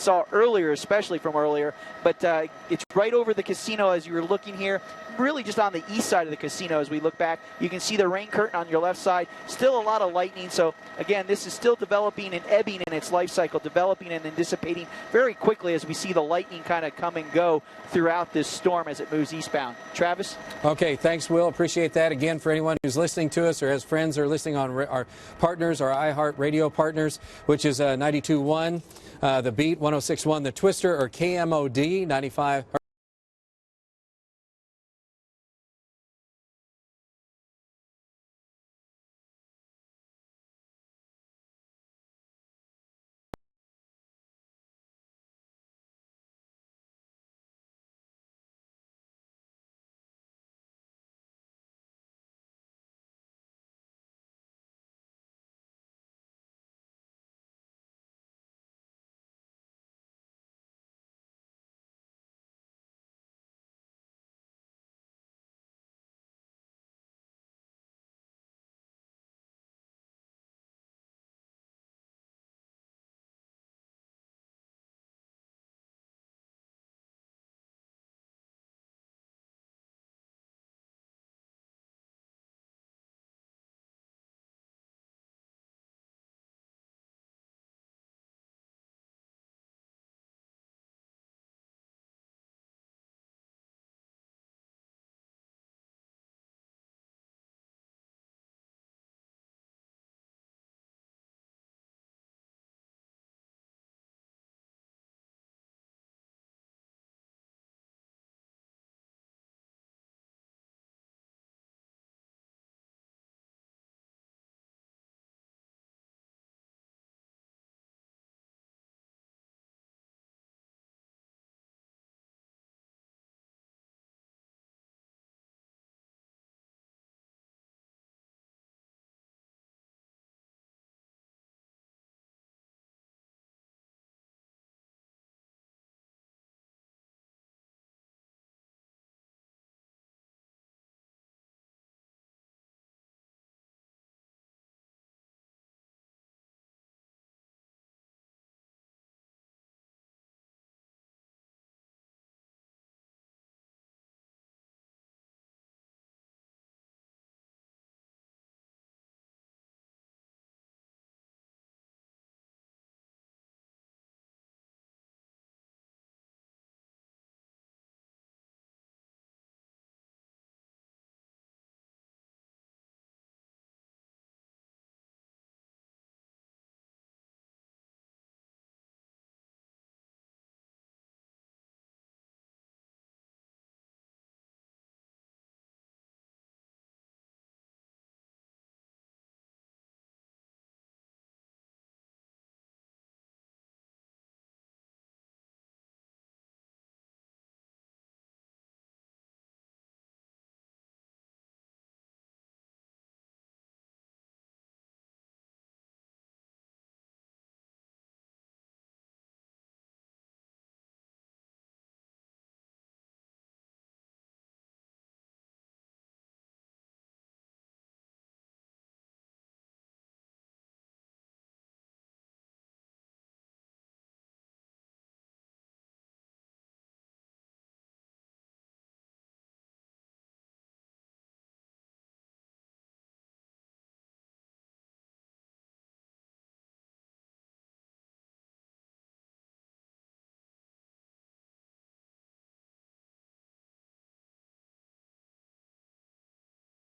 saw earlier, especially from earlier, but it's right over the casino as you were looking here, really just on the east side of the casino as we look back. You can see the rain curtain on your left side, still a lot of lightning. So again, this is still developing and ebbing in its life cycle, developing and then dissipating very quickly as we see the lightning kind of come and go throughout this storm as it moves eastbound. Travis? Okay, thanks, Will. Appreciate that. Again, for anyone who's listening to us or has friends who are listening on our partners, our iHeart Radio partners, which is 92.1, The Beat, 106.1, The Twister, or KMOD 95.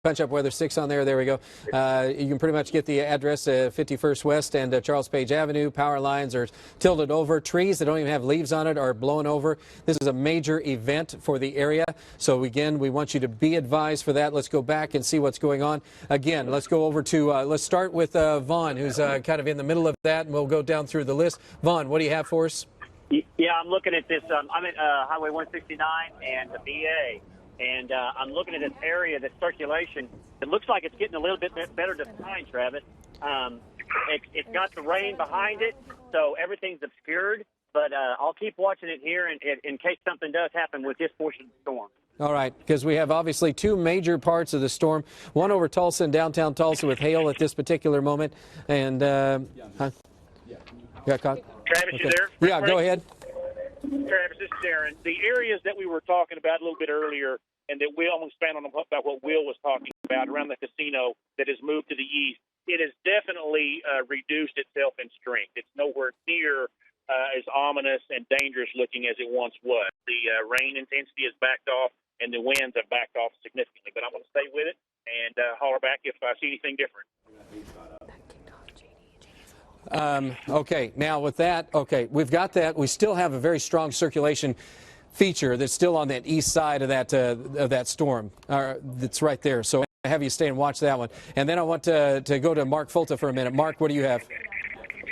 Punch up weather 6 on there. There we go. You can pretty much get the address, 51st West and Charles Page Avenue. Power lines are tilted over. Trees that don't even have leaves on it are blown over. This is a major event for the area. So again, we want you to be advised for that. Let's go back and see what's going on. Again, let's go over to, let's start with Vaughn, who's kind of in the middle of that, and we'll go down through the list. Vaughn, what do you have for us? Yeah, I'm looking at this. I'm at Highway 169 and the VA. And I'm looking at this area, this circulation. It looks like it's getting a little bit better defined, Travis. It's got the rain behind it, so everything's obscured. But I'll keep watching it here in case something does happen with this portion of the storm. All right, because we have obviously two major parts of the storm, one over Tulsa and downtown Tulsa with hail at this particular moment. And got caught? Travis, Okay. you there? Yeah, go ahead. Travis, this is Darren. The areas that we were talking about a little bit earlier, and that Will, I'm going to expand on about what Will was talking about around the casino that has moved to the east. It has definitely reduced itself in strength. It's nowhere near as ominous and dangerous looking as it once was. The rain intensity has backed off, and the winds have backed off significantly. But I'm going to stay with it and holler back if I see anything different. Okay, now with that, okay, we've got that. We still have a very strong circulation feature that's still on that east side of that storm. That's right there. So I have you stay and watch that one. And then I want to go to Mark Fulta for a minute. Mark, what do you have?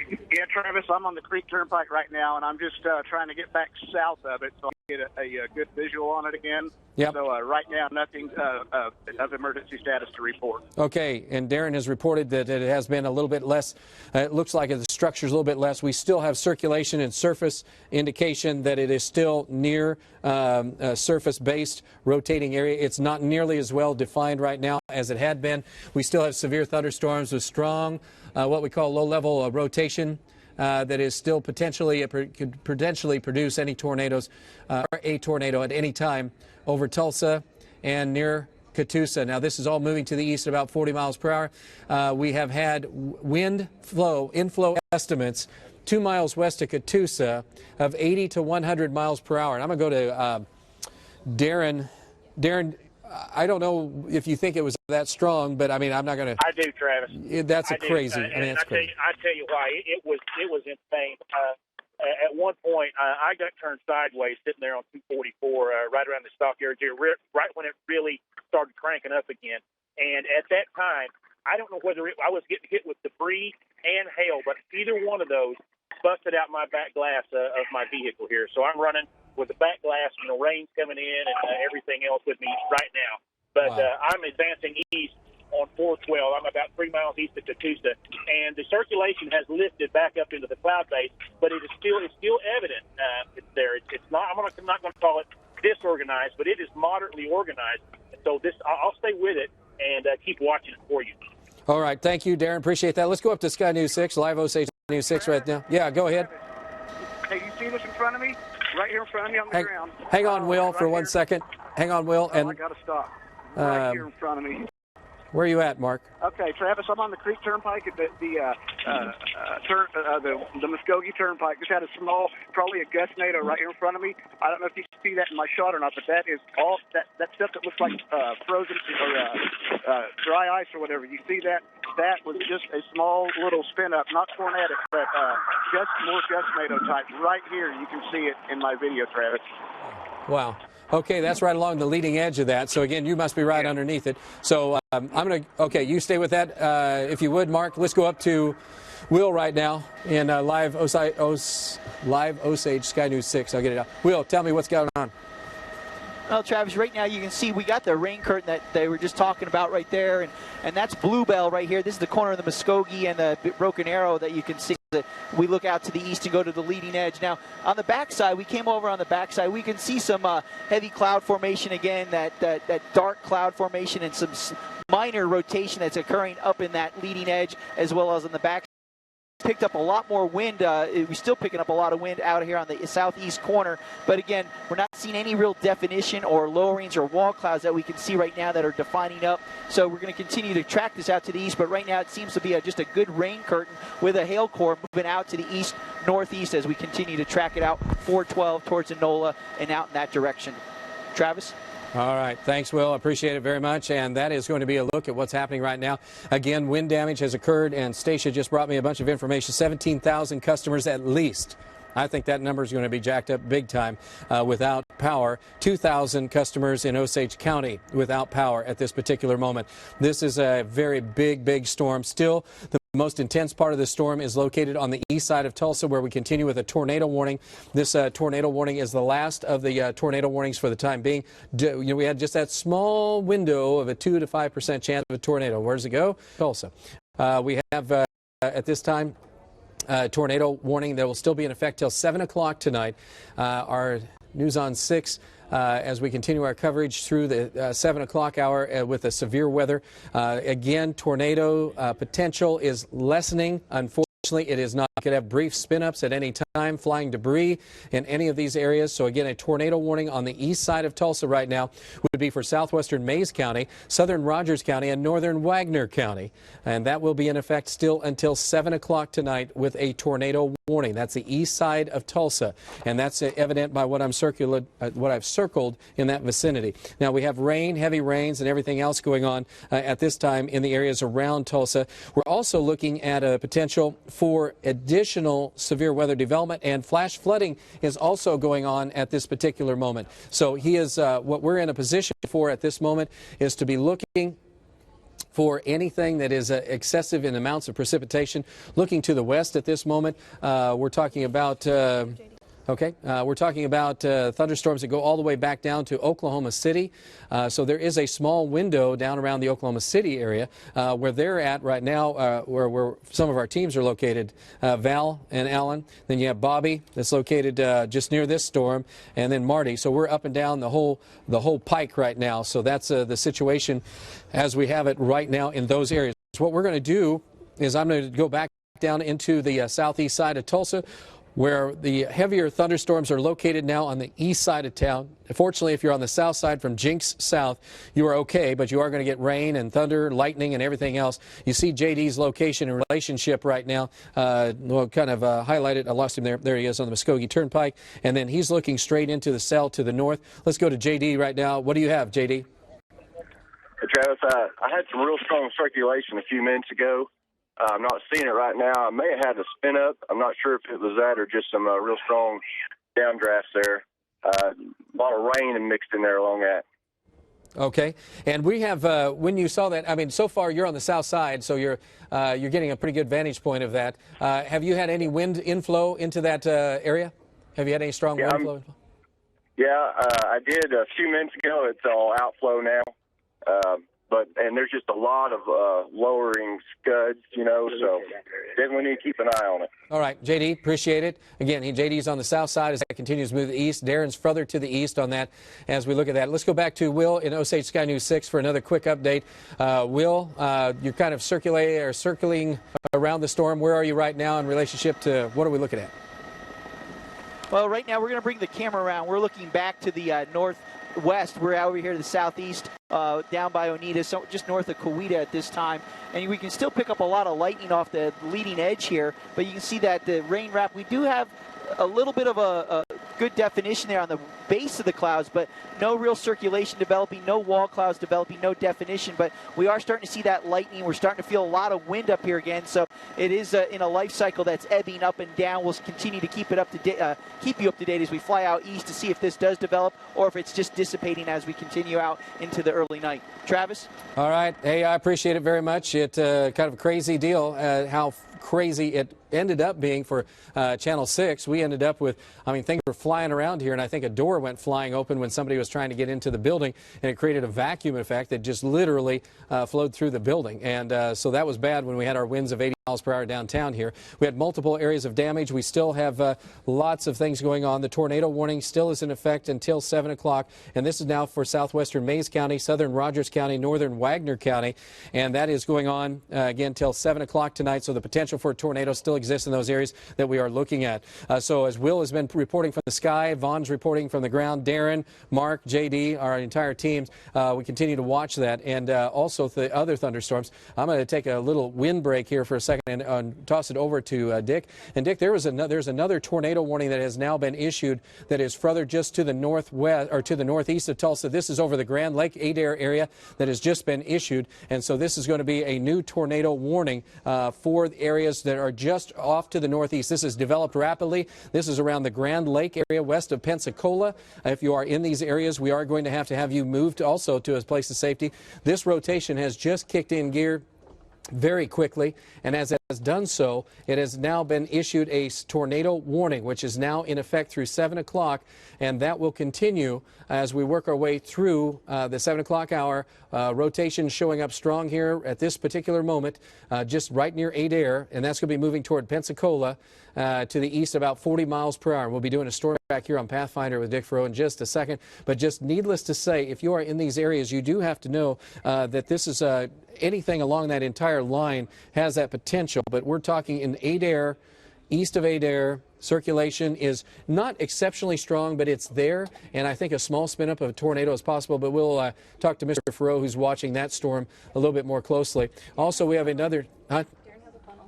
Yeah, Travis, I'm on the Creek Turnpike right now, and I'm just trying to get back south of it so I can get a good visual on it again. Yep. So right now, nothing of emergency status to report. Okay, and Darren has reported that it has been a little bit less. It looks like the structure is a little bit less. We still have circulation and surface indication that it is still near a surface-based rotating area. It's not nearly as well defined right now as it had been. We still have severe thunderstorms with strong, what we call low-level rotation. That is still could potentially produce any tornadoes or a tornado at any time over Tulsa and near Catoosa. Now, this is all moving to the east at about 40 miles per hour. We have had inflow estimates 2 miles west of Catoosa of 80 to 100 miles per hour. And I'm going to go to Darren. Darren, I don't know if you think it was that strong, but I mean, I'm not going to. I do, Travis. That's crazy. I mean, that's crazy. I tell you why. It was insane. At one point, I got turned sideways sitting there on 244, right around the stockyards here, right when it really started cranking up again. And at that time, I don't know whether I was getting hit with debris and hail, but either one of those busted out my back glass of my vehicle here. So I'm running with the back glass, rain's coming in and everything else with me right now. But wow. I'm advancing east on 412. I'm about 3 miles east of Catoosa, and the circulation has lifted back up into the cloud base, but it's still evident. It's there. It's not. I'm not going to call it disorganized, but it is moderately organized. So I'll stay with it and keep watching it for you. All right, thank you, Darren. Appreciate that. Let's go up to Sky News 6, live Osage News 6 right now. Yeah, go ahead. Hey, you see this in front of me? Right here in front of me on the ground. Hang on, Will, right for 1 here. second. Hang on, Will. I got to stop. Right here in front of me. Where are you at, Mark? Okay, Travis, I'm on the Creek Turnpike at the Muskogee Turnpike. Just had a small, probably a gustnado right here in front of me. I don't know if you see that in my shot or not, but that is all that stuff that looks like frozen or dry ice or whatever. You see that? That was just a small little spin up, not tornadic, but just more gustnado type. Right here, you can see it in my video, Travis. Wow. Okay, that's right along the leading edge of that. So, again, you must be right underneath it. So, I'm going to, okay, you stay with that. If you would, Mark, let's go up to Will right now in live Osage Sky News 6. I'll get it out. Will, tell me what's going on. Well, Travis, right now you can see we got the rain curtain that they were just talking about right there, and that's Bluebell right here. This is the corner of the Muskogee and the Broken Arrow that you can see. We look out to the east and go to the leading edge. Now, on the backside, we came over on the backside. We can see some heavy cloud formation again, that dark cloud formation, and some minor rotation that's occurring up in that leading edge as well as on the back. Picked up a lot more wind. We're still picking up a lot of wind out here on the southeast corner. But again, we're not seeing any real definition or lowerings or wall clouds that we can see right now that are defining up. So we're going to continue to track this out to the east. But right now it seems to be just a good rain curtain with a hail core moving out to the east, northeast as we continue to track it out 412 towards Enola and out in that direction. Travis? All right. Thanks, Will. I appreciate it very much. And that is going to be a look at what's happening right now. Again, wind damage has occurred, and Stacia just brought me a bunch of information. 17,000 customers at least. I think that number is going to be jacked up big time without power. 2,000 customers in Osage County without power at this particular moment. This is a very big storm. Still, the most intense part of the storm is located on the east side of Tulsa, where we continue with a tornado warning. This tornado warning is the last of the tornado warnings for the time being. We had just that small window of a 2 to 5% chance of a tornado. Where does it go? Tulsa. We have at this time tornado warning that will still be in effect till 7 o'clock tonight. Our News on 6 as we continue our coverage through the 7 o'clock hour with the severe weather. Again, tornado potential is lessening. Unfortunately, it is not. It could have brief spin-ups at any time. time flying debris in any of these areas. So again, a tornado warning on the east side of Tulsa right now would be for southwestern Mays County, southern Rogers County, and northern Wagner County. And that will be in effect still until 7 o'clock tonight with a tornado warning. That's the east side of Tulsa, and that's evident by what I've circled in that vicinity. Now we have rain, heavy rains, and everything else going on at this time in the areas around Tulsa. We're also looking at a potential for additional severe weather development, and flash flooding is also going on at this particular moment. So what we're in a position for at this moment is to be looking for anything that is excessive in amounts of precipitation. Looking to the west at this moment, we're talking about thunderstorms that go all the way back down to Oklahoma City. So there is a small window down around the Oklahoma City area where they're at right now, where some of our teams are located, Val and Allen. Then you have Bobby that's located just near this storm, and then Marty. So we're up and down the whole pike right now. So that's the situation as we have it right now in those areas. What we're going to do is I'm going to go back down into the southeast side of Tulsa, where the heavier thunderstorms are located now on the east side of town. Fortunately, if you're on the south side from Jinx south, you are okay, but you are going to get rain and thunder, lightning, and everything else. You see JD's location and relationship right now. We'll kind of highlight it. I lost him there. There he is on the Muskogee Turnpike, and then he's looking straight into the cell to the north. Let's go to JD right now. What do you have, JD? Hey, Travis, I had some real strong circulation a few minutes ago. I'm not seeing it right now. I may have had a spin up. I'm not sure if it was that or just some real strong downdrafts there. A lot of rain and mixed in there along that. Okay, and we have when you saw that. I mean, so far you're on the south side, so you're getting a pretty good vantage point of that. Have you had any wind inflow into that area? Have you had any strong wind flow? Yeah, I did a few minutes ago. It's all outflow now. And there's just a lot of lowering scuds, so definitely need to keep an eye on it. All right, JD, appreciate it. Again, JD's on the south side as that continues to move east. Darren's further to the east on that as we look at that. Let's go back to Will in Osage Sky News 6 for another quick update. Will, you're kind of circling around the storm. Where are you right now in relationship to what are we looking at? Well, right now we're going to bring the camera around. We're looking back to the northwest. We're over here to the southeast, down by Oneida, so just north of Coweta at this time. And we can still pick up a lot of lightning off the leading edge here, but you can see that the rain wrap, we do have a little bit of a good definition there on the base of the clouds, but no real circulation developing, no wall clouds developing, no definition. But we are starting to see that lightning. We're starting to feel a lot of wind up here again. So it is in a life cycle that's ebbing up and down. We'll continue to keep you up to date as we fly out east to see if this does develop or if it's just dissipating as we continue out into the early night. Travis? All right. Hey, I appreciate it very much. It kind of a crazy deal how crazy it ended up being for Channel 6. We ended up with, things were flying around here, and I think a door went flying open when somebody was trying to get into the building, and it created a vacuum effect that just literally flowed through the building. And so that was bad when we had our winds of 80 miles per hour downtown here. We had multiple areas of damage. We still have lots of things going on. The tornado warning still is in effect until 7 o'clock, and this is now for southwestern Mays County, southern Rogers County, northern Wagner County, and that is going on again till 7 o'clock tonight. So the potential for a tornado still exists in those areas that we are looking at. So as Will has been reporting from the sky, Vaughn's reporting from the ground, Darren, Mark, JD, our entire teams, we continue to watch that, and also the other thunderstorms. I'm going to take a little wind break here for a second and toss it over to Dick. And Dick, there's another tornado warning that has now been issued that is further just to the northwest or to the northeast of Tulsa. This is over the Grand Lake Adair area that has just been issued, and so this is going to be a new tornado warning for the areas that are just off to the northeast. This has developed rapidly. This is around the Grand Lake area west of Pensacola. If you are in these areas, we are going to have you moved also to a place of safety. This rotation has just kicked in gear very quickly, and as it has done so, it has now been issued a tornado warning, which is now in effect through 7 o'clock, and that will continue as we work our way through the 7 o'clock hour. Rotation showing up strong here at this particular moment, just right near Adair, and that's going to be moving toward Pensacola to the east about 40 miles per hour. We'll be doing a story back here on Pathfinder with Dick Furrow in just a second, but just needless to say, if you are in these areas, you do have to know that this is anything along that entire line has that potential, but we're talking in Adair, east of Adair, Circulation is not exceptionally strong, but it's there, and I think a small spin up of a tornado is possible, but we'll talk to Mr. Farrow, who's watching that storm a little bit more closely. Also, we have another...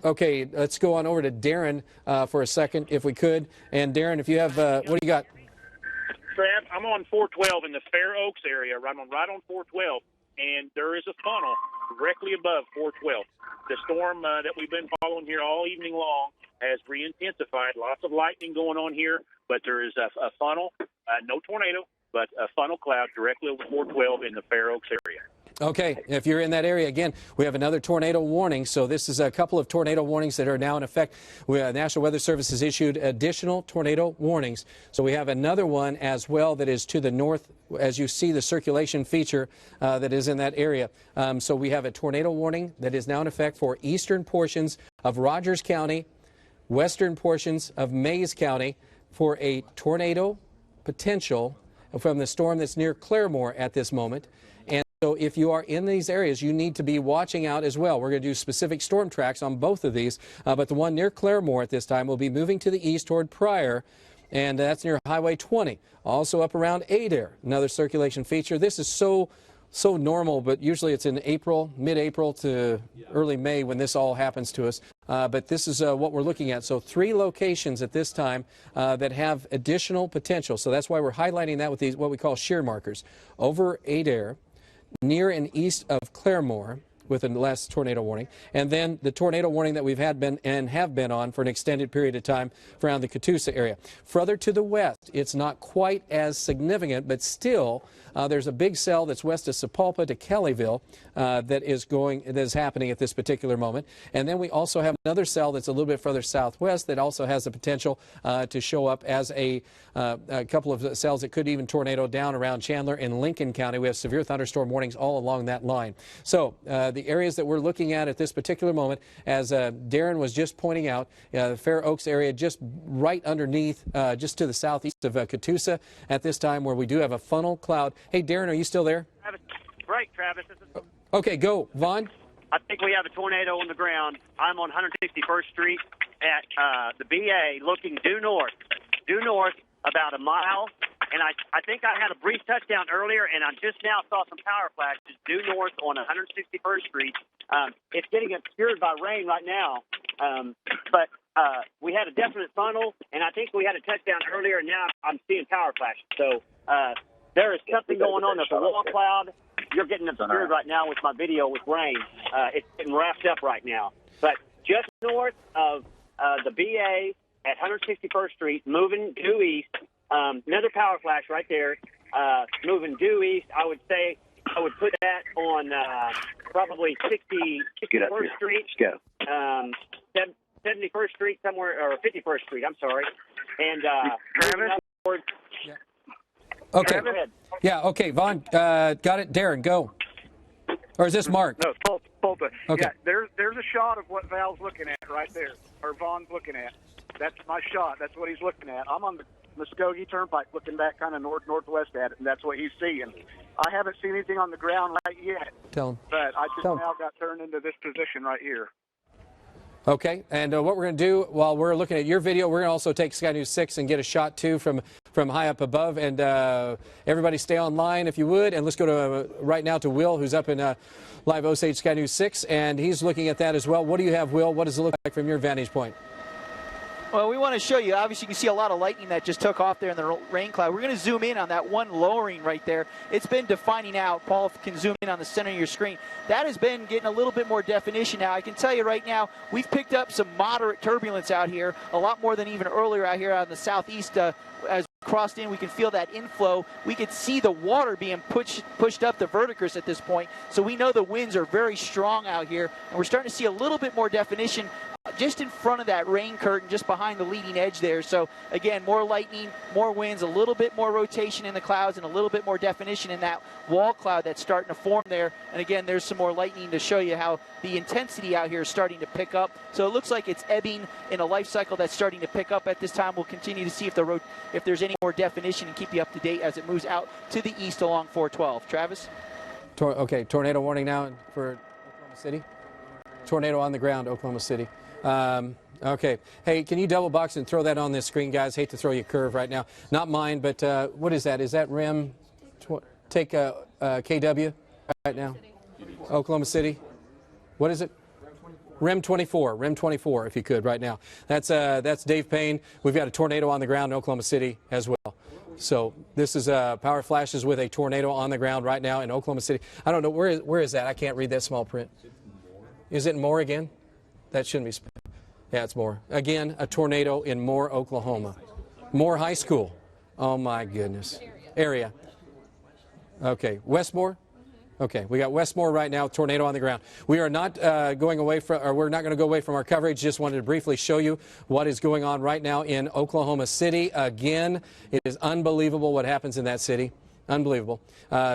Okay, let's go on over to Darren for a second, if we could. And Darren, if you have... what do you got? Trav, I'm on 412 in the Fair Oaks area. I'm right on 412, and there is a funnel directly above 412. The storm that we've been following here all evening long has re-intensified. Lots of lightning going on here, but there is a funnel, no tornado, but a funnel cloud directly over 412 in the Fair Oaks area. Okay, if you're in that area, again, we have another tornado warning. So this is a couple of tornado warnings that are now in effect. National Weather Service has issued additional tornado warnings. So we have another one as well that is to the north, as you see the circulation feature that is in that area. So we have a tornado warning that is now in effect for eastern portions of Rogers County, western portions of Mays County for a tornado potential from the storm that's near Claremore at this moment. So if you are in these areas, you need to be watching out as well. We're going to do specific storm tracks on both of these, but the one near Claremore at this time will be moving to the east toward Pryor, and that's near Highway 20. Also up around Adair, another circulation feature. This is so normal, but usually it's in April, mid-April to early May when this all happens to us. But this is what we're looking at. So 3 locations at this time that have additional potential. So that's why we're highlighting that with these what we call shear markers. Over Adair, near and east of Claremore with the last tornado warning, and then the tornado warning that we've had been and have been on for an extended period of time around the Catoosa area. Further to the west, it's not quite as significant, but still there's a big cell that's west of Sapulpa to Kellyville that is happening at this particular moment. And then we also have another cell that's a little bit further southwest that also has the potential to show up as a couple of cells that could even tornado down around Chandler and Lincoln County. We have severe thunderstorm warnings all along that line. So the areas that we're looking at this particular moment, as Darren was just pointing out, the Fair Oaks area just right underneath, just to the southeast of Catoosa at this time, where we do have a funnel cloud. Hey, Darren, are you still there? Right, Travis. This is... Okay, go. Vaughn? I think we have a tornado on the ground. I'm on 161st Street at the BA looking due north about a mile. And I think I had a brief touchdown earlier, and I just now saw some power flashes due north on 161st Street. It's getting obscured by rain right now, but we had a definite funnel, and I think we had a touchdown earlier, and now I'm seeing power flashes. So there is something going on. There's a wall cloud. You're getting obscured right now with my video with rain. It's getting wrapped up right now. But just north of the BA at 161st Street, moving due east, another power flash right there, moving due east. I would say I would put that on probably 61st Street, 71st Street somewhere, or 51st Street, I'm sorry. And Travis? Okay. Go ahead. Yeah, okay. Vaughn, got it. Darren, go. Or is this Mark? No, Polta. Okay. Yeah, there's a shot of what Val's looking at right there, or Vaughn's looking at. That's my shot. That's what he's looking at. I'm on the Muskogee Turnpike looking back kind of northwest at it, and that's what he's seeing. I haven't seen anything on the ground right yet. Tell him. But I just now got turned into this position right here. Okay, and what we're going to do while we're looking at your video, we're going to also take Sky News 6 and get a shot, too, from high up above. And everybody stay online, if you would. And let's go to right now to Will, who's up in live Osage Sky News 6, and he's looking at that as well. What do you have, Will? What does it look like from your vantage point? Well, we want to show you, obviously you can see a lot of lightning that just took off there in the rain cloud. We're going to zoom in on that one lowering right there. It's been defining out. Paul can zoom in on the center of your screen. That has been getting a little bit more definition now. I can tell you right now, we've picked up some moderate turbulence out here, a lot more than even earlier out here on the southeast. As we crossed in, we can feel that inflow. We could see the water being pushed up the verticals at this point. So we know the winds are very strong out here, and we're starting to see a little bit more definition just in front of that rain curtain, just behind the leading edge there. So again, more lightning, more winds, a little bit more rotation in the clouds, and a little bit more definition in that wall cloud that's starting to form there. And again, there's some more lightning to show you how the intensity out here is starting to pick up. So it looks like it's ebbing in a life cycle that's starting to pick up at this time. We'll continue to see if there's any more definition and keep you up to date as it moves out to the east along 412. Travis? Okay, tornado warning now for Oklahoma City. Tornado on the ground, Oklahoma City. Okay. Hey, can you double box and throw that on this screen, guys? Hate to throw you a curve right now. Not mine, but what is that? Is that REM? Take KW right now. Oklahoma City. What is it? REM 24. REM 24, if you could, right now. That's Dave Payne. We've got a tornado on the ground in Oklahoma City as well. So this is power flashes with a tornado on the ground right now in Oklahoma City. I don't know, where is that? I can't read that small print. Is it Moore again? That shouldn't be. Yeah, it's Moore. Again, a tornado in Moore, Oklahoma. Moore High School. Oh, my goodness. Area. Okay, Westmore? Okay, we got Westmore right now, tornado on the ground. We are not going away from, or we're not going to go away from our coverage. Just wanted to briefly show you what is going on right now in Oklahoma City. Again, it is unbelievable what happens in that city. Unbelievable.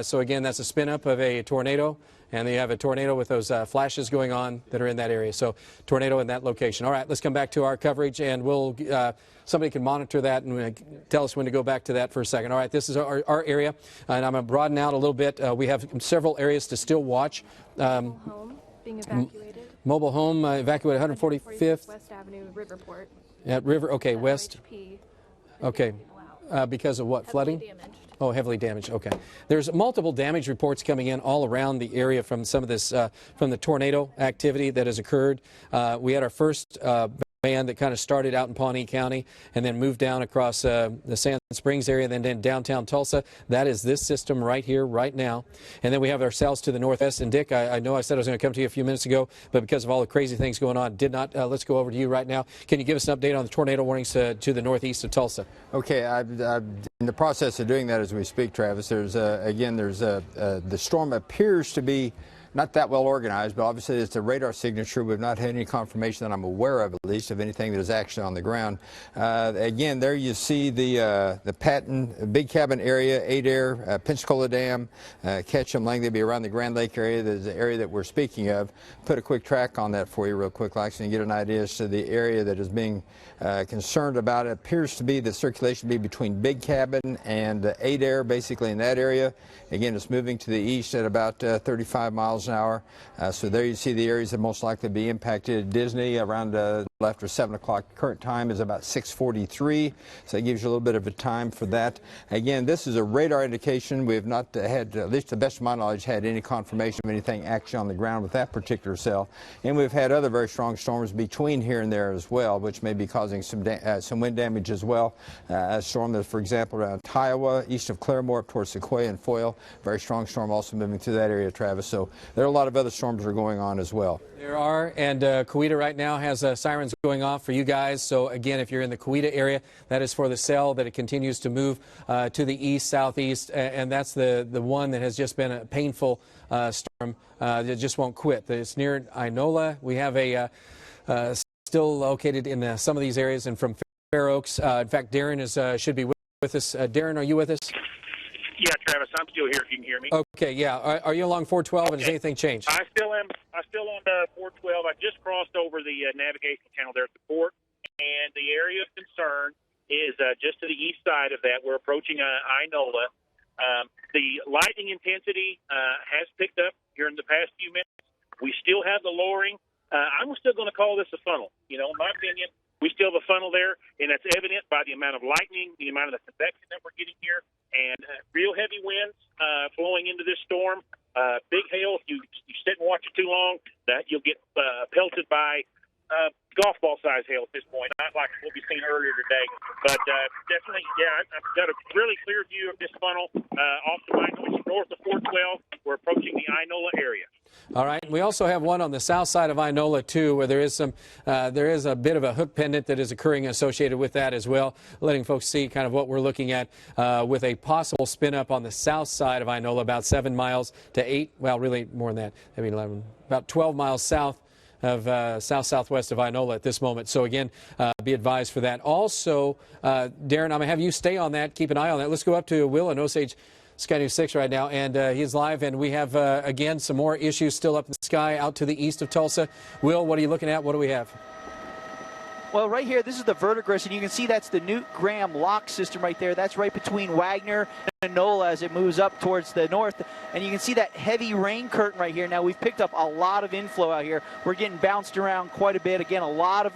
So again, that's a spin up of a tornado. And they have a tornado with those flashes going on that are in that area. So tornado in that location. All right, let's come back to our coverage, and we'll somebody can monitor that and tell us when to go back to that for a second. All right, this is our area, and I'm going to broaden out a little bit. We have several areas to still watch. Home being evacuated. Mobile home evacuated 145th. West Avenue, Riverport. At River, okay, west. RHP Okay, because of what, flooding? damaged. Oh, heavily damaged. Okay. There's multiple damage reports coming in all around the area from some of this, from the tornado activity that has occurred. We had our first band that kind of started out in Pawnee County and then moved down across the Sand Springs area, then downtown Tulsa. That is this system right here, right now. And then we have ourselves to the northwest. And Dick, I know I said I was going to come to you a few minutes ago, but because of all the crazy things going on, did not. Let's go over to you right now. Can you give us an update on the tornado warnings to the northeast of Tulsa? Okay, I'm in the process of doing that as we speak, Travis. There's the storm appears to be not that well organized, but obviously it's a radar signature. We've not had any confirmation that I'm aware of, at least, of anything that is actually on the ground. Again, there you see the Patton Big Cabin area, Adair, Pensacola Dam, Ketchum, Langley, around the Grand Lake area. There's the area that we're speaking of. Put a quick track on that for you real quick, Lex, and get an idea as to the area that is being concerned about. It appears to be the circulation be between Big Cabin and Adair, basically in that area. Again, it's moving to the east at about 35 miles an hour. So there you see the areas that most likely be impacted. Disney around after 7 o'clock. Current time is about 6:43, so that gives you a little bit of a time for that. Again, this is a radar indication. We have not had, at least to the best of my knowledge, had any confirmation of anything actually on the ground with that particular cell. And we've had other very strong storms between here and there as well, which may be causing some wind damage as well. A storm that, for example, around Kiowa, east of Claremore up towards Sequoia and Foyle. Very strong storm also moving through that area, Travis. So there are a lot of other storms that are going on as well. There are, and Coweta right now has sirens going off for you guys. So again, if you're in the Coweta area, that is for the cell that it continues to move to the east, southeast, and that's the one that has just been a painful storm that just won't quit. It's near Inola. We have a still located in some of these areas, and from Fair Oaks. In fact, Darren should be with us. Darren, are you with us? Yeah, Travis, I'm still here if you can hear me. Okay, yeah. Are you along 412, and has anything changed? I still am. I'm still on 412. I just crossed over the navigational channel there at the port, and the area of concern is just to the east side of that. We're approaching Inola. The lightning intensity has picked up here in the past few minutes. We still have the lowering. I'm still going to call this a funnel. You know, in my opinion, we still have a funnel there, and that's evident by the amount of lightning, the amount of the convection that we're getting here, and real heavy winds flowing into this storm. Big hail. If you sit and watch it too long, that you'll get pelted by golf ball size hail at this point, not like what we've seen earlier today. But definitely, yeah, I've got a really clear view of this funnel off the north of 412. We're approaching the Inola area. All right. We also have one on the south side of Inola, too, where there is a bit of a hook pendant that is occurring associated with that as well, letting folks see kind of what we're looking at with a possible spin up on the south side of Inola, about 7 miles to 8, well, really more than that, maybe 11, about 12 miles south of southwest of Inola at this moment. So again, be advised for that. Also, Darren, I'm going to have you stay on that, keep an eye on that. Let's go up to Will in Osage Sky News 6 right now, and he's live, and we have, again, some more issues still up in the sky out to the east of Tulsa. Will, what are you looking at? What do we have? Well, right here, this is the verdigris, and you can see that's the Newt Graham lock system right there. That's right between Wagner and Enola as it moves up towards the north. And you can see that heavy rain curtain right here. Now, we've picked up a lot of inflow out here. We're getting bounced around quite a bit. Again, a lot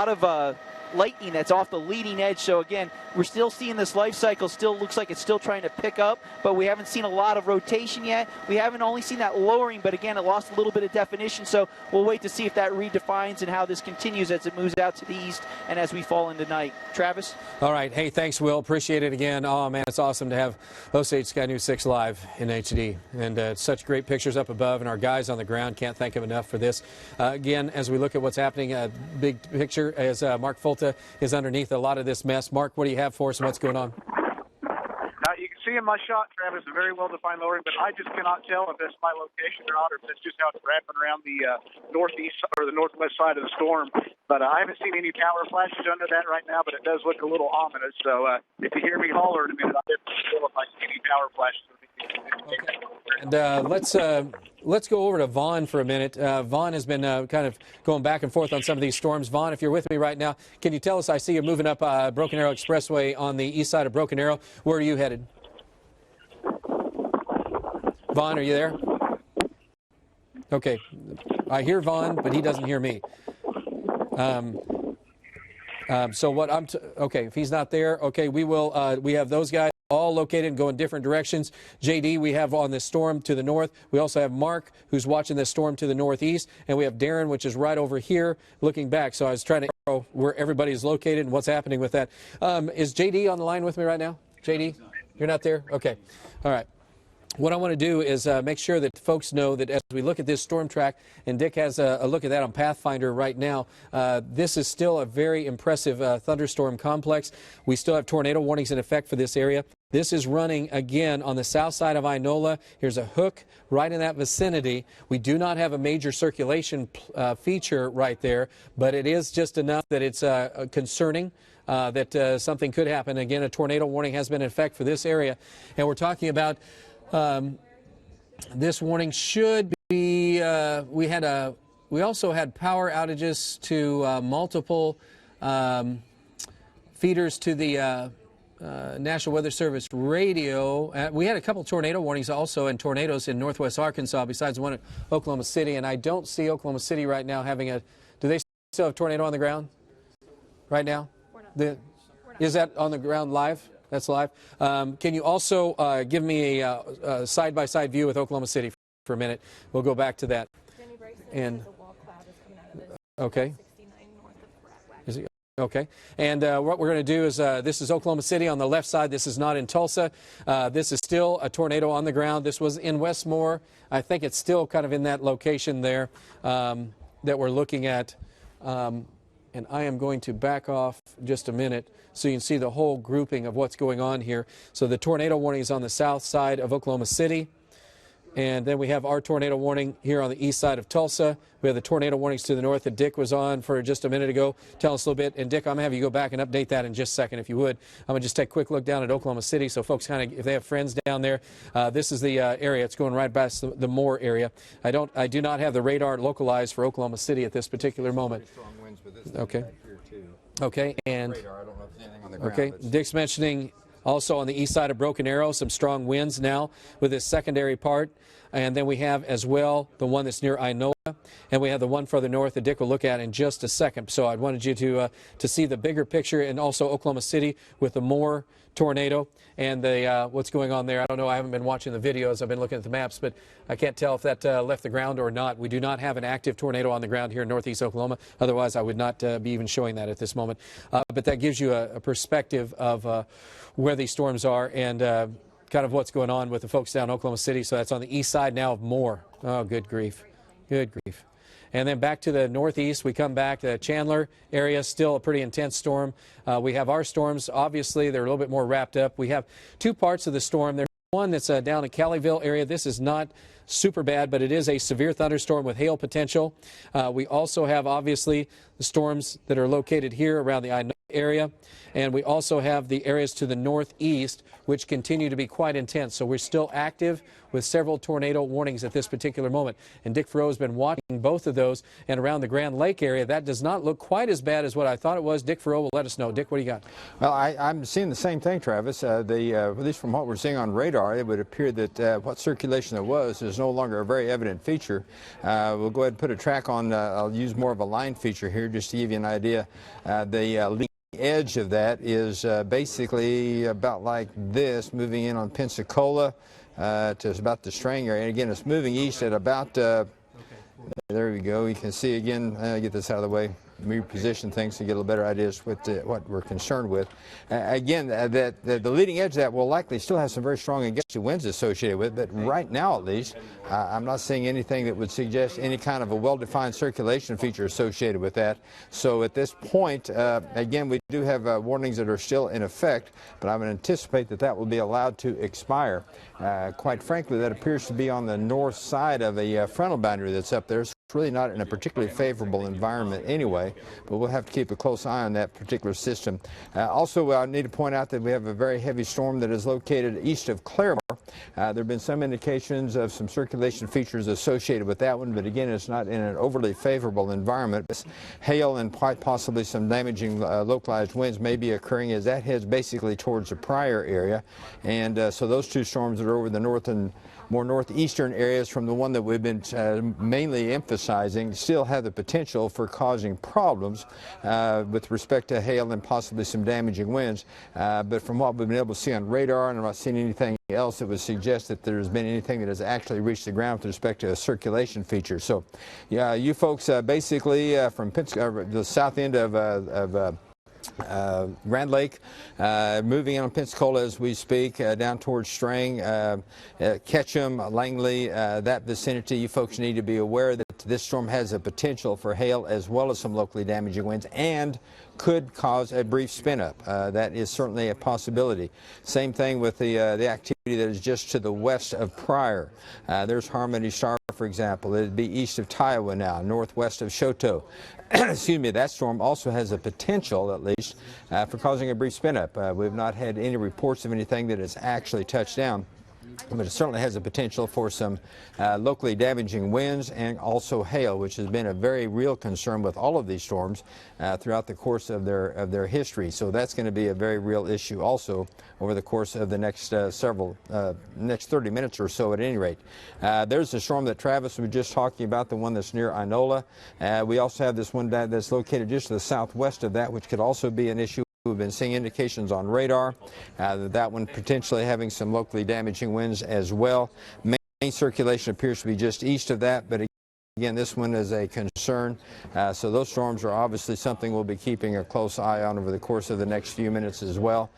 of lightning that's off the leading edge. So again, we're still seeing this life cycle. Still looks like it's still trying to pick up, but we haven't seen a lot of rotation yet. We haven't only seen that lowering, but again, it lost a little bit of definition. So we'll wait to see if that redefines and how this continues as it moves out to the east and as we fall into night. Travis? All right. Hey, thanks, Will. Appreciate it again. Oh, man, it's awesome to have Osage Sky News 6 live in HD. And such great pictures up above, and our guys on the ground. Can't thank them enough for this. Again, as we look at what's happening, big picture as Mark Fulta is underneath a lot of this mess. Mark, what do you have for us and what's going on? You can see in my shot, Travis, a very well-defined lowering, but I just cannot tell if that's my location or not, or if that's just how it's wrapping around the northeast or the northwest side of the storm. But I haven't seen any power flashes under that right now, but it does look a little ominous. So if you hear me holler in a minute, I'll definitely feel if I see any power flashes. And let's go over to Vaughn for a minute. Vaughn has been kind of going back and forth on some of these storms. Vaughn, if you're with me right now, can you tell us, I see you moving up Broken Arrow Expressway on the east side of Broken Arrow. Where are you headed? Vaughn, are you there? Okay. I hear Vaughn, but he doesn't hear me. So what okay, if he's not there, okay, we will, we have those guys all located and go in different directions. JD, we have on this storm to the north. We also have Mark, who's watching this storm to the northeast. And we have Darren, which is right over here looking back. So I was trying to know where everybody is located and what's happening with that. Is JD on the line with me right now? JD, you're not there? Okay. All right. What I want to do is make sure that folks know that as we look at this storm track, and Dick has a look at that on Pathfinder right now, this is still a very impressive thunderstorm complex. We still have tornado warnings in effect for this area. This is running again on the south side of Inola. Here's a hook right in that vicinity. We do not have a major circulation feature right there, but it is just enough that it's concerning. That something could happen. Again, a tornado warning has been in effect for this area, and we're talking about this warning should be. We also had power outages to multiple feeders to the National Weather Service radio. We had a couple tornado warnings also, and tornadoes in northwest Arkansas besides one at Oklahoma City. And I don't see Oklahoma City right now having a. Do they still have tornado on the ground right now? Is that on the ground live? That's live. Can you also give me a side-by-side view with Oklahoma City for a minute? We'll go back to that. And okay. Is it, okay. And what we're going to do is this is Oklahoma City on the left side. This is not in Tulsa. This is still a tornado on the ground. This was in Westmore. I think it's still kind of in that location there that we're looking at. And I am going to back off just a minute so you can see the whole grouping of what's going on here. So the tornado warning is on the south side of Oklahoma City. And then we have our tornado warning here on the east side of Tulsa. We have the tornado warnings to the north that Dick was on for just a minute ago. Tell us a little bit. And Dick, I'm going to have you go back and update that in just a second, if you would. I'm going to just take a quick look down at Oklahoma City so folks kind of, if they have friends down there, this is the area. It's going right past the Moore area. I do not have the radar localized for Oklahoma City at this particular moment. Okay. Okay, and okay, Dick's mentioning also on the east side of Broken Arrow some strong winds now with this secondary part, and then we have as well the one that's near Inola, and we have the one further north that Dick will look at in just a second. So I wanted you to see the bigger picture, and also Oklahoma City with the Moore tornado and the what's going on there. I don't know. I haven't been watching the videos. I've been looking at the maps, but I can't tell if that left the ground or not. We do not have an active tornado on the ground here in northeast Oklahoma. Otherwise, I would not be even showing that at this moment. But that gives you a perspective of where these storms are and kind of what's going on with the folks down in Oklahoma City. So that's on the east side now of Moore. Oh, good grief. Good grief. And then back to the northeast, we come back to the Chandler area, still a pretty intense storm. We have our storms. Obviously, they're a little bit more wrapped up. We have two parts of the storm. There's one that's down in Calleyville area. This is not super bad, but it is a severe thunderstorm with hail potential. We also have, obviously, the storms that are located here around the Inola area, and we also have the areas to the northeast which continue to be quite intense. So we're still active with several tornado warnings at this particular moment. And Dick Farrell has been watching both of those, and around the Grand Lake area, that does not look quite as bad as what I thought it was. Dick Farrell will let us know. Dick, what do you got? Well, I'm seeing the same thing, Travis. At least from what we're seeing on radar, it would appear that what circulation there was is no longer a very evident feature. We'll go ahead and put a track on. I'll use more of a line feature here just to give you an idea. The leading edge of that is basically about like this, moving in on Pensacola to about the Strang area. And again, it's moving east at about, there we go. You can see again, get this out of the way, reposition things to get a little better ideas with what we're concerned with. Again, the leading edge of that will likely still have some very strong and gusty winds associated with it, but right now at least, I'm not seeing anything that would suggest any kind of a well-defined circulation feature associated with that. So at this point, again, we do have warnings that are still in effect, but I would anticipate that that will be allowed to expire. Quite frankly, that appears to be on the north side of a frontal boundary that's up there. So it's really not in a particularly favorable environment anyway, but we'll have to keep a close eye on that particular system. Also, I need to point out that we have a very heavy storm that is located east of Claremore. There have been some indications of some circulation features associated with that one, but again, it's not in an overly favorable environment. Hail and quite possibly some damaging localized winds may be occurring as that heads basically towards the Pryor area. And so those two storms that are over the north and more northeastern areas from the one that we've been mainly emphasizing still have the potential for causing problems with respect to hail and possibly some damaging winds. But from what we've been able to see on radar, and I'm not seeing anything else that would suggest that there's been anything that has actually reached the ground with respect to a circulation feature. So, yeah, you folks basically from the south end of Grand Lake, moving in on Pensacola as we speak, down towards Strang, Ketchum, Langley, that vicinity. You folks need to be aware that this storm has a potential for hail as well as some locally damaging winds and could cause a brief spin up. That is certainly a possibility. Same thing with the activity that is just to the west of Pryor. There's Harmony Star, for example. It'd be east of Tiowa now, northwest of Choteau. Excuse me, that storm also has a potential, at least, for causing a brief spin-up. We've not had any reports of anything that has actually touched down, but it certainly has a potential for some locally damaging winds and also hail, which has been a very real concern with all of these storms throughout the course of their history. So that's going to be a very real issue also over the course of the next next 30 minutes or so at any rate. There's the storm that Travis was just talking about, the one that's near Inola. We also have this one that's located just to the southwest of that, which could also be an issue. We've been seeing indications on radar that one potentially having some locally damaging winds as well. Main circulation appears to be just east of that, but again, this one is a concern. So those storms are obviously something we'll be keeping a close eye on over the course of the next few minutes as well.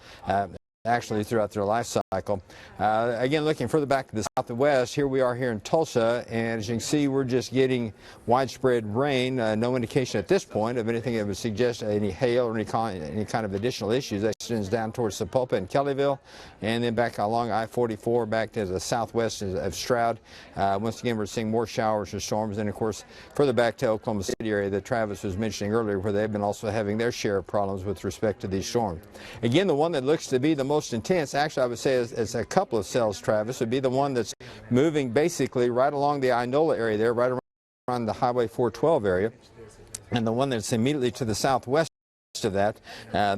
Actually throughout their life cycle. Again, looking further back to the south and west, here we are here in Tulsa, and as you can see, we're just getting widespread rain. No indication at this point of anything that would suggest any hail or any kind of additional issues. That extends down towards Sapulpa and Kellyville, and then back along I-44 back to the southwest of Stroud. Once again, we're seeing more showers or storms, and of course, further back to Oklahoma City area that Travis was mentioning earlier, where they've been also having their share of problems with respect to these storms. Again, the one that looks to be the most intense, actually I would say is a couple of cells, Travis, would be the one that's moving basically right along the Inola area there, right around the Highway 412 area, and the one that's immediately to the southwest of that.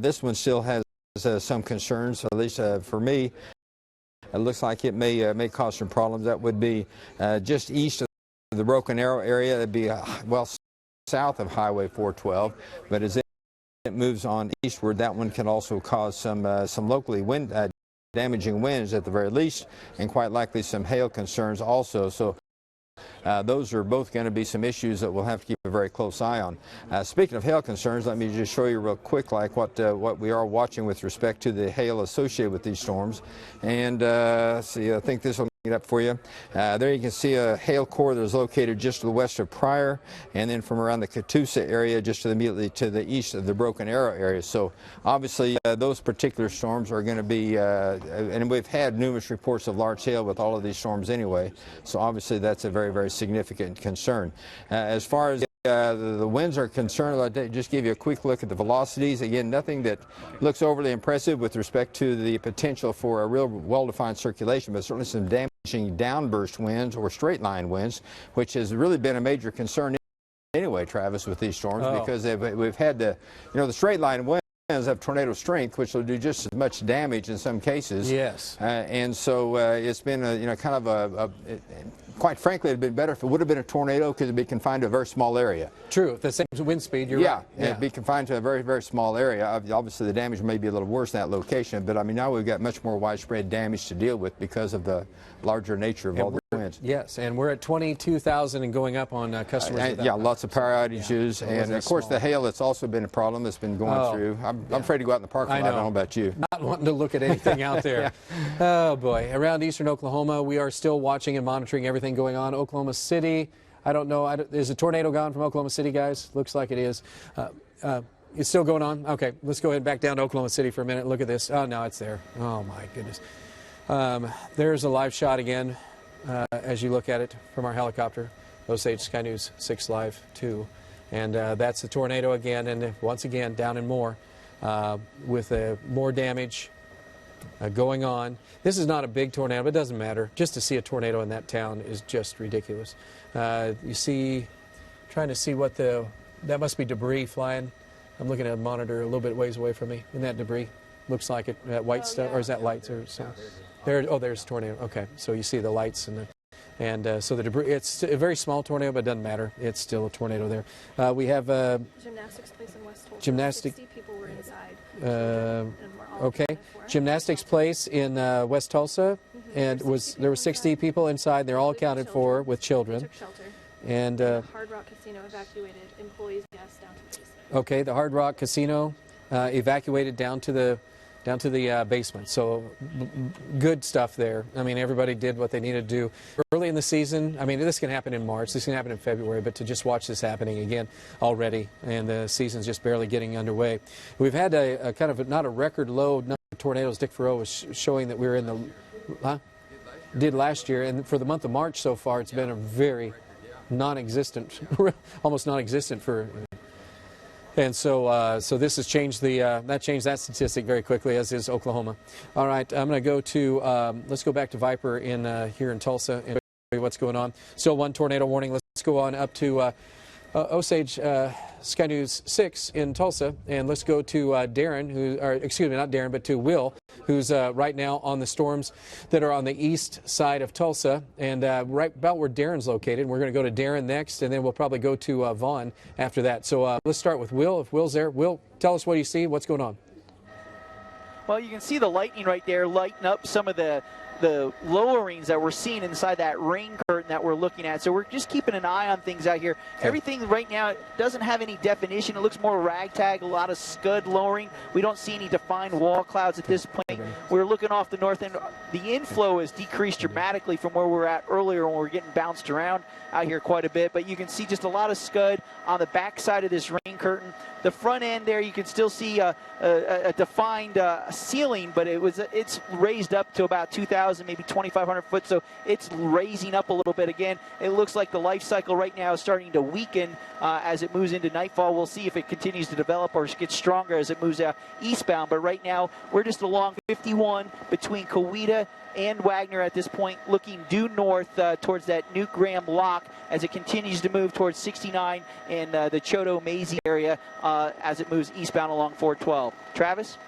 This one still has some concerns, at least for me. It looks like it may cause some problems. That would be just east of the Broken Arrow area. It'd be well south of Highway 412, but as it moves on eastward, that one can also cause some locally damaging winds at the very least, and quite likely some hail concerns also. So those are both going to be some issues that we'll have to keep a very close eye on. Speaking of hail concerns, let me just show you real quick like what we are watching with respect to the hail associated with these storms. And see, I think this will it up for you. There you can see a hail core that is located just to the west of Pryor, and then from around the Catoosa area just immediately to the east of the Broken Arrow area. So obviously those particular storms are going to be, and we've had numerous reports of large hail with all of these storms anyway, so obviously that's a very, very significant concern. As far as the winds are concerned. I'll just give you a quick look at the velocities. Again, nothing that looks overly impressive with respect to the potential for a real well-defined circulation, but certainly some damaging downburst winds or straight line winds, which has really been a major concern anyway, Travis, with these storms, because we've had the straight line winds have tornado strength, which will do just as much damage in some cases. Yes. And so it's been kind of quite frankly, it'd been better if it would have been a tornado because it'd be confined to a very small area. True. The same wind speed, you're right. Yeah, it'd be confined to a very, very small area. Obviously, the damage may be a little worse in that location, but I mean, now we've got much more widespread damage to deal with because of the larger nature of all the winds. Yes, and we're at 22,000 and going up on customers. Yeah, lots of power outages, and of course the hail. It's also been a problem that's been going through. I'm afraid to go out in the parking lot. I don't know about you. Not wanting to look at anything out there. Oh boy, around eastern Oklahoma, we are still watching and monitoring everything going on. Oklahoma City, I don't know. Is a tornado gone from Oklahoma City, guys? Looks like it is. It's still going on? Okay, let's go ahead back down to Oklahoma City for a minute. Look at this. Oh, no, it's there. Oh, my goodness. There's a live shot again as you look at it from our helicopter. Osage Sky News 6 Live 2. And that's the tornado again, and once again, down and more with more damage going on. This is not a big tornado, but it doesn't matter. Just to see a tornado in that town is just ridiculous. You see, trying to see what that must be debris flying. I'm looking at a monitor a little bit ways away from me. Isn't that debris? Looks like it. That white stuff, or is that lights or something? There's a tornado. Okay, so you see the lights and so the debris. It's a very small tornado, but it doesn't matter. It's still a tornado there. We have gymnastics place in West Tulsa. 60 people were inside. Okay, gymnastics place in West Tulsa, and there were 60 people inside. They're all accounted for with children. Took shelter. And Hard Rock Casino evacuated employees, guests down to the basement. Okay, the Hard Rock Casino evacuated down to the basement. So good stuff there. I mean, everybody did what they needed to do early in the season. I mean, this can happen in March. This can happen in February. But to just watch this happening again already, and the season's just barely getting underway. We've had a kind of not a record low number of tornadoes. Dick Farrow was showing that we were in the did last year, and for the month of March so far, it's been a very non-existent, almost non-existent for. And so this has changed that statistic very quickly, as is Oklahoma. All right, I'm going to go to let's go back to Viper here in Tulsa and show you what's going on. So one tornado warning. Let's go on up to Osage Sky News 6 in Tulsa, and let's go to Darren, excuse me, not Darren, but to Will, who's right now on the storms that are on the east side of Tulsa, and right about where Darren's located. We're going to go to Darren next, and then we'll probably go to Vaughn after that. So let's start with Will. If Will's there, Will, tell us what you see. What's going on? Well, you can see the lightning right there lighting up some of the lowerings that we're seeing inside that rain curtain that we're looking at. So we're just keeping an eye on things out here. Okay. Everything right now doesn't have any definition. It looks more ragtag, a lot of scud lowering. We don't see any defined wall clouds at this point. We're looking off the north end. The inflow has decreased dramatically from where we were at earlier when we were getting bounced around out here quite a bit. But you can see just a lot of scud on the back side of this rain curtain. The front end there, you can still see a defined ceiling, but it's raised up to about 2,000, maybe 2,500 foot, so it's raising up a little bit again. It looks like the life cycle right now is starting to weaken as it moves into nightfall. We'll see if it continues to develop or gets stronger as it moves out eastbound, but right now we're just along 51 between Coweta and Wagner at this point, looking due north towards that Newt Graham lock as it continues to move towards 69 and the Choteau-Maisie area as it moves eastbound along 412. Travis?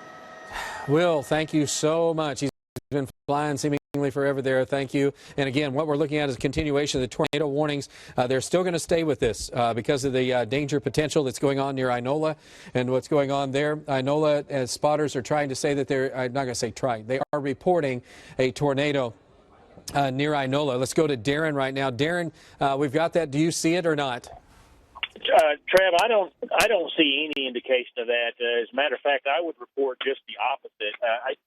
Will, thank you so much. He's been flying seemingly forever there. Thank you. And again, what we're looking at is a continuation of the tornado warnings. They're still going to stay with this because of the danger potential that's going on near Inola and what's going on there. Inola, as spotters are trying to say that I'm not going to say trying, they are reporting a tornado near Inola. Let's go to Darren right now. Darren, we've got that. Do you see it or not? Trav, I don't see any indication of that. As a matter of fact, I would report just the opposite.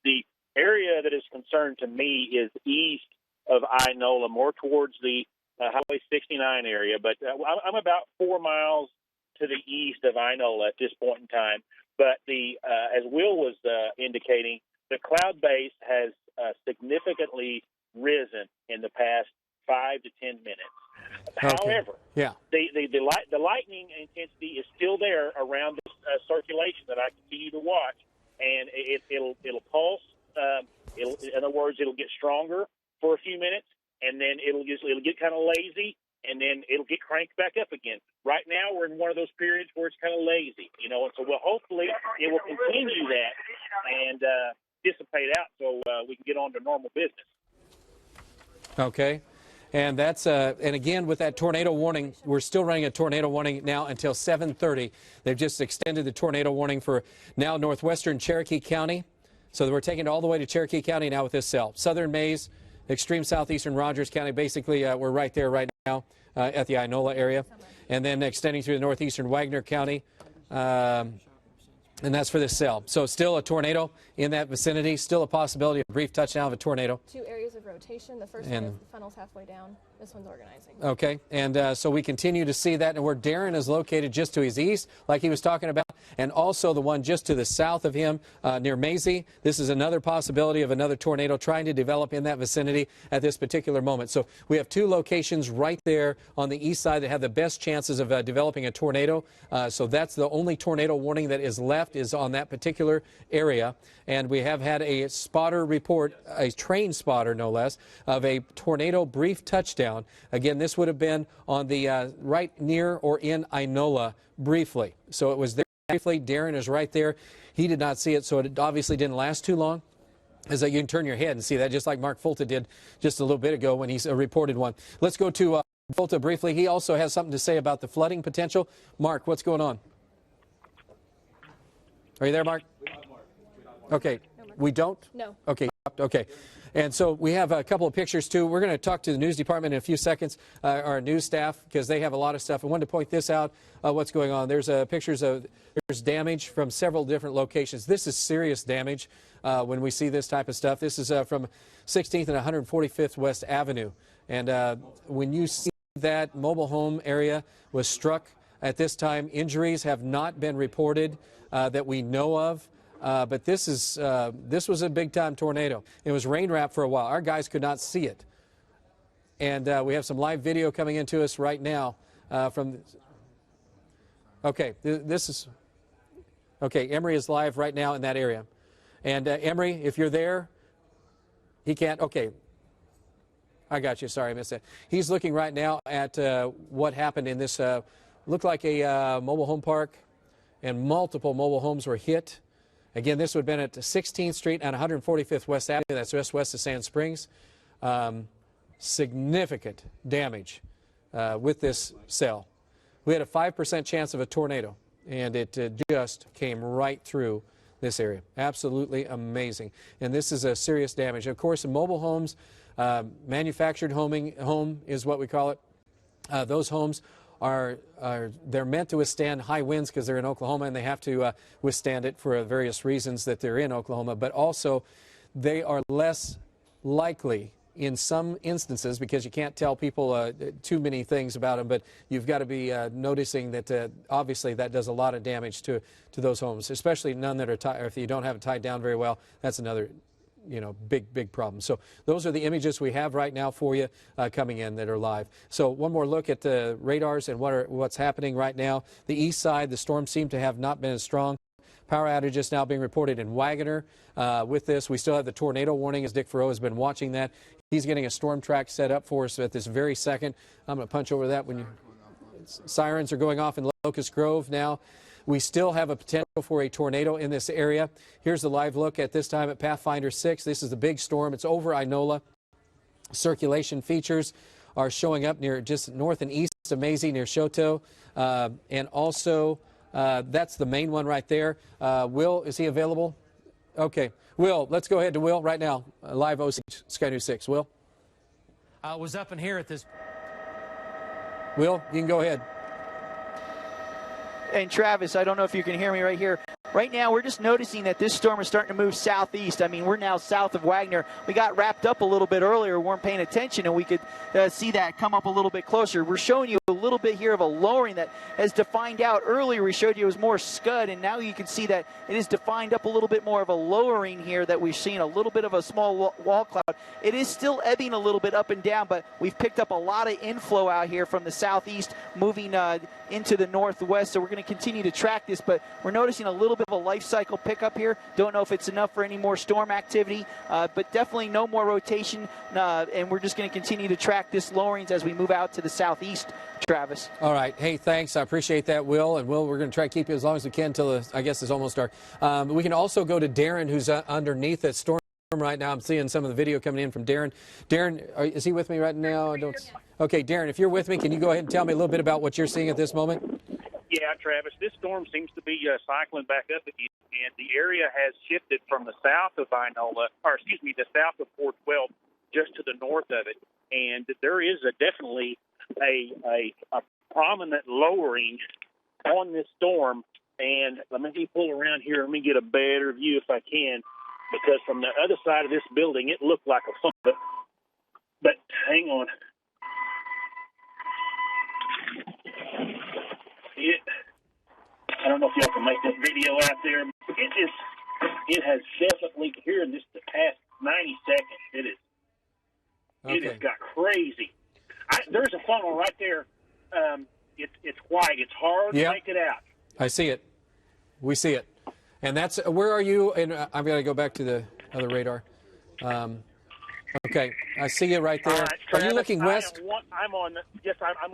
The area that is concerned to me is east of Inola, more towards the Highway 69 area. But I'm about 4 miles to the east of Inola at this point in time. But as Will was indicating, the cloud base has significantly risen in the past 5 to 10 minutes. However, yeah, the lightning intensity is still there around this circulation that I continue to watch, and it'll pulse. In other words, it'll get stronger for a few minutes, and then it'll get kind of lazy, and then it'll get cranked back up again. Right now, we're in one of those periods where it's kind of lazy, and so hopefully it will continue that and dissipate out so we can get on to normal business. Okay. And that's and again with that tornado warning, we're still running a tornado warning now until 7:30. They've just extended the tornado warning for now northwestern Cherokee County. So we're taking it all the way to Cherokee County now with this cell. Southern Mays, extreme southeastern Rogers County. Basically, we're right there right now at the Inola area, and then extending through the northeastern Wagner County. And that's for this cell. So still a tornado in that vicinity, still a possibility of a brief touchdown of a tornado. 2 areas of rotation. The first one is the funnel's halfway down. This one's organizing. Okay, and so we continue to see that, and where Darren is located just to his east, like he was talking about, and also the one just to the south of him near Maisie. This is another possibility of another tornado trying to develop in that vicinity at this particular moment. So we have 2 locations right there on the east side that have the best chances of developing a tornado. So that's the only tornado warning that is left is on that particular area. And we have had a spotter report, a train spotter no less, of a tornado brief touchdown. Again, this would have been on the right near or in Inola briefly. So it was there briefly. Darren is right there. He did not see it, so it obviously didn't last too long. Is that you can turn your head and see that, just like Mark Fulta did just a little bit ago when he reported one. Let's go to Fulta briefly. He also has something to say about the flooding potential. Mark, what's going on? Are you there, Mark? Okay. We don't? No. Okay. Okay. And so we have a couple of pictures, too. We're going to talk to the news department in a few seconds, our news staff, because they have a lot of stuff. I wanted to point this out, what's going on. There's pictures of there's damage from several different locations. This is serious damage when we see this type of stuff. This is from 16th and 145th West Avenue. And when you see that mobile home area was struck at this time, injuries have not been reported that we know of. But this was a big-time tornado. It was rain wrapped for a while. Our guys could not see it. And we have some live video coming into us right now from... Okay, this is... Okay, Emery is live right now in that area. And Emery, if you're there, he can't... Okay, I got you. Sorry, I missed that. He's looking right now at what happened in this... looked like a mobile home park, and multiple mobile homes were hit. Again, this would have been at 16th Street and 145th West Avenue. That's just west of Sand Springs. Significant damage with this cell. We had a 5% chance of a tornado, and it just came right through this area. Absolutely amazing. And this is a serious damage. Of course, in mobile homes, manufactured home is what we call it. Those homes they're meant to withstand high winds because they're in Oklahoma, and they have to withstand it for various reasons that they're in Oklahoma. But also, they are less likely in some instances, because you can't tell people too many things about them, but you've got to be noticing that obviously that does a lot of damage to those homes, especially none that are tied, or if you don't have it tied down very well. That's another big problem. So those are the images we have right now for you coming in that are live. So one more look at the radars and what's happening right now. The east side, the storm seemed to have not been as strong. Power outages now being reported in Wagner. With this, we still have the tornado warning, as Dick Farrow has been watching that. He's getting a storm track set up for us at this very second. I'm going to punch over that when sirens are going off in Locust Grove now. We still have a potential for a tornado in this area. Here's the live look at this time at Pathfinder 6. This is the big storm. It's over Inola. Circulation features are showing up near just north and east of Maisie near Choteau. And also, that's the main one right there. Will, is he available? Okay. Will, let's go ahead to Will right now. Live OC Sky News 6. Will? I was up in here at this. Will, you can go ahead. And Travis, I don't know if you can hear me right here. Right now, we're just noticing that this storm is starting to move southeast. I mean, we're now south of Wagner. We got wrapped up a little bit earlier, weren't paying attention, and we could see that come up a little bit closer. We're showing you a little bit here of a lowering that has defined out. Earlier, we showed you it was more scud, and now you can see that it is defined up a little bit more of a lowering here, that we've seen a little bit of a small wall cloud. It is still ebbing a little bit up and down, but we've picked up a lot of inflow out here from the southeast, moving into the northwest. So we're going to continue to track this, but we're noticing a little bit of a life cycle pickup here. Don't know if it's enough for any more storm activity, but definitely no more rotation, and we're just going to continue to track this lowerings as we move out to the southeast, Travis. All right. Hey, thanks. I appreciate that, Will. And Will, we're going to try to keep you as long as we can until I guess it's almost dark. We can also go to Darren, who's underneath that storm right now. I'm seeing some of the video coming in from Darren. Darren, is he with me right now? Okay, Darren, if you're with me, can you go ahead and tell me a little bit about what you're seeing at this moment? Yeah, Travis, this storm seems to be cycling back up again, and the area has shifted from the south of the south of 412 just to the north of it. And there is definitely a prominent lowering on this storm. And let me pull around here. Let me get a better view if I can, because from the other side of this building, it looked like a fun. But hang on. I don't know if y'all can make that video out there. It has definitely, here in just the past 90 seconds, it has got crazy. There's a funnel right there. It's white. It's hard to make it out. I see it. We see it. And that's, where are you? And I'm going to go back to the other radar. Okay, I see you right there. Right, Travis, are you looking west? I'm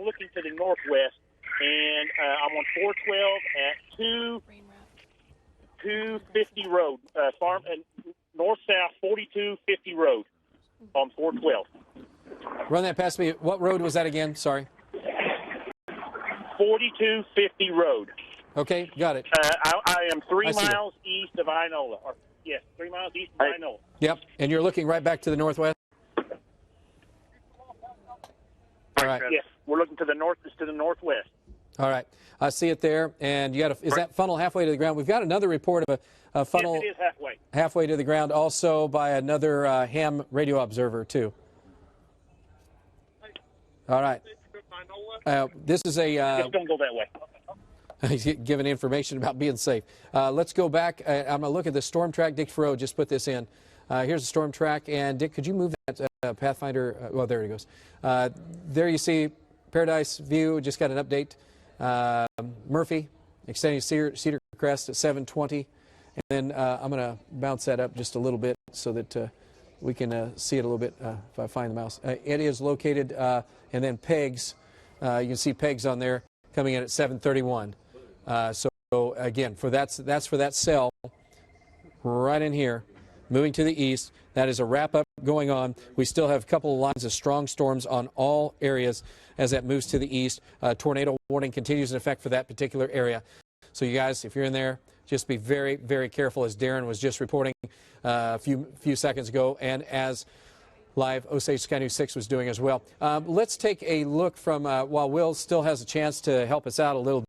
looking to the northwest, and I'm on 412 at 250 road, farm and north-south 4250 road on 412. Run that past me. What road was that again? Sorry. 4250 road. Okay, got it. I am 3 miles east of Inola. Yes, 3 miles east of Inola. Yep, and you're looking right back to the northwest? All right. Yes, we're looking to the northwest. All right, I see it there, and you got is that funnel halfway to the ground? We've got another report of a funnel. Yes, it is halfway. Halfway to the ground, also by another ham radio observer too. All right. This is a. Just don't go that way. He's giving information about being safe. Let's go back. I'm going to look at the storm track. Dick Farrow just put this in. Here's the storm track. And, Dick, could you move that Pathfinder? Well, there it goes. There you see Paradise View. Just got an update. Murphy, extending Cedar Crest at 720. And then I'm going to bounce that up just a little bit so that we can see it a little bit if I find the mouse. It is located, and then Pegs. You can see Pegs on there coming in at 731. So again, that's for that cell right in here, moving to the east. That is a wrap-up going on. We still have a couple of lines of strong storms on all areas as that moves to the east. Tornado warning continues in effect for that particular area. So you guys, if you're in there, just be very, very careful, as Darren was just reporting a few seconds ago, and as live Osage Sky News 6 was doing as well. Let's take a look from, while Will still has a chance to help us out a little bit,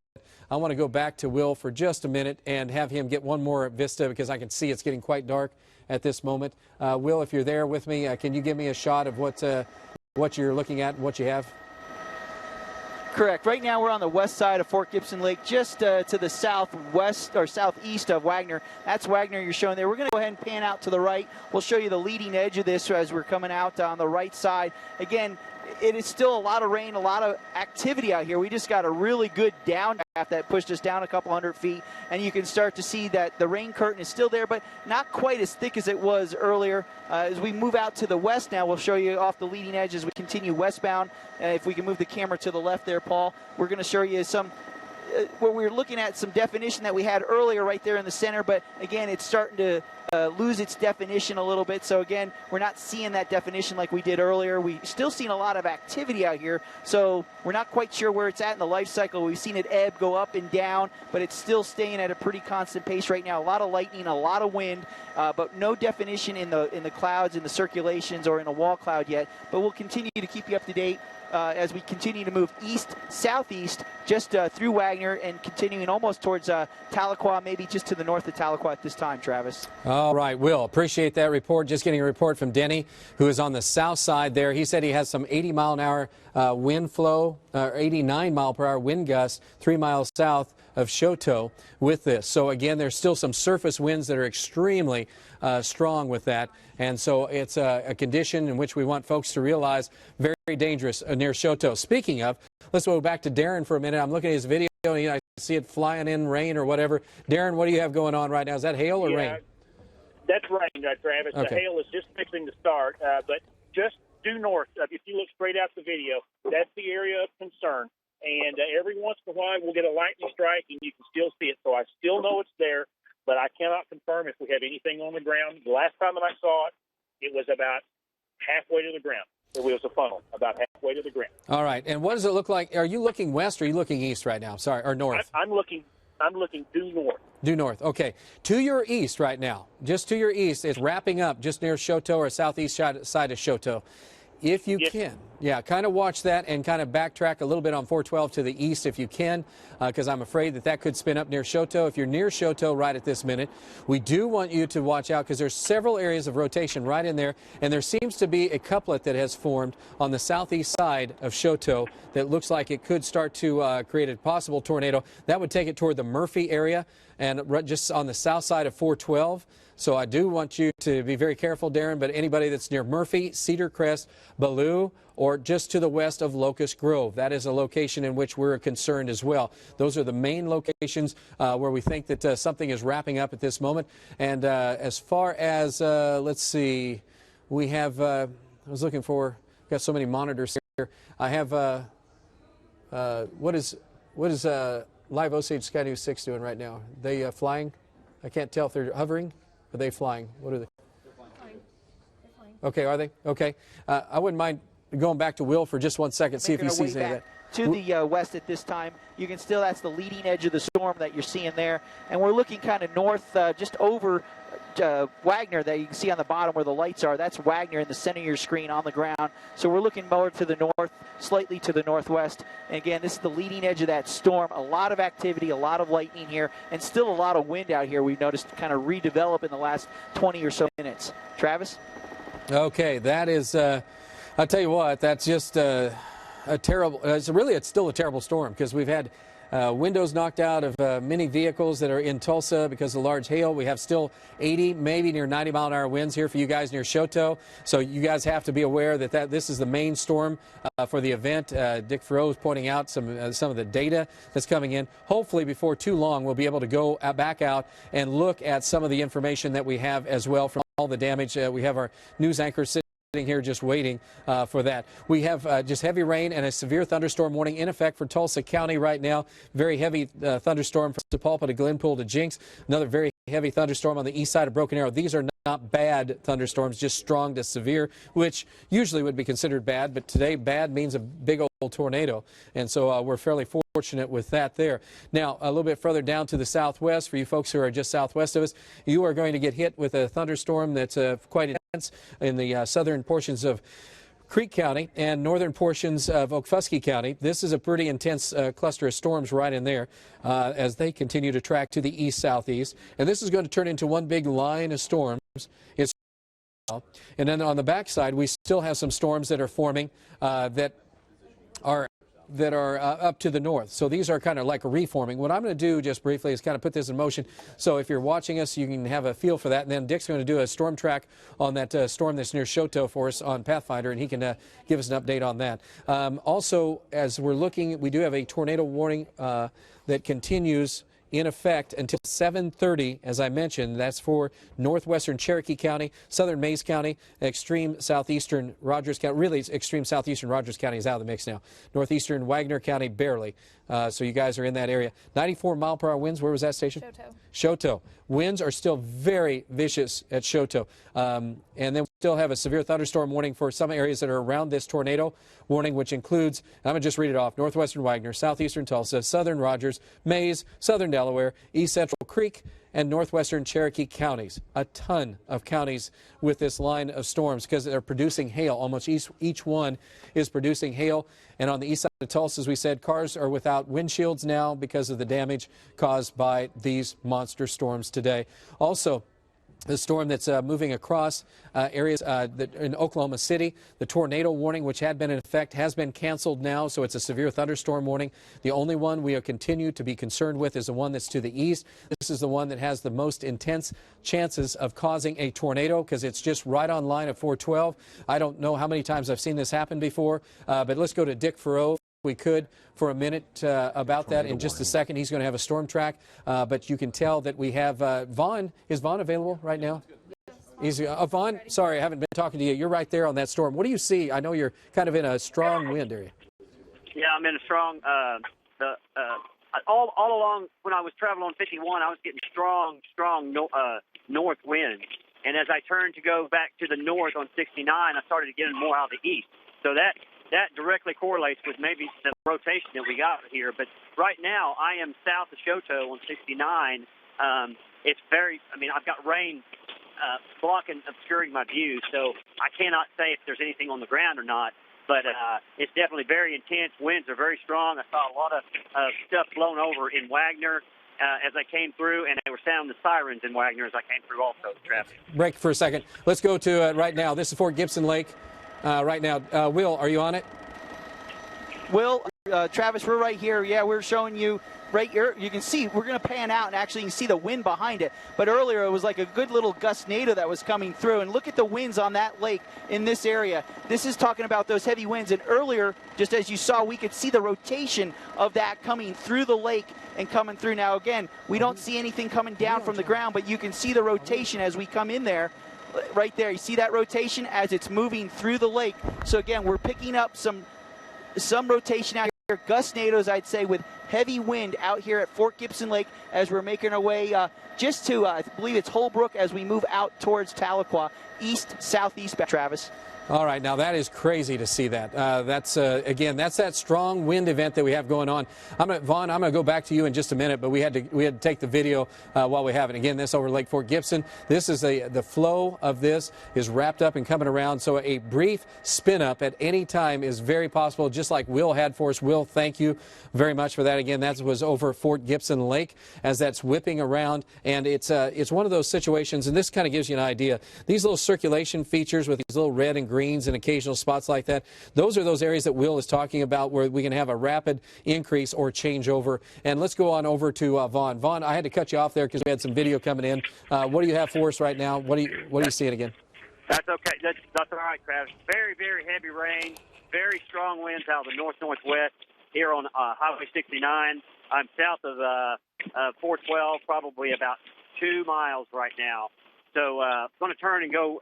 I want to go back to Will for just a minute and have him get one more vista, because I can see it's getting quite dark at this moment. Will, if you're there with me, can you give me a shot of what you're looking at and what you have? Correct. Right now we're on the west side of Fort Gibson Lake, just to the southwest or southeast of Wagner. That's Wagner you're showing there. We're going to go ahead and pan out to the right. We'll show you the leading edge of this as we're coming out on the right side. Again, it is still a lot of rain, a lot of activity out here. We just got a really good downdraft that pushed us down a couple hundred feet, and you can start to see that the rain curtain is still there, but not quite as thick as it was earlier. As we move out to the west now, we'll show you off the leading edge as we continue westbound. If we can move the camera to the left there, Paul, we're going to show you some where we're looking at some definition that we had earlier right there in the center, but again, it's starting to lose its definition a little bit. So again, we're not seeing that definition like we did earlier. We still seen a lot of activity out here, so we're not quite sure where it's at in the life cycle. We've seen it ebb, go up and down, but it's still staying at a pretty constant pace right now. A lot of lightning, a lot of wind, but no definition in the clouds, in the circulations, or in a wall cloud yet. But we'll continue to keep you up to date as we continue to move east, southeast, just through Wagner. Wagner and continuing almost towards Tahlequah, maybe just to the north of Tahlequah at this time, Travis. All right, Will, appreciate that report. Just getting a report from Denny, who is on the south side there. He said he has some 80-mile-an-hour wind flow, 89-mile-per-hour wind gusts 3 miles south of Choteau with this. So again, there's still some surface winds that are extremely strong with that. And so it's a condition in which we want folks to realize very, very dangerous near Choteau. Speaking of, let's go back to Darren for a minute. I'm looking at his video and I see it flying in rain or whatever. Darren, what do you have going on right now? Is that hail or rain? That's rain, Travis. Okay. The hail is just fixing to start, but just due north. If you look straight out the video, that's the area of concern. And every once in a while, we'll get a lightning strike, and you can still see it. So I still know it's there, but I cannot confirm if we have anything on the ground. The last time that I saw it, it was about halfway to the ground. It was a funnel, about halfway to the ground. All right. And what does it look like? Are you looking west or are you looking east right now? Sorry, or north? I'm looking due north. Due north. Okay. To your east right now, just to your east, it's wrapping up just near Choteau or southeast side of Choteau. If you can, kind of watch that and kind of backtrack a little bit on 412 to the east if you can, because I'm afraid that could spin up near Choteau. If you're near Choteau right at this minute, we do want you to watch out because there's several areas of rotation right in there, and there seems to be a couplet that has formed on the southeast side of Choteau that looks like it could start to create a possible tornado. That would take it toward the Murphy area and just on the south side of 412. So I do want you to be very careful, Darren, but anybody that's near Murphy, Cedar Crest, Ballou, or just to the west of Locust Grove, that is a location in which we're concerned as well. Those are the main locations where we think that something is wrapping up at this moment. And as far as, let's see, we have, I was looking for, got so many monitors here. I have, what is Live Osage Sky News 6 doing right now? They flying? I can't tell if they're hovering. Are they flying? What are they? They're flying. Okay, are they? Okay. I wouldn't mind going back to Will for just 1 second, see if he sees any of that. To the west at this time, you can still, that's the leading edge of the storm that you're seeing there. And we're looking kind of north, just over Wagner that you can see on the bottom where the lights are. That's Wagner in the center of your screen on the ground. So we're looking more to the north, slightly to the northwest. And again, this is the leading edge of that storm. A lot of activity, a lot of lightning here, and still a lot of wind out here. We've noticed kind of redevelop in the last 20 or so minutes. Travis? Okay, that is, I'll tell you what, that's just a terrible, it's still a terrible storm because we've had windows knocked out of many vehicles that are in Tulsa because of large hail. We have still 80, maybe near 90-mile-an-hour winds here for you guys near Choteau. So you guys have to be aware that this is the main storm for the event. Dick Farrow is pointing out some of the data that's coming in. Hopefully before too long we'll be able to go back out and look at some of the information that we have as well from all the damage. We have our news anchor sitting here just waiting for that. We have just heavy rain and a severe thunderstorm warning in effect for Tulsa County right now. Very heavy thunderstorm from Sapulpa to Glenpool to Jinx. Another very heavy thunderstorm on the east side of Broken Arrow. These are not bad thunderstorms, just strong to severe, which usually would be considered bad, but today bad means a big old tornado, and so we're fairly fortunate with that there. Now, a little bit further down to the southwest, for you folks who are just southwest of us, you are going to get hit with a thunderstorm that's quite intense in the southern portions of Creek County and northern portions of Okfuskee County. This is a pretty intense cluster of storms right in there as they continue to track to the east-southeast. And this is going to turn into one big line of storms. And then on the backside, we still have some storms that are forming that are up to the north. So these are kind of like reforming. What I'm going to do just briefly is kind of put this in motion. So if you're watching us, you can have a feel for that. And then Dick's going to do a storm track on that storm that's near Choteau for us on Pathfinder, and he can give us an update on that. Also, as we're looking, we do have a tornado warning that continues in effect until 7:30, as I mentioned. That's for northwestern Cherokee County, southern Mays County, extreme southeastern Rogers County. Really, extreme southeastern Rogers County is out of the mix now. Northeastern Wagner County, barely. So you guys are in that area. 94-mile-per-hour winds. Where was that station? Choteau. Choteau. Winds are still very vicious at Choteau. And then we still have a severe thunderstorm warning for some areas that are around this tornado warning, which includes, I'm going to just read it off, northwestern Wagner, southeastern Tulsa, southern Rogers, Mays, southern Delaware, east central Creek, and northwestern Cherokee counties. A ton of counties with this line of storms because they're producing hail. Almost each one is producing hail. And on the east side of Tulsa, as we said, cars are without windshields now because of the damage caused by these monster storms today. Also, the storm that's moving across areas in Oklahoma City, the tornado warning, which had been in effect, has been canceled now, so it's a severe thunderstorm warning. The only one we continue to be concerned with is the one that's to the east. This is the one that has the most intense chances of causing a tornado because it's just right on line of 412. I don't know how many times I've seen this happen before, but let's go to Dick Farrow. We could for a minute about that in just a second. He's going to have a storm track, but you can tell that we have Vaughn. Is Vaughn available right now? He's Vaughn. Sorry, I haven't been talking to you. You're right there on that storm. What do you see? I know you're kind of in a strong wind area. Yeah, I'm in a strong. All along when I was traveling on 51, I was getting strong north wind, and as I turned to go back to the north on 69, I started getting more out of the east. So that directly correlates with maybe the rotation that we got here. But right now, I am south of Shoto on 69. It's I've got rain blocking, obscuring my view, so I cannot say if there's anything on the ground or not. But it's definitely very intense. Winds are very strong. I saw a lot of stuff blown over in Wagner as I came through, and they were sounding the sirens in Wagner as I came through also, Travis. Break for a second. Let's go to right now. This is Fort Gibson Lake. Right now, Will, are you on it? Will, Travis, we're right here. Yeah, we're showing you right here. You can see we're going to pan out, and actually you can see the wind behind it. But earlier it was like a good little gustnado that was coming through. And look at the winds on that lake in this area. This is talking about those heavy winds. And earlier, just as you saw, we could see the rotation of that coming through the lake and coming through. Now, again, we don't see anything coming down from the ground, but you can see the rotation as we come in there. Right there, you see that rotation as it's moving through the lake. So again, we're picking up some rotation out here. Gustnados, I'd say, with heavy wind out here at Fort Gibson Lake as we're making our way just to, I believe it's Holbrook, as we move out towards Tahlequah, southeast, Travis. All right, now that is crazy to see that. Again, that's that strong wind event that we have going on. Vaughn, I'm going to go back to you in just a minute, but we had to take the video while we have it. Again, this over Lake Fort Gibson. This is the flow of this is wrapped up and coming around. So a brief spin up at any time is very possible, just like Will had for us. Will, thank you very much for that. Again, that was over Fort Gibson Lake as that's whipping around, and it's one of those situations, and this kind of gives you an idea. These little circulation features with these little red and greens and occasional spots like that, those are those areas that Will is talking about where we can have a rapid increase or changeover. And let's go on over to Vaughn. Vaughn, I had to cut you off there because we had some video coming in. What do you have for us right now? What are you seeing again? That's okay. That's all right, Travis. Very, very heavy rain, very strong winds out of the north-northwest here on Highway 69. I'm south of 412, probably about 2 miles right now. So I'm going to turn and go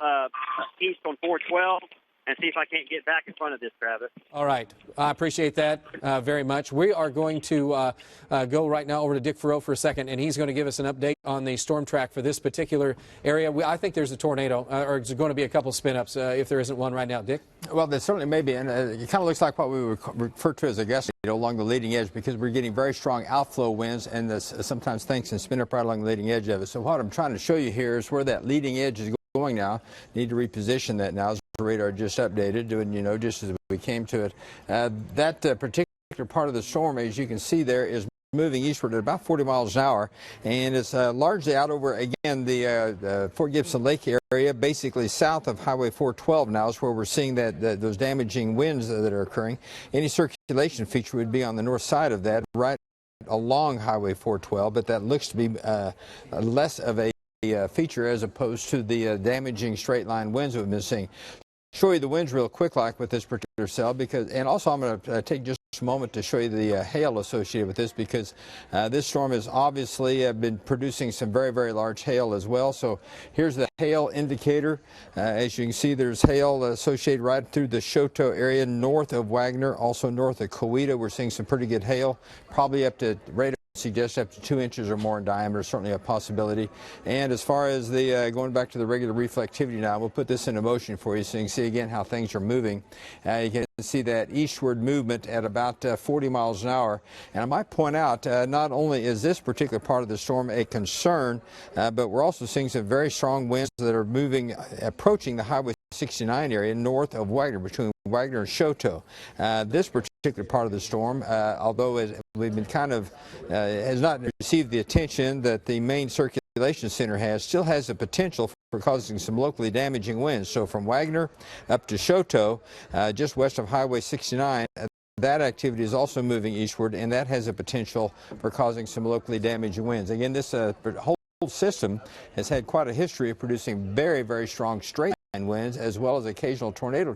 east on 412 and see if I can't get back in front of this, Travis. All right. I appreciate that very much. We are going to go right now over to Dick Farrow for a second, and he's going to give us an update on the storm track for this particular area. I think there's a tornado, or there's going to be a couple spin-ups if there isn't one right now. Dick? Well, there certainly may be, and it kind of looks like what we would refer to as a gust along the leading edge, because we're getting very strong outflow winds, and sometimes things can spin up right along the leading edge of it. So what I'm trying to show you here is where that leading edge is going now. Need to reposition that now. The radar just updated, doing just as we came to it. That particular part of the storm, as you can see there, is moving eastward at about 40 miles an hour, and it's largely out over, again, the Fort Gibson Lake area, basically south of Highway 412 now is where we're seeing those damaging winds that are occurring. Any circulation feature would be on the north side of that, right along Highway 412, but that looks to be less of a feature as opposed to the damaging straight line winds we've been seeing. Show you the winds real quick, like with this particular cell, and also I'm going to take just a moment to show you the hail associated with this, because this storm has obviously been producing some very, very large hail as well. So here's the hail indicator. As you can see, there's hail associated right through the Shoto area north of Wagner, also north of Coweta. We're seeing some pretty good hail, probably up to right suggest up to 2 inches or more in diameter, certainly a possibility. And as far as the going back to the regular reflectivity now, we'll put this into motion for you so you can see again how things are moving. You can see that eastward movement at about 40 miles an hour. And I might point out, not only is this particular part of the storm a concern, but we're also seeing some very strong winds that are moving, approaching the Highway 69 area north of Wagner, between Wagner and Choteau. This particular part of the storm, although we've been kind of has not received the attention that the main circulation center has, still has the potential for causing some locally damaging winds. So from Wagner up to Choteau, just west of Highway 69, that activity is also moving eastward, and that has a potential for causing some locally damaging winds. Again, this whole system has had quite a history of producing very, very strong straight line winds, as well as occasional tornado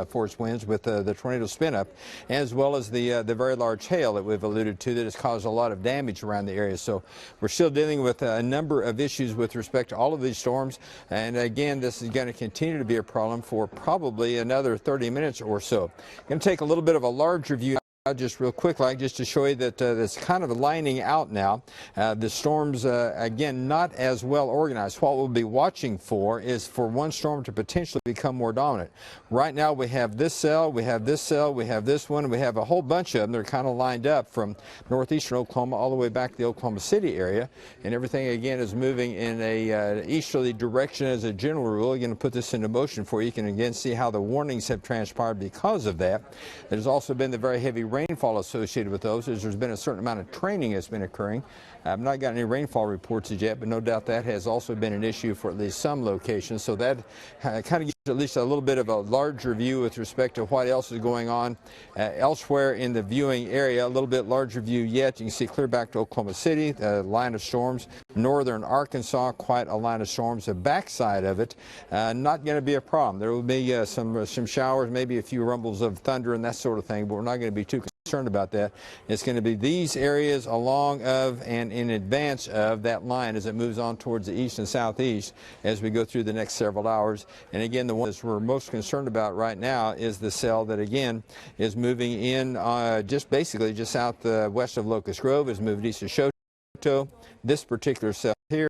force winds with the tornado spin up, as well as the very large hail that we've alluded to that has caused a lot of damage around the area. So we're still dealing with a number of issues with respect to all of these storms, and again, this is going to continue to be a problem for probably another 30 minutes or so. I'm going to take a little bit of a larger view just real quick, just to show you that it's kind of lining out now. The storms, again, not as well organized. What we'll be watching for is for one storm to potentially become more dominant. Right now we have this cell, we have this cell, we have this one, we have a whole bunch of them that are kind of lined up from northeastern Oklahoma all the way back to the Oklahoma City area, and everything again is moving in a easterly direction as a general rule. Again, to put this into motion for you, you can again see how the warnings have transpired because of that. There's also been the very heavy rainfall associated with those, as there's been a certain amount of training that's been occurring. I've not got any rainfall reports as yet, but no doubt that has also been an issue for at least some locations. So that kind of gives at least a little bit of a larger view with respect to what else is going on elsewhere in the viewing area. A little bit larger view yet. You can see clear back to Oklahoma City, the line of storms. Northern Arkansas, quite a line of storms. The backside of it, not going to be a problem. There will be some showers, maybe a few rumbles of thunder and that sort of thing, but we're not going to be too concerned about that. It's going to be these areas along of and in advance of that line as it moves on towards the east and southeast as we go through the next several hours. And again, the one that we're most concerned about right now is the cell that again is moving in just basically just southwest of Locust Grove, is moved east of Choteau. This particular cell here,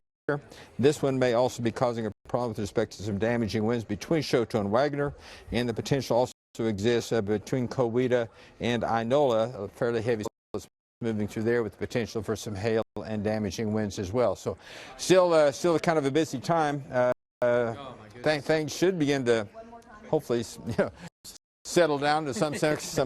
this one may also be causing a problem with respect to some damaging winds between Choteau and Wagner, and the potential also exists between Coweta and Inola, a fairly heavy cell moving through there with the potential for some hail and damaging winds as well. So still kind of a busy time. Things should begin to hopefully settle down to some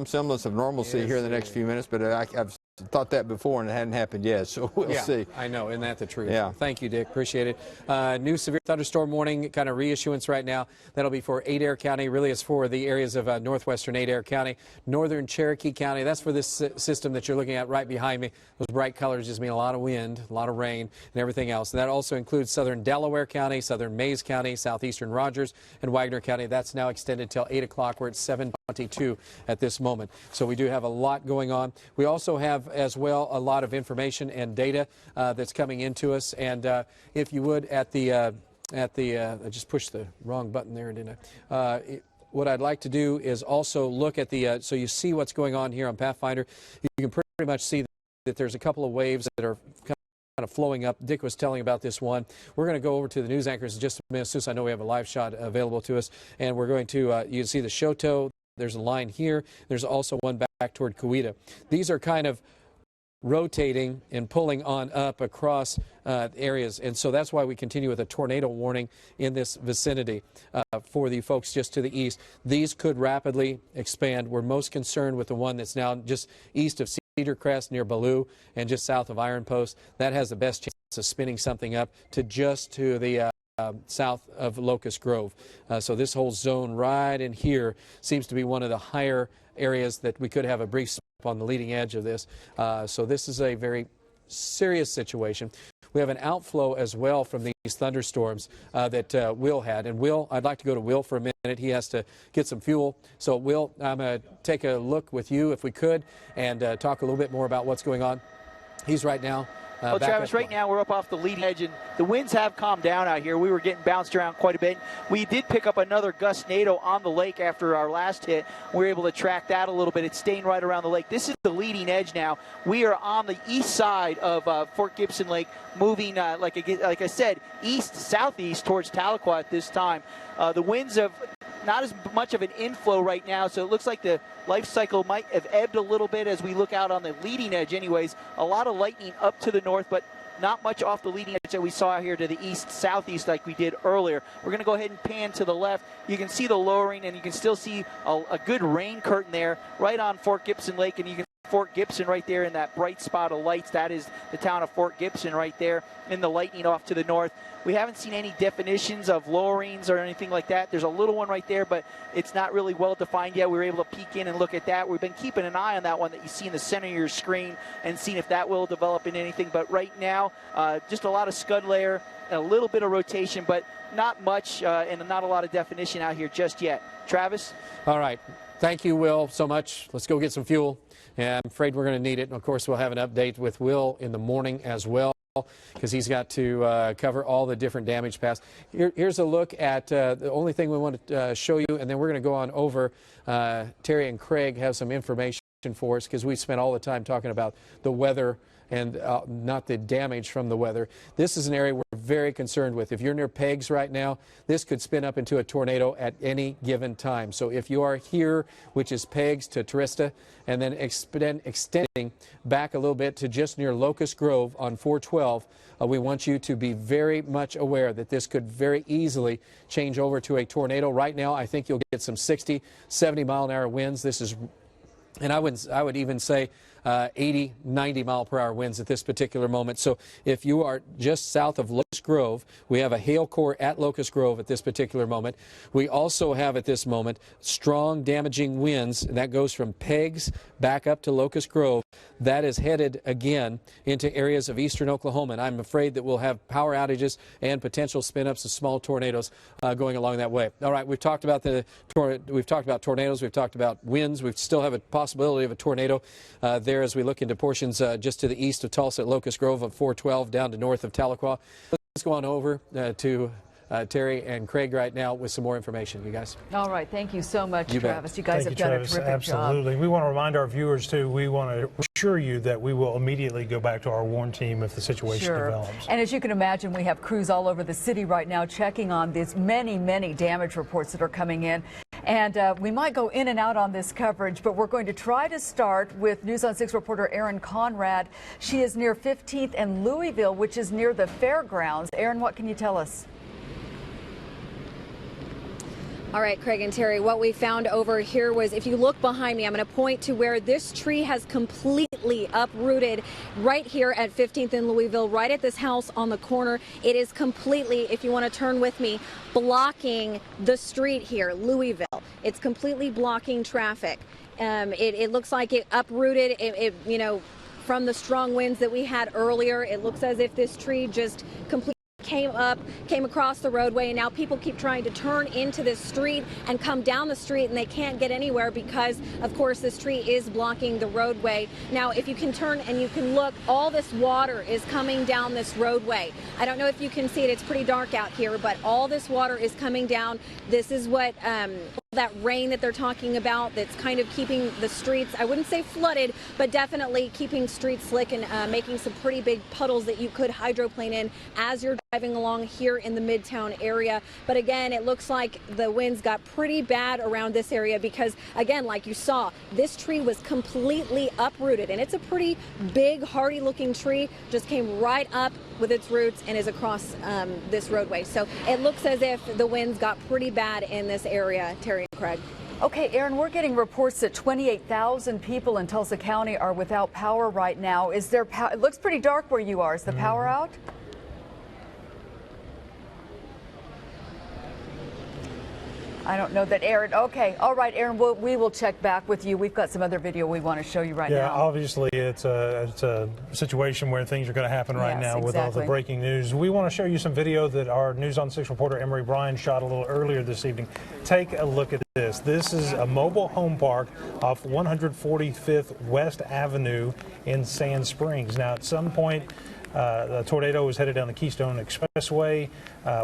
semblance of normalcy here in the next few minutes, but I've thought that before and it hadn't happened yet, so we'll see. I know, isn't that the truth? Yeah. Thank you, Dick. Appreciate it. New severe thunderstorm warning, kind of reissuance right now. That'll be for Adair County. Really, it's for the areas of northwestern Adair County, northern Cherokee County. That's for this system that you're looking at right behind me. Those bright colors just mean a lot of wind, a lot of rain, and everything else. And that also includes southern Delaware County, southern Mays County, southeastern Rogers, and Wagner County. That's now extended till 8 o'clock. We're at 7:22 at this moment. So we do have a lot going on. We also have as well a lot of information and data that's coming into us. And if you would, I just pushed the wrong button there, didn't I? What I'd like to do is also look at the, so you see what's going on here on Pathfinder. You can pretty much see that there's a couple of waves that are kind of flowing up. Dick was telling about this one. We're going to go over to the news anchors in just a minute, since I know we have a live shot available to us. And we're going to, you can see the Choteau. There's a line here. There's also one back toward Coweta. These are kind of rotating and pulling on up across areas, and so that's why we continue with a tornado warning in this vicinity for the folks just to the east. These could rapidly expand. We're most concerned with the one that's now just east of Cedar Crest near Ballou and just south of Iron Post. That has the best chance of spinning something up to just to the south of Locust Grove. So this whole zone right in here seems to be one of the higher areas that we could have a brief on the leading edge of this. So this is a very serious situation. We have an outflow as well from these thunderstorms that Will had. And Will, I'd like to go to Will for a minute. He has to get some fuel. So Will, I'm going to take a look with you if we could and talk a little bit more about what's going on. He's right now Well, Travis, right now we're up off the leading edge, and the winds have calmed down out here. We were getting bounced around quite a bit. We did pick up another gustnado on the lake after our last hit. We were able to track that a little bit. It's staying right around the lake. This is the leading edge now. We are on the east side of Fort Gibson Lake, moving, like I said, east-southeast towards Tahlequah at this time. The winds have not as much of an inflow right now, so it looks like the life cycle might have ebbed a little bit as we look out on the leading edge anyways. A lot of lightning up to the north, but not much off the leading edge that we saw here to the east-southeast like we did earlier. We're going to go ahead and pan to the left. You can see the lowering, and you can still see a good rain curtain there right on Fort Gibson Lake, and you can see Fort Gibson right there in that bright spot of lights. That is the town of Fort Gibson right there, and the lightning off to the north. We haven't seen any definitions of lowerings or anything like that. There's a little one right there, but it's not really well defined yet. We were able to peek in and look at that. We've been keeping an eye on that one that you see in the center of your screen and seeing if that will develop into anything. But right now, just a lot of scud layer, a little bit of rotation, but not much and not a lot of definition out here just yet. Travis? All right. Thank you, Will, so much. Let's go get some fuel. And I'm afraid we're going to need it. And, of course, we'll have an update with Will in the morning as well, because he's got to cover all the different damage paths. Here's a look at the only thing we want to show you, and then we're going to go on over. Terry and Craig have some information for us, because we spent all the time talking about the weather and not the damage from the weather. This is an area we're very concerned with. If you're near Pegs right now, this could spin up into a tornado at any given time. So if you are here, which is Pegs to Trista, and then extending back a little bit to just near Locust Grove on 412, we want you to be very much aware that this could very easily change over to a tornado. Right now, I think you'll get some 60, 70-mile-an-hour winds. This is, and I would even say 80, 90-mile-per-hour winds at this particular moment. So if you are just south of Locust Grove, we have a hail core at Locust Grove at this particular moment. We also have at this moment strong damaging winds, and that goes from Pegs back up to Locust Grove. That is headed again into areas of eastern Oklahoma, and I'm afraid that we'll have power outages and potential spin-ups of small tornadoes going along that way. All right, we've talked about tornadoes, we've talked about winds. We still have a possibility of a tornado there as we look into portions just to the east of Tulsa at Locust Grove of 412 down to north of Tahlequah. Let's go on over to Terry and Craig right now with some more information, you guys. All right. Thank you so much, Travis. You guys Thank have done Travis. a terrific job. Absolutely. We want to remind our viewers, too, we want to assure you that we will immediately go back to our warn team if the situation develops. And as you can imagine, we have crews all over the city right now checking on these many damage reports that are coming in. And we might go in and out on this coverage, but we're going to try to start with News on 6 reporter Erin Conrad. She is near 15th and Louisville, which is near the fairgrounds. Erin, what can you tell us? All right, Craig and Terry, what we found over here was, if you look behind me, I'm going to point to where this tree has completely uprooted right here at 15th and Louisville, right at this house on the corner. It is completely, if you want to turn with me, blocking the street here, Louisville. It's completely blocking traffic. It looks like it uprooted, you know, from the strong winds that we had earlier. It looks as if this tree just completely came across the roadway, and now people keep trying to turn into this street and come down the street, and they can't get anywhere because, of course, this tree is blocking the roadway. Now, if you can turn and you can look, all this water is coming down this roadway. I don't know if you can see it. It's pretty dark out here, but all this water is coming down. This is what that rain that they're talking about that's kind of keeping the streets, I wouldn't say flooded, but definitely keeping streets slick and making some pretty big puddles that you could hydroplane in as you're driving along here in the Midtown area. But again, it looks like the winds got pretty bad around this area because, again, like you saw, this tree was completely uprooted, and it's a pretty big, hardy looking tree, just came right up with its roots and is across this roadway. So it looks as if the winds got pretty bad in this area, Terry and Craig. Okay, Erin, we're getting reports that 28,000 people in Tulsa County are without power right now. Is there power? It looks pretty dark where you are. Is the power out? I don't know that, Erin. Okay. All right, Erin, we will check back with you. We've got some other video we want to show you right now. Yeah, obviously it's a situation where things are going to happen right now with all the breaking news. We want to show you some video that our News on 6 reporter Emery Bryan shot a little earlier this evening. Take a look at this. This is a mobile home park off 145th West Avenue in Sand Springs. Now, at some point, The tornado was headed down the Keystone Expressway.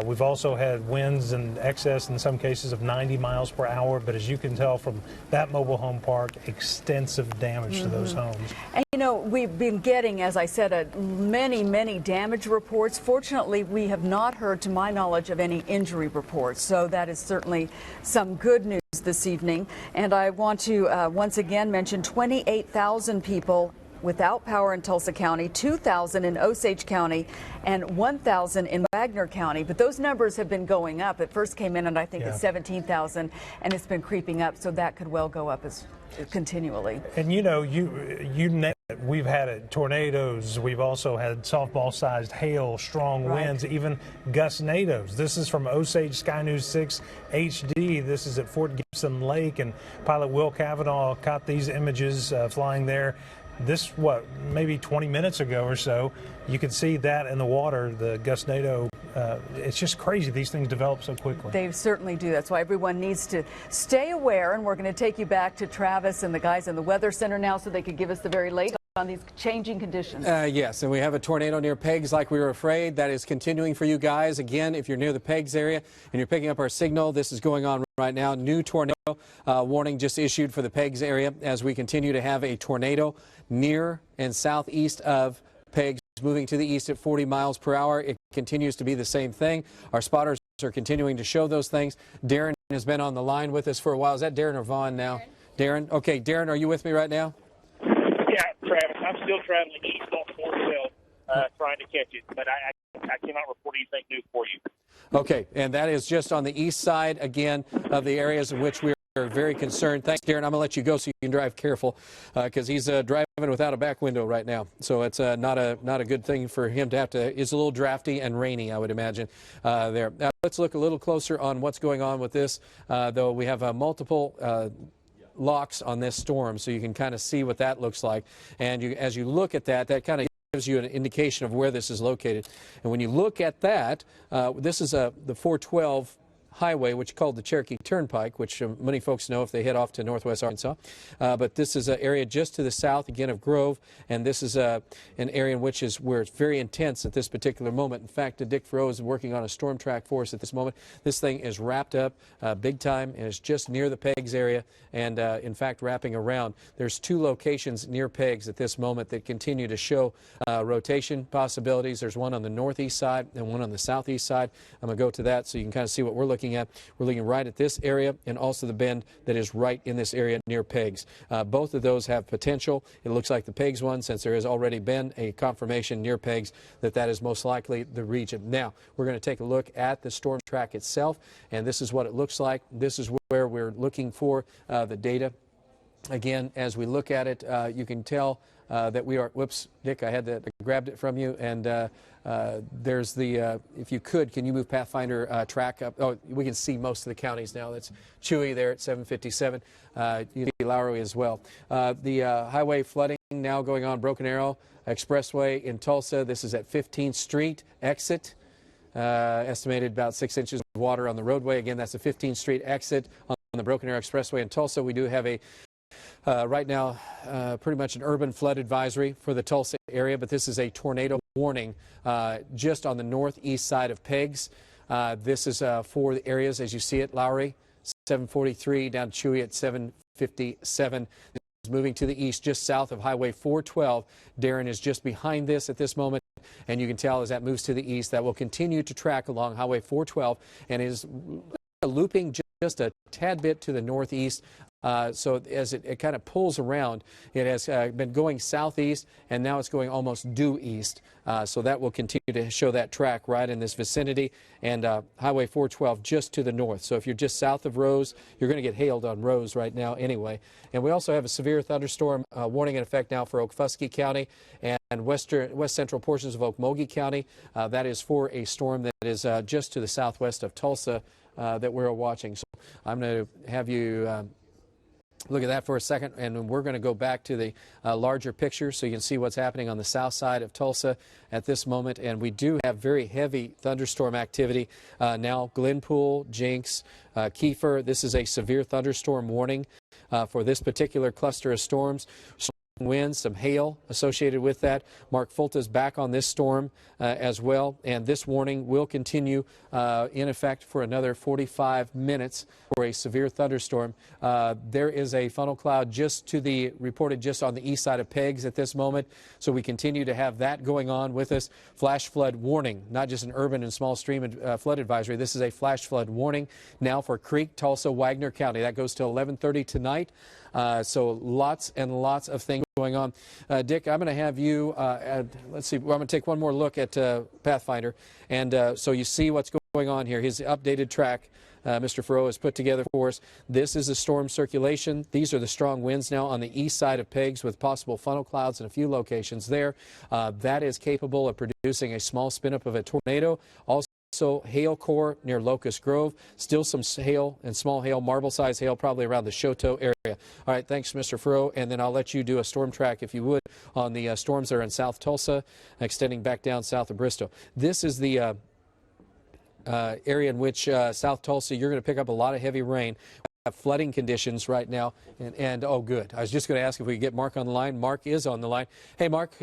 We've also had winds in excess, in some cases, of 90 miles per hour. But as you can tell from that mobile home park, extensive damage to those homes. And you know, we've been getting, as I said, many damage reports. Fortunately, we have not heard, to my knowledge, of any injury reports. So that is certainly some good news this evening. And I want to once again mention 28,000 people without power in Tulsa County, 2,000 in Osage County, and 1,000 in Wagner County. But those numbers have been going up. It first came in, and I think it's 17,000, and it's been creeping up. So that could well go up as continually. And you know, you nailed it. We've had tornadoes. We've also had softball-sized hail, strong winds, even gustnadoes. This is from Osage Sky News 6 HD. This is at Fort Gibson Lake, and pilot Will Cavanaugh caught these images flying there. This, maybe 20 minutes ago or so, you could see that in the water, the gustnado. It's just crazy. These things develop so quickly. They certainly do. That's why everyone needs to stay aware. And we're going to take you back to Travis and the guys in the Weather Center now so they could give us the very latest on these changing conditions. Yes, and we have a tornado near Peggs like we were afraid. That is continuing for you guys. Again, if you're near the Peggs area and you're picking up our signal, this is going on right now. New tornado warning just issued for the Peggs area as we continue to have a tornado near and southeast of Peggs, moving to the east at 40 miles per hour. It continues to be the same thing. Our spotters are continuing to show those things. Darren has been on the line with us for a while. Is that Darren or Vaughn now? Darren? Okay, Darren, are you with me right now? Yeah, Travis, I'm still traveling east on 412 trying to catch it, but I cannot report anything new for you. Okay, and that is just on the east side, again, of the areas in which we are very concerned. Thanks, Darren. I'm going to let you go so you can drive careful because he's driving without a back window right now. So it's not a good thing for him to have to. It's a little drafty and rainy, I would imagine, there. Now, let's look a little closer on what's going on with this, though we have multiple locks on this storm, so you can kind of see what that looks like. And as you look at that, that kind of gives you an indication of where this is located. And when you look at that, this is the 412 highway, which is called the Cherokee Turnpike, which many folks know if they head off to northwest Arkansas. But this is an area just to the south, again, of Grove, and this is an area in which is where it's very intense at this particular moment. In fact, Dick Farrow is working on a storm track for us at this moment. This thing is wrapped up big time, and it's just near the Peggs area, and in fact, wrapping around. There's two locations near Peggs at this moment that continue to show rotation possibilities. There's one on the northeast side and one on the southeast side. I'm going to go to that so you can kind of see what we're looking at. We're looking right at this area and also the bend that is right in this area near Peggs. Both of those have potential. It looks like the Peggs one, since there has already been a confirmation near Peggs that is most likely the region. Now, we're going to take a look at the storm track itself, and this is what it looks like. This is where we're looking for the data. Again, as we look at it, you can tell that we are, whoops, Dick, I grabbed it from you, and there's the, if you could, can you move Pathfinder track up? Oh, we can see most of the counties now. That's Chewy there at 757. You see Lowry as well. The highway flooding now going on Broken Arrow Expressway in Tulsa. This is at 15th Street exit. Estimated about 6 inches of water on the roadway. Again, that's the 15th Street exit on the Broken Arrow Expressway in Tulsa. We do have a right now, pretty much an urban flood advisory for the Tulsa area, but this is a tornado warning just on the northeast side of Peggs. This is for the areas as you see it, Lowry, 743 down Chewy at 757. This is moving to the east just south of Highway 412. Darren is just behind this at this moment, and you can tell as that moves to the east that will continue to track along Highway 412 and is looping just a tad bit to the northeast. So as it kind of pulls around, it has been going southeast, and now it's going almost due east. So that will continue to show that track right in this vicinity, and Highway 412 just to the north. So if you're just south of Rose, you're going to get hailed on Rose right now anyway. And we also have a severe thunderstorm warning in effect now for Okfuskee County and west central portions of Okmulgee County. That is for a storm that is just to the southwest of Tulsa that we're watching. So I'm going to have you look at that for a second, and we're going to go back to the larger picture so you can see what's happening on the south side of Tulsa at this moment. And we do have very heavy thunderstorm activity now. Glenpool, Jinx, Kiefer. This is a severe thunderstorm warning for this particular cluster of storms. winds, some hail associated with that. Mark Fulta is back on this storm as well, and this warning will continue in effect for another 45 minutes for a severe thunderstorm. There is a funnel cloud reported just on the east side of Peggs at this moment, so we continue to have that going on with us. Flash flood warning, not just an urban and small stream flood advisory. This is a flash flood warning now for Creek, Tulsa, Wagner County. That goes till 11:30 tonight. So lots and lots of things going on. Dick, I'm going to have you, let's see, I'm going to take one more look at Pathfinder. And so you see what's going on here. His updated track, Mr. Farrow has put together for us. This is the storm circulation. These are the strong winds now on the east side of Peggs with possible funnel clouds in a few locations there. That is capable of producing a small spin-up of a tornado. Also, hail core near Locust Grove. Still some hail and small hail, marble-sized hail, probably around the Choteau area. All right, thanks, Mr. Farrow. And then I'll let you do a storm track, if you would, on the storms that are in South Tulsa, extending back down south of Bristol. This is the area in which South Tulsa, you're going to pick up a lot of heavy rain. We have flooding conditions right now. And oh, good. I was just going to ask if we could get Mark on the line. Mark is on the line. Hey, Mark,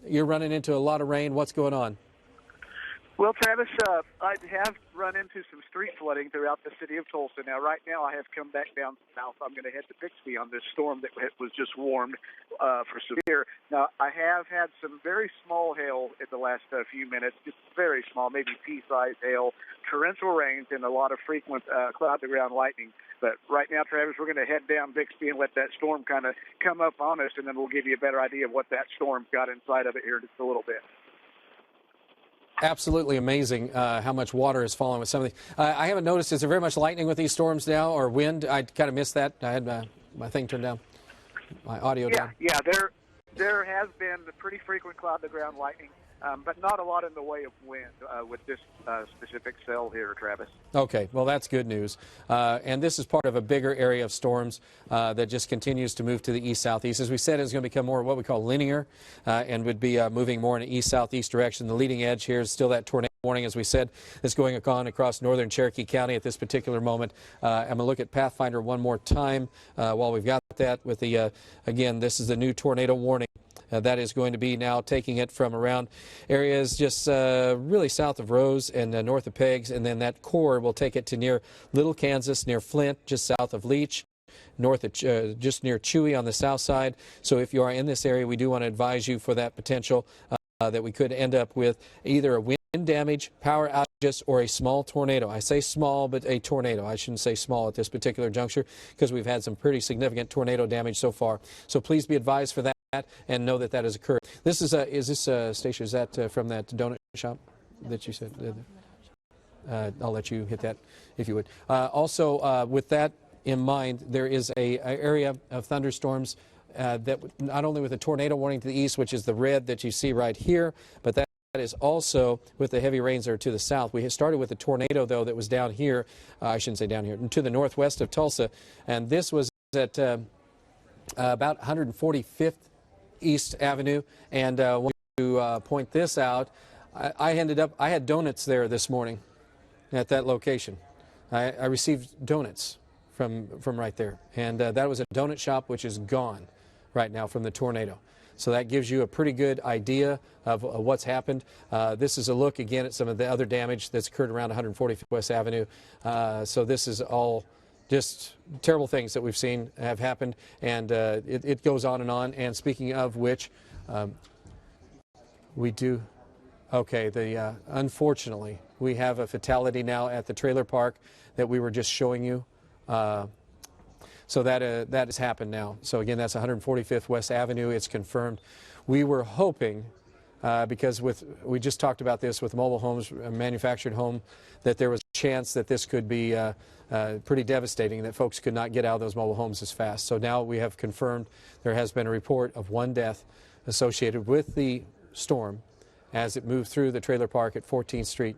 you're running into a lot of rain. What's going on? Well, Travis, I have run into some street flooding throughout the city of Tulsa. Now, right now, I have come back down south. I'm going to head to Bixby on this storm that was just warned for severe. Now, I have had some very small hail in the last few minutes, just very small, maybe pea-sized hail, torrential rains, and a lot of frequent cloud-to-ground lightning. But right now, Travis, we're going to head down Bixby and let that storm kind of come up on us, and then we'll give you a better idea of what that storm got inside of it here in just a little bit. Absolutely amazing how much water is falling with some of these. I haven't noticed, is there very much lightning with these storms now, or wind? I kind of missed that. I had my thing turned down, my audio down. Yeah, there has been pretty frequent cloud-to-ground lightning, but not a lot in the way of wind with this specific cell here, Travis. Okay, well, that's good news. And this is part of a bigger area of storms that just continues to move to the east-southeast. As we said, it's going to become more what we call linear and would be moving more in an east-southeast direction. The leading edge here is still that tornado warning, as we said, that's going on across northern Cherokee County at this particular moment. I'm going to look at Pathfinder one more time while we've got that with the, again, this is the new tornado warning. That is going to be now taking it from around areas just really south of Rose and north of Peggs, and then that core will take it to near Little Kansas, near Flint, just south of Leach, north of just near Chewy on the south side. So if you are in this area, we do want to advise you for that potential that we could end up with either a wind damage, power outages, or a small tornado. I say small, but a tornado. I shouldn't say small at this particular juncture because we've had some pretty significant tornado damage so far. So please be advised for that and know that that has occurred. This is Stacia, is that from that donut shop that you said? I'll let you hit that if you would. Also, with that in mind, there is a area of thunderstorms that not only with a tornado warning to the east, which is the red that you see right here, but that is also with the heavy rains that are to the south. We started with a tornado, though, that was down here. I shouldn't say down here, to the northwest of Tulsa, and this was at about 145th East Avenue. And I want to point this out. I had donuts there this morning at that location. I received donuts from right there, and that was a donut shop which is gone right now from the tornado. So that gives you a pretty good idea of what's happened. This is a look again at some of the other damage that's occurred around 145th West Avenue. So this is all just terrible things that we've seen have happened, and it goes on. And speaking of which, we do. Okay, unfortunately, we have a fatality now at the trailer park that we were just showing you. So that has happened now. So again, that's 145th West Avenue. It's confirmed. We were hoping, because we just talked about this with mobile homes, a manufactured home, that there was a chance that this could be pretty devastating, that folks could not get out of those mobile homes as fast. So now we have confirmed there has been a report of one death associated with the storm as it moved through the trailer park at 14th Street.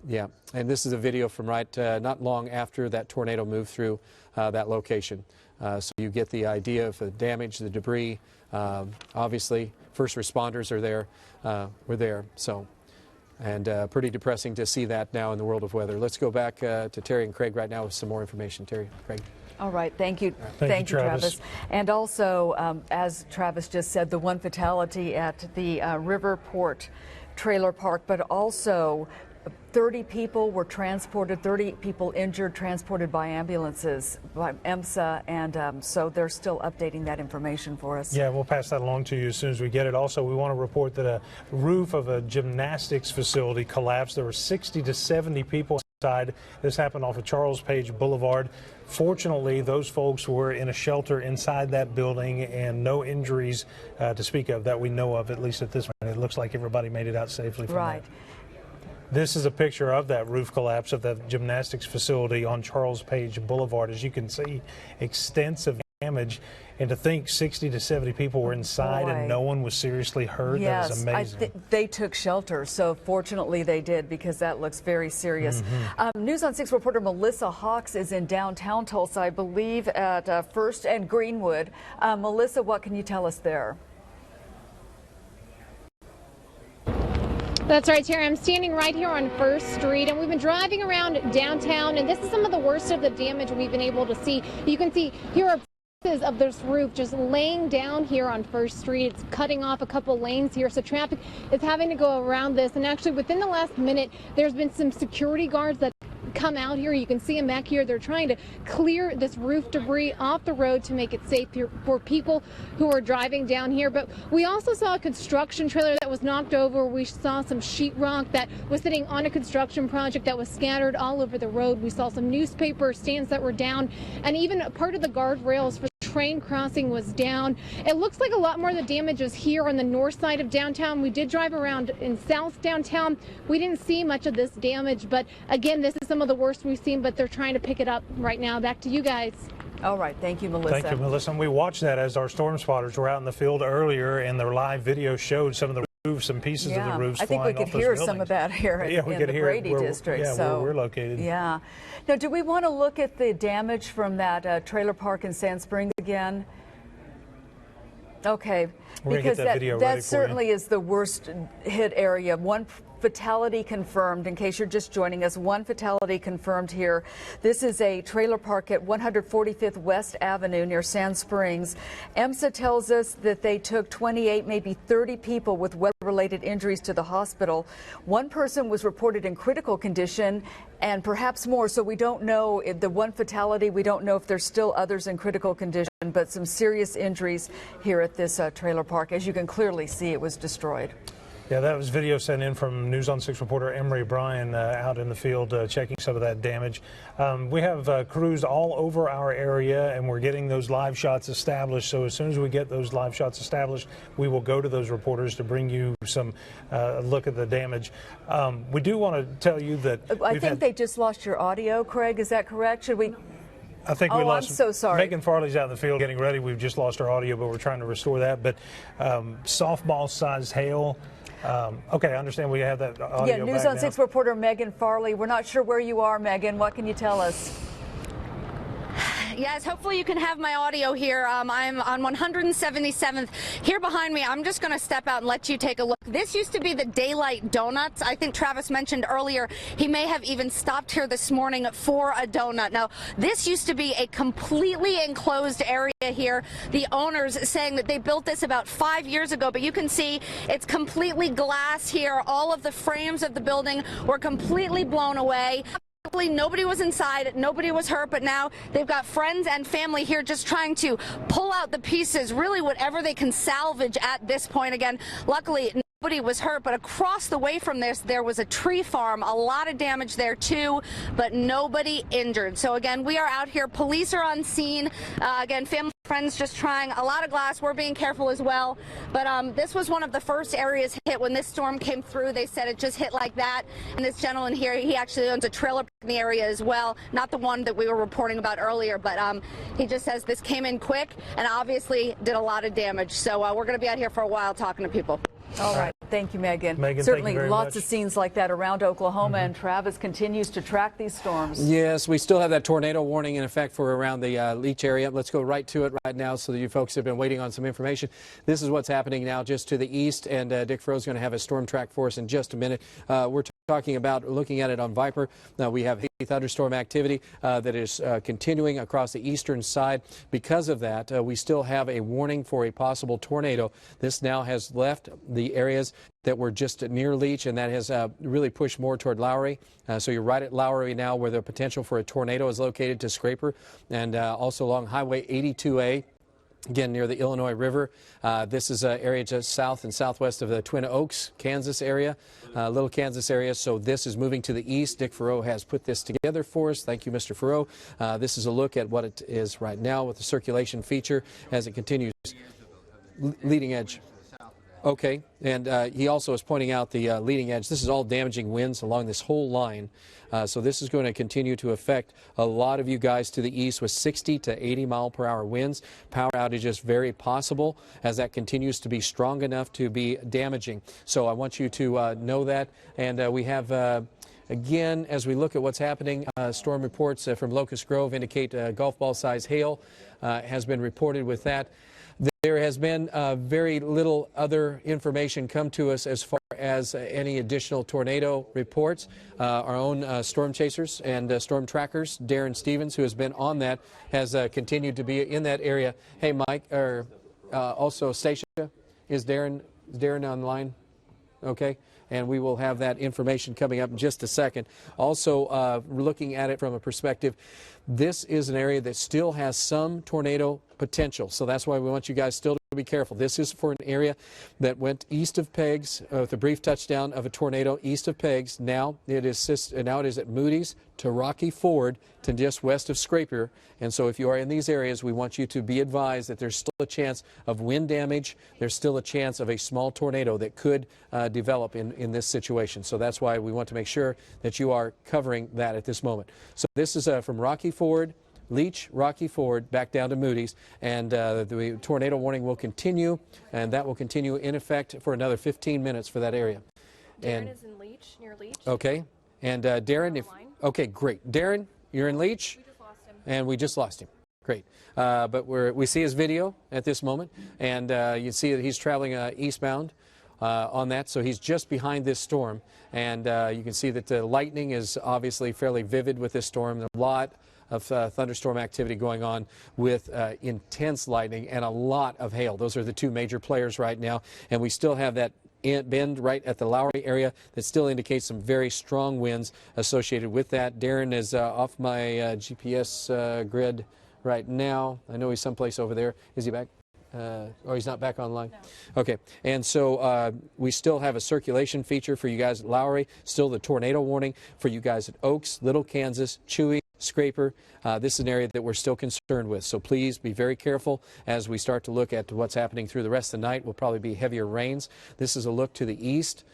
Yeah, and this is a video from not long after that tornado moved through that location. So you get the idea of the damage, the debris. Obviously, first responders are there. We're there. So And pretty depressing to see that now in the world of weather. Let's go back to Terry and Craig right now with some more information. Terry, Craig. All right, thank you. Thank you, Travis. And also, as Travis just said, the one fatality at the Riverport trailer park, but also 30 people were transported, 30 people injured, transported by ambulances by EMSA, and so they're still updating that information for us. Yeah, we'll pass that along to you as soon as we get it. Also, we want to report that a roof of a gymnastics facility collapsed. There were 60 to 70 people inside. This happened off of Charles Page Boulevard. Fortunately, those folks were in a shelter inside that building and no injuries to speak of that we know of, at least at this point. It looks like everybody made it out safely from Right. that. This is a picture of that roof collapse of that gymnastics facility on Charles Page Boulevard. As you can see, extensive damage. And to think 60 to 70 people were inside and no one was seriously hurt, yes, that is amazing. They took shelter, so fortunately they did, because that looks very serious. News on 6 reporter Melissa Hawks is in downtown Tulsa, I believe at First and Greenwood. Melissa, what can you tell us there? That's right, Terry. I'm standing right here on First Street, and we've been driving around downtown, and this is some of the worst of the damage we've been able to see. You can see here are pieces of this roof just laying down here on First Street. It's cutting off a couple lanes here, so traffic is having to go around this. And actually, within the last minute, there's been some security guards that come out here. You can see them back here. They're trying to clear this roof debris off the road to make it safe for people who are driving down here. But we also saw a construction trailer that was knocked over. We saw some sheetrock that was sitting on a construction project that was scattered all over the road. We saw some newspaper stands that were down, and even a part of the guardrails for train crossing was down. It looks like a lot more of the damage is here on the north side of downtown. We did drive around in south downtown. We didn't see much of this damage, but again, this is some of the worst we've seen, but they're trying to pick it up right now. Back to you guys. All right. Thank you, Melissa. Thank you, Melissa. And we watched that as our storm spotters were out in the field earlier, and their live video showed some of the roofs and pieces of the roofs I think we flying could off hear those some of that here in the Brady district. Yeah, so, where we're located. Yeah. Now, do we want to look at the damage from that trailer park in Sand Springs again? Okay, because that certainly is the worst hit area. One fatality confirmed, in case you're just joining us, one fatality confirmed here. This is a trailer park at 145th West Avenue near Sand Springs. EMSA tells us that they took 28, maybe 30 people with weather-related injuries to the hospital. One person was reported in critical condition and perhaps more, so we don't know if the one fatality, we don't know if there's still others in critical condition, but some serious injuries here at this trailer park. As you can clearly see, it was destroyed. Yeah, that was video sent in from News on 6 reporter Emery Bryan out in the field checking some of that damage. We have crews all over our area, and we're getting those live shots established. So as soon as we get those live shots established, we will go to those reporters to bring you some look at the damage. We do want to tell you that I think they just lost your audio, Craig. Is that correct? Should we? I think we lost. I'm so sorry. Megan Farley's out in the field getting ready. We've just lost our audio, but we're trying to restore that. But softball-sized hail. Okay, I understand we have that audio. Yeah, News on 6 reporter Megan Farley. We're not sure where you are, Megan. What can you tell us? Yes, hopefully you can have my audio here. I'm on 177th. Here behind me, I'm just going to step out and let you take a look. This used to be the Daylight Donuts. I think Travis mentioned earlier he may have even stopped here this morning for a donut. Now, this used to be a completely enclosed area here. The owners saying that they built this about 5 years ago, but you can see it's completely glass here. All of the frames of the building were completely blown away. Nobody was inside, nobody was hurt, but now they've got friends and family here just trying to pull out the pieces, really whatever they can salvage at this point. Again, luckily nobody was hurt, but across the way from this, there was a tree farm. A lot of damage there too, but nobody injured. So again, we are out here. Police are on scene. Again, family, friends just trying. A lot of glass. We're being careful as well. But this was one of the first areas hit when this storm came through. They said it just hit like that. And this gentleman here, he actually owns a trailer in the area as well. Not the one that we were reporting about earlier, but he just says this came in quick and obviously did a lot of damage. So we're going to be out here for a while talking to people. All right. Thank you, Megan. Megan, certainly thank you very lots much. of scenes like that around Oklahoma, and Travis continues to track these storms. Yes, we still have that tornado warning in effect for around the Leech area. Let's go right to it right now so that you folks have been waiting on some information. This is what's happening now just to the east, and Dick Fro's going to have a storm track for us in just a minute. We're talking about looking at it on Viper. We have heavy thunderstorm activity that is continuing across the eastern side. Because of that, we still have a warning for a possible tornado. This now has left the areas that were just near Leech, and that has really pushed more toward Lowry. So you're right at Lowry now, where the potential for a tornado is located to Scraper, and also along Highway 82A. Again, near the Illinois River. This is an area just south and southwest of the Twin Oaks, Kansas area, Little Kansas area. So this is moving to the east. Dick Furrow has put this together for us. Thank you, Mr. Furrow. This is a look at what it is right now with the circulation feature as it continues. Leading edge. Okay, and he also is pointing out the leading edge. This is all damaging winds along this whole line. So this is going to continue to affect a lot of you guys to the east with 60 to 80 mile per hour winds. Power outages very possible as that continues to be strong enough to be damaging. So I want you to know that. And we have... Again, as we look at what's happening, storm reports from Locust Grove indicate golf ball size hail has been reported with that. There has been very little other information come to us as far as any additional tornado reports. Our own storm chasers and storm trackers, Darren Stevens, who has been on that, has continued to be in that area. Hey, Mike, or also Stacia, is Darren online? Okay. And we will have that information coming up in just a second. Also, looking at it from a perspective, this is an area that still has some tornado potential. So that's why we want you guys still to be careful. This is for an area that went east of Peggs with a brief touchdown of a tornado east of Peggs. Now it is at Moody's to Rocky Ford to just west of Scrapier. And so if you are in these areas, we want you to be advised that there's still a chance of wind damage. There's still a chance of a small tornado that could develop in this situation. So that's why we want to make sure that you are covering that at this moment. So this is from Rocky Ford, Leech, Rocky Ford, back down to Moody's, and the tornado warning will continue, and that will continue in effect for another 15 minutes for that area. Darren is in Leech, near Leech. Okay, and Darren, okay, great. Darren, you're in Leech? We just lost him. And we just lost him. Great. But we see his video at this moment, and you see that he's traveling eastbound on that, so he's just behind this storm, and you can see that the lightning is obviously fairly vivid with this storm. A lot of thunderstorm activity going on with intense lightning and a lot of hail. Those are the two major players right now, and we still have that bend right at the Lowry area that still indicates some very strong winds associated with that. Darren is off my GPS grid right now. I know he's someplace over there. Is he back? Or he's not back online? No. Okay, and so we still have a circulation feature for you guys at Lowry, still the tornado warning for you guys at Oaks, Little Kansas, Chewy, Scraper. This is an area that we're still concerned with, so please be very careful as we start to look at what's happening through the rest of the night. Will probably be heavier rains. This is a look to the east.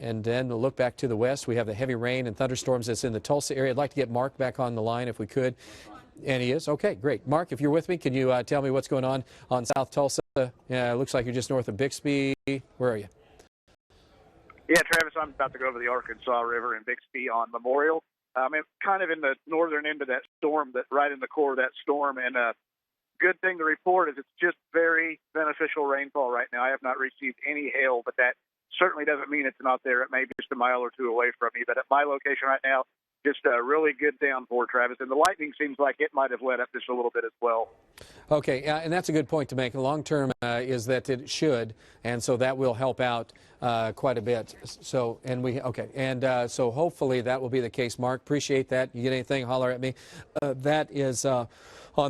And then we'll look back to the west. We have the heavy rain and thunderstorms that's in the Tulsa area. I'd like to get Mark back on the line if we could. And he is? Okay, great. Mark, if you're with me, can you tell me what's going on South Tulsa? It looks like you're just north of Bixby. Where are you? Yeah, Travis, I'm about to go over the Arkansas River in Bixby on Memorial. I'm kind of in the northern end of that storm, right in the core of that storm. And good thing to report is it's just very beneficial rainfall right now. I have not received any hail, but that certainly doesn't mean it's not there. It may be just a mile or two away from me. But at my location right now, just a really good downpour, Travis. And the lightning seems like it might have let up just a little bit as well. Okay, and that's a good point to make. The long term is that it should, and so that will help out quite a bit. So, so hopefully that will be the case. Mark, appreciate that. You get anything, holler at me. That is on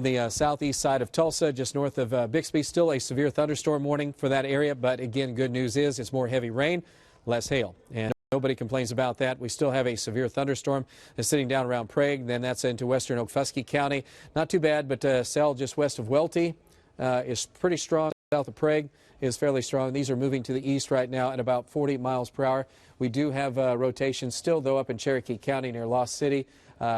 the southeast side of Tulsa, just north of Bixby. Still a severe thunderstorm warning for that area, but again, good news is it's more heavy rain, less hail. And nobody complains about that. We still have a severe thunderstorm that's sitting down around Prague. Then that's into western Okfuskee County. Not too bad, but Sell just west of Welty is pretty strong. South of Prague is fairly strong. These are moving to the east right now at about 40 miles per hour. We do have rotation still, though, up in Cherokee County near Lost City.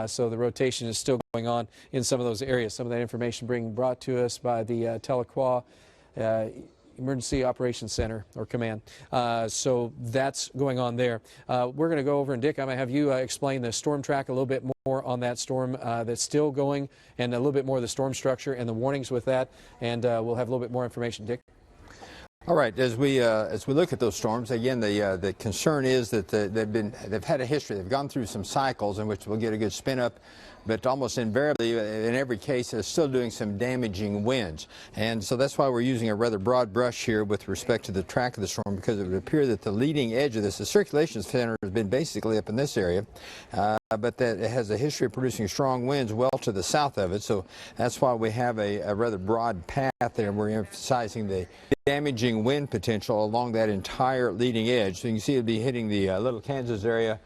So the rotation is still going on in some of those areas. Some of that information being brought to us by the Tahlequah Emergency Operations Center or Command. So that's going on there. We're going to go over, and Dick, I'm going to have you explain the storm track a little bit more on that storm that's still going, and a little bit more of the storm structure and the warnings with that, and we'll have a little bit more information. Dick? All right. As we look at those storms, again, the concern is that they've had a history. They've gone through some cycles in which we'll get a good spin up, but almost invariably, in every case, they're still doing some damaging winds. And so that's why we're using a rather broad brush here with respect to the track of the storm, because it would appear that the leading edge of this, the circulation center, has been basically up in this area. But that it has a history of producing strong winds well to the south of it. So that's why we have a rather broad path there. We're emphasizing the damaging wind potential along that entire leading edge. So you can see it'll be hitting the Little Kansas area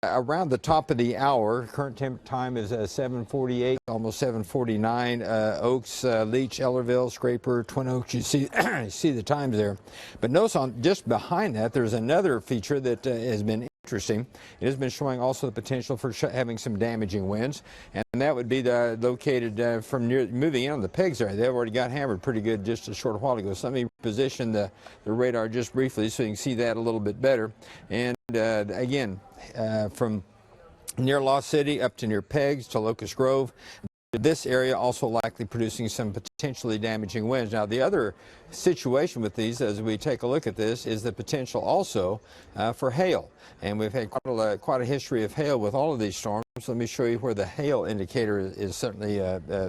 around the top of the hour. Current time is 7:48, almost 7:49. Oaks, Leach, Ellerville, Scraper, Twin Oaks. You see, you see the times there. But notice on just behind that, there's another feature that has been interesting. It has been showing also the potential for having some damaging winds, and that would be located from moving in on the Pegs area. They've already got hammered pretty good just a short while ago. So let me position the radar just briefly so you can see that a little bit better. And again, from near Lost City up to near Pegs to Locust Grove, this area also likely producing some potentially damaging winds. Now, the other situation with these, as we take a look at this, is the potential also for hail. And we've had quite a history of hail with all of these storms. So let me show you where the hail indicator is certainly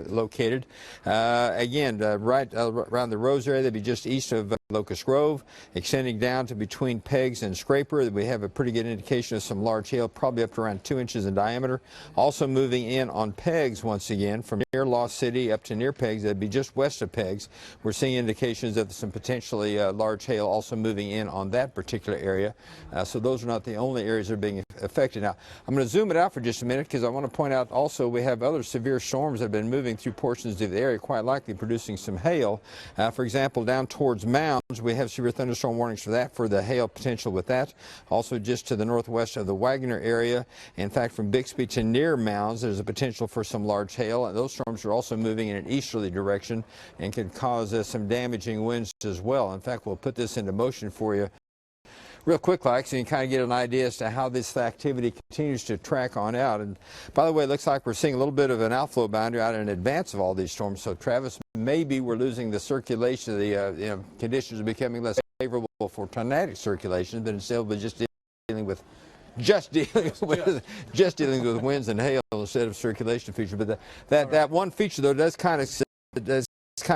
located. Again, right around the Rose area, that'd be just east of Locust Grove, extending down to between Pegs and Scraper. We have a pretty good indication of some large hail, probably up to around 2 inches in diameter. Also moving in on Pegs once again, from near Lost City up to near Pegs, that'd be just west of Pegs. We're seeing indications of some potentially large hail also moving in on that particular area. So those are not the only areas that are being affected. Now, I'm going to zoom it out for just a minute because I want to point out also we have other severe storms that have been moving through portions of the area, quite likely producing some hail. For example, down towards Mounds, we have severe thunderstorm warnings for that, for the hail potential with that. Also just to the northwest of the Wagner area. In fact, from Bixby to near Mounds, there's a potential for some large hail. And those storms are also moving in an easterly direction and can cause some damaging winds as well. In fact, we'll put this into motion for you real quick, so you can kind of get an idea as to how this activity continues to track on out. And by the way, it looks like we're seeing a little bit of an outflow boundary out in advance of all these storms. So Travis, maybe we're losing the circulation. The conditions are becoming less favorable for tornadic circulation, but instead we're just dealing with winds and hail instead of circulation feature. But that one feature though does kind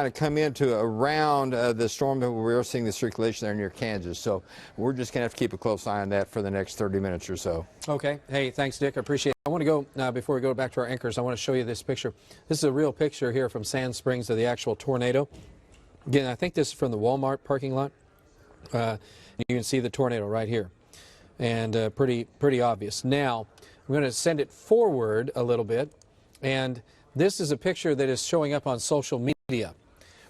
of come into around the storm that we are seeing the circulation there near Kansas. So we're just going to have to keep a close eye on that for the next 30 minutes or so. Okay. Hey, thanks, Dick. I appreciate it. I want to go, before we go back to our anchors, I want to show you this picture. This is a real picture here from Sand Springs of the actual tornado. Again, I think this is from the Walmart parking lot. You can see the tornado right here. And pretty obvious. Now, I'm going to send it forward a little bit. And this is a picture that is showing up on social media.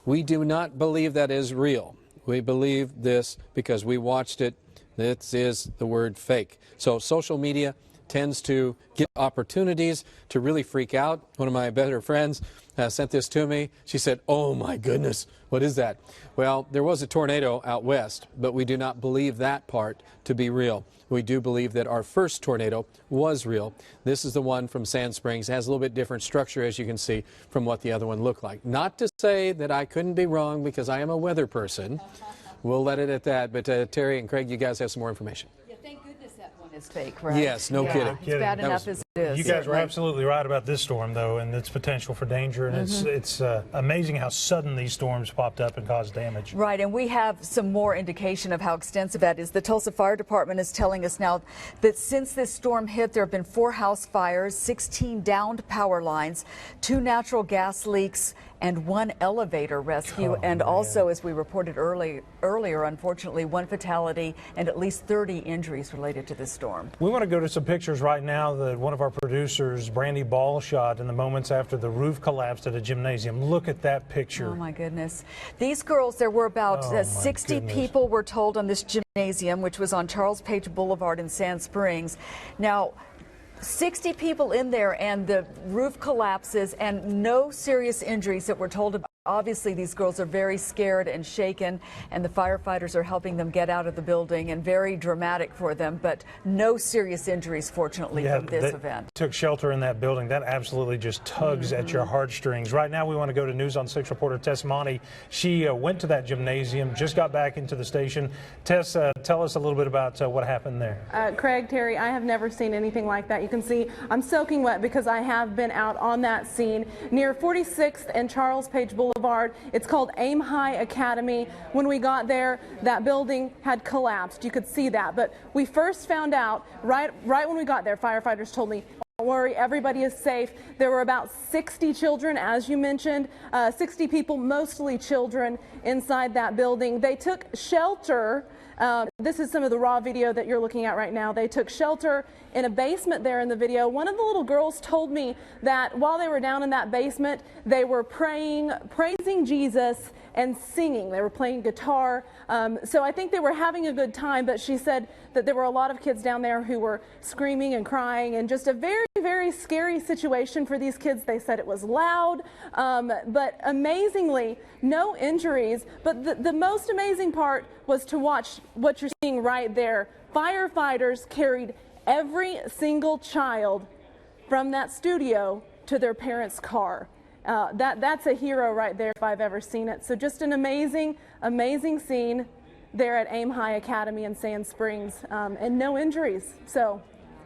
We do not believe that is real. We believe this because we watched it. This is the word fake. So social media tends to get opportunities to really freak out. One of my better friends sent this to me. She said, "Oh my goodness, what is that?" Well, there was a tornado out west, but we do not believe that part to be real. We do believe that our first tornado was real. This is the one from Sand Springs. It has a little bit different structure, as you can see, from what the other one looked like. Not to say that I couldn't be wrong, because I am a weather person. We'll let it at that. But Terry and Craig, you guys have some more information. Yeah, thank goodness that one is fake, right? Yes, no kidding. It's bad enough as it is. You guys were absolutely right about this storm, though, and its potential for danger. And it's amazing how sudden these storms popped up and caused damage. Right, and we have some more indication of how extensive that is. The Tulsa Fire Department is telling us now that since this storm hit, there have been 4 house fires, 16 downed power lines, 2 natural gas leaks, and 1 elevator rescue, and also, as we reported earlier, unfortunately, 1 fatality and at least 30 injuries related to this storm. We want to go to some pictures right now that one of our producers, Brandy Ball, shot in the moments after the roof collapsed at a gymnasium. Look at that picture. Oh, my goodness. These girls, there were about 60 people, we're told, on this gymnasium, which was on Charles Page Boulevard in Sand Springs. Now, 60 people in there, and the roof collapses, and no serious injuries that we're told about. Obviously, these girls are very scared and shaken, and the firefighters are helping them get out of the building, and very dramatic for them, but no serious injuries, fortunately, from this event. Took shelter in that building. That absolutely just tugs at your heartstrings. Right now, we want to go to News on 6 reporter Tess Monty. She went to that gymnasium, just got back into the station. Tess, tell us a little bit about what happened there. Craig, Terry, I have never seen anything like that. You can see I'm soaking wet because I have been out on that scene near 46th and Charles Page Boulevard. It's called Aim High Academy. When we got there, that building had collapsed. You could see that. But we first found out right when we got there, firefighters told me, don't worry, everybody is safe. There were about 60 children, as you mentioned, 60 people, mostly children, inside that building. They took shelter. This is some of the raw video that you're looking at right now. They took shelter in a basement there in the video. One of the little girls told me that while they were down in that basement, they were praying, praising Jesus, and singing. They were playing guitar. So I think they were having a good time, but she said that there were a lot of kids down there who were screaming and crying, and just a very, very scary situation for these kids. They said it was loud, but amazingly, no injuries. But the most amazing part was to watch what you're seeing right there. Firefighters carried every single child from that studio to their parents' car. That's a hero right there if I've ever seen it. So just an amazing, amazing scene there at Aim High Academy in Sand Springs, and no injuries. So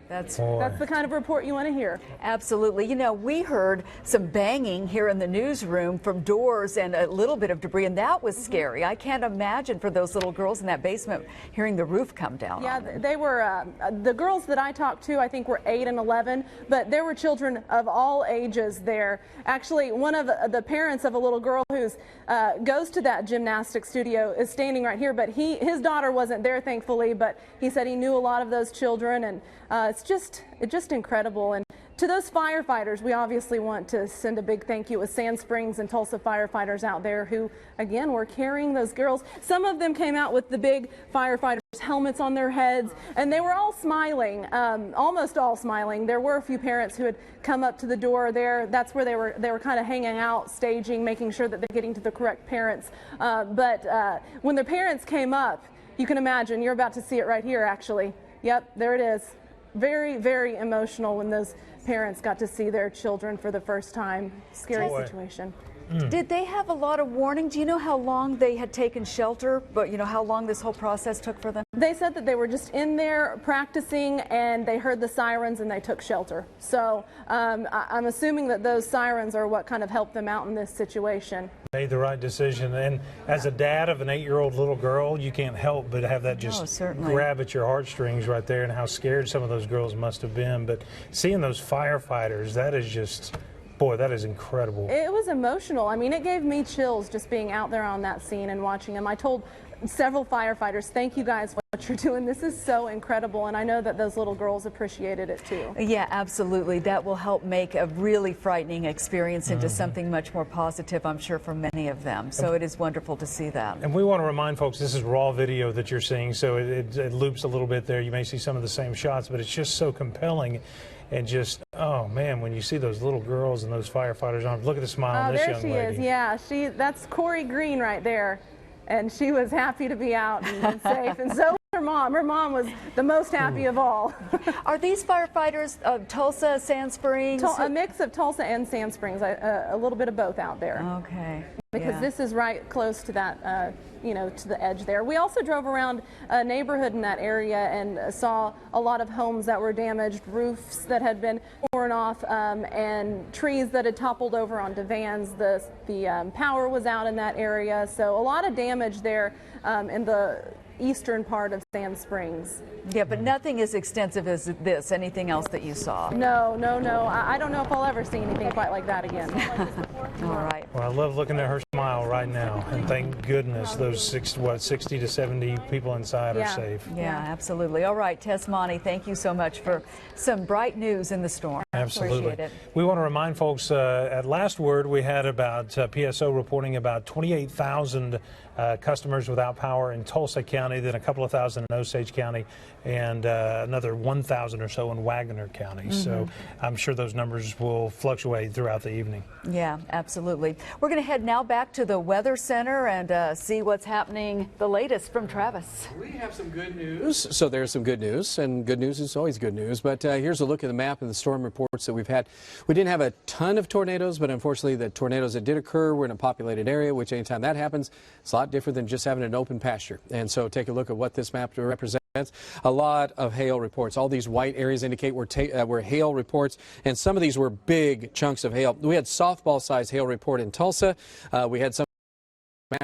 that's the kind of report you want to hear. Absolutely. You know, we heard some banging here in the newsroom from doors and a little bit of debris, and that was scary. I can't imagine for those little girls in that basement hearing the roof come down. Yeah, they were, the girls that I talked to, I think were 8 and 11, but there were children of all ages there. Actually, one of the parents of a little girl who goes to that gymnastics studio is standing right here, but his daughter wasn't there, thankfully, but he said he knew a lot of those children, and it's just incredible. And to those firefighters, we obviously want to send a big thank you with Sand Springs and Tulsa firefighters out there who, again, were carrying those girls. Some of them came out with the big firefighters' helmets on their heads, and they were all smiling, almost all smiling. There were a few parents who had come up to the door there. That's where they were kind of hanging out, staging, making sure that they're getting to the correct parents. But when the parents came up, you can imagine, you're about to see it right here, actually. Yep, there it is. Very, very emotional when those parents got to see their children for the first time. Scary situation. Did they have a lot of warning? Do you know how long they had taken shelter, but you know how long this whole process took for them? They said that they were just in there practicing, and they heard the sirens and they took shelter. So I'm assuming that those sirens are what kind of helped them out in this situation. Made the right decision. And as a dad of an 8-year-old little girl, you can't help but have that just grab at your heartstrings right there, and how scared some of those girls must have been. But seeing those firefighters, that is just... Boy, that is incredible. It was emotional. I mean, it gave me chills just being out there on that scene and watching them. I told several firefighters, thank you guys for what you're doing. This is so incredible, and I know that those little girls appreciated it too. Yeah, absolutely. That will help make a really frightening experience into something much more positive, I'm sure, for many of them. So it is wonderful to see that. And we want to remind folks, this is raw video that you're seeing, so it loops a little bit there. You may see some of the same shots, but it's just so compelling. And just, oh man, when you see those little girls and those firefighters' arms, look at the smile on this young lady. There she is, yeah. That's Corey Green right there. And she was happy to be out and safe. And so was her mom. Her mom was the most happy of all. Are these firefighters Tulsa, Sand Springs? A mix of Tulsa and Sand Springs, a little bit of both out there. Okay. Because this is right close to that, you know, to the edge there. We also drove around a neighborhood in that area and saw a lot of homes that were damaged, roofs that had been torn off, and trees that had toppled over onto vans. The power was out in that area, so a lot of damage there in the eastern part of Sand Springs. Yeah, but nothing as extensive as this. Anything else that you saw? No. I don't know if I'll ever see anything quite like that again. All right. Well, I love looking at her smile right now, and thank goodness those 60 to 70 people inside are safe. Yeah, absolutely. All right, Tess Monty, thank you so much for some bright news in the storm. Absolutely. Appreciate it. We want to remind folks, at last word, we had about PSO reporting about 28,000 customers without power in Tulsa County, then a couple of thousand in Osage County, and another 1,000 or so in Wagner County. So I'm sure those numbers will fluctuate throughout the evening. Yeah, absolutely. We're going to head now back to the Weather Center and see what's happening, the latest from Travis. We have some good news. So there's some good news, and good news is always good news. But here's a look at the map and the storm reports that we've had. We didn't have a ton of tornadoes, but unfortunately the tornadoes that did occur were in a populated area, which anytime that happens, it's a lot different than just having an open pasture. And so take a look at what this map represents. A lot of hail reports. All these white areas indicate were hail reports, and some of these were big chunks of hail. We had softball-sized hail report in Tulsa. We had some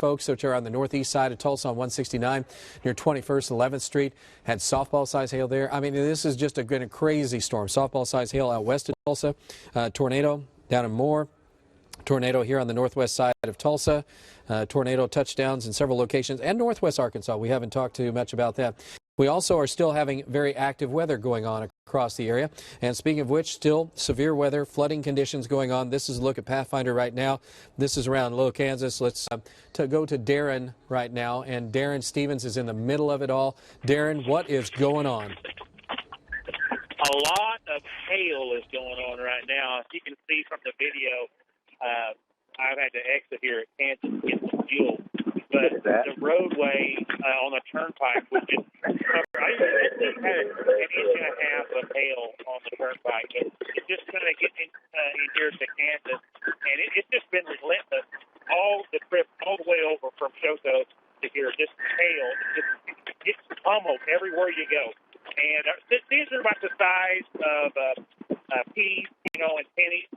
folks which are on the northeast side of Tulsa on 169 near 21st and 11th Street had softball-sized hail there. I mean, this is just been a crazy storm. Softball-sized hail out west of Tulsa. Tornado down in Moore. Tornado here on the northwest side of Tulsa. Tornado touchdowns in several locations, and northwest Arkansas. We haven't talked too much about that. We also are still having very active weather going on across the area. And speaking of which, still severe weather, flooding conditions going on. This is a look at Pathfinder right now. This is around Little Kansas. Let's go to Darren right now. And Darren Stevens is in the middle of it all. Darren, what is going on? A lot of hail is going on right now. As you can see from the video, I've had to exit here at Kansas to get some fuel. But the roadway on the turnpike was just covered. I had an inch and a half of hail on the turnpike. It's just going to get in here to Kansas, and it's just been relentless all the trip, all the way over from Shoto to here. Just hail. It's pummeled everywhere you go. And these are about the size of peas, and pennies.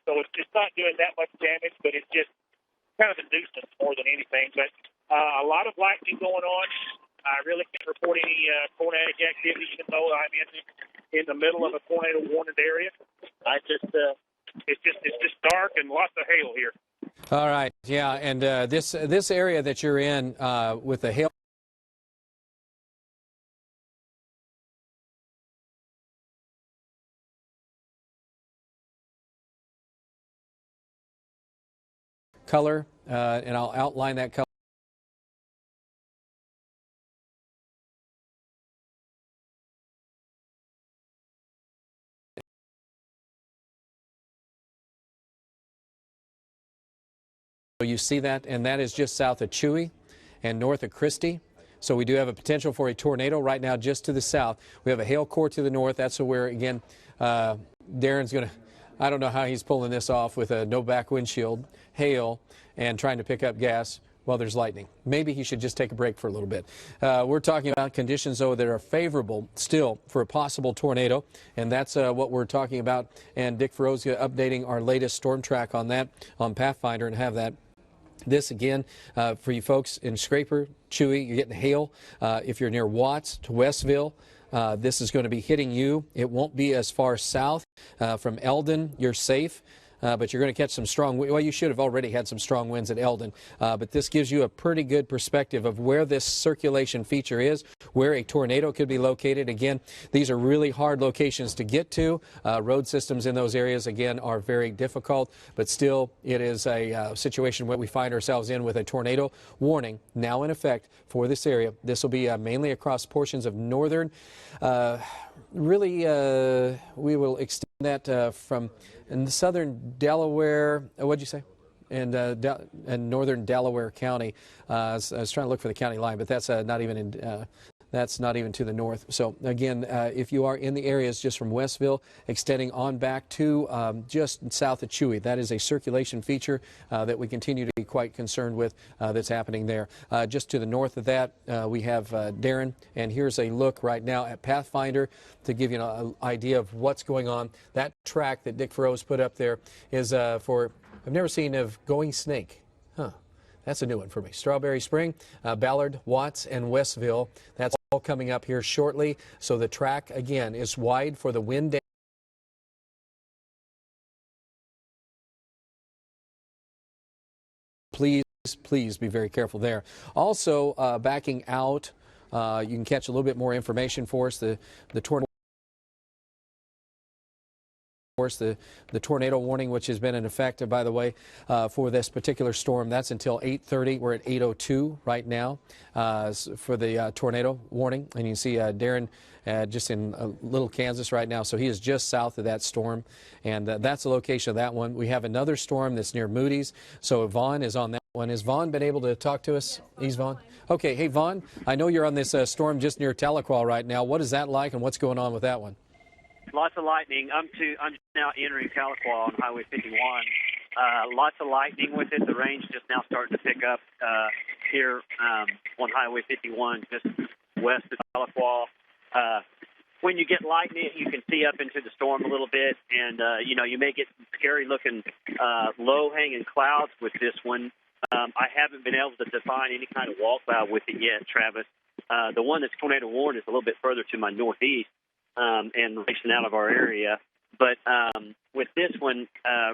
So it's not doing that much damage, but it's just kind of a nuisance more than anything. But a lot of lightning going on. I really can't report any tornadic activity, even though I'm in the middle of a tornado warning area. It's just dark and lots of hail here. All right, yeah, and this area that you're in with the hail. Color, and I'll outline that color. So you see that, and that is just south of Chewy and north of Christie. So we do have a potential for a tornado right now just to the south. We have a hail core to the north. That's where, again, Darren's going to, I don't know how he's pulling this off with a no back windshield, hail, and trying to pick up gas while there's lightning. Maybe he should just take a break for a little bit. We're talking about conditions, though, that are favorable still for a possible tornado, and that's what we're talking about. And Dick Ferozia updating our latest storm track on that on Pathfinder, and have that. This, again, for you folks in Scraper, Chewy, you're getting hail. If you're near Watts to Westville, this is going to be hitting you. It won't be as far south. From Eldon, you're safe. But you're going to catch some strong, well, you should have already had some strong winds at Eldon, but this gives you a pretty good perspective of where this circulation feature is, where a tornado could be located. Again, these are really hard locations to get to. Road systems in those areas, again, are very difficult, but still it is a situation where we find ourselves in with a tornado warning now in effect for this area. This will be mainly across portions of northern. We will extend that from in the southern Delaware, what'd you say? And northern Delaware County. I was trying to look for the county line, but that's not even in. That's not even to the north. So again, if you are in the areas just from Westville, extending on back to just south of Chewy, that is a circulation feature that we continue to be quite concerned with that's happening there. Just to the north of that, we have Darren, and here's a look right now at Pathfinder to give you an idea of what's going on. That track that Dick Feroz put up there is for, I've never seen of Going Snake. Huh. That's a new one for me. Strawberry Spring, Ballard, Watts, and Westville. That's all coming up here shortly. So the track, again, is wide for the wind damage. Please be very careful there. Also, backing out, you can catch a little bit more information for us. The tornado course, the tornado warning, which has been in effect, by the way, for this particular storm, that's until 8:30. We're at 8:02 right now for the tornado warning. And you can see Darren just in Little Kansas right now. So he is just south of that storm. And that's the location of that one. We have another storm that's near Moody's. So Vaughn is on that one. Has Vaughn been able to talk to us? He's Vaughn. Okay. Hey, Vaughn, I know you're on this storm just near Tahlequah right now. What is that like and what's going on with that one? Lots of lightning. I'm just now entering Tahlequah on Highway 51. Lots of lightning with it. The rain's just now starting to pick up here on Highway 51, just west of Tahlequah. When you get lightning, you can see up into the storm a little bit, and you may get some scary-looking low-hanging clouds with this one. I haven't been able to define any kind of wall cloud with it yet, Travis. The one that's tornado warned is a little bit further to my northeast. And racing out of our area. But with this one,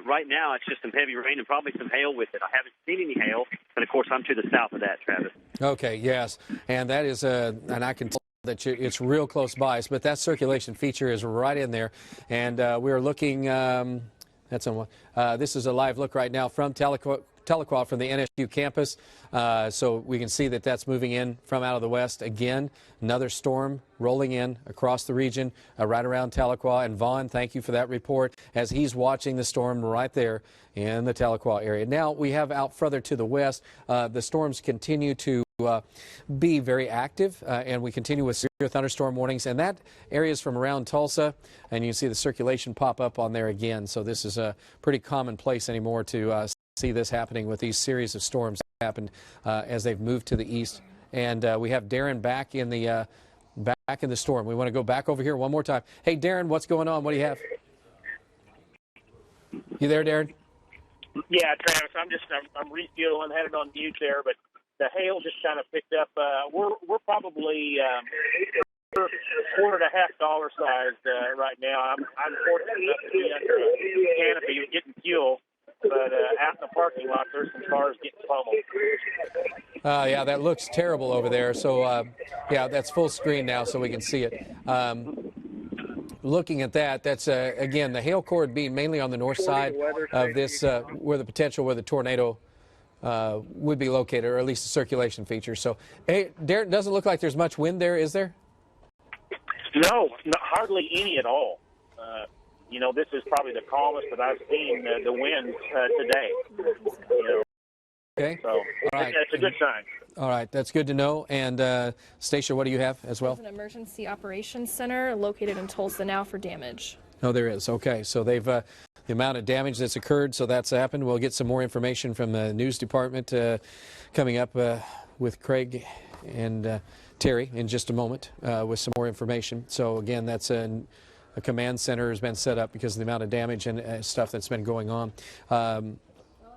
right now, it's just some heavy rain and probably some hail with it. I haven't seen any hail, but of course, I'm to the south of that, Travis. Okay, yes. And that is, and I can tell that it's real close by, but that circulation feature is right in there. And we're looking, that's on one. This is a live look right now from Tahlequah from the NSU campus. So we can see that that's moving in from out of the west. Again, another storm rolling in across the region right around Tahlequah. And Vaughn, thank you for that report as he's watching the storm right there in the Tahlequah area. Now we have out further to the west, the storms continue to be very active, and we continue with severe thunderstorm warnings, and that area is from around Tulsa, and you see the circulation pop up on there again. So this is a pretty commonplace anymore to see this happening with these series of storms that happened as they've moved to the east. And we have Darren back in the storm. We want to go back over here one more time. Hey, Darren, what's going on? What do you have? You there, Darren? Yeah, Travis, I'm refueling, had it on mute there, but the hail just kind of picked up. We're probably $1.25 size right now. I'm fortunate enough to be under a canopy getting fuel. But out in the parking lot, there's some cars getting pummeled. Yeah, that looks terrible over there. So, yeah, that's full screen now so we can see it. Looking at that, that's, again, the hail core would be mainly on the north side of this, where the tornado would be located, or at least the circulation feature. So, hey, Darren, doesn't look like there's much wind there, is there? No, hardly any at all. This is probably the calmest that I've seen the winds today. Okay. So it's a good sign. All right, that's good to know. And Stacia, what do you have as well? There's an emergency operations center located in Tulsa now for damage. Oh, there is. Okay, so they've the amount of damage that's occurred, so that's happened. We'll get some more information from the news department coming up with Craig and Terry in just a moment with some more information. So again, that's a command center has been set up because of the amount of damage and stuff that's been going on.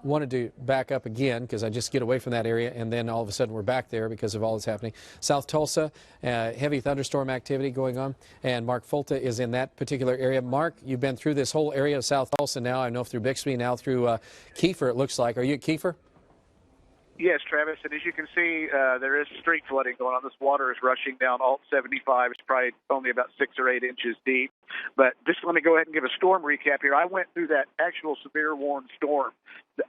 Wanted to back up again because I just get away from that area, and then all of a sudden we're back there because of all that's happening. South Tulsa, heavy thunderstorm activity going on, and Mark Fulta is in that particular area. Mark, you've been through this whole area of South Tulsa now. I know through Bixby, now through Kiefer, it looks like. Are you at Kiefer? Yes, Travis, and as you can see, there is street flooding going on. This water is rushing down Alt 75. It's probably only about 6 or 8 inches deep. But just let me go ahead and give a storm recap here. I went through that actual severe warned storm.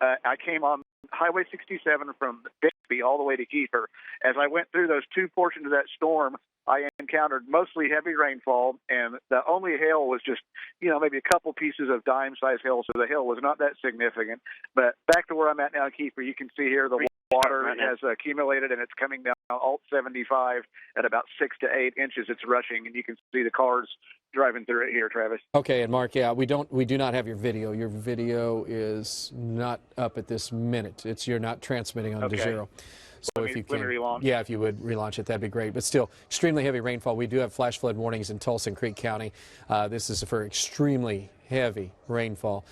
I came on Highway 67 from Bixby all the way to Kiefer. As I went through those two portions of that storm, I encountered mostly heavy rainfall, and the only hail was just, maybe a couple pieces of dime-sized hail, so the hail was not that significant. But back to where I'm at now in Kiefer, you can see here the water has accumulated, and it's coming down Alt 75 at about 6 to 8 inches. It's rushing, and you can see the cars driving through it here, Travis. Okay, and Mark, yeah, we do not have your video. Your video is not up at this minute. You're not transmitting on DeZero. So if you can, yeah, if you would relaunch it, that'd be great. But still, extremely heavy rainfall. We do have flash flood warnings in Tulsa and Creek County. This is for extremely heavy rainfall.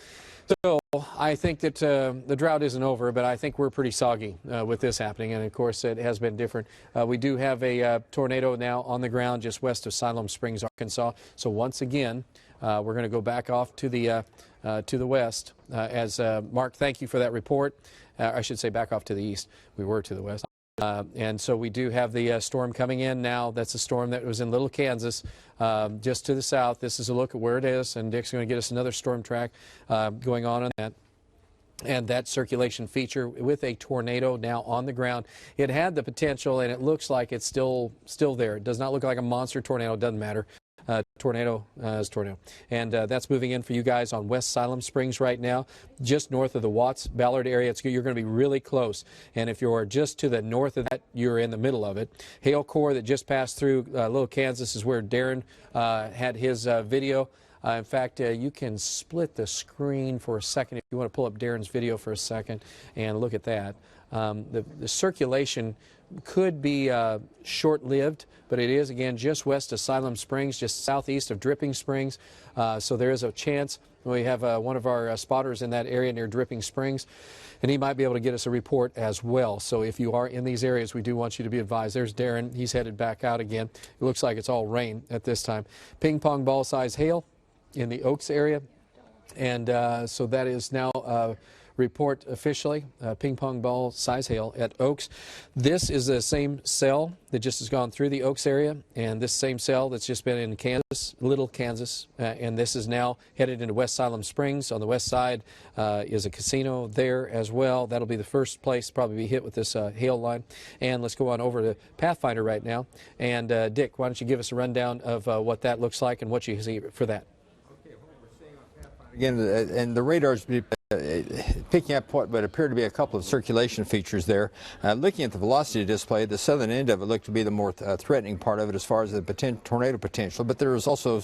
So I think that the drought isn't over, but I think we're pretty soggy with this happening. And, of course, it has been different. We do have a tornado now on the ground just west of Siloam Springs, Arkansas. So once again, we're going to go back off to the west. Mark, thank you for that report. I should say back off to the east. We were to the west. And so we do have the storm coming in now. That's a storm that was in Little Kansas, just to the south. This is a look at where it is, and Dick's going to get us another storm track going on that. And that circulation feature with a tornado now on the ground. It had the potential, and it looks like it's still there. It does not look like a monster tornado. It doesn't matter. Tornado is tornado. And that's moving in for you guys on West Siloam Springs right now, just north of the Watts Ballard area. You're going to be really close. And if you're just to the north of that, you're in the middle of it. Hail core that just passed through Little Kansas is where Darren had his video. In fact, you can split the screen for a second if you want to pull up Darren's video for a second and look at that. The circulation could be short-lived, but it is, again, just west of Siloam Springs, just southeast of Dripping Springs. So there is a chance. We have one of our spotters in that area near Dripping Springs, and he might be able to get us a report as well. So if you are in these areas, we do want you to be advised. There's Darren. He's headed back out again. It looks like it's all rain at this time. Ping pong ball size hail in the Oaks area. And so that is now report officially, ping pong ball size hail at Oaks. This is the same cell that just has gone through the Oaks area, and this same cell that's just been in Kansas, Little Kansas, and this is now headed into West Siloam Springs. On the west side is a casino there as well. That'll be the first place to probably be hit with this hail line. And let's go on over to Pathfinder right now. And Dick, why don't you give us a rundown of what that looks like and what you see for that? Again, and the radar's picking up what would appear to be a couple of circulation features there. Looking at the velocity display, the southern end of it looked to be the more threatening part of it as far as the tornado potential, but there is also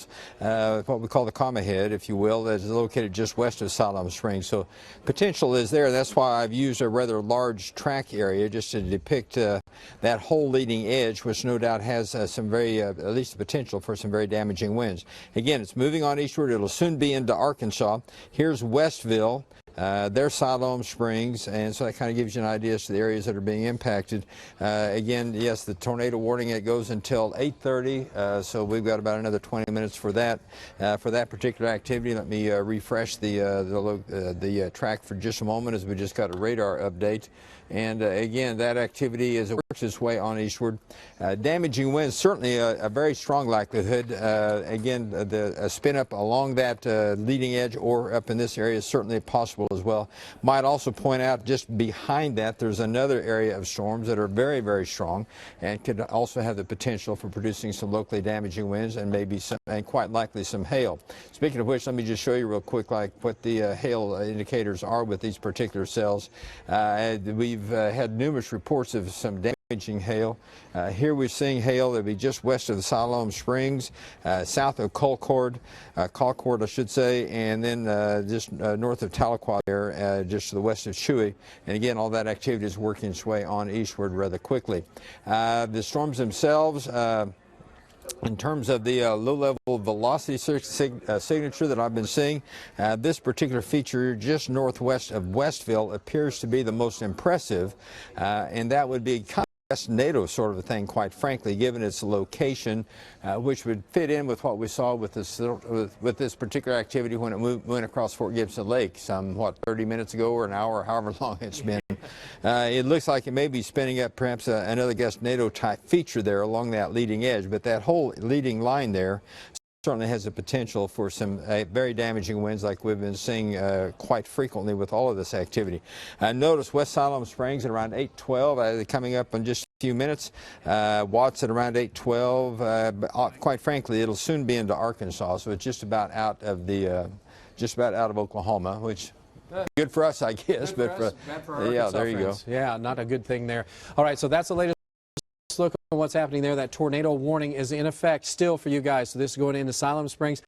what we call the comma head, if you will, that is located just west of Siloam Springs. So potential is there. That's why I've used a rather large track area just to depict that whole leading edge, which no doubt has some very, at least the potential for some very damaging winds. Again, it's moving on eastward. It'll soon be into Arkansas. Here's Westville. There's Siloam Springs, and so that kind of gives you an idea as to the areas that are being impacted. Again, yes, the tornado warning, it goes until 8:30, so we've got about another 20 minutes for that particular activity. Let me refresh the track for just a moment, as we just got a radar update. And again, that activity as it works its way on eastward. Damaging winds, certainly a very strong likelihood. Again, the spin up along that leading edge or up in this area is certainly possible as well. Might also point out just behind that there's another area of storms that are very, very strong and could also have the potential for producing some locally damaging winds and maybe some, and quite likely some hail. Speaking of which, let me just show you real quick like what the hail indicators are with these particular cells. We've had numerous reports of some damaging hail. Here we're seeing hail that would be just west of the Siloam Springs, south of Concord, I should say, and then just north of Tahlequah there, just to the west of Chewy. And again, all that activity is working its way on eastward rather quickly. The storms themselves, in terms of the low-level velocity signature that I've been seeing, this particular feature just northwest of Westville appears to be the most impressive, and that would be kind of NATO sort of a thing, quite frankly, given its location, which would fit in with what we saw with this particular activity when it went across Fort Gibson Lake some, 30 minutes ago or an hour, or however long it's been. It looks like it may be spinning up perhaps another NATO type feature there along that leading edge, but that whole leading line there certainly has the potential for some very damaging winds like we've been seeing quite frequently with all of this activity. Notice West Siloam Springs at around 8:12, coming up in just a few minutes. Watts at around 8:12. But quite frankly, it'll soon be into Arkansas, so it's just about out of Oklahoma, which good for us, I guess. But for yeah, there you go. Yeah, not a good thing there. All right, so that's the latest look at what's happening there. That tornado warning is in effect still for you guys. So this is going into Siloam Springs.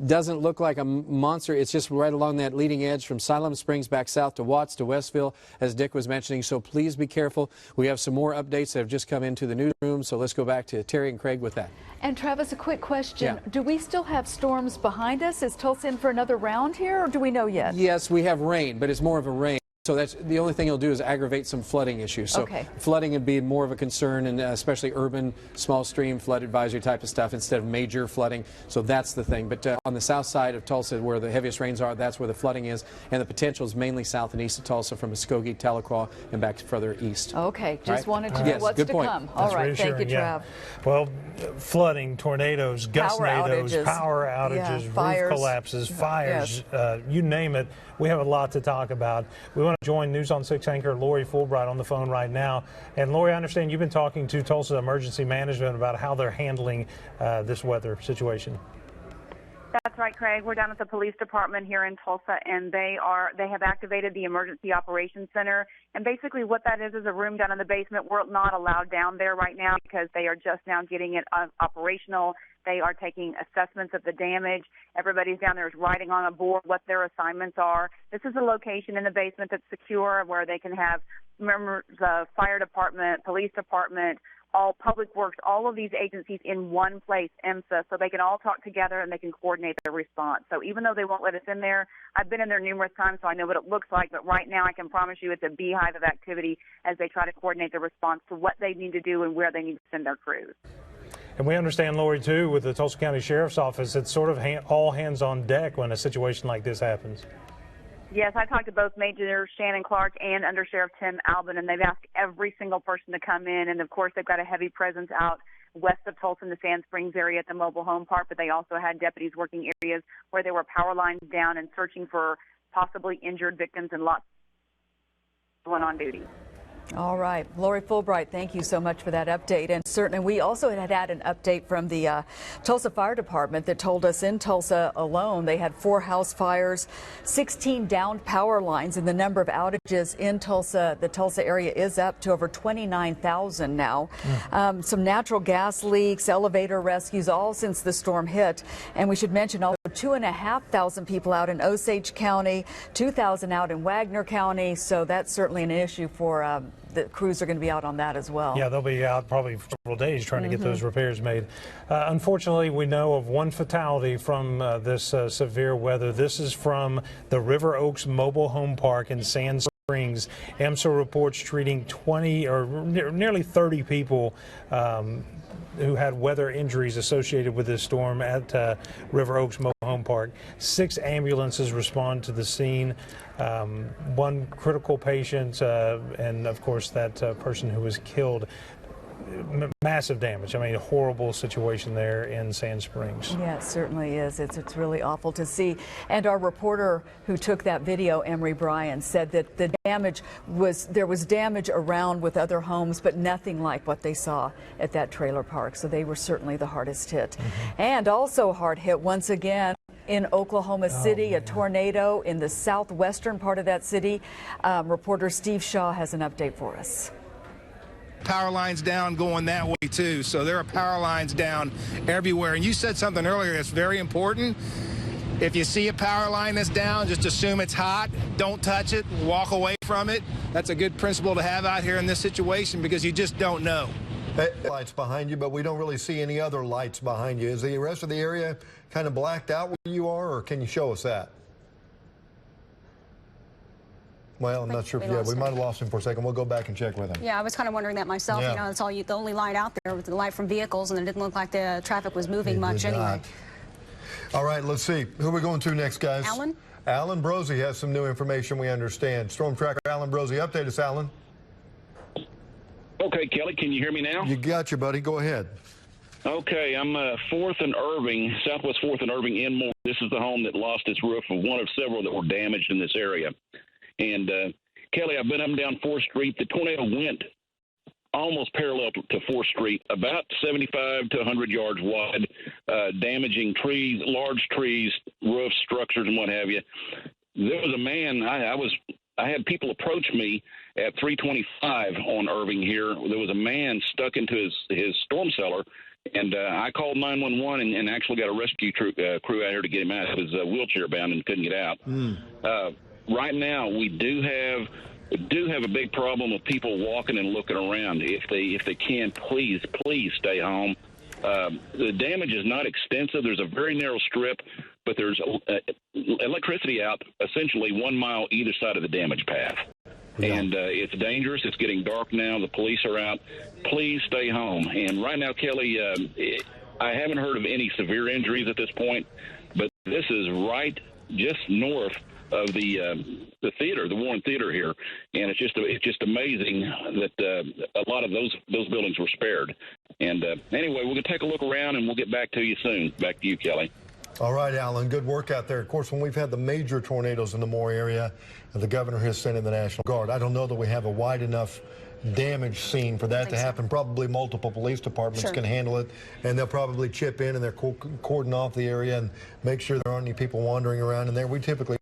Doesn't look like a monster. It's just right along that leading edge from Siloam Springs back south to Watts to Westville, as Dick was mentioning. So please be careful. We have some more updates that have just come into the newsroom. So let's go back to Terry and Craig with that. And Travis, a quick question. Yeah. Do we still have storms behind us? Is Tulsa in for another round here, or do we know yet? Yes, we have rain, but it's more of a rain. So that's the only thing it'll do is aggravate some flooding issues. So flooding would be more of a concern, and especially urban, small stream flood advisory type of stuff instead of major flooding. So that's the thing. But on the south side of Tulsa, where the heaviest rains are, that's where the flooding is, and the potential is mainly south and east of Tulsa, from Muskogee, Tahlequah, and back further east. Okay, just wanted to know what's to come. All right, thank you, Trav. Well, flooding, tornadoes, gustnadoes, power outages, roof collapses, fires, you name it. We have a lot to talk about. We want to join News on 6 anchor Lori Fulbright on the phone right now. And Lori, I understand you've been talking to Tulsa Emergency Management about how they're handling this weather situation. That's right, Craig. We're down at the police department here in Tulsa, and they have activated the Emergency Operations Center. And basically what that is a room down in the basement. We're not allowed down there right now because they are just now getting it operational. They are taking assessments of the damage. Everybody's down there is writing on a board what their assignments are. This is a location in the basement that's secure where they can have members of fire department, police department, all public works, all of these agencies in one place, EMSA, so they can all talk together and they can coordinate their response. So even though they won't let us in there, I've been in there numerous times, so I know what it looks like. But right now I can promise you it's a beehive of activity as they try to coordinate their response to what they need to do and where they need to send their crews. And we understand, Lori, too, with the Tulsa County Sheriff's Office, it's sort of all hands on deck when a situation like this happens. Yes, I talked to both Major Shannon Clark and Under Sheriff Tim Albin, and they've asked every single person to come in. And, of course, they've got a heavy presence out west of Tulsa in the Sand Springs area at the mobile home park, but they also had deputies working areas where there were power lines down and searching for possibly injured victims, and lots of one on duty. All right. Lori Fulbright, thank you so much for that update. And certainly we also had an update from the Tulsa Fire Department that told us in Tulsa alone they had 4 house fires, 16 downed power lines, and the number of outages in Tulsa, the Tulsa area, is up to over 29,000 now. Some natural gas leaks, elevator rescues, all since the storm hit. And we should mention also 2,500 people out in Osage County, 2,000 out in Wagner County. So that's certainly an issue for the crews are going to be out on that as well. Yeah, they'll be out probably for several days trying to get those repairs made. Unfortunately, we know of one fatality from this severe weather. This is from the River Oaks Mobile Home Park in Sand Springs. EMSA reports treating 20 or nearly 30 people who had weather injuries associated with this storm at River Oaks Mobile Home Park. 6 ambulances respond to the scene. 1 critical patient, and of course that person who was killed. Massive damage. I mean, a horrible situation there in Sand Springs. Yeah, it certainly is. It's really awful to see. And our reporter who took that video, Emery Bryan, said that the damage there was damage around with other homes, but nothing like what they saw at that trailer park. So they were certainly the hardest hit. And also hard hit once again in Oklahoma City, a tornado in the southwestern part of that city. Reporter Steve Shaw has an update for us. Power lines down going that way too, so there are power lines down everywhere. And you said something earlier that's very important. If you see a power line that's down, just assume it's hot, don't touch it, walk away from it. That's a good principle to have out here in this situation because you just don't know. Lights behind you, but we don't really see any other lights behind you. Is the rest of the area kind of blacked out where you are, or can you show us that? Well, I'm not sure if we might have lost him for a second. We'll go back and check with him. Yeah, I was kind of wondering that myself. Yeah. You know, it's all the only light out there was the light from vehicles, and it didn't look like the traffic was moving much anyway. All right, let's see. Who are we going to next, guys? Alan? Alan Brosey has some new information we understand. Storm Tracker Alan Brosey, update us, Alan. Okay, Kelly, can you hear me now? You got you, buddy. Go ahead. Okay, I'm 4th and Irving, Southwest 4th and Irving in Moore. This is the home that lost its roof, of one of several that were damaged in this area. And Kelly, I've been up and down 4th Street. The tornado went almost parallel to 4th Street, about 75 to 100 yards wide, damaging trees, large trees, roofs, structures, and what have you. There was a man, I had people approach me at 325 on Irving here. There was a man stuck into his storm cellar, and I called 911 and actually got a rescue crew out here to get him out. He was wheelchair bound and couldn't get out. Right now, we do have a big problem with people walking and looking around. If they can, please stay home. The damage is not extensive. There's a very narrow strip, but there's electricity out essentially 1 mile either side of the damage path. and it's dangerous. It's getting dark now. The police are out. Please stay home. And right now, Kelly, I haven't heard of any severe injuries at this point, but this is right just north of the theater, the Warren Theater here, and it's just amazing that a lot of those buildings were spared. And anyway, we're going to take a look around, and we'll get back to you soon. Back to you, Kelly. All right, Alan, good work out there. Of course, when we've had the major tornadoes in the Moore area, the governor has sent in the National Guard. I don't know that we have a wide enough damage scene for that to happen. Probably multiple police departments can handle it, and they'll probably chip in and they're cordon off the area and make sure there aren't any people wandering around in there. We typically...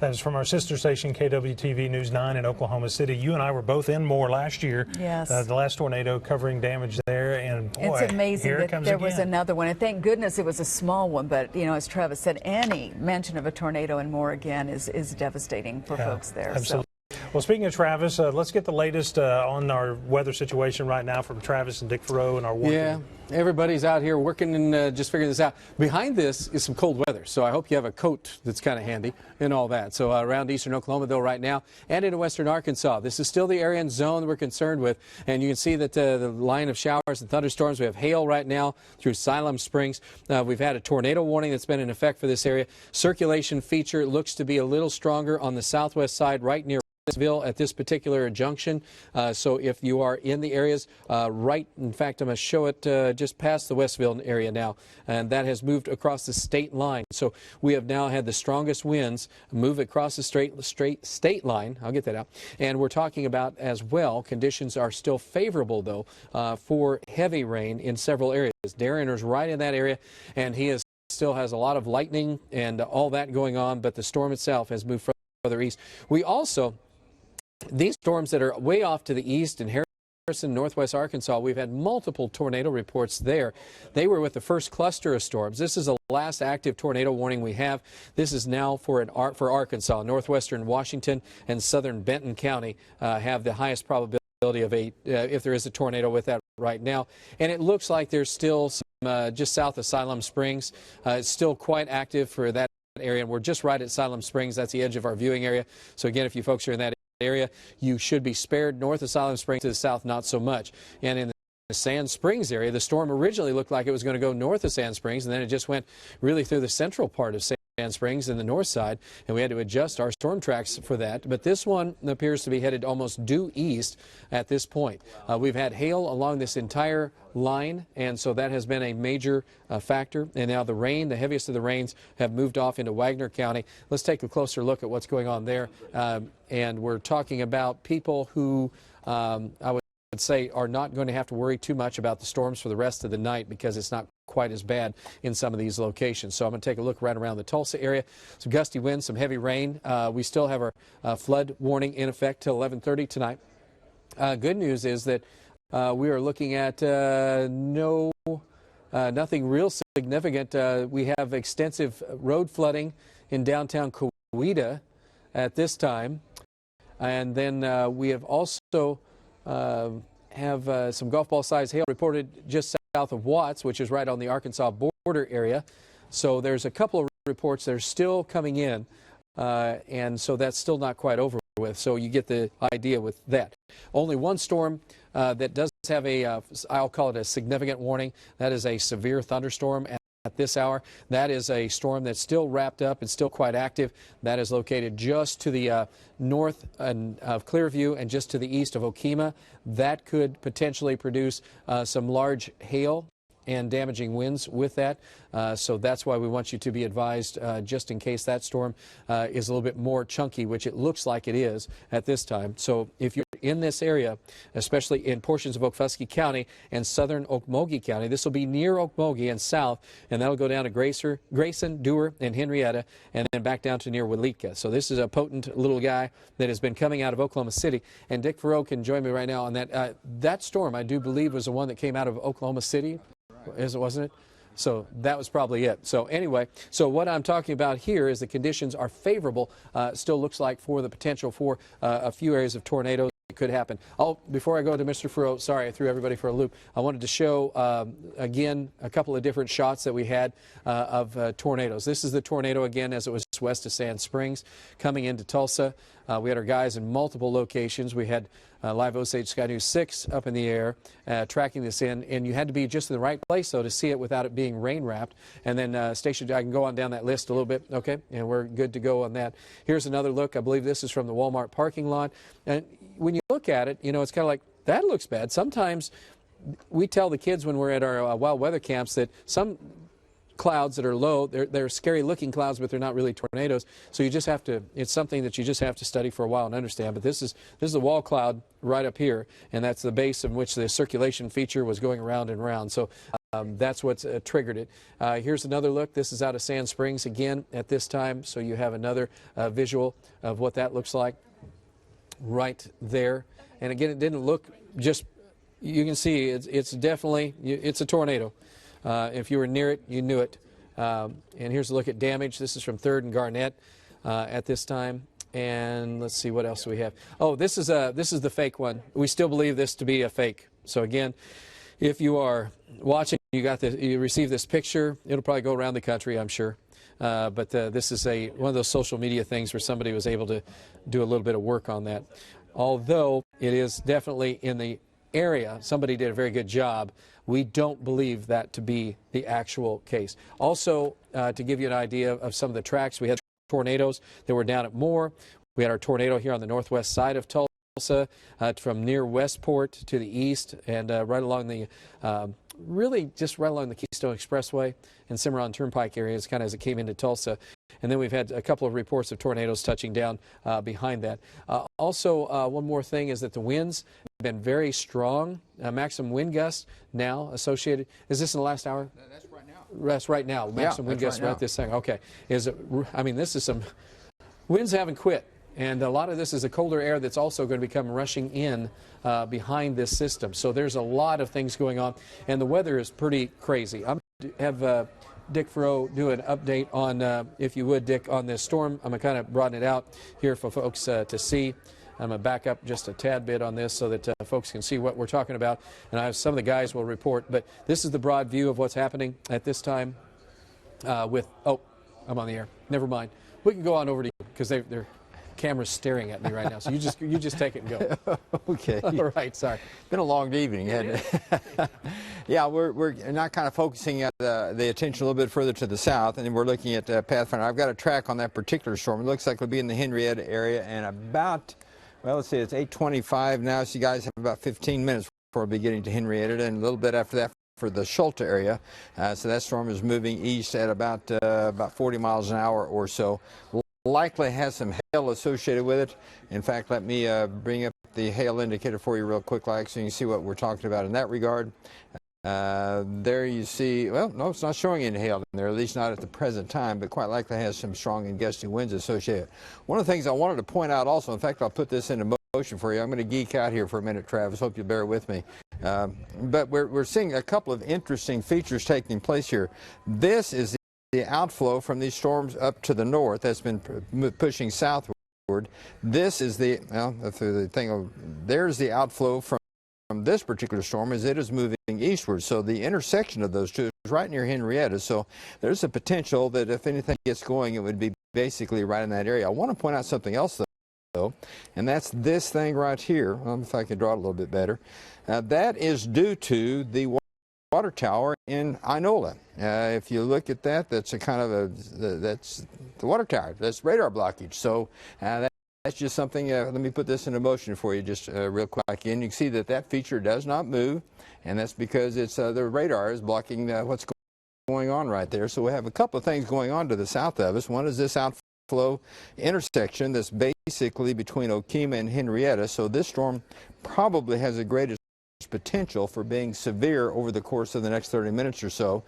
That is from our sister station, KWTV News 9 in Oklahoma City. You and I were both in Moore last year. Yes. The last tornado covering damage there. And boy, it's amazing here it that comes there again. was another one. And thank goodness it was a small one. But, you know, as Travis said, any mention of a tornado in Moore again is devastating for folks there. Absolutely. Well, speaking of Travis, let's get the latest on our weather situation right now from Travis and Dick Farrow and our one. Yeah, everybody's out here working and just figuring this out. Behind this is some cold weather, so I hope you have a coat that's kind of handy and all that. So around eastern Oklahoma, though, right now, and into western Arkansas, this is still the area and zone we're concerned with. And you can see that the line of showers and thunderstorms. We have hail right now through Siloam Springs. We've had a tornado warning that's been in effect for this area. Circulation feature looks to be a little stronger on the southwest side, right near at this particular junction. So if you are in the areas in fact, I'm going to show it just past the Westville area now, and that has moved across the state line. So we have now had the strongest winds move across the straight state line. I'll get that out. And we're talking about as well, conditions are still favorable, though, for heavy rain in several areas. Darren is right in that area, and he still has a lot of lightning and all that going on, but the storm itself has moved further east. We also... These storms that are way off to the east in Harrison, northwest Arkansas, we've had multiple tornado reports there. They were with the first cluster of storms. This is the last active tornado warning we have. This is now for Arkansas. Northwestern Washington and southern Benton County have the highest probability of if there is a tornado with that right now. And it looks like there's still some just south of Siloam Springs. It's still quite active for that area, and we're just right at Siloam Springs. That's the edge of our viewing area. So again, if you folks are in that area, you should be spared. North of Siloam Springs to the south, not so much. And in the Sand Springs area, the storm originally looked like it was going to go north of Sand Springs, and then it just went really through the central part of Sand Springs in the north side, and we had to adjust our storm tracks for that. But this one appears to be headed almost due east at this point. We've had hail along this entire line, and so that has been a major factor. And now the rain, the heaviest of the rains, have moved off into Wagner County. Let's take a closer look at what's going on there. And we're talking about people who I would say are not going to have to worry too much about the storms for the rest of the night, because it's not quite as bad in some of these locations. So I'm going to take a look right around the Tulsa area. Some gusty winds, some heavy rain. We still have our flood warning in effect till 11:30 tonight. Good news is that we are looking at nothing real significant. We have extensive road flooding in downtown Coweta at this time. And then we have also have some golf ball size hail reported just south of Watts, which is right on the Arkansas border area. So there's a couple of reports that are still coming in, and so that's still not quite over with. So you get the idea with that. Only one storm that does have I'll call it a significant warning. That is a severe thunderstorm at this hour. That is a storm that's still wrapped up and still quite active. That is located just to the north of Clearview and just to the east of Okemah. That could potentially produce some large hail and damaging winds with that. So that's why we want you to be advised just in case that storm is a little bit more chunky, which it looks like it is at this time. So if you're in this area, especially in portions of Okfuskee County and southern Okmulgee County, this will be near Okmulgee and south, and that'll go down to Grayson, Dewar, and Henrietta, and then back down to near Waletka. So this is a potent little guy that has been coming out of Oklahoma City. And Dick Farrow can join me right now on that. That storm, I do believe, was the one that came out of Oklahoma City, wasn't it? So that was probably it. So anyway, so what I'm talking about here is the conditions are favorable. Still looks like for the potential for a few areas of tornadoes. It could happen. Oh, before I go to Mr. Furrow, sorry, I threw everybody for a loop. I wanted to show, again, a couple of different shots that we had of tornadoes. This is the tornado, again, as it was west of Sand Springs, coming into Tulsa. We had our guys in multiple locations. We had live Osage Sky News 6 up in the air, tracking this in, and you had to be just in the right place, though, to see it without it being rain-wrapped. And then station, I can go on down that list a little bit, okay, and we're good to go on that. Here's another look. I believe this is from the Walmart parking lot. And when you look at it, you know, it's kind of like, that looks bad. Sometimes we tell the kids when we're at our wild weather camps that some clouds that are low, they're scary looking clouds, but they're not really tornadoes. So you just have to, it's something that you just have to study for a while and understand. But this is a wall cloud right up here, and that's the base in which the circulation feature was going around and around. So that's what's triggered it. Here's another look. This is out of Sand Springs again at this time. So you have another visual of what that looks like right there. And again, it didn't look just, you can see it's definitely, it's a tornado. If you were near it, you knew it. And here's a look at damage. This is from 3rd and Garnett at this time. And let's see what else we have. Oh, this is the fake one. We still believe this to be a fake. So again, if you are watching, you received this picture. It'll probably go around the country, I'm sure. But this is one of those social media things where somebody was able to do a little bit of work on that. Although it is definitely in the area, somebody did a very good job. We don't believe that to be the actual case. Also, to give you an idea of some of the tracks, we had tornadoes that were down at Moore. We had our tornado here on the northwest side of Tulsa, from near Westport to the east, and right along the, really just right along the Keystone Expressway and Cimarron Turnpike areas, kind of as it came into Tulsa. And then we've had a couple of reports of tornadoes touching down behind that. Also, one more thing is that the winds have been very strong. Maximum wind gusts now associated. Is this in the last hour? That's right now. That's right now. Maximum wind gusts right this second. Okay. I mean, this is some winds haven't quit. And a lot of this is the colder air that's also going to become rushing in behind this system. So there's a lot of things going on. And the weather is pretty crazy. I'm going to have Dick Furrow do an update on, if you would, Dick, on this storm. I'm going to kind of broaden it out here for folks to see. I'm going to back up just a tad bit on this so that folks can see what we're talking about. And I have some of the guys will report. But this is the broad view of what's happening at this time with, oh, I'm on the air. Never mind. We can go on over to you because they're camera's staring at me right now. So you just take it and go. Okay. All right. Sorry. Been a long evening, hasn't it? Yeah, we're not kind of focusing at the attention a little bit further to the south, and then we're looking at Pathfinder. I've got a track on that particular storm. It looks like it'll be in the Henrietta area, and about, well, let's see, it's 8:25 now. So you guys have about 15 minutes before we'll be getting to Henrietta, and a little bit after that for the Schulte area. So that storm is moving east at about 40 miles an hour or so. Likely has some hail associated with it. In fact, let me bring up the hail indicator for you real quick, like, so you can see what we're talking about in that regard. There you see, well, no, it's not showing any hail in there, at least not at the present time, but quite likely has some strong and gusty winds associated. One of the things I wanted to point out also, in fact, I'll put this into motion for you. I'm going to geek out here for a minute, Travis. Hope you'll bear with me. But we're seeing a couple of interesting features taking place here. This is the outflow from these storms up to the north that's been pushing southward. This is the, well, the thing, there's the outflow from this particular storm as it is moving eastward. So the intersection of those two is right near Henrietta. So there's a potential that if anything gets going, it would be basically right in that area. I want to point out something else, though, and that's this thing right here. If I can draw it a little bit better. That is due to the water tower in Inola. If you look at that, that's a kind of that's the water tower. That's radar blockage. So that's just something. Let me put this into motion for you just real quick. And you can see that feature does not move, and that's because it's the radar is blocking what's going on right there. So we have a couple of things going on to the south of us. One is this outflow intersection that's basically between Okemah and Henrietta. So this storm probably has the greatest potential for being severe over the course of the next 30 minutes or so.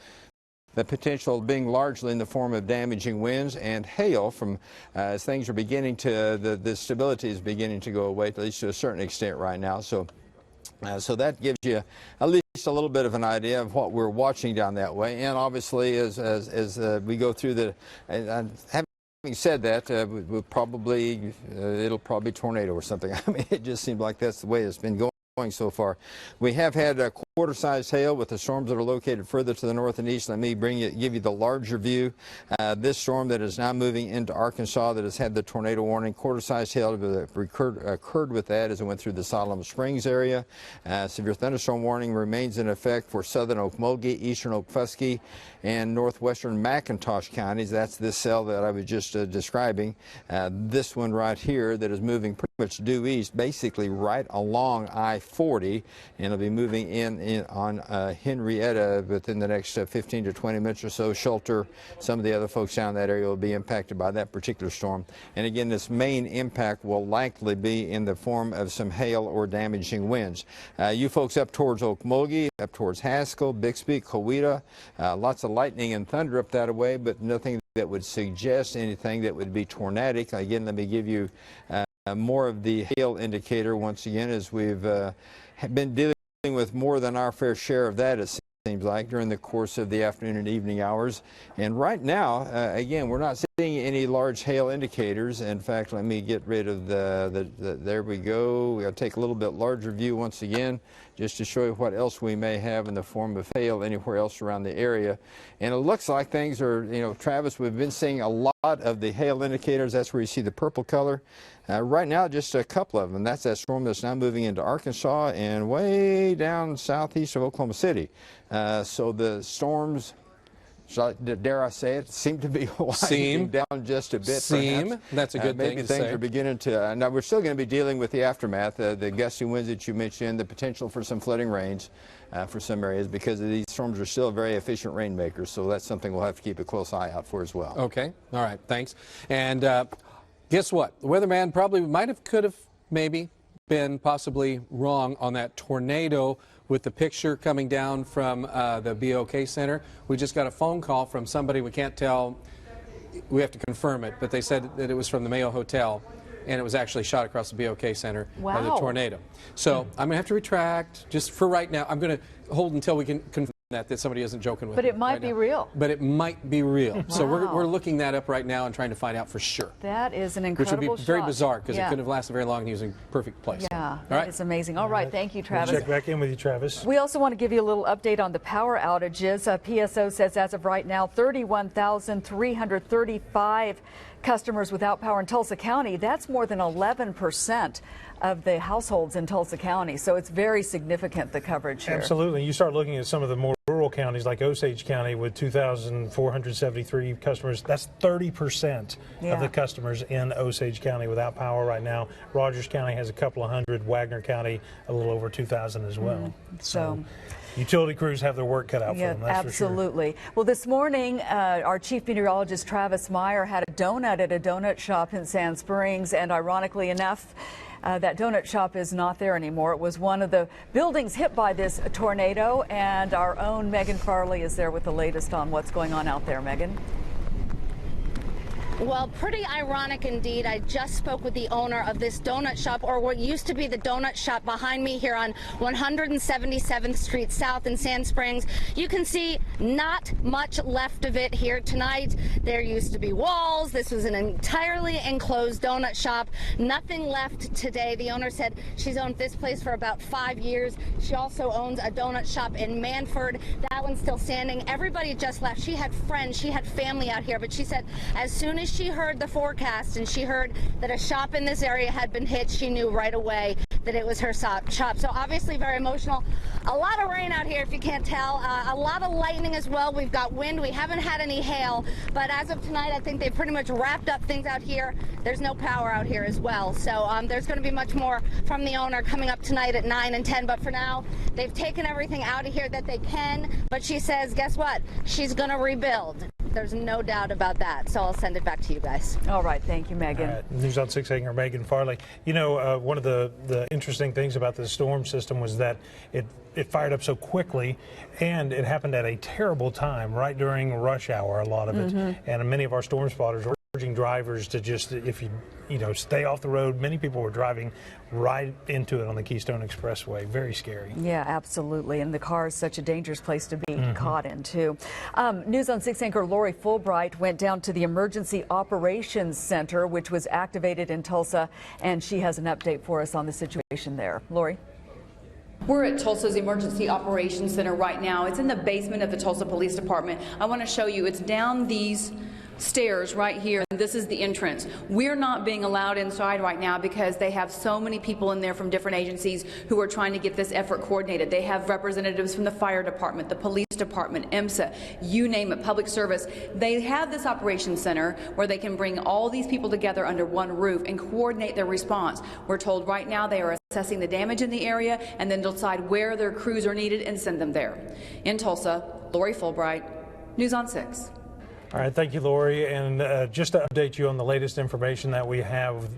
The potential being largely in the form of damaging winds and hail from as things are beginning to, the stability is beginning to go away, at least to a certain extent right now. So so that gives you at least a little bit of an idea of what we're watching down that way. And obviously as we go through the, I haven't Having said that, it'll probably be tornado or something. I mean, it just seems like that's the way it's been going so far. We have had a quarter-sized hail with the storms that are located further to the north and east. Let me give you the larger view. This storm that is now moving into Arkansas that has had the tornado warning, quarter-sized hail that occurred with that as it went through the Solomon Springs area. Severe thunderstorm warning remains in effect for southern Okmulgee, eastern Okfuskee, and northwestern McIntosh counties. That's this cell that I was just describing. This one right here that is moving pretty much due east, basically right along I-40, and it'll be moving in on Henrietta within the next 15 to 20 minutes or so. Shelter, some of the other folks down in that area will be impacted by that particular storm. And again, this main impact will likely be in the form of some hail or damaging winds. You folks up towards Okmulgee, up towards Haskell, Bixby, Coweta, lots of lightning and thunder up that way, but nothing that would suggest anything that would be tornadic. Again, let me give you more of the hail indicator once again, as we've been dealing with more than our fair share of that, it seems like, during the course of the afternoon and evening hours. And right now, again, we're not seeing any large hail indicators. In fact, let me get rid of there we go. We'll take a little bit larger view once again, just to show you what else we may have in the form of hail anywhere else around the area. And it looks like things are, Travis, we've been seeing a lot of the hail indicators. That's where you see the purple color. Right now, just a couple of them. That's that storm that's now moving into Arkansas and way down southeast of Oklahoma City. So the storms, dare I say it, seem to be winding down just a bit. Perhaps. That's a good thing maybe to things say. are beginning to. Now we're still going to be dealing with the aftermath, the gusty winds that you mentioned, the potential for some flooding rains for some areas, because these storms are still very efficient rainmakers. So that's something we'll have to keep a close eye out for as well. Okay. All right. Thanks. And guess what? The weatherman probably could have maybe been possibly wrong on that tornado with the picture coming down from the BOK Center. We just got a phone call from somebody, we can't tell, we have to confirm it, but they said that it was from the Mayo Hotel, and it was actually shot across the BOK Center by the tornado. So I'm going to have to retract just for right now. I'm going to hold until we can confirm that somebody isn't joking with me. But it might be real. But it might be real. Wow. So we're looking that up right now and trying to find out for sure. That is an incredible Which would be very shot. bizarre, because it couldn't have lasted very long and he was in a perfect place. Yeah, All that right. is amazing. All right, thank you, Travis. We'll check back in with you, Travis. We also want to give you a little update on the power outages. PSO says as of right now, 31,335 customers without power in Tulsa County. That's more than 11% of the households in Tulsa County. So it's very significant, the coverage here. Absolutely. You start looking at some of the more rural counties like Osage County with 2,473 customers. That's 30% of the customers in Osage County without power right now. Rogers County has a couple of hundred. Wagner County a little over 2,000 as well. So utility crews have their work cut out for them, that's absolutely. Well, this morning, our chief meteorologist, Travis Meyer, had a donut at a donut shop in Sand Springs, and ironically enough, that donut shop is not there anymore. It was one of the buildings hit by this tornado, and our own Megan Farley is there with the latest on what's going on out there. Megan? Well, pretty ironic indeed. I just spoke with the owner of this donut shop, or what used to be the donut shop behind me here on 177th Street South in Sand Springs. You can see not much left of it here tonight. There used to be walls. This was an entirely enclosed donut shop. Nothing left today. The owner said she's owned this place for about 5 years. She also owns a donut shop in Manford. That one's still standing. Everybody just left. She had friends, she had family out here, but she said as soon as she heard the forecast and she heard that a shop in this area had been hit, she knew right away that it was her shop. So obviously very emotional. A lot of rain out here, if you can't tell. A lot of lightning as well. We've got wind. We haven't had any hail, but as of tonight, I think they've pretty much wrapped up things out here. There's no power out here as well. So there's going to be much more from the owner coming up tonight at 9 and 10. But for now, they've taken everything out of here that they can. But she says, guess what? She's going to rebuild. There's no doubt about that. So I'll send it back to you guys. All right. Thank you, Megan. News on 6 anchor Megan Farley. You know, one of the interesting things about the storm system was that it fired up so quickly, and it happened at a terrible time, right during rush hour, a lot of it. And many of our storm spotters were urging drivers to just, if you stay off the road. Many people were driving right into it on the Keystone Expressway. Very scary. Yeah, absolutely. And the car is such a dangerous place to be caught in, too. News on 6 anchor Lori Fulbright went down to the Emergency Operations Center, which was activated in Tulsa, and she has an update for us on the situation there. Lori? We're at Tulsa's Emergency Operations Center right now. It's in the basement of the Tulsa Police Department. I want to show you, it's down these stairs right here. This is the entrance. We're not being allowed inside right now because they have so many people in there from different agencies who are trying to get this effort coordinated. They have representatives from the fire department, the police department, EMSA, you name it, public service. They have this operations center where they can bring all these people together under one roof and coordinate their response. We're told right now they are assessing the damage in the area and then decide where their crews are needed and send them there. In Tulsa, Lori Fulbright, News on 6. All right, thank you, Lori. And just to update you on the latest information that we have,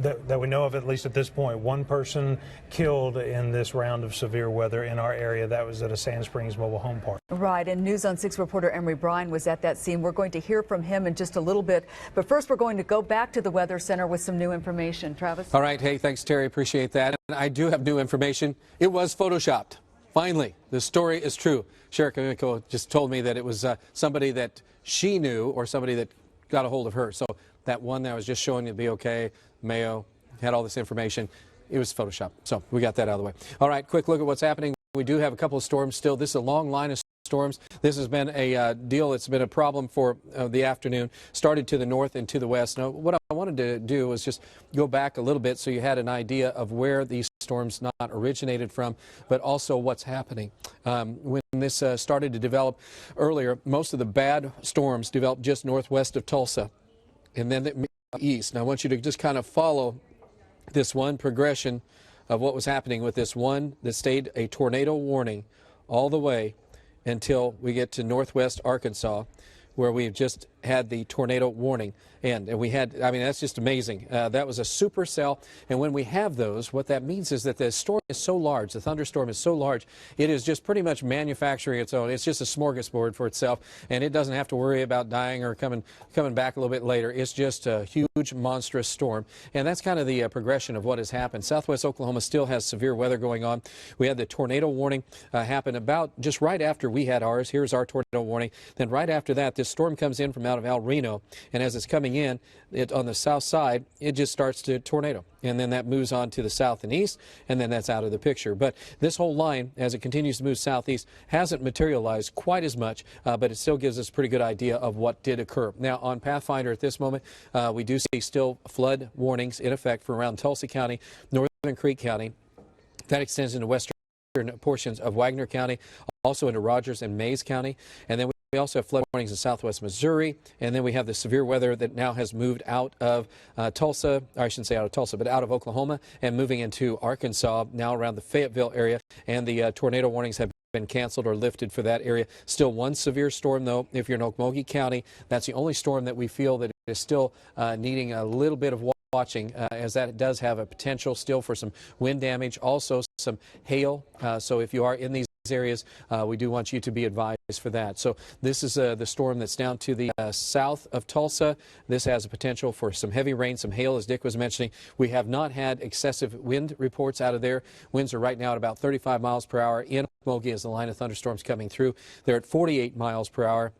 that we know of, at least at this point, one person killed in this round of severe weather in our area. That was at a Sand Springs mobile home park. Right, and News on 6 reporter Emery Bryan was at that scene. We're going to hear from him in just a little bit. But first, we're going to go back to the Weather Center with some new information. Travis? All right. Hey, thanks, Terry. Appreciate that. And I do have new information. It was Photoshopped. Finally, the story is true. Sheriff Kamiko just told me that it was somebody that she knew or somebody that got a hold of her. So that one that I was just showing you to be okay, Mayo, had all this information. It was Photoshop. So we got that out of the way. All right, quick look at what's happening. We do have a couple of storms still. This is a long line of storms. This has been a deal that's been a problem for the afternoon. Started to the north and to the west. Now, what I wanted to do was just go back a little bit so you had an idea of where these storms not originated from, but also what's happening. When this started to develop earlier, most of the bad storms developed just northwest of Tulsa and then east. Now, I want you to just kind of follow this one progression of what was happening with this one that stayed a tornado warning all the way until we get to northwest Arkansas, where we've just had the tornado warning. And we had, I mean, that's just amazing. That was a supercell. And when we have those, what that means is that the storm is so large, the thunderstorm is so large, it is just pretty much manufacturing its own. It's just a smorgasbord for itself, and it doesn't have to worry about dying or coming back a little bit later. It's just a huge, monstrous storm. And that's kind of the progression of what has happened. Southwest Oklahoma still has severe weather going on. We had the tornado warning happen about just right after we had ours. Here's our tornado warning. Then right after that, this storm comes in from out of El Reno, and as it's coming in, on the south side, it just starts to tornado. And then that moves on to the south and east, and then that's out of the picture. But this whole line, as it continues to move southeast, hasn't materialized quite as much, but it still gives us a pretty good idea of what did occur. Now, on Pathfinder at this moment, we do see still flood warnings in effect for around Tulsa County, Northern Creek County. That extends into western portions of Wagner County, also into Rogers and Mays County. And then we also have flood warnings in southwest Missouri, and then we have the severe weather that now has moved out of Tulsa, or I shouldn't say out of Tulsa, but out of Oklahoma and moving into Arkansas, now around the Fayetteville area, and the tornado warnings have been canceled or lifted for that area. Still one severe storm, though, if you're in Okmulgee County. That's the only storm that we feel that is still needing a little bit of watching, as that does have a potential still for some wind damage, also some hail. So if you are in these areas, we do want you to be advised for that. So this is the storm that's down to the south of Tulsa. This has a potential for some heavy rain, some hail, as Dick was mentioning. We have not had excessive wind reports out of there. Winds are right now at about 35 miles per hour in Okmulgee as the line of thunderstorms coming through. They're at 48 miles per hour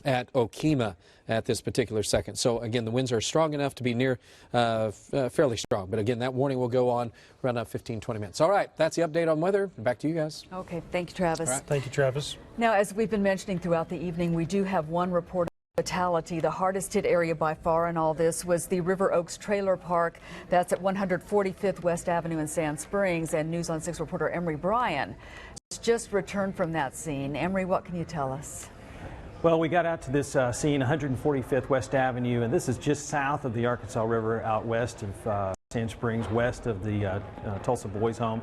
at Okemah at this particular second. So again, the winds are strong enough to be near fairly strong. But again, that warning will go on around 15-20 minutes. All right, that's the update on weather. Back to you guys. Okay, thank you, Travis. All right. Thank you, Travis. Now, as we've been mentioning throughout the evening, we do have one report of fatality. The hardest hit area by far in all this was the River Oaks Trailer Park. That's at 145th West Avenue in Sand Springs. And News on 6 reporter Emery Bryan just returned from that scene. Emery, what can you tell us? Well, we got out to this scene, 145th West Avenue, and this is just south of the Arkansas River, out west of Sand Springs, west of the Tulsa Boys Home.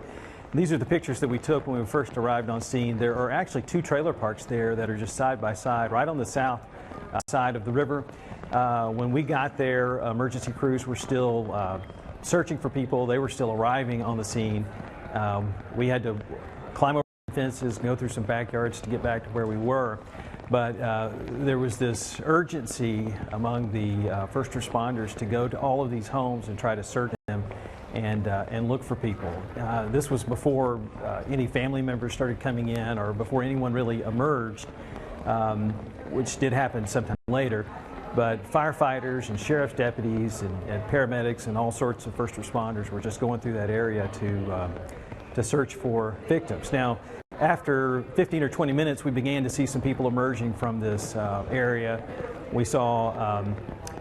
These are the pictures that we took when we first arrived on scene. There are actually two trailer parks there that are just side by side, right on the south side of the river. When we got there, emergency crews were still searching for people. They were still arriving on the scene. We had to climb over fences, go through some backyards to get back to where we were. But there was this urgency among the first responders to go to all of these homes and try to search them and look for people. This was before any family members started coming in or before anyone really emerged, which did happen sometime later. But firefighters and sheriff's deputies and paramedics and all sorts of first responders were just going through that area to search for victims. Now, after 15 or 20 minutes, we began to see some people emerging from this area. We saw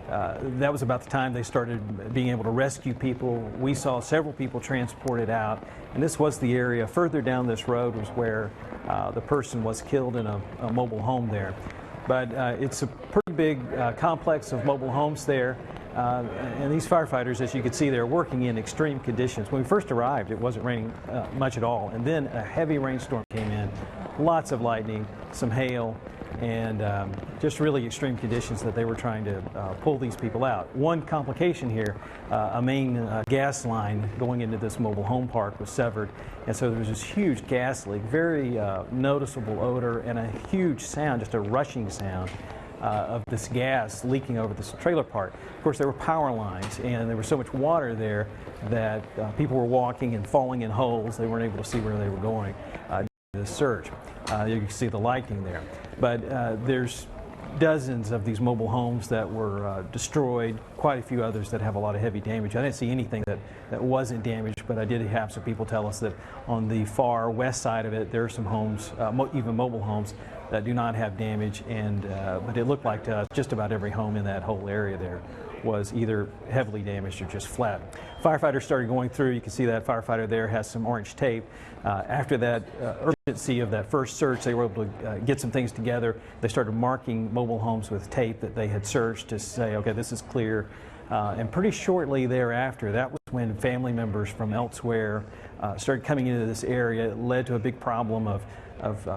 that was about the time they started being able to rescue people. We saw several people transported out, and this was the area further down this road was where the person was killed in a mobile home there. But it's a pretty big complex of mobile homes there. And these firefighters, as you can see, they're working in extreme conditions. When we first arrived, it wasn't raining much at all. And then a heavy rainstorm came in, lots of lightning, some hail, and just really extreme conditions that they were trying to pull these people out. One complication here, a main gas line going into this mobile home park was severed. And so there was this huge gas leak, very noticeable odor, and a huge sound, just a rushing sound. Of this gas leaking over this trailer park. Of course, there were power lines, and there was so much water there that people were walking and falling in holes. They weren't able to see where they were going during the search. You can see the lightning there. But there's dozens of these mobile homes that were destroyed, quite a few others that have a lot of heavy damage. I didn't see anything that wasn't damaged, but I did have some people tell us that on the far west side of it, there are some homes, even mobile homes, that do not have damage, and but it looked like just about every home in that whole area there was either heavily damaged or just flat. Firefighters started going through. You can see that firefighter there has some orange tape. After that urgency of that first search, they were able to get some things together. They started marking mobile homes with tape that they had searched to say, okay, this is clear. And pretty shortly thereafter, that was when family members from elsewhere started coming into this area. It led to a big problem of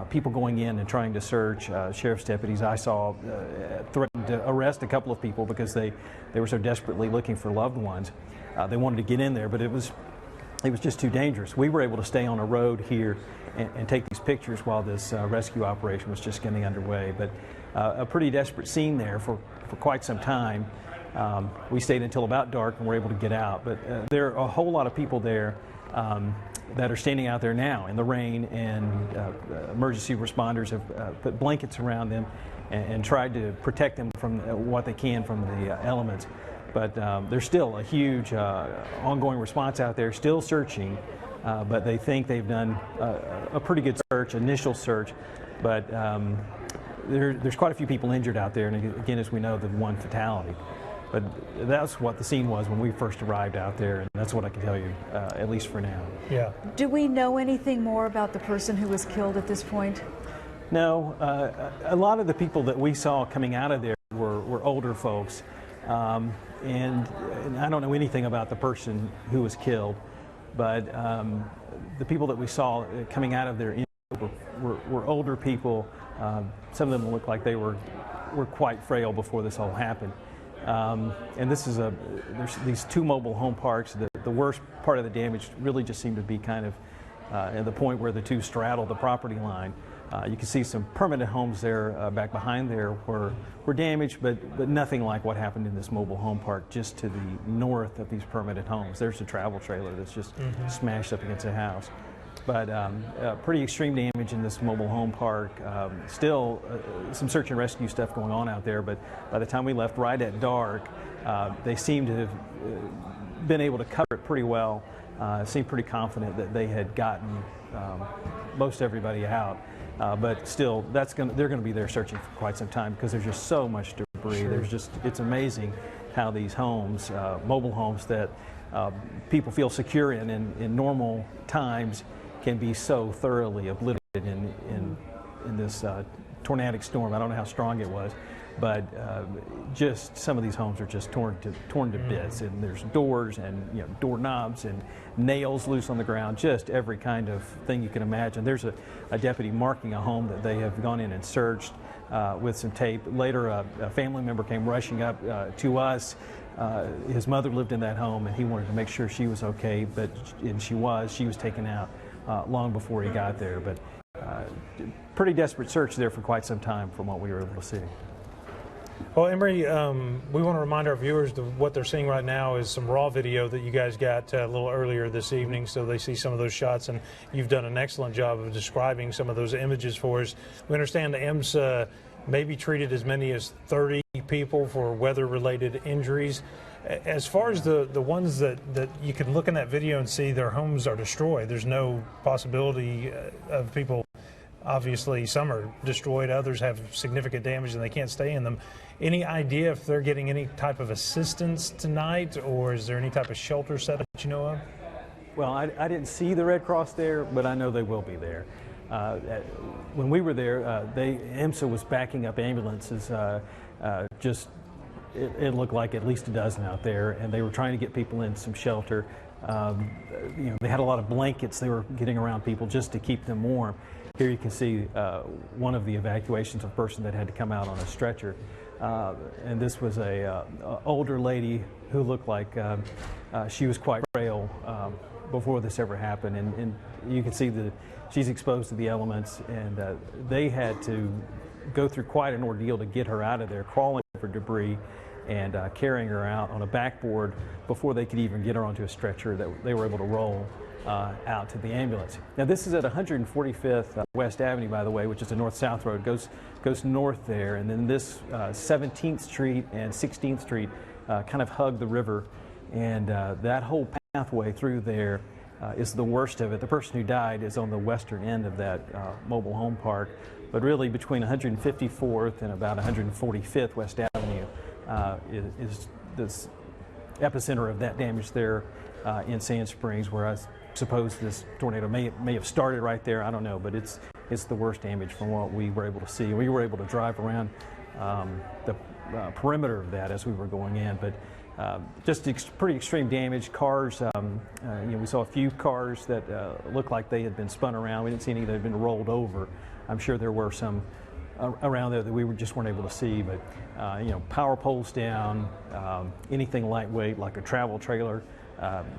people going in and trying to search. Sheriff's deputies I saw threatened to arrest a couple of people because they were so desperately looking for loved ones. They wanted to get in there, but it was just too dangerous. We were able to stay on a road here and take these pictures while this rescue operation was just getting underway. But a pretty desperate scene there for quite some time. We stayed until about dark and were able to get out. But there are a whole lot of people there that are standing out there now in the rain, and emergency responders have put blankets around them and tried to protect them from what they can from the elements. But there's still a huge ongoing response out there, still searching, but they think they've done a pretty good search, initial search, but there's quite a few people injured out there, and again, as we know, the one fatality. But that's what the scene was when we first arrived out there, and that's what I can tell you, at least for now. Yeah. Do we know anything more about the person who was killed at this point? No. A lot of the people that we saw coming out of there were older folks, and I don't know anything about the person who was killed, but the people that we saw coming out of there were older people. Some of them looked like they were quite frail before this all happened. And this is there's these two mobile home parks. The worst part of the damage really just seemed to be kind of at the point where the two straddle the property line. You can see some permanent homes there back behind there were damaged, but nothing like what happened in this mobile home park just to the north of these permanent homes. There's a travel trailer that's just smashed up against a house. But pretty extreme damage in this mobile home park. Still some search and rescue stuff going on out there, but by the time we left right at dark, they seemed to have been able to cover it pretty well. Seemed pretty confident that they had gotten most everybody out. But still, they're going to be there searching for quite some time because there's just so much debris. Sure. It's amazing how these homes, mobile homes that people feel secure in normal times, can be so thoroughly obliterated in this tornadic storm. I don't know how strong it was, but just some of these homes are just torn to bits, and there's doors and doorknobs and nails loose on the ground, just every kind of thing you can imagine. There's a deputy marking a home that they have gone in and searched with some tape. Later, a family member came rushing up to us. His mother lived in that home, and he wanted to make sure she was okay, and she was taken out long before he got there. But pretty desperate search there for quite some time from what we were able to see. Well, Emery, we want to remind our viewers that what they're seeing right now is some raw video that you guys got a little earlier this evening, so they see some of those shots, and you've done an excellent job of describing some of those images for us. We understand the EMS maybe treated as many as 30 people for weather-related injuries. As far as the ones that you can look in that video and see their homes are destroyed, there's no possibility of people. Obviously, some are destroyed, others have significant damage and they can't stay in them. Any idea if they're getting any type of assistance tonight, or is there any type of shelter set up that you know of? Well, I didn't see the Red Cross there, but I know they will be there. When we were there, EMSA was backing up ambulances. It looked like at least a dozen out there, and they were trying to get people in some shelter. They had a lot of blankets they were getting around people just to keep them warm. Here you can see one of the evacuations of a person that had to come out on a stretcher. And this was a older lady who looked like she was quite frail before this ever happened. And you can see that she's exposed to the elements, and they had to go through quite an ordeal to get her out of there, crawling for debris and carrying her out on a backboard before they could even get her onto a stretcher that they were able to roll out to the ambulance. Now, this is at 145th West Avenue, by the way, which is a north-south road. Goes north there, and then this 17th Street and 16th Street kind of hug the river, and that whole pathway through there is the worst of it. The person who died is on the western end of that mobile home park, but really between 154th and about 145th West Avenue is this epicenter of that damage there in Sand Springs, where I suppose this tornado may have started right there. I don't know, but it's the worst damage from what we were able to see. We were able to drive around the perimeter of that as we were going in, but just pretty extreme damage. Cars, we saw a few cars that looked like they had been spun around. We didn't see any that had been rolled over. I'm sure there were some around there that we just weren't able to see, but power poles down, anything lightweight like a travel trailer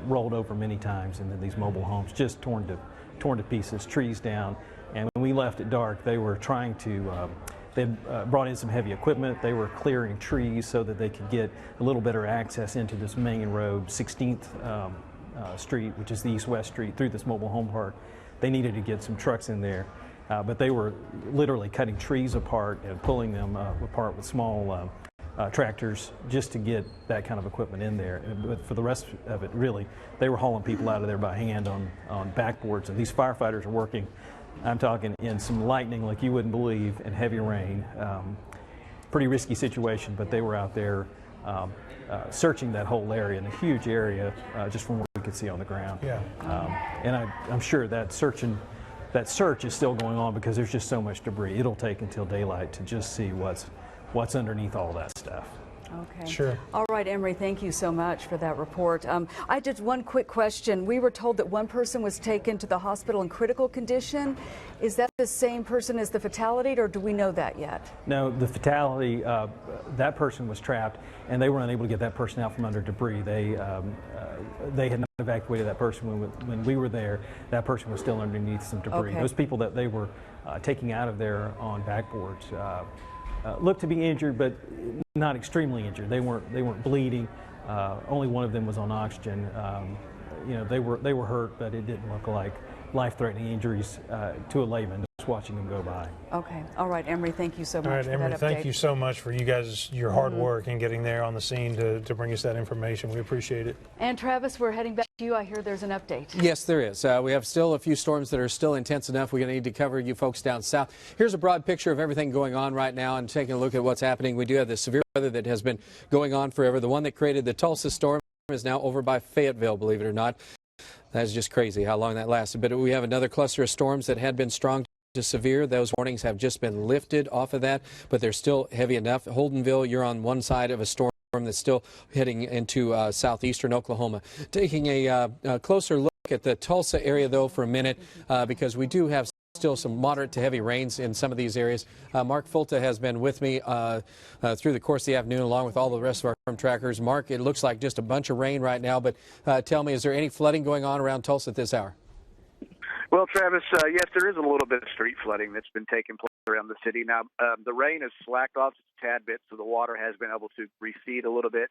rolled over many times, and then these mobile homes just torn to pieces, trees down. And when we left at dark, they were trying to they brought in some heavy equipment. They were clearing trees so that they could get a little better access into this main road, 16th Street, which is the east-west street, through this mobile home park. They needed to get some trucks in there, but they were literally cutting trees apart and pulling them apart with small tractors just to get that kind of equipment in there. But for the rest of it, really, they were hauling people out of there by hand on backboards. And these firefighters are working, I'm talking, in some lightning like you wouldn't believe, and heavy rain. Pretty risky situation, but they were out there searching that whole area, in a huge area, just from what we could see on the ground. Yeah. And I'm sure that search is still going on because there's just so much debris. It'll take until daylight to just see what's underneath all that stuff. Okay. Sure. All right, Emery, thank you so much for that report. I just one quick question. We were told that one person was taken to the hospital in critical condition. Is that the same person as the fatality, or do we know that yet? No, the fatality, that person was trapped, and they were unable to get that person out from under debris. They had not evacuated that person when we were there. That person was still underneath some debris. Okay. Those people that they were taking out of there on backboards looked to be injured, but not extremely injured. They weren't bleeding. Only one of them was on oxygen. They were hurt, but it didn't look like life-threatening injuries to a layman just watching them go by. Okay. All right, Emery, thank you so much All right, for Emery, that update. thank you so much for your hard work and getting there on the scene to bring us that information. We appreciate it. And Travis, we're heading back to you. I hear there's an update. Yes, there is. We have still a few storms that are still intense enough. We're going to need to cover you folks down south. Here's a broad picture of everything going on right now, and taking a look at what's happening. We do have the severe weather that has been going on forever. The one that created the Tulsa storm is now over by Fayetteville, believe it or not. That's just crazy how long that lasted. But we have another cluster of storms that had been strong to severe. Those warnings have just been lifted off of that, but they're still heavy enough. Holdenville, you're on one side of a storm that's still heading into southeastern Oklahoma. Taking a closer look at the Tulsa area, though, for a minute, because we do have still some moderate to heavy rains in some of these areas. Mark Fulta has been with me through the course of the afternoon, along with all the rest of our storm trackers. Mark, it looks like just a bunch of rain right now, but tell me, is there any flooding going on around Tulsa at this hour? Well, Travis, yes, there is a little bit of street flooding that's been taking place around the city. Now, the rain has slacked off just a tad bit, so the water has been able to recede a little bit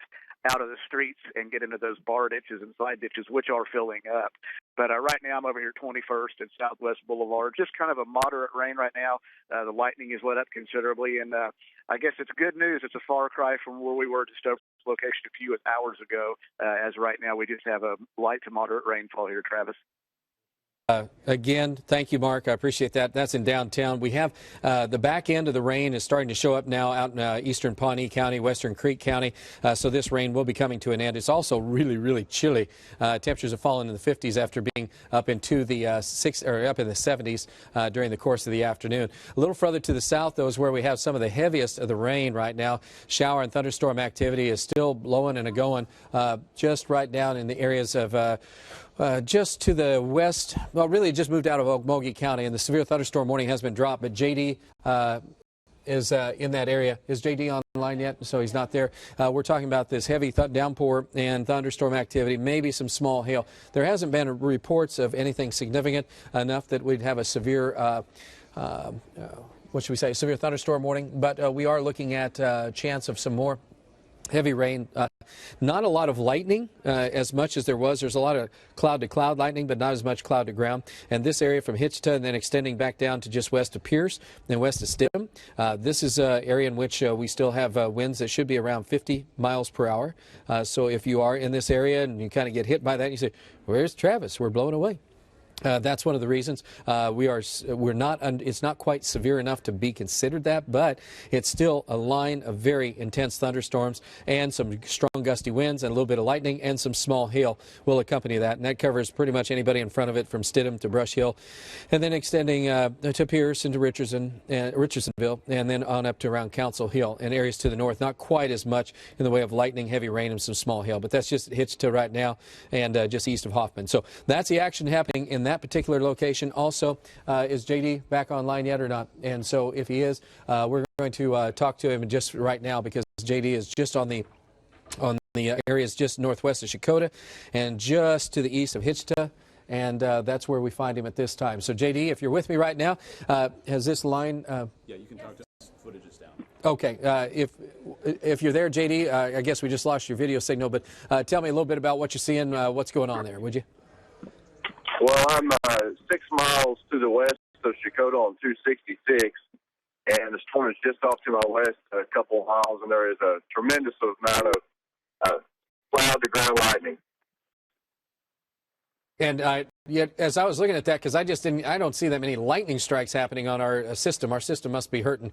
out of the streets and get into those bar ditches and side ditches, which are filling up. But right now, I'm over here 21st and Southwest Boulevard. Just kind of a moderate rain right now. The lightning is let up considerably, and I guess it's good news. It's a far cry from where we were just over this location a few hours ago, as right now we just have a light to moderate rainfall here, Travis. Again, thank you, Mark. I appreciate that. That's in downtown. We have the back end of the rain is starting to show up now out in eastern Pawnee County, western Creek County. So this rain will be coming to an end. It's also really, really chilly. Temperatures have fallen in the 50s after being up into the up in the 70s during the course of the afternoon. A little further to the south, though, is where we have some of the heaviest of the rain right now. Shower and thunderstorm activity is still blowing and going just right down in the areas of just to the west. Well, really it just moved out of Okmulgee County, and the severe thunderstorm warning has been dropped, but JD is in that area. Is JD online yet? So he's not there. We're talking about this heavy downpour and thunderstorm activity, maybe some small hail. There hasn't been reports of anything significant enough that we'd have a severe what should we say, severe thunderstorm warning, but we are looking at a chance of some more heavy rain. Not a lot of lightning as much as there was. There's a lot of cloud-to-cloud lightning, but not as much cloud-to-ground. And this area from Hitchta and then extending back down to just west of Pierce and west of Stidham. This is an area in which we still have winds that should be around 50 miles per hour. So if you are in this area and you kind of get hit by that, you say, where's Travis? We're blown away. That's one of the reasons we're not. It's not quite severe enough to be considered that, but it's still a line of very intense thunderstorms and some strong gusty winds and a little bit of lightning and some small hail will accompany that, and that covers pretty much anybody in front of it from Stidham to Brush Hill, and then extending to Pierce into Richardsonville, and then on up to around Council Hill and areas to the north. Not quite as much in the way of lightning, heavy rain, and some small hail, but that's just Hitchta right now and just east of Hoffman. So that's the action happening in that particular location. Also, is JD back online yet or not? And so if he is, we're going to talk to him just right now because JD is just on the areas just northwest of Shakota and just to the east of Hitchta. And that's where we find him at this time. So, JD, if you're with me right now, has this line... yeah, you can talk to us. Footage is down. Okay. If you're there, JD, I guess we just lost your video signal, but tell me a little bit about what you're seeing, what's going on there, would you? Well, I'm 6 miles to the west of Shakota on 266, and the storm is just off to my west a couple of miles, and there is a tremendous amount of cloud-to-ground lightning. And yet, as I was looking at that, because I don't see that many lightning strikes happening on our system. Our system must be hurting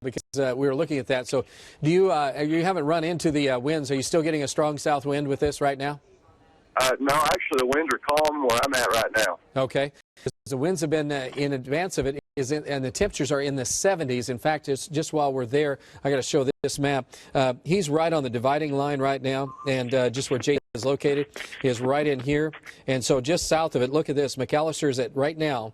because we were looking at that. So, do you haven't run into the winds? Are you still getting a strong south wind with this right now? No, actually, the winds are calm where I'm at right now. Okay. The winds have been in advance of it, and the temperatures are in the 70s. In fact, it's just while we're there, I got to show this map. He's right on the dividing line right now, and just where Jay is located is right in here. And so just south of it, look at this. McAllister's right now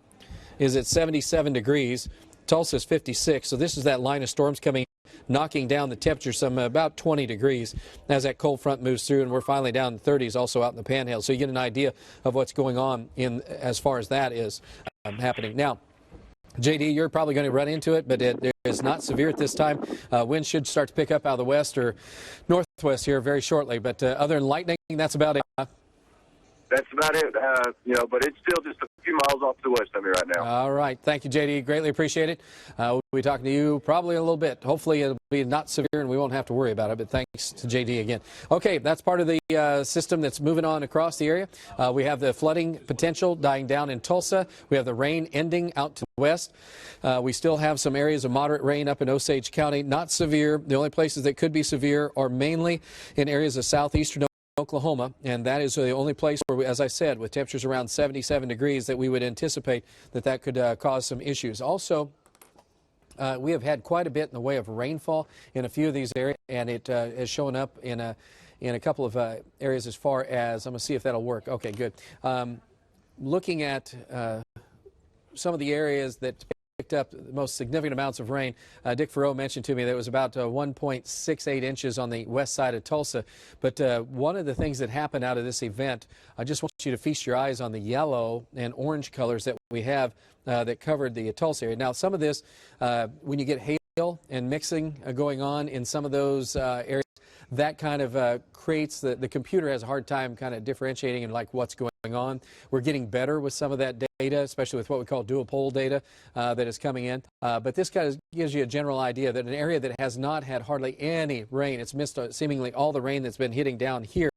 is at 77 degrees. Tulsa's 56. So this is that line of storms coming, knocking down the temperature some about 20 degrees as that cold front moves through, and we're finally down in the 30s also out in the Panhandle. So you get an idea of what's going on in as far as that is happening. Now, JD, you're probably going to run into it, but it is not severe at this time. Winds should start to pick up out of the west or northwest here very shortly. But other than lightning, that's about it. That's about it, but it's still just a few miles off to the west of me right now. All right. Thank you, JD. Greatly appreciate it. We'll be talking to you probably in a little bit. Hopefully it'll be not severe and we won't have to worry about it, but thanks to JD again. Okay, that's part of the system that's moving on across the area. We have the flooding potential dying down in Tulsa. We have the rain ending out to the west. We still have some areas of moderate rain up in Osage County. Not severe. The only places that could be severe are mainly in areas of southeastern Oklahoma, and that is the only place where, as I said, with temperatures around 77 degrees, that we would anticipate that could cause some issues. Also, we have had quite a bit in the way of rainfall in a few of these areas, and it has shown up in a couple of areas as far as, I'm going to see if that'll work. Okay, good. Looking at some of the areas that picked up the most significant amounts of rain. Dick Farrow mentioned to me that it was about 1.68 inches on the west side of Tulsa. But one of the things that happened out of this event, I just want you to feast your eyes on the yellow and orange colors that we have that covered the Tulsa area. Now, some of this, when you get hail and mixing going on in some of those areas, that kind of creates the computer has a hard time kind of differentiating and like what's going on. We're getting better with some of that data, especially with what we call dual pole data that is coming in. But this kind of gives you a general idea that an area that has not had hardly any rain, it's missed seemingly all the rain that's been hitting down here,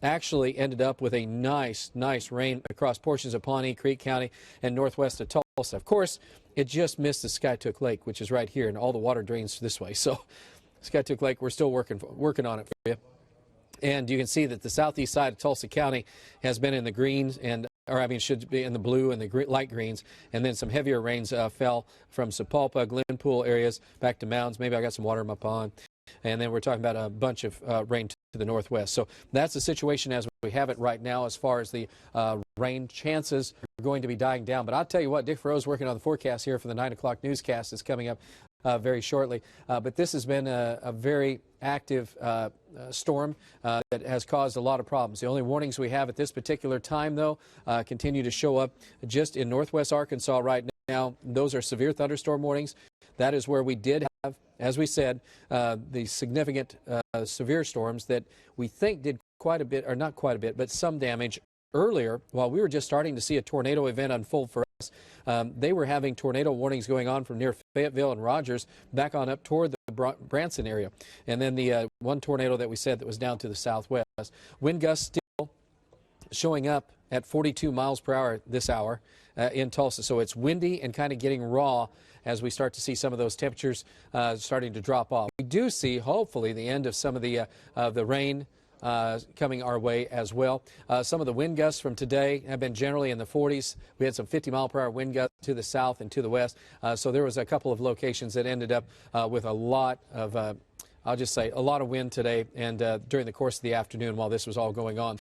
actually ended up with a nice rain across portions of Pawnee, Creek County, and northwest of Tulsa. Of course, it just missed the Skytook Lake, which is right here, and all the water drains this way. So Skytook Lake, we're still working on it for you. And you can see that the southeast side of Tulsa County has been in the greens, should be in the blue and the light greens. And then some heavier rains fell from Sapulpa, Glenpool areas back to Mounds. Maybe I got some water in my pond. And then we're talking about a bunch of rain to the northwest. So that's the situation as we have it right now as far as the rain chances are going to be dying down. But I'll tell you what, Dick Farrow's working on the forecast here for the 9 o'clock newscast that's coming up very shortly. But this has been a very active storm that has caused a lot of problems. The only warnings we have at this particular time, though, continue to show up just in northwest Arkansas right now. Those are severe thunderstorm warnings. That is where we did have, as we said, the significant severe storms that we think did quite a bit, or not quite a bit, but some damage earlier while we were just starting to see a tornado event unfold for us. They were having tornado warnings going on from near Fayetteville and Rogers back on up toward the Branson area. And then the one tornado that we said that was down to the southwest. Wind gusts still showing up at 42 miles per hour this hour in Tulsa. So it's windy and kind of getting raw as we start to see some of those temperatures starting to drop off. We do see, hopefully, the end of some of the rain coming our way as well. Some of the wind gusts from today have been generally in the 40s. We had some 50-mile-per-hour wind gusts to the south and to the west. So there was a couple of locations that ended up with a lot of, I'll just say, a lot of wind today and during the course of the afternoon while this was all going on.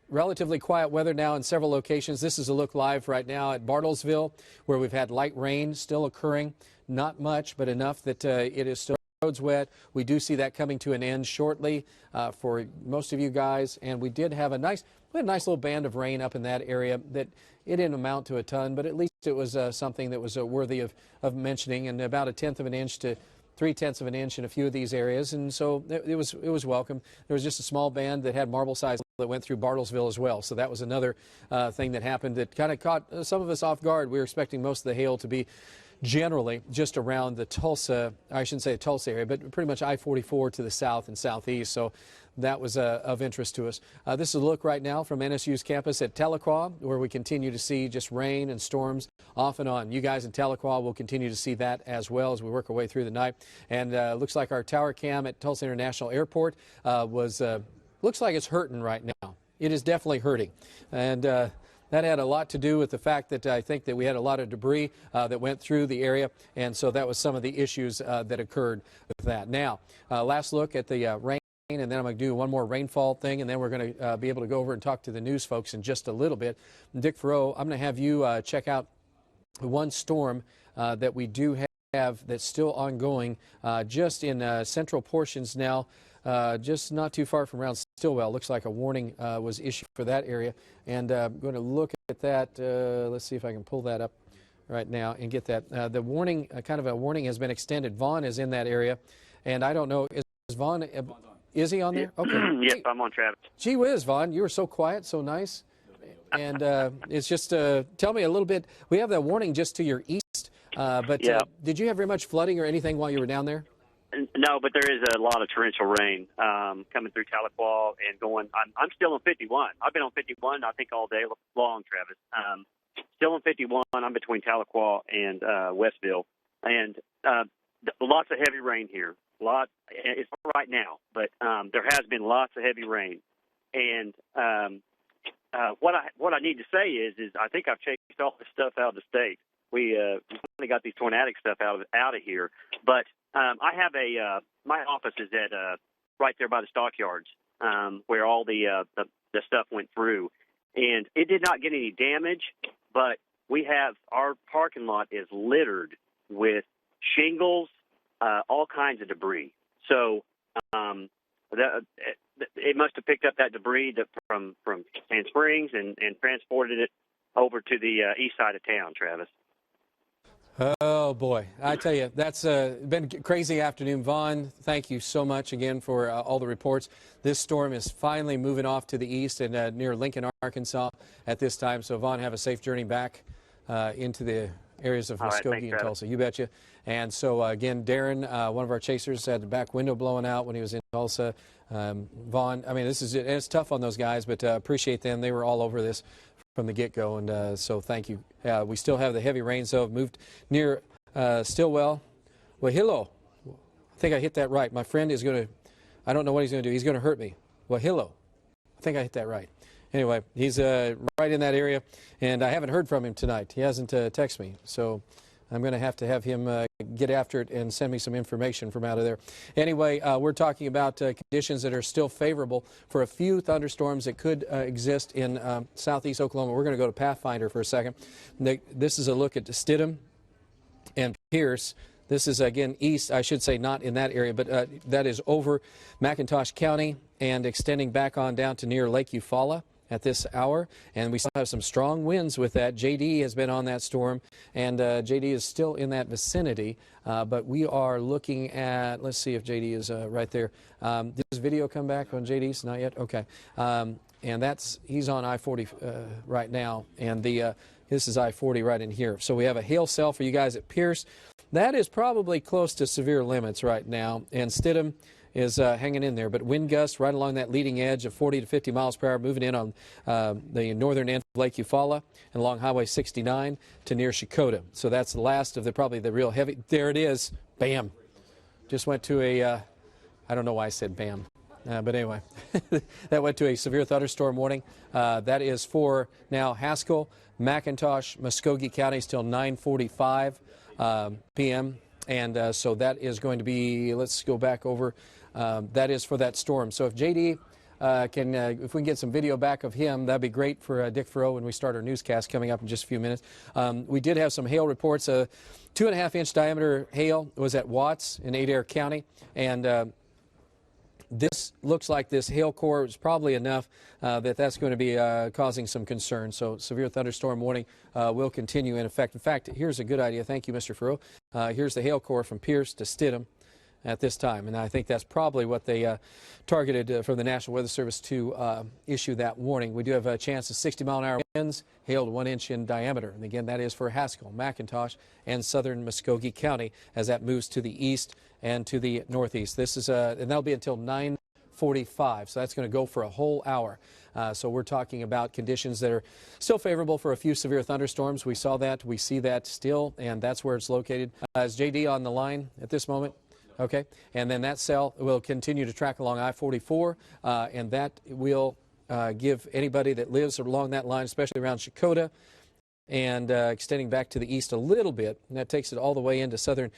Relatively quiet weather now in several locations. This is a look live right now at Bartlesville, where we've had light rain still occurring. Not much, but enough that it is still roads wet. We do see that coming to an end shortly for most of you guys. And we did have a nice little band of rain up in that area that it didn't amount to a ton, but at least it was something that was worthy of mentioning, and about 1/10 of an inch to 3/10 of an inch in a few of these areas, and so it was welcome. There was just a small band that had marble size that went through Bartlesville as well, so that was another thing that happened that kind of caught some of us off guard. We were expecting most of the hail to be generally just around the Tulsa, I shouldn't say the Tulsa area, but pretty much I-44 to the south and southeast, so that was of interest to us. This is a look right now from NSU's campus at Tahlequah, where we continue to see just rain and storms off and on. You guys in Tahlequah will continue to see that as well as we work our way through the night. And looks like our tower cam at Tulsa International Airport looks like it's hurting right now. It is definitely hurting. And that had a lot to do with the fact that I think that we had a lot of debris that went through the area, and so that was some of the issues that occurred with that. Now, last look at the rain, and then I'm going to do one more rainfall thing, and then we're going to be able to go over and talk to the news folks in just a little bit. Dick Farrow, I'm going to have you check out one storm that we do have that's still ongoing just in central portions now. Just not too far from around Stillwell. Looks like a warning was issued for that area. And I'm going to look at that. Let's see if I can pull that up right now and get that. The warning, kind of a warning has been extended. Vaughn is in that area. And I don't know, is Vaughn, is he on there? Okay. Yes, I'm on, Travis. Gee whiz, Vaughn, you were so quiet, so nice. And it's just, tell me a little bit. We have that warning just to your east. But did you have very much flooding or anything while you were down there? No, but there is a lot of torrential rain coming through Tahlequah and going. I'm still on 51. I've been on 51, I think, all day long, Travis. Still on 51. I'm between Tahlequah and Westville, and lots of heavy rain here. It's right now, but there has been lots of heavy rain. And what I need to say is I think I've chased all this stuff out of the state. We finally got these tornadic stuff out of here, but. I have my office is at right there by the stockyards where all the stuff went through, and it did not get any damage, but we have our parking lot is littered with shingles, all kinds of debris. So it must have picked up that debris from Sand Springs and transported it over to the east side of town, Travis. Oh, boy. I tell you, that's been a crazy afternoon. Vaughn, thank you so much again for all the reports. This storm is finally moving off to the east and near Lincoln, Arkansas at this time. So, Vaughn, have a safe journey back into the areas of Muskogee and Tulsa. You betcha. And so, again, Darren, one of our chasers, had the back window blowing out when he was in Tulsa. Vaughn, I mean, it's tough on those guys, but appreciate them. They were all over this from the get-go, and so thank you. We still have the heavy rains, though. Moved near Stillwell. Wahilo. I think I hit that right. My friend is going to, I don't know what he's going to do. He's going to hurt me. Wahilo. I think I hit that right. Anyway, he's right in that area, and I haven't heard from him tonight. He hasn't texted me, so I'm going to have him get after it and send me some information from out of there. Anyway, we're talking about conditions that are still favorable for a few thunderstorms that could exist in southeast Oklahoma. We're going to go to Pathfinder for a second. This is a look at Stidham and Pierce. This is, again, east, I should say not in that area, but that is over McIntosh County and extending back on down to near Lake Eufaula at this hour, and we still have some strong winds with that. JD has been on that storm, and JD is still in that vicinity, but we are looking at, let's see if JD is right there. Did his video come back on JD's? Not yet? Okay. And he's on I-40 right now, and this is I-40 right in here. So we have a hail cell for you guys at Pierce. That is probably close to severe limits right now, and Stidham is hanging in there, but wind gusts right along that leading edge of 40 to 50 miles per hour, moving in on the northern end of Lake Eufaula and along Highway 69 to near Shakota. So that's the last of probably the real heavy. There it is. Bam. Just went to I don't know why I said bam. But anyway, that went to a severe thunderstorm warning. That is for now Haskell, McIntosh, Muskogee counties till 9:45 p.m. And so that is going to be, let's go back over, that is for that storm. So if JD if we can get some video back of him, that'd be great for Dick Farrow when we start our newscast coming up in just a few minutes. We did have some hail reports. 2.5-inch diameter hail was at Watts in Adair County, and this looks like this hail core is probably enough that's going to be causing some concern. So severe thunderstorm warning will continue in effect. In fact, here's a good idea. Thank you, Mr. Farrow. Here's the hail core from Pierce to Stidham at this time. And I think that's probably what they targeted from the National Weather Service to issue that warning. We do have a chance of 60-mile-an-hour winds, hail to 1 inch in diameter. And again, that is for Haskell, McIntosh, and southern Muskogee County as that moves to the east and to the northeast. This is and that'll be until 9:45, so that's going to go for a whole hour. So we're talking about conditions that are still favorable for a few severe thunderstorms. We saw that, we see that still, and that's where it's located. Is JD on the line at this moment? Okay, and then that cell will continue to track along I-44, and that will give anybody that lives along that line, especially around Shakota, and extending back to the east a little bit, and that takes it all the way into southern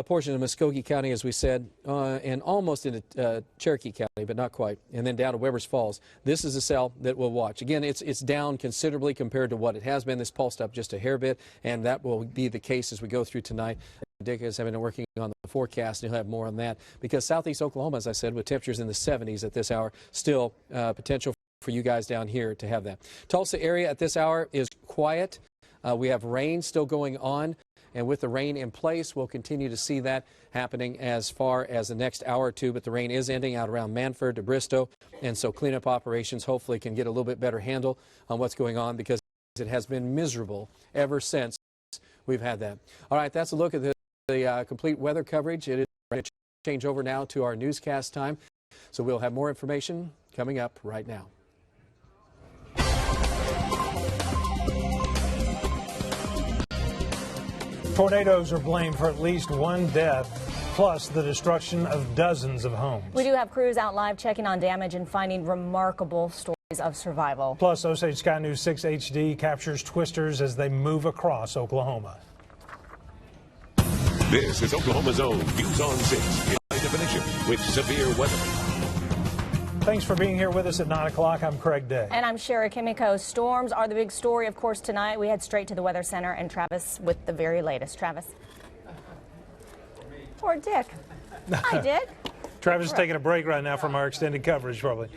portion of Muskogee County, as we said, and almost into Cherokee County, but not quite, and then down to Weber's Falls. This is a cell that we'll watch. Again, it's down considerably compared to what it has been. This pulsed up just a hair bit, and that will be the case as we go through tonight. Dick has been working on the forecast, and he'll have more on that, because southeast Oklahoma, as I said, with temperatures in the 70s at this hour, still potential for you guys down here to have that. Tulsa area at this hour is quiet. We have rain still going on. And with the rain in place, we'll continue to see that happening as far as the next hour or two. But the rain is ending out around Manford to Bristow. And so cleanup operations hopefully can get a little bit better handle on what's going on, because it has been miserable ever since we've had that. All right, that's a look at the complete weather coverage. It is ready to change over now to our newscast time. So we'll have more information coming up right now. Tornadoes are blamed for at least one death, plus the destruction of dozens of homes. We do have crews out live checking on damage and finding remarkable stories of survival. Plus, Osage Sky News 6 HD captures twisters as they move across Oklahoma. This is Oklahoma's own News on 6 in high definition with severe weather. Thanks for being here with us at 9 o'clock. I'm Craig Day. And I'm Shara Kimiko. Storms are the big story, of course, tonight. We head straight to the Weather Center and Travis with the very latest. Travis. Or Dick. Hi, Dick. Travis is taking a break right now from our extended coverage, probably.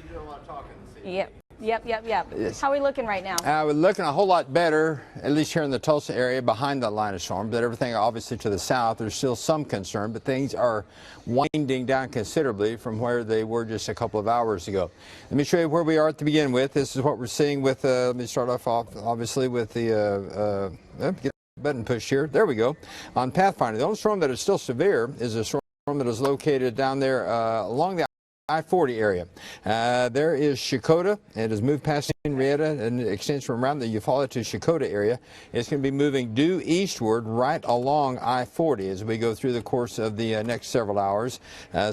Yep. Yes. How are we looking right now? We're looking a whole lot better, at least here in the Tulsa area behind that line of storm. But everything obviously to the south, there's still some concern, but things are winding down considerably from where they were just a couple of hours ago. Let me show you where we are to begin with. This is what we're seeing with, let me start off obviously with the, get button push here. There we go. On Pathfinder, the only storm that is still severe is a storm that is located down there along the I-40 area. There is Shakota. It has moved past Henrietta and extends from around the Eufaula to Shakota area. It's going to be moving due eastward right along I-40 as we go through the course of the next several hours.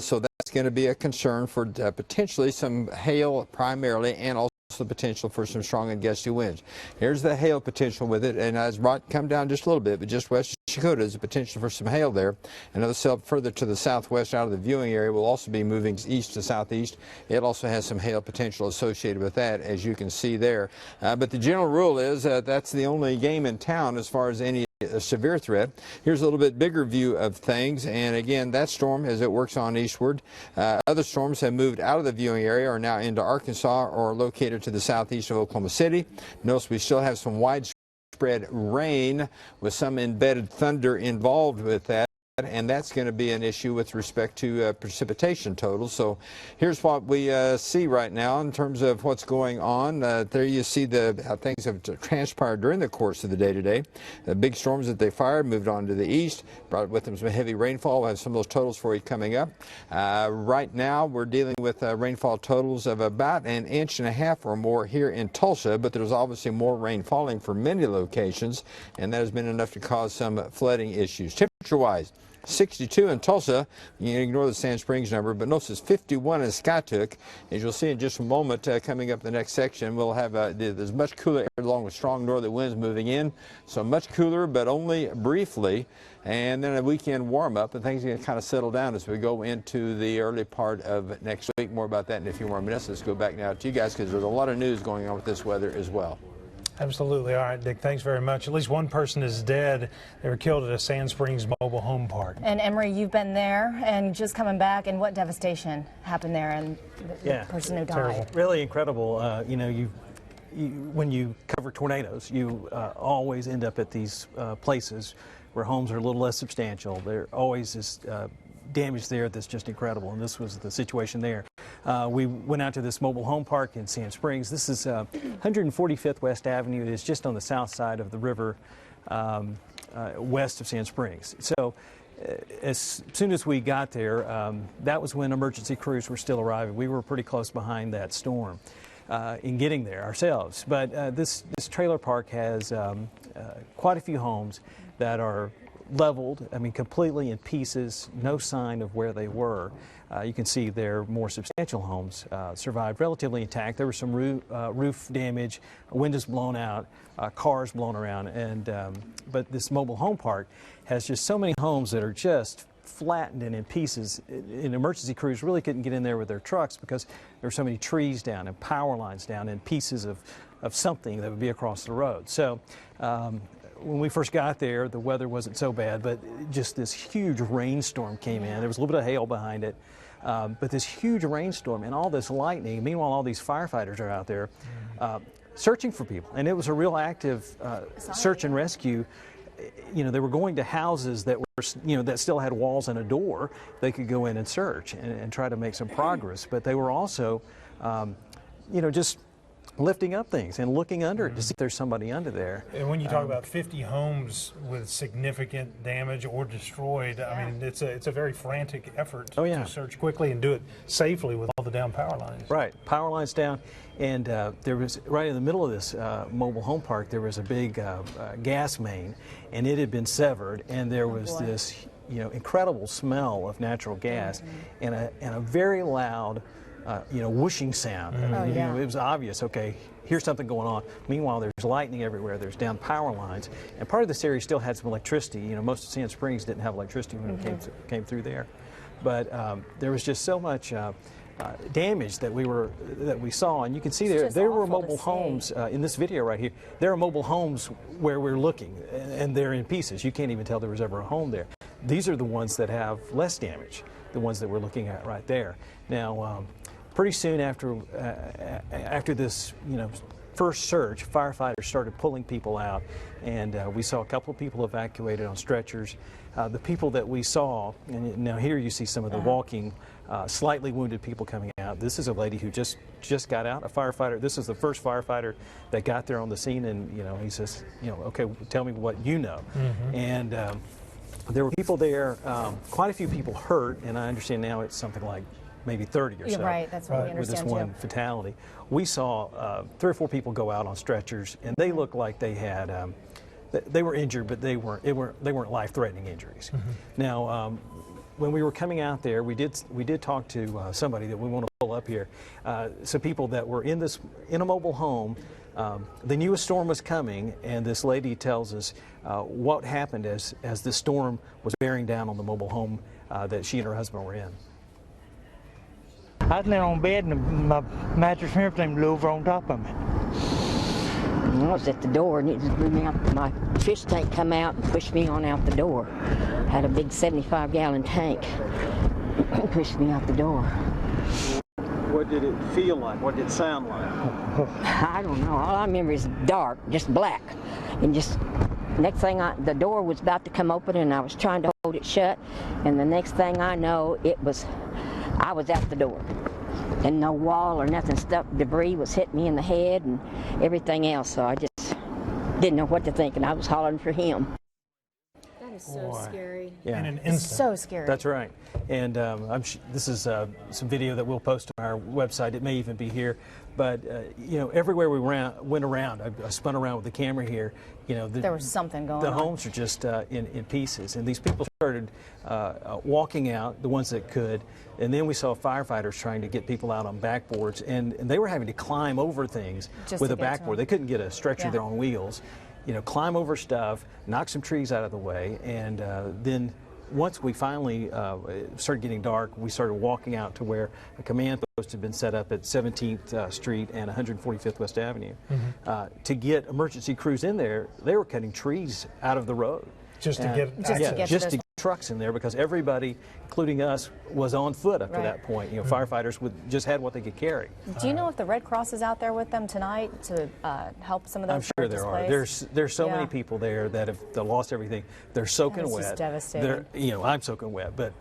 So that's going to be a concern for potentially some hail primarily, and also the potential for some strong and gusty winds. Here's the hail potential with it, and as brought come down just a little bit, but just west of Shakota is the potential for some hail there. Another cell further to the southwest out of the viewing area will also be moving east to southeast. It also has some hail potential associated with that, as you can see there. But the general rule is that's the only game in town as far as any severe threat. Here's a little bit bigger view of things, and again, that storm as it works on eastward. Other storms have moved out of the viewing area, are now into Arkansas or located to the southeast of Oklahoma City. Notice we still have some widespread rain with some embedded thunder involved with that. And that's going to be an issue with respect to precipitation totals. So here's what we see right now in terms of what's going on. There you see how things have transpired during the course of the day today. The big storms that they fired moved on to the east, brought with them some heavy rainfall. We'll have some of those totals for you coming up. Right now we're dealing with rainfall totals of about 1.5 inches or more here in Tulsa, but there's obviously more rain falling for many locations, and that has been enough to cause some flooding issues. Temperature-wise, 62 in Tulsa. You can ignore the Sand Springs number, but notice it's 51 in Skiatook. As you'll see in just a moment, coming up the next section, we'll have there's much cooler air along with strong northerly winds moving in. So much cooler, but only briefly. And then a weekend warm up, and things are going to kind of settle down as we go into the early part of next week. More about that in a few more minutes. Let's go back now to you guys because there's a lot of news going on with this weather as well. Absolutely. All right, Dick, thanks very much. At least one person is dead. They were killed at a Sand Springs mobile home park. And Emery, you've been there and just coming back, and what devastation happened there, and the person who died. Terrible. Really incredible. You know, when you cover tornadoes, you always end up at these places where homes are a little less substantial. There always is damage there that's just incredible, and this was the situation there. We went out to this mobile home park in Sand Springs. This is 145th West Avenue. It is just on the south side of the river west of Sand Springs. So as soon as we got there, that was when emergency crews were still arriving. We were pretty close behind that storm in getting there ourselves. But this trailer park has quite a few homes that are leveled, I mean completely in pieces, no sign of where they were. You can see their more substantial homes survived relatively intact. There was some roof damage, windows blown out, cars blown around, and but this mobile home park has just so many homes that are just flattened and in pieces. And emergency crews really couldn't get in there with their trucks because there were so many trees down and power lines down and pieces of something that would be across the road. So when we first got there, the weather wasn't so bad, but just this huge rainstorm came in. There was a little bit of hail behind it, but this huge rainstorm and all this lightning. Meanwhile, all these firefighters are out there searching for people, and it was a real active search and rescue. You know, they were going to houses that were, you know, that still had walls and a door. They could go in and search and try to make some progress, but they were also, you know, just lifting up things and looking under it to see if there's somebody under there. And when you talk about 50 homes with significant damage or destroyed, I mean, it's a very frantic effort to search quickly and do it safely with all the down power lines. Right, power lines down, and there was, right in the middle of this mobile home park, there was a big gas main, and it had been severed, and there was this, you know, incredible smell of natural gas and a very loud you know, whooshing sound. I mean, you know, it was obvious, okay, here's something going on. Meanwhile, there's lightning everywhere, there's down power lines, and part of this area still had some electricity. You know, most of Sand Springs didn't have electricity when it came through there. But there was just so much damage that we saw, and you can see there were mobile homes in this video right here. There are mobile homes where we're looking, and they're in pieces. You can't even tell there was ever a home there. These are the ones that have less damage, the ones that we're looking at right there. Now, pretty soon after this, first surge, firefighters started pulling people out, and we saw a couple of people evacuated on stretchers. The people that we saw, and now here you see some of the walking, slightly wounded people coming out. This is a lady who just got out, a firefighter. This is the first firefighter that got there on the scene, and he says, okay, tell me what you know. Mm-hmm. And there were people there, quite a few people hurt, and I understand now it's something like maybe 30 or so. You're right, that's what we with this understand one fatality. We saw 3 or 4 people go out on stretchers, and they looked like they had, they were injured, but they weren't life-threatening injuries. Mm-hmm. Now, when we were coming out there, we did talk to somebody that we want to pull up here. Some people that were in a mobile home. They knew a storm was coming, and this lady tells us what happened as the storm was bearing down on the mobile home that she and her husband were in. I was laying on bed, and my mattress and everything blew over on top of me. I was at the door, and it just blew me out. My fish tank come out and pushed me on out the door. I had a big 75-gallon tank. It pushed me out the door. What did it feel like? What did it sound like? I don't know. All I remember is dark, just black. And just next thing, the door was about to come open, and I was trying to hold it shut. And the next thing I know, I was out the door. And no wall or nothing stuck. Debris was hitting me in the head and everything else. So I just didn't know what to think, and I was hollering for him. That is so scary. Yeah. In an instant. It's so scary. That's right. And this is some video that we'll post on our website. It may even be here. But, everywhere we went around, I spun around with the camera here, there was something going on. The homes are just in pieces. And these people started walking out, the ones that could. And then we saw firefighters trying to get people out on backboards. And they were having to climb over things with a backboard. They couldn't get a stretcher there on wheels. Climb over stuff, knock some trees out of the way, and then once we finally started getting dark, we started walking out to where a command post had been set up at 17th Street and 145th West Avenue. Mm-hmm. To get emergency crews in there, they were cutting trees out of the road. Just to get trucks in there, because everybody, including us, was on foot up to that point. Firefighters just had what they could carry. Do you know if the Red Cross is out there with them tonight to help some of those? I'm sure there are. There's so many people there that have lost everything. They're soaking wet. Just devastating. I'm soaking wet, but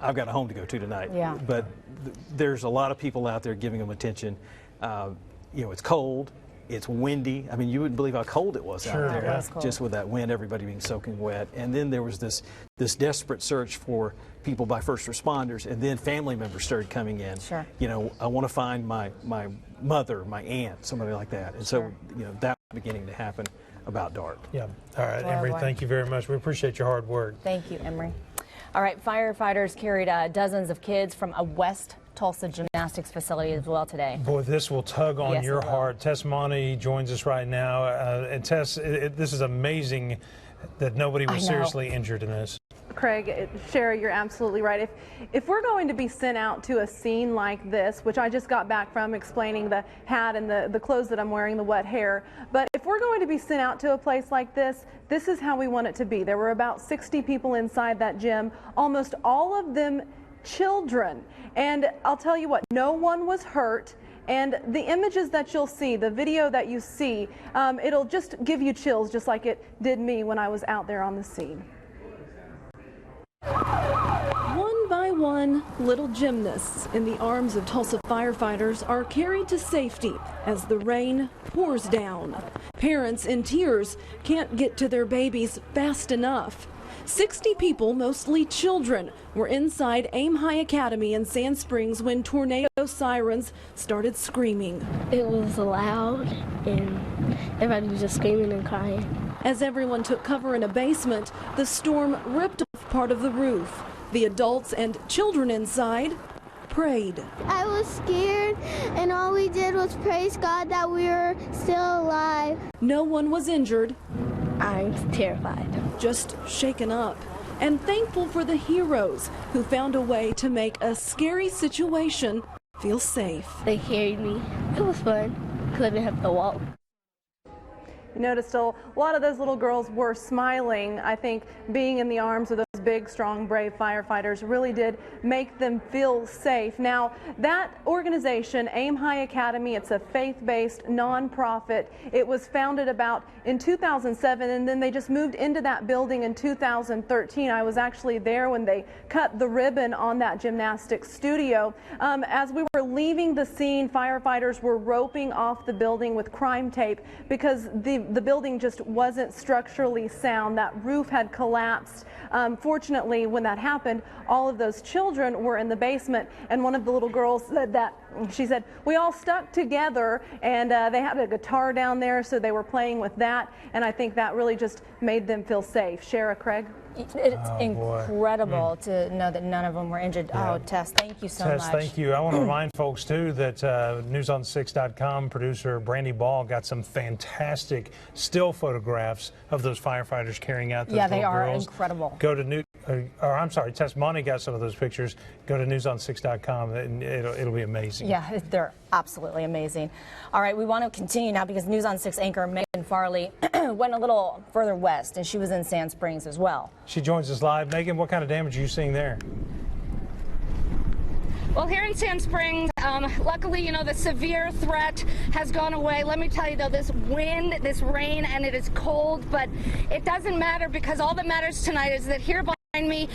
I've got a home to go to tonight. Yeah. But there's a lot of people out there giving them attention. It's cold. It's windy. I mean, you wouldn't believe how cold it was out there, just with that wind, everybody being soaking wet. And then there was this desperate search for people by first responders, and then family members started coming in. Sure. I want to find my mother, my aunt, somebody like that. And so, that was beginning to happen about dark. Yeah. All right, Emery, thank you very much. We appreciate your hard work. Thank you, Emery. All right, firefighters carried dozens of kids from a West Tulsa gymnastics facility as well today. Boy, this will tug on your heart. Tess Monty joins us right now. And Tess, this is amazing that nobody was seriously injured in this. Craig, Sherry, you're absolutely right. If we're going to be sent out to a scene like this, which I just got back from explaining the hat and the clothes that I'm wearing, the wet hair, but if we're going to be sent out to a place like this, this is how we want it to be. There were about 60 people inside that gym, almost all of them children. And I'll tell you what, no one was hurt. And the images that you'll see, the video that you see, it'll just give you chills, just like it did me when I was out there on the scene. One by one, little gymnasts in the arms of Tulsa firefighters are carried to safety as the rain pours down. Parents in tears can't get to their babies fast enough. 60 people, mostly children, were inside Aim High Academy in Sand Springs when tornado sirens started screaming. It was loud and everybody was just screaming and crying. As everyone took cover in a basement, the storm ripped off part of the roof. The adults and children inside prayed. I was scared, and all we did was praise God that we were still alive. No one was injured. I'm terrified. Just shaken up. and thankful for the heroes who found a way to make a scary situation feel safe. They carried me. It was fun because I didn't have to walk. You noticed a lot of those little girls were smiling. I think being in the arms of those big, strong, brave firefighters really did make them feel safe. Now, that organization, Aim High Academy, it's a faith-based nonprofit. It was founded about in 2007, and then they just moved into that building in 2013. I was actually there when they cut the ribbon on that gymnastics studio. As we were leaving the scene, firefighters were roping off the building with crime tape because the building just wasn't structurally sound. That roof had collapsed. Fortunately, when that happened, all of those children were in the basement, and one of the little girls said that, she said, we all stuck together, and they had a guitar down there, so they were playing with that, and I think that really just made them feel safe. Shara, Craig? It's incredible to know that none of them were injured. Yeah. Oh, Tess, thank you so much. Tess, thank you. I want to remind folks, too, that NewsOn6.com producer Brandy Ball got some fantastic still photographs of those firefighters carrying out those little girls. Yeah, they are incredible. Go to I'm sorry, Tess Monty got some of those pictures. Go to NewsOn6.com, and it'll be amazing. Yeah, they're absolutely amazing. All right, we want to continue now because News on 6 anchor Megan Farley went a little further west, and she was in Sand Springs as well. She joins us live. Megan, what kind of damage are you seeing there? Well, here in Sand Springs, luckily, the severe threat has gone away. Let me tell you, though, this wind, this rain, and it is cold, but it doesn't matter because all that matters tonight is that here behind me,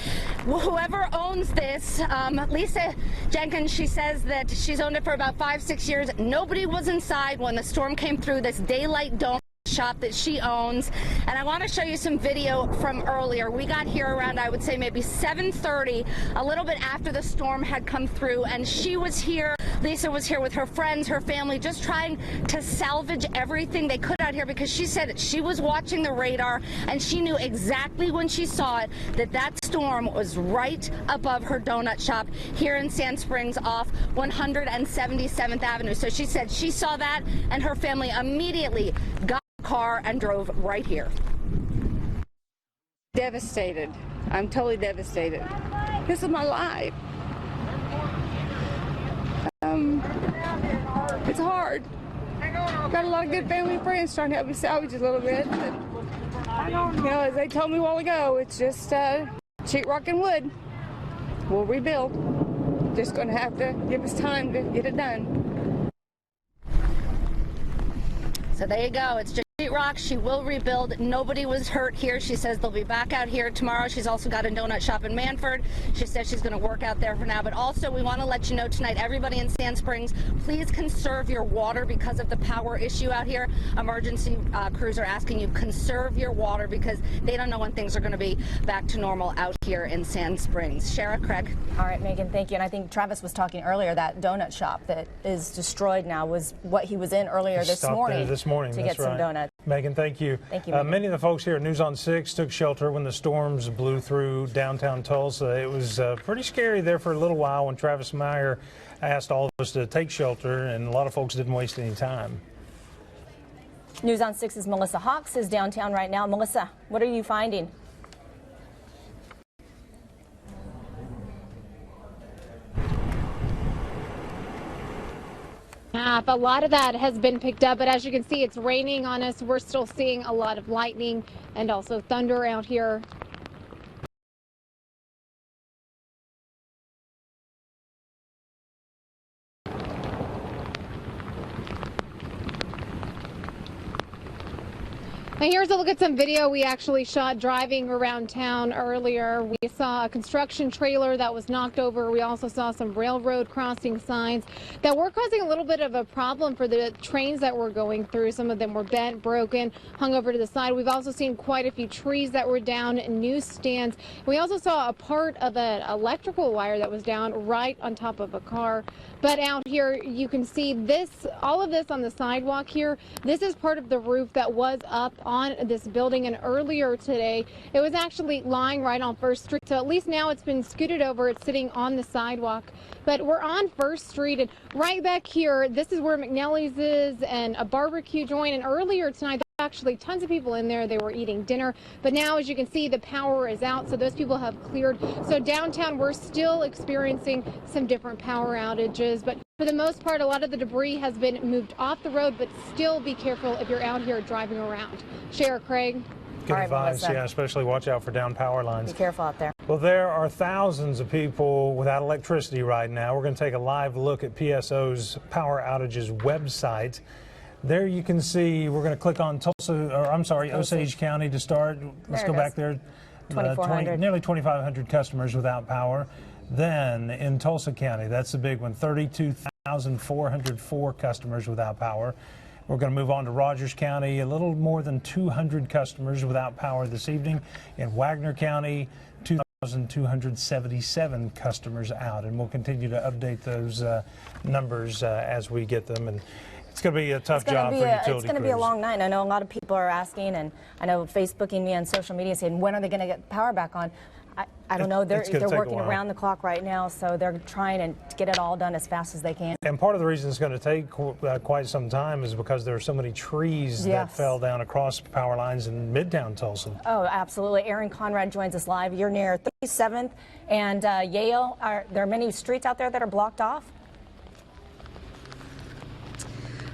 whoever owns this, Lisa Jenkins, she says that she's owned it for about 5-6 years. Nobody was inside when the storm came through, this daylight dome shop that she owns, and I want to show you some video from earlier. We got here around, I would say, maybe 7:30, a little bit after the storm had come through, and she was here. Lisa was here with her friends, her family, just trying to salvage everything they could out here because she said she was watching the radar and she knew exactly when she saw it that storm was right above her donut shop here in Sand Springs off 177th Avenue. So she said she saw that and her family immediately got car and drove right here. Devastated. I'm totally devastated. This is my life. It's hard. Got a lot of good family and friends trying to help me salvage a little bit. But, as they told me a while ago, it's just sheetrock and wood. We'll rebuild. Just going to have to give us time to get it done. So there you go. It's just sheetrock. She will rebuild. Nobody was hurt here. She says they'll be back out here tomorrow. She's also got a donut shop in Manford. She says she's going to work out there for now. But also, we want to let you know tonight, everybody in Sand Springs, please conserve your water because of the power issue out here. Emergency crews are asking you conserve your water because they don't know when things are going to be back to normal out here in Sand Springs. Shara, Craig. All right, Megan, thank you. And I think Travis was talking earlier, that donut shop that is destroyed now was what he was in earlier this morning to get some donuts. Megan, thank you. Thank you, Megan. Many of the folks here at News on 6 took shelter when the storms blew through downtown Tulsa. It was pretty scary there for a little while when Travis Meyer asked all of us to take shelter, and a lot of folks didn't waste any time. News on 6's Melissa Hawks is downtown right now. Melissa, what are you finding? A lot of that has been picked up, but as you can see, it's raining on us. We're still seeing a lot of lightning and also thunder out here. Now here's a look at some video we actually shot driving around town earlier. We saw a construction trailer that was knocked over. We also saw some railroad crossing signs that were causing a little bit of a problem for the trains that were going through. Some of them were bent, broken, hung over to the side. We've also seen quite a few trees that were down, newsstands. We also saw a part of an electrical wire that was down right on top of a car. But out here you can see this, all of this on the sidewalk here. This is part of the roof that was up on this building, and earlier today it was actually lying right on First Street. So at least now it's been scooted over. It's sitting on the sidewalk. But we're on First Street, and right back here, this is where McNally's is and a barbecue joint. And earlier tonight actually tons of people in there. They were eating dinner, but now, as you can see, the power is out, so those people have cleared. So downtown, we're still experiencing some different power outages, but for the most part, a lot of the debris has been moved off the road, but still be careful if you're out here driving around. Sheriff Craig. Good advice, yeah, especially watch out for down power lines. Be careful out there. Well, there are thousands of people without electricity right now. We're going to take a live look at PSO's Power Outages website. There you can see, we're going to click on Osage County to start. Let's go back there. 2,400. Nearly 2,500 customers without power. Then in Tulsa County, that's the big one, 32,404 customers without power. We're going to move on to Rogers County, a little more than 200 customers without power this evening. In Wagner County, 2,277 customers out, and we'll continue to update those numbers as we get them. And it's going to be a tough job for utility crews. It's going to be a long night. I know a lot of people are asking, and I know Facebooking me on social media saying, when are they going to get power back on? I don't know. They're working around the clock right now, so they're trying to get it all done as fast as they can. And part of the reason it's going to take quite some time is because there are so many trees that fell down across power lines in Midtown Tulsa. Oh, absolutely. Aaron Conrad joins us live. You're near 37th and Yale. There are many streets out there that are blocked off?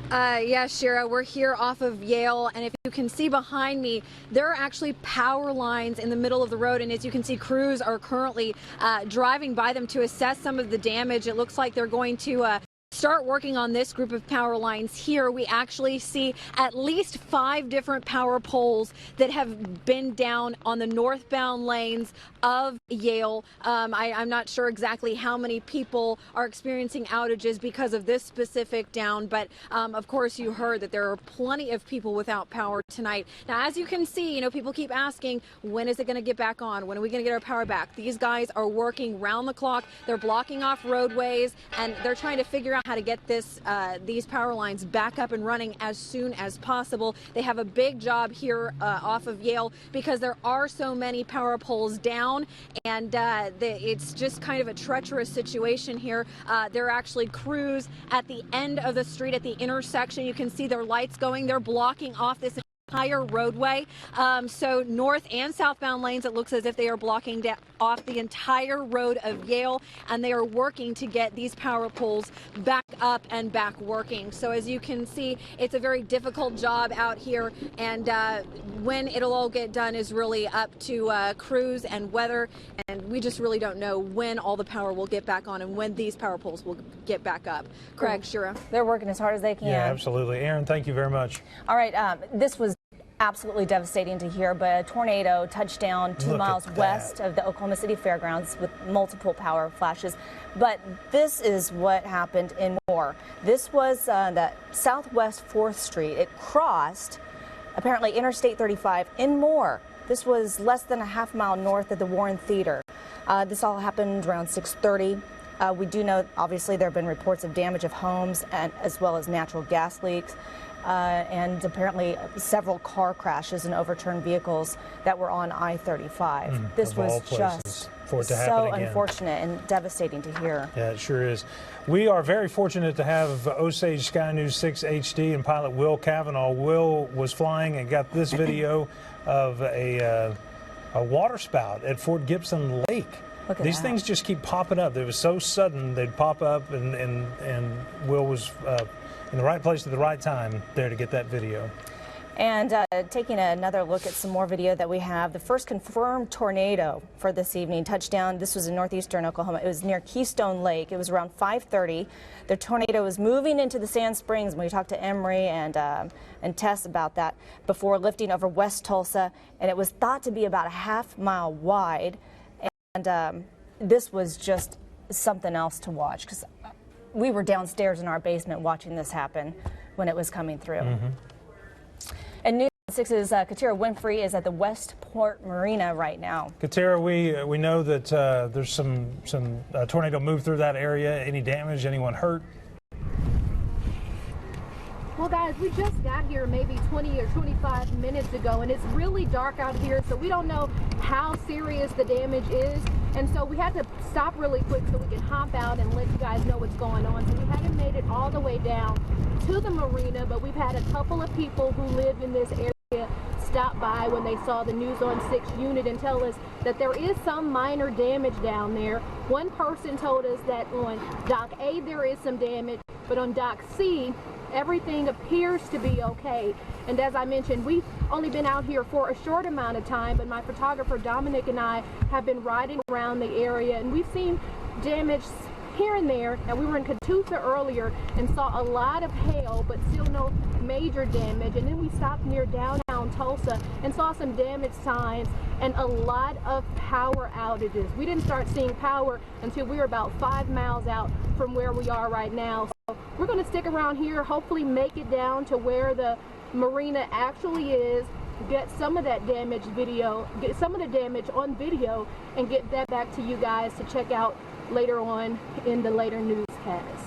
Yeah, Shira, we're here off of Yale, and if you can see behind me, there are actually power lines in the middle of the road, and as you can see, crews are currently driving by them to assess some of the damage. It looks like they're going to start working on this group of power lines here. We actually see at least 5 different power poles that have been down on the northbound lanes of Yale. I'm not sure exactly how many people are experiencing outages because of this specific down, but of course you heard that there are plenty of people without power tonight. Now, as you can see, you know, people keep asking, when is it going to get back on? When are we going to get our power back? These guys are working round the clock. They're blocking off roadways, and they're trying to figure out how to get these power lines back up and running as soon as possible. They have a big job here off of Yale because there are so many power poles down, and it's just kind of a treacherous situation here. There are actually crews at the end of the street at the intersection. You can see their lights going. They're blocking off this entire roadway. So north and southbound lanes, it looks as if they are blocking off the entire road of Yale, and they are working to get these power poles back up and back working. So as you can see, it's a very difficult job out here, and when it'll all get done is really up to crews and weather, and we just really don't know when all the power will get back on and when these power poles will get back up. Craig, Shira. They're working as hard as they can. Yeah, absolutely. Aaron, thank you very much. All right, this was absolutely devastating to hear, but a tornado touched down 2 miles west of the Oklahoma City Fairgrounds with multiple power flashes. But this is what happened in Moore. This was the Southwest 4th Street. It crossed, apparently, Interstate 35 in Moore. This was less than a half mile north of the Warren Theater. This all happened around 6:30. We do know, obviously, there have been reports of damage of homes and as well as natural gas leaks. And apparently several car crashes and overturned vehicles that were on I-35. This was just so unfortunate and devastating to hear. Yeah, it sure is. We are very fortunate to have Osage Sky News 6 HD and pilot Will Cavanaugh. Will was flying and got this video of a water spout at Fort Gibson Lake. These things just keep popping up. It was so sudden they'd pop up, and Will was in the right place at the right time there to get that video. And taking another look at some more video that we have, the first confirmed tornado for this evening touched down. This was in northeastern Oklahoma. It was near Keystone Lake. It was around 5:30. The tornado was moving into the Sand Springs. We talked to Emery and Tess about that before lifting over West Tulsa, and it was thought to be about a half mile wide. And this was just something else to watch because we were downstairs in our basement watching this happen when it was coming through. And News 6's Katira Winfrey is at the Westport Marina right now. Katira, we know that there's some tornado moved through that area. Any damage? Anyone hurt? Well, guys, we just got here maybe 20 or 25 minutes ago, and it's really dark out here, so we don't know how serious the damage is. And so we had to stop really quick so we can hop out and let you guys know what's going on. So we haven't made it all the way down to the marina, but we've had a couple of people who live in this area stop by when they saw the News on 6 unit and tell us that there is some minor damage down there. One person told us that on Dock A there is some damage, but on Dock C, everything appears to be okay. And as I mentioned, we've only been out here for a short amount of time, but my photographer Dominic and I have been riding around the area, and we've seen damage here and there. Now, we were in Catoosa earlier and saw a lot of hail, but still no major damage. And then we stopped near downtown Tulsa and saw some damage signs and a lot of power outages. We didn't start seeing power until we were about 5 miles out from where we are right now. So we're going to stick around here, hopefully make it down to where the marina actually is, get some of that damage video, get some of the damage on video, and get that back to you guys to check out later on in the later newscast.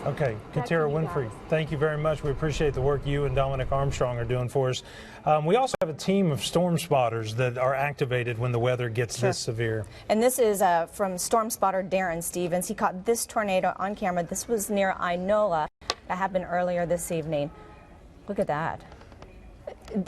Okay, Katira Winfrey, thank you very much. We appreciate the work you and Dominic Armstrong are doing for us. We also have a team of storm spotters that are activated when the weather gets this severe. And this is from storm spotter Darren Stevens. He caught this tornado on camera. This was near Inola. That happened earlier this evening. Look at that.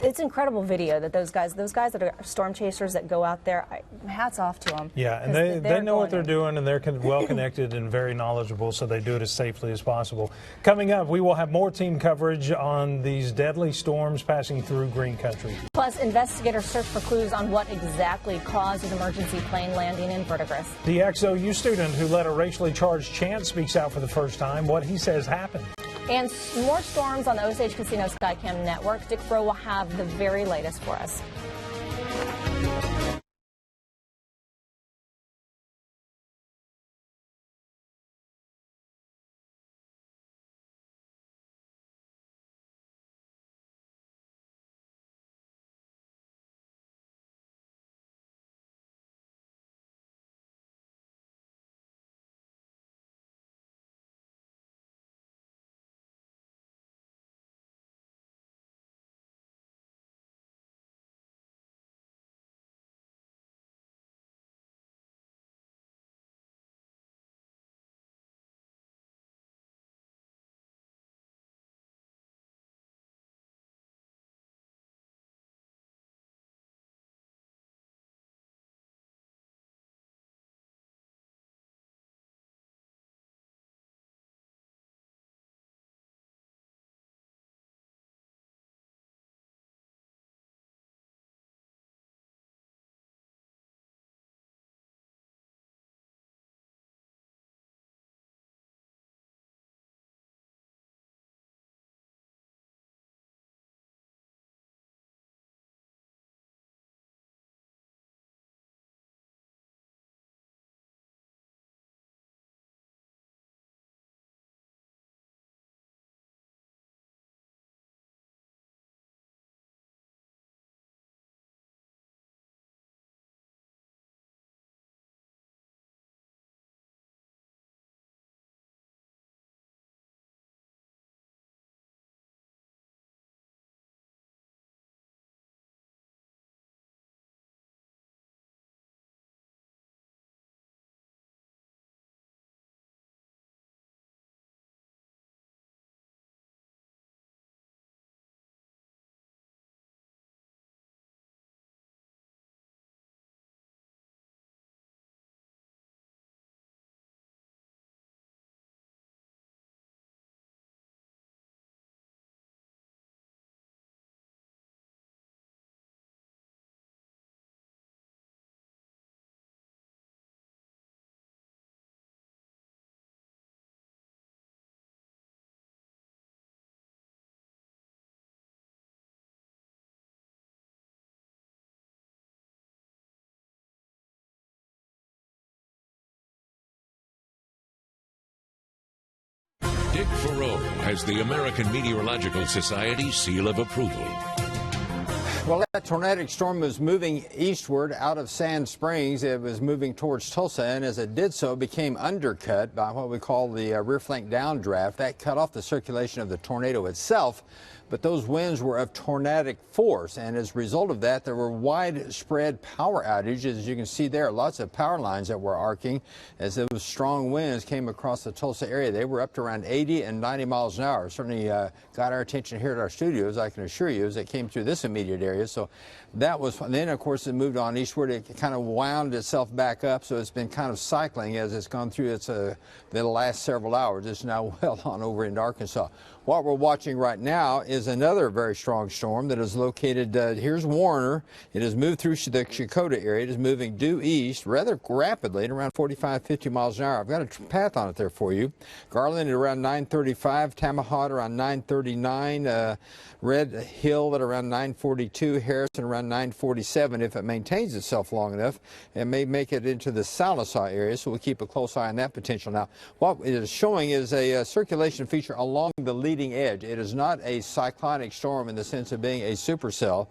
It's incredible video that those guys that are storm chasers that go out there, hats off to them. Yeah, and they know what they're doing, and they're well connected and very knowledgeable, so they do it as safely as possible. Coming up, we will have more team coverage on these deadly storms passing through green country. Plus, investigators search for clues on what exactly caused an emergency plane landing in Verdigris. The XOU student who led a racially charged chant speaks out for the first time, what he says happened. And more storms on the Osage Casino Skycam network. Dick Fro will have the very latest for us. Dick Faro has the American Meteorological Society seal of approval. Well, that tornadic storm was moving eastward out of Sand Springs. It was moving towards Tulsa, and as it did so, became undercut by what we call the rear flank downdraft. That cut off the circulation of the tornado itself, but those winds were of tornadic force, and as a result of that, there were widespread power outages. As you can see there, lots of power lines that were arcing as those strong winds came across the Tulsa area. They were up to around 80 and 90 miles an hour. Certainly got our attention here at our studios, I can assure you, as it came through this immediate area. So that was fun. Then, of course, it moved on eastward. It kind of wound itself back up, so it's been kind of cycling as it's gone through the last several hours. It's now well on over into Arkansas. What we're watching right now is another very strong storm that is located, here's Warner. It has moved through the Shakota area. It is moving due east rather rapidly at around 45, 50 miles an hour. I've got a path on it there for you. Garland at around 9:35, Tamahaut around 9:39, Red Hill at around 9:42, Harrison around 9:47. If it maintains itself long enough, it may make it into the Sallisaw area, so we'll keep a close eye on that potential. Now, what it is showing is a circulation feature along the leading edge. It is not a cyclonic storm in the sense of being a supercell,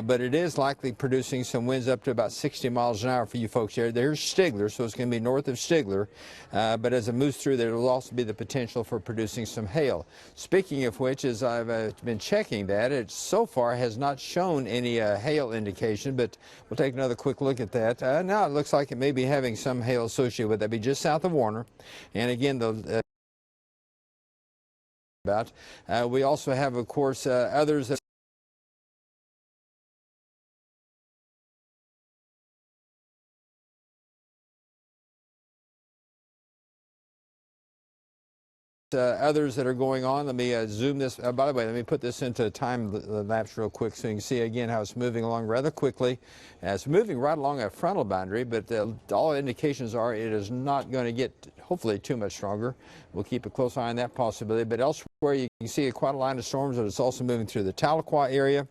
but it is likely producing some winds up to about 60 miles an hour for you folks here. There's Stigler, so it's going to be north of Stigler, but as it moves through there will also be the potential for producing some hail. Speaking of which, as I've been checking that, it so far has not shown any hail indication, but we'll take another quick look at that. Now it looks like it may be having some hail associated with that. Be just south of Warner, and again the we also have, of course, others that are going on. Let me zoom this. By the way, let me put this into time lapse real quick so you can see again how it's moving along rather quickly. It's moving right along a frontal boundary, but all indications are it is not going to get, hopefully, too much stronger. We'll keep a close eye on that possibility. But elsewhere, you can see quite a line of storms, but it's also moving through the Tahlequah area.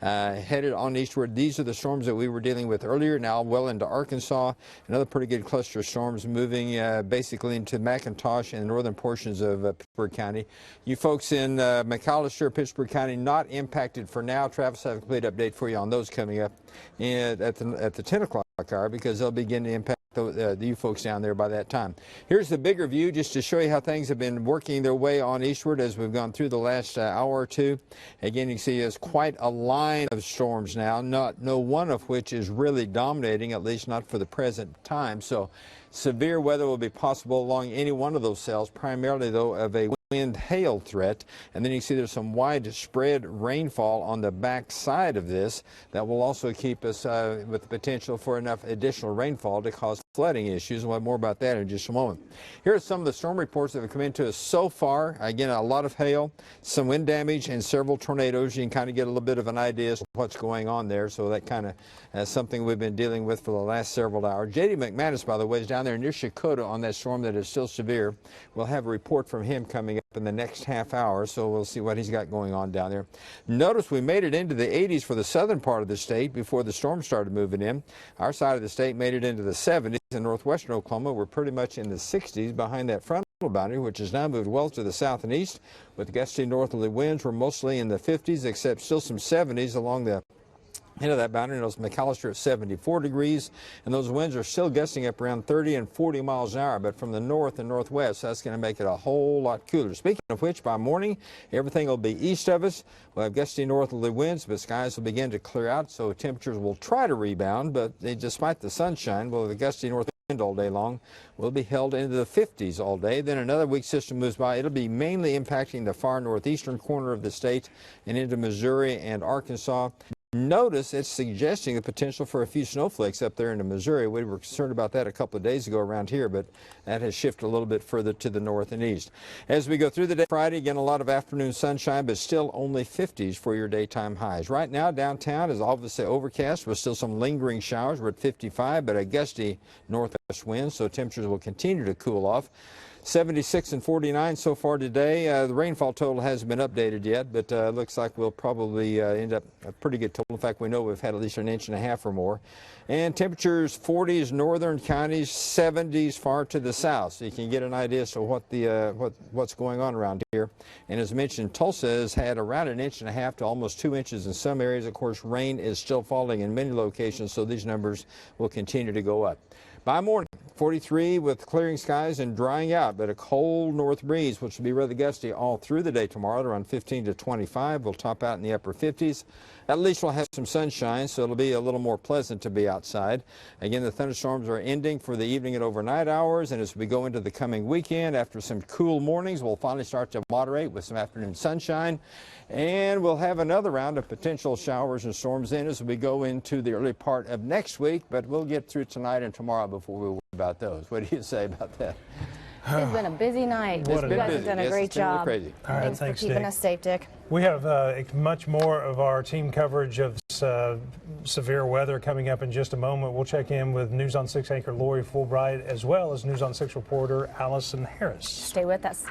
Headed on eastward. These are the storms that we were dealing with earlier, now well into Arkansas. Another pretty good cluster of storms moving basically into McIntosh and the northern portions of Pittsburgh County. You folks in McAllister, Pittsburgh County, not impacted for now. Travis, I have a complete update for you on those coming up at the 10 o'clock hour, because they'll begin to impact you folks down there by that time. Here's the bigger view just to show you how things have been working their way on eastward as we've gone through the last hour or two. Again, you can see there's quite a line of storms now, no one of which is really dominating, at least not for the present time. So severe weather will be possible along any one of those cells, primarily though of a wind hail threat. And then you see there's some widespread rainfall on the back side of this that will also keep us with the potential for enough additional rainfall to cause flooding issues. We'll have more about that in just a moment. Here are some of the storm reports that have come into us so far. Again, a lot of hail, some wind damage, and several tornadoes. You can kind of get a little bit of an idea of what's going on there. So that kind of something we've been dealing with for the last several hours. J.D. McManus, by the way, is down there near Shakota on that storm that is still severe. We'll have a report from him coming up in the next half hour, so we'll see what he's got going on down there. Notice we made it into the 80s for the southern part of the state before the storm started moving in. Our side of the state made it into the 70s. In northwestern Oklahoma, we're pretty much in the 60s behind that frontal boundary, which has now moved well to the south and east. With gusty northerly winds, we're mostly in the 50s, except still some 70s along the end of that boundary. Notice McAllister at 74 degrees, and those winds are still gusting up around 30 and 40 miles an hour, but from the north and northwest, that's going to make it a whole lot cooler. Speaking of which, by morning, everything will be east of us. We'll have gusty northerly winds, but skies will begin to clear out, so temperatures will try to rebound, but despite the sunshine, well, the gusty north wind all day long will be held into the 50s all day. Then another weak system moves by. It'll be mainly impacting the far northeastern corner of the state and into Missouri and Arkansas. Notice it's suggesting the potential for a few snowflakes up there into Missouri. We were concerned about that a couple of days ago around here, but that has shifted a little bit further to the north and east. As we go through the day, Friday, again, a lot of afternoon sunshine, but still only 50s for your daytime highs. Right now, downtown is obviously overcast with still some lingering showers. We're at 55, but a gusty northwest wind, so temperatures will continue to cool off. 76 and 49 so far today. The rainfall total hasn't been updated yet, but looks like we'll probably end up a pretty good total. In fact, we know we've had at least an inch and a half or more. And temperatures 40s northern counties, 70s far to the south. So you can get an idea as to what's going on around here. And as mentioned, Tulsa has had around an inch and a half to almost 2 inches in some areas. Of course, rain is still falling in many locations, so these numbers will continue to go up. By morning, 43 with clearing skies and drying out, but a cold north breeze, which will be rather gusty all through the day tomorrow, around 15 to 25. We'll top out in the upper 50s. At least we'll have some sunshine, so it'll be a little more pleasant to be outside. Again, the thunderstorms are ending for the evening and overnight hours, and as we go into the coming weekend, after some cool mornings, we'll finally start to moderate with some afternoon sunshine, and we'll have another round of potential showers and storms in as we go into the early part of next week, but we'll get through tonight and tomorrow before we worry about those. What do you say about that? It's been a busy night. You guys have done a great job. All right, thanks for keeping us safe, Dick. We have much more of our team coverage of severe weather coming up in just a moment. We'll check in with News on 6 anchor Lori Fulbright as well as News on 6 reporter Allison Harris. Stay with us.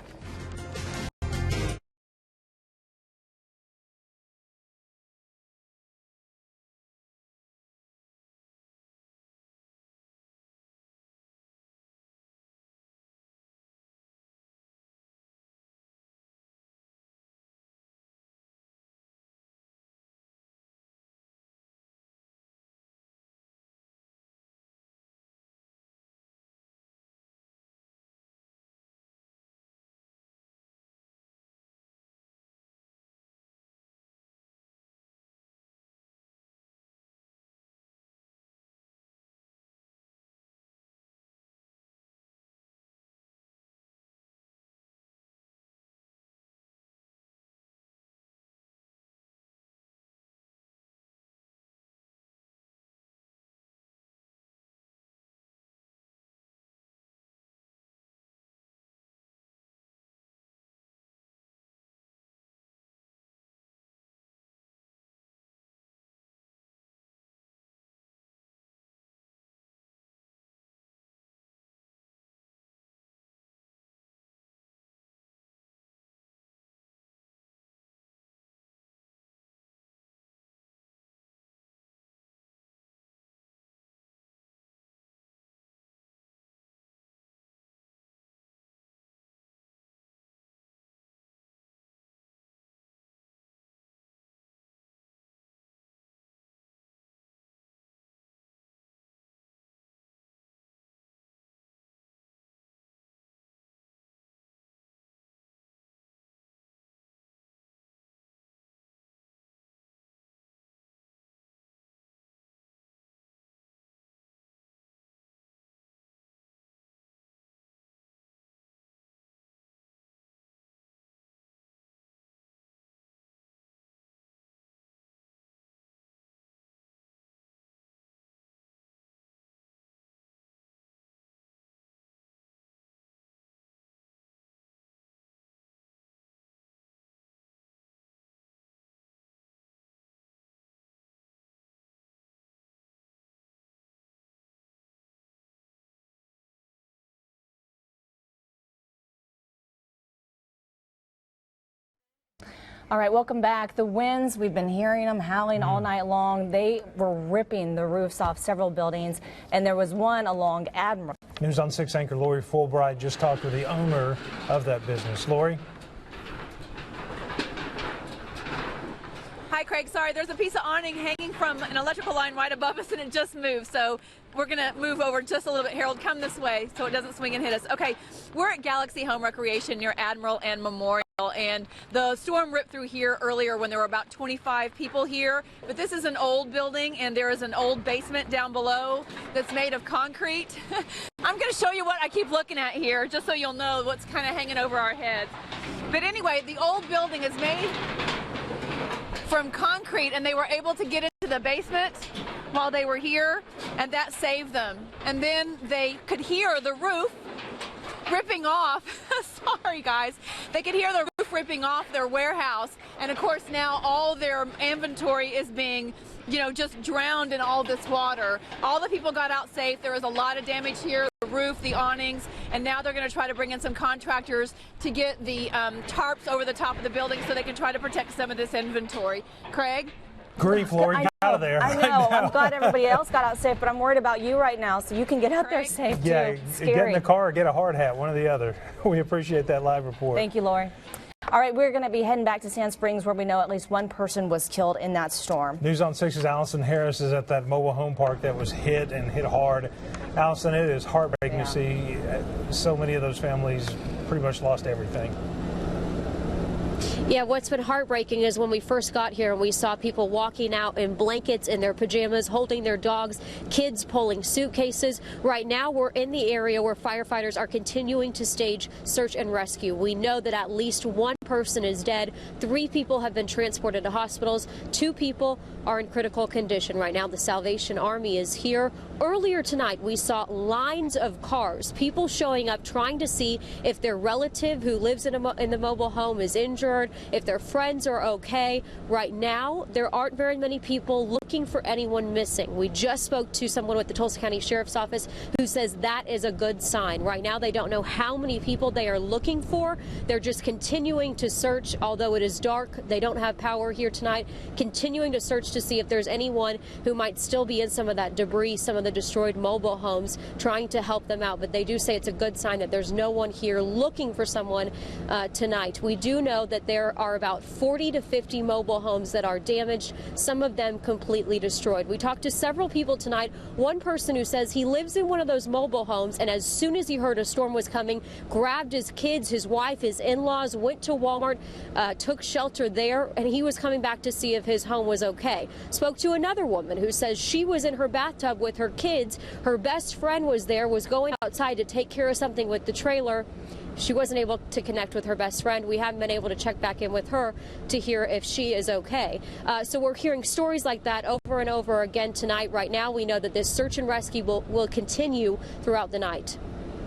All right, welcome back. The winds, we've been hearing them howling all night long. They were ripping the roofs off several buildings, and there was one along Admiral. News on 6 anchor Lori Fulbright just talked with the owner of that business. Lori? Hi, Craig. Sorry, there's a piece of awning hanging from an electrical line right above us, and it just moved. So we're going to move over just a little bit. Harold, come this way so it doesn't swing and hit us. Okay, we're at Galaxy Home Recreation near Admiral and Memorial. And the storm ripped through here earlier when there were about 25 people here. But this is an old building, and there is an old basement down below that's made of concrete. I'm going to show you what I keep looking at here, just so you'll know what's kind of hanging over our heads. But anyway, the old building is made from concrete, and they were able to get into the basement while they were here, and that saved them. And then they could hear the roof ripping off. Sorry, guys. They could hear the roof ripping off their warehouse. And of course, now all their inventory is being, just drowned in all this water. All the people got out safe. There was a lot of damage here, the roof, the awnings, and now they're going to try to bring in some contractors to get the tarps over the top of the building so they can try to protect some of this inventory. Craig? Grief, Lori, get out of there. I know. I'm glad everybody else got out safe, but I'm worried about you right now, so you can get out there safe, too. Yeah, Scary. get in the car or get a hard hat, one or the other. We appreciate that live report. Thank you, Lori. All right, we're going to be heading back to Sand Springs, where we know at least one person was killed in that storm. News on 6's Allison Harris is at that mobile home park that was hit hard. Allison, it is heartbreaking to see so many of those families pretty much lost everything. Yeah, what's been heartbreaking is when we first got here, we saw people walking out in blankets, in their pajamas, holding their dogs, kids pulling suitcases. Right now, we're in the area where firefighters are continuing to stage search and rescue. We know that at least one person is dead. 3 people have been transported to hospitals. 2 people are in critical condition right now. The Salvation Army is here. Earlier tonight, we saw lines of cars, people showing up trying to see if their relative who lives in the mobile home is injured, if their friends are okay. Right now, there aren't very many people looking for anyone missing. We just spoke to someone with the Tulsa County Sheriff's Office who says that is a good sign. Right now, they don't know how many people they are looking for. They're just continuing to search, although it is dark. They don't have power here tonight. Continuing to search to see if there's anyone who might still be in some of that debris, some of the destroyed mobile homes, trying to help them out. But they do say it's a good sign that there's no one here looking for someone tonight. We do know that there are about 40 to 50 mobile homes that are damaged, some of them completely destroyed. We talked to several people tonight. One person who says he lives in one of those mobile homes, and as soon as he heard a storm was coming, grabbed his kids, his wife, his in-laws, went to Walmart, took shelter there, and he was coming back to see if his home was okay. Spoke to another woman who says she was in her bathtub with her kids. Her best friend was there, was going outside to take care of something with the trailer. She wasn't able to connect with her best friend. We haven't been able to check back in with her to hear if she is okay. So we're hearing stories like that over and over again tonight. Right now, we know that this search and rescue will continue throughout the night.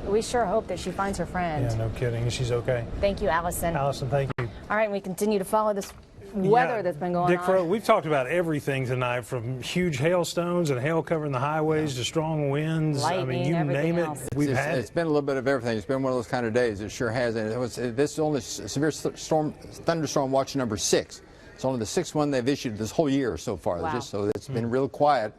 We sure hope that she finds her friend. Yeah, no kidding. She's okay. Thank you, Allison. Allison, thank you. All right, and we continue to follow this weather that's been going Dick on. Fro, we've talked about everything tonight, from huge hailstones and hail covering the highways to strong winds. Lightning, I mean, you name it. It's been a little bit of everything. It's been one of those kind of days. It sure has. And this is only severe thunderstorm watch number 6. It's only the 6th one they've issued this whole year so far. Wow. So it's been real quiet.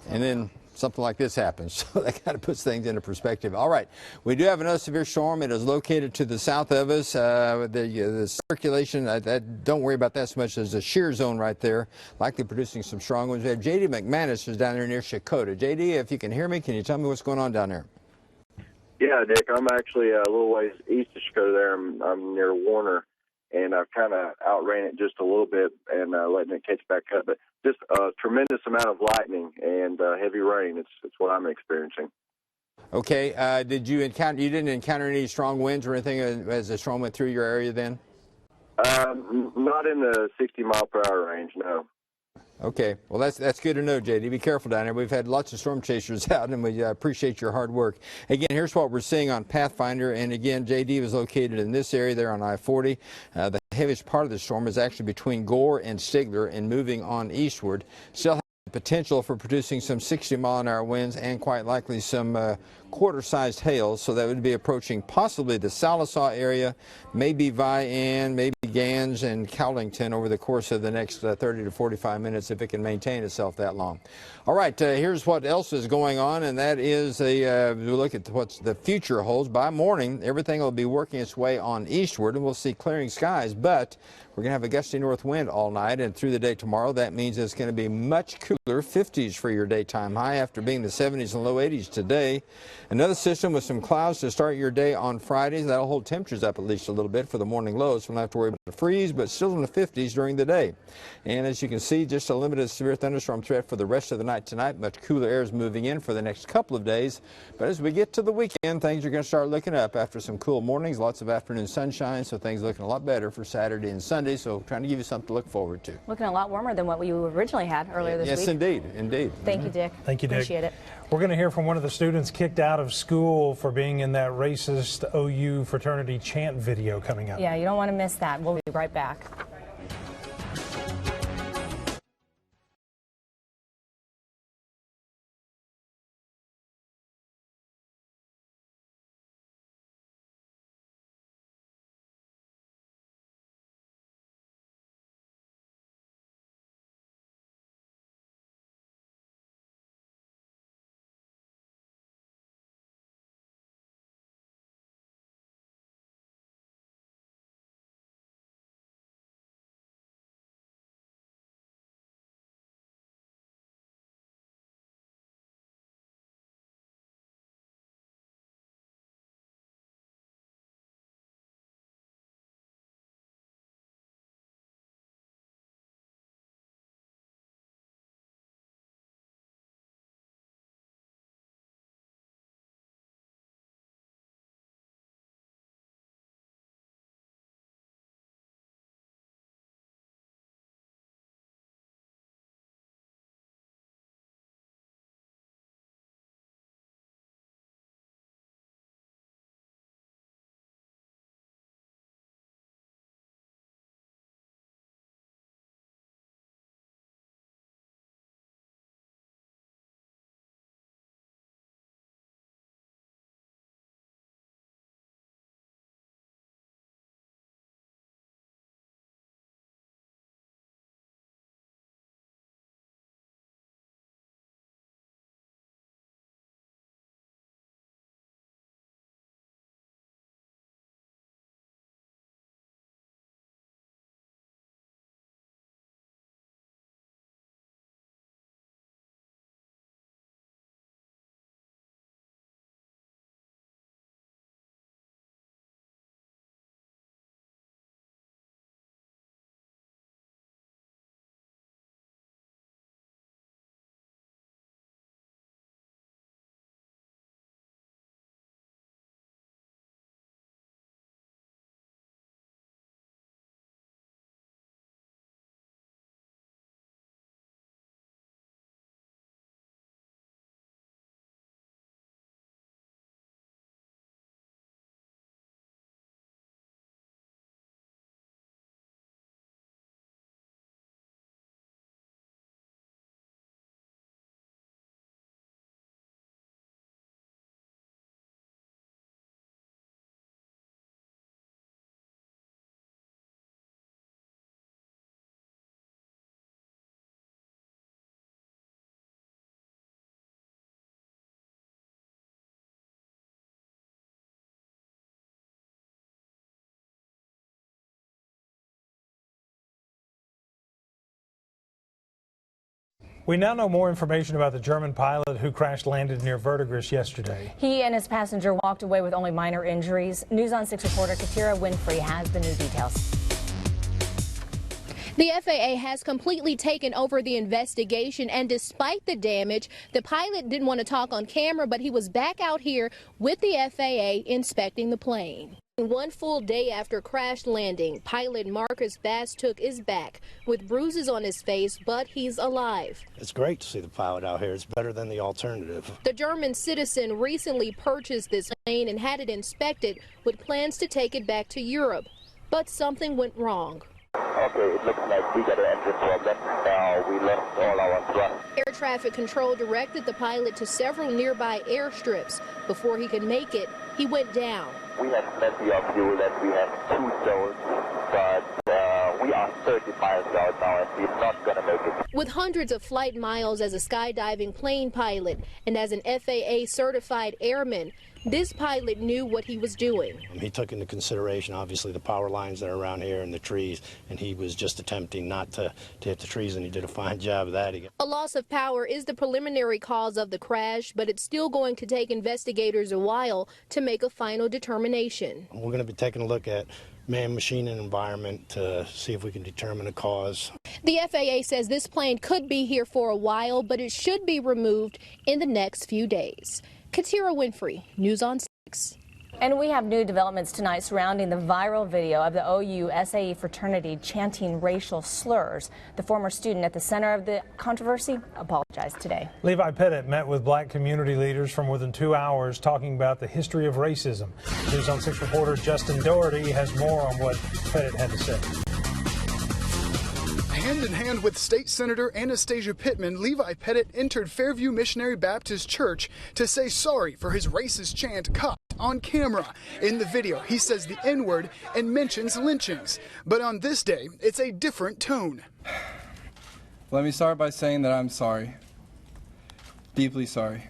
And then something like this happens. So that kind of puts things into perspective. All right. We do have another severe storm. It is located to the south of us. The circulation, don't worry about that so much. There's a shear zone right there, likely producing some strong winds. We have J.D. McManus who's down there near Shakota. J.D., if you can hear me, can you tell me what's going on down there? Yeah, Dick, I'm actually a little ways east of Shakota there. I'm near Warner, and I've kind of outran it just a little bit and letting it catch back up. But just a tremendous amount of lightning and heavy rain. It's what I'm experiencing. Okay. You didn't encounter any strong winds or anything as the storm went through your area then? Not in the 60-mile-per-hour range, no. Okay. Well, that's good to know, JD. Be careful down there. We've had lots of storm chasers out, and we appreciate your hard work. Again, here's what we're seeing on Pathfinder. And again, JD was located in this area there on I-40. The heaviest part of the storm is actually between Gore and Stigler and moving on eastward. Still has the potential for producing some 60-mile-an-hour winds and quite likely some quarter-sized hail. So that would be approaching possibly the Sallisaw area, maybe Vian, maybe Gans and Cowlington over the course of the next 30 to 45 minutes if it can maintain itself that long. All right, here's what else is going on, and that is we look at what the future holds. By morning, everything will be working its way on eastward, and we'll see clearing skies, but we're going to have a gusty north wind all night and through the day tomorrow. That means it's going to be much cooler, 50s for your daytime high after being the 70s and low 80s today. Another system with some clouds to start your day on Fridays. That'll hold temperatures up at least a little bit for the morning lows. We don't have to worry about the freeze, but still in the 50s during the day. And as you can see, just a limited severe thunderstorm threat for the rest of the night tonight. Much cooler air is moving in for the next couple of days. But as we get to the weekend, things are going to start looking up after some cool mornings, lots of afternoon sunshine, so things looking a lot better for Saturday and Sunday. So trying to give you something to look forward to. Looking a lot warmer than what we originally had earlier this week. Yes, indeed. Indeed. Thank you, Dick. Thank you, Dick. Appreciate it. We're going to hear from one of the students kicked out of school for being in that racist OU fraternity chant video coming up. Yeah, you don't want to miss that. We'll be right back. We now know more information about the German pilot who crash-landed near Verdigris yesterday. He and his passenger walked away with only minor injuries. News on 6 reporter Katira Winfrey has the new details. The FAA has completely taken over the investigation, and despite the damage, the pilot didn't want to talk on camera, but he was back out here with the FAA inspecting the plane. One full day after crash landing, pilot Marcus Bastook is back with bruises on his face, but he's alive. It's great to see the pilot out here. It's better than the alternative. The German citizen recently purchased this plane and had it inspected with plans to take it back to Europe. But something went wrong. Okay, it looks like we got an engine problem. We lost all our thrust. Air traffic control directed the pilot to several nearby airstrips. Before he could make it, he went down. We have plenty of fuel and we have 2 zones, but we are 30 miles out now and we're not going to make it. With hundreds of flight miles as a skydiving plane pilot and as an FAA certified airman, this pilot knew what he was doing. He took into consideration, obviously, the power lines that are around here and the trees, and he was just attempting not to hit the trees, and he did a fine job of that. A loss of power is the preliminary cause of the crash, but it's still going to take investigators a while to make a final determination. We're going to be taking a look at man, machine, and environment to see if we can determine the cause. The FAA says this plane could be here for a while, but it should be removed in the next few days. Katira Winfrey, News on 6. And we have new developments tonight surrounding the viral video of the OU SAE fraternity chanting racial slurs. The former student at the center of the controversy apologized today. Levi Pettit met with black community leaders for more than 2 hours talking about the history of racism. News on 6 reporter Justin Doherty has more on what Pettit had to say. Hand in hand with State Senator Anastasia Pittman, Levi Pettit entered Fairview Missionary Baptist Church to say sorry for his racist chant caught on camera. In the video, he says the N-word and mentions lynchings. But on this day, it's a different tone. Let me start by saying that I'm sorry. Deeply sorry.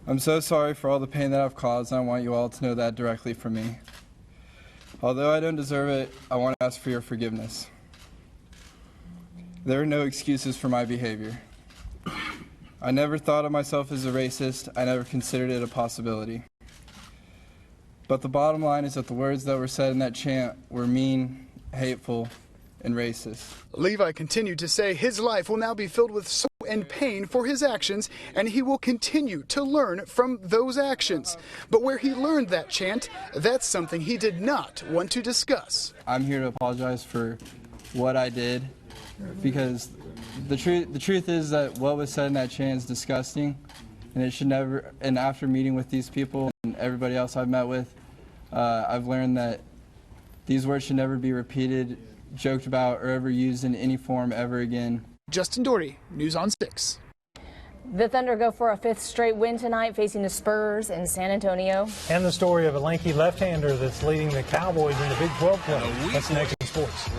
I'm so sorry for all the pain that I've caused, and I want you all to know that directly from me. Although I don't deserve it, I want to ask for your forgiveness. There are no excuses for my behavior. I never thought of myself as a racist. I never considered it a possibility. But the bottom line is that the words that were said in that chant were mean, hateful, and racist. Levi continued to say his life will now be filled with sorrow and pain for his actions, and he will continue to learn from those actions. But where he learned that chant, that's something he did not want to discuss. I'm here to apologize for what I did, because the truth is that what was said in that chant is disgusting, and it should never. And after meeting with these people and everybody else I've met with, I've learned that these words should never be repeated, joked about, or ever used in any form ever again. Justin Doherty, News on 6. The Thunder go for a 5th straight win tonight, facing the Spurs in San Antonio. And the story of a lanky left-hander that's leading the Cowboys in the Big 12 play. That's next in sports.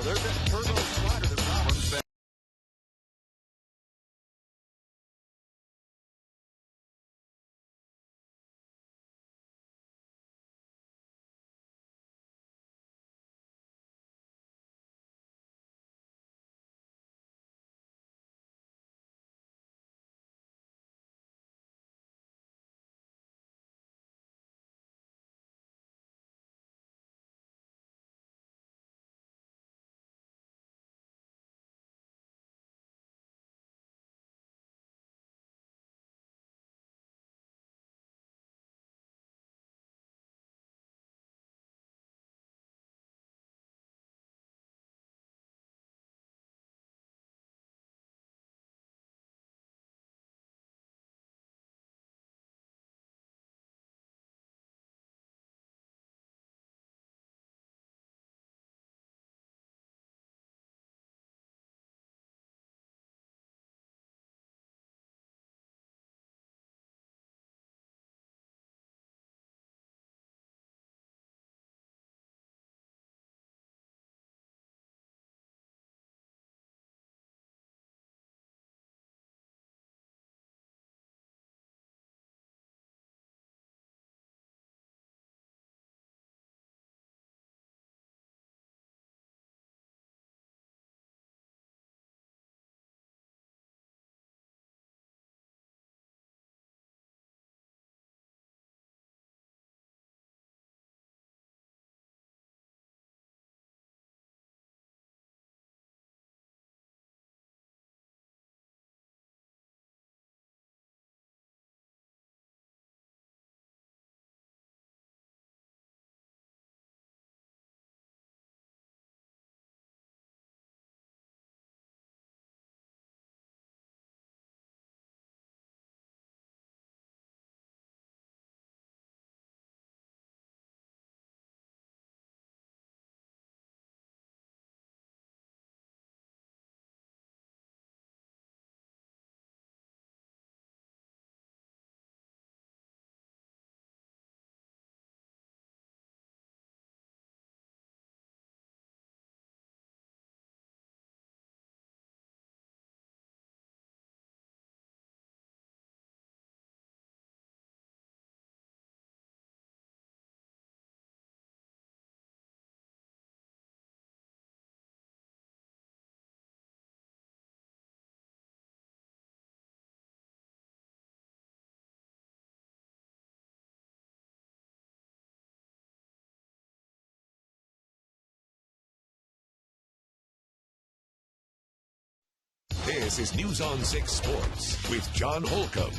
This is News on 6 Sports with John Holcomb.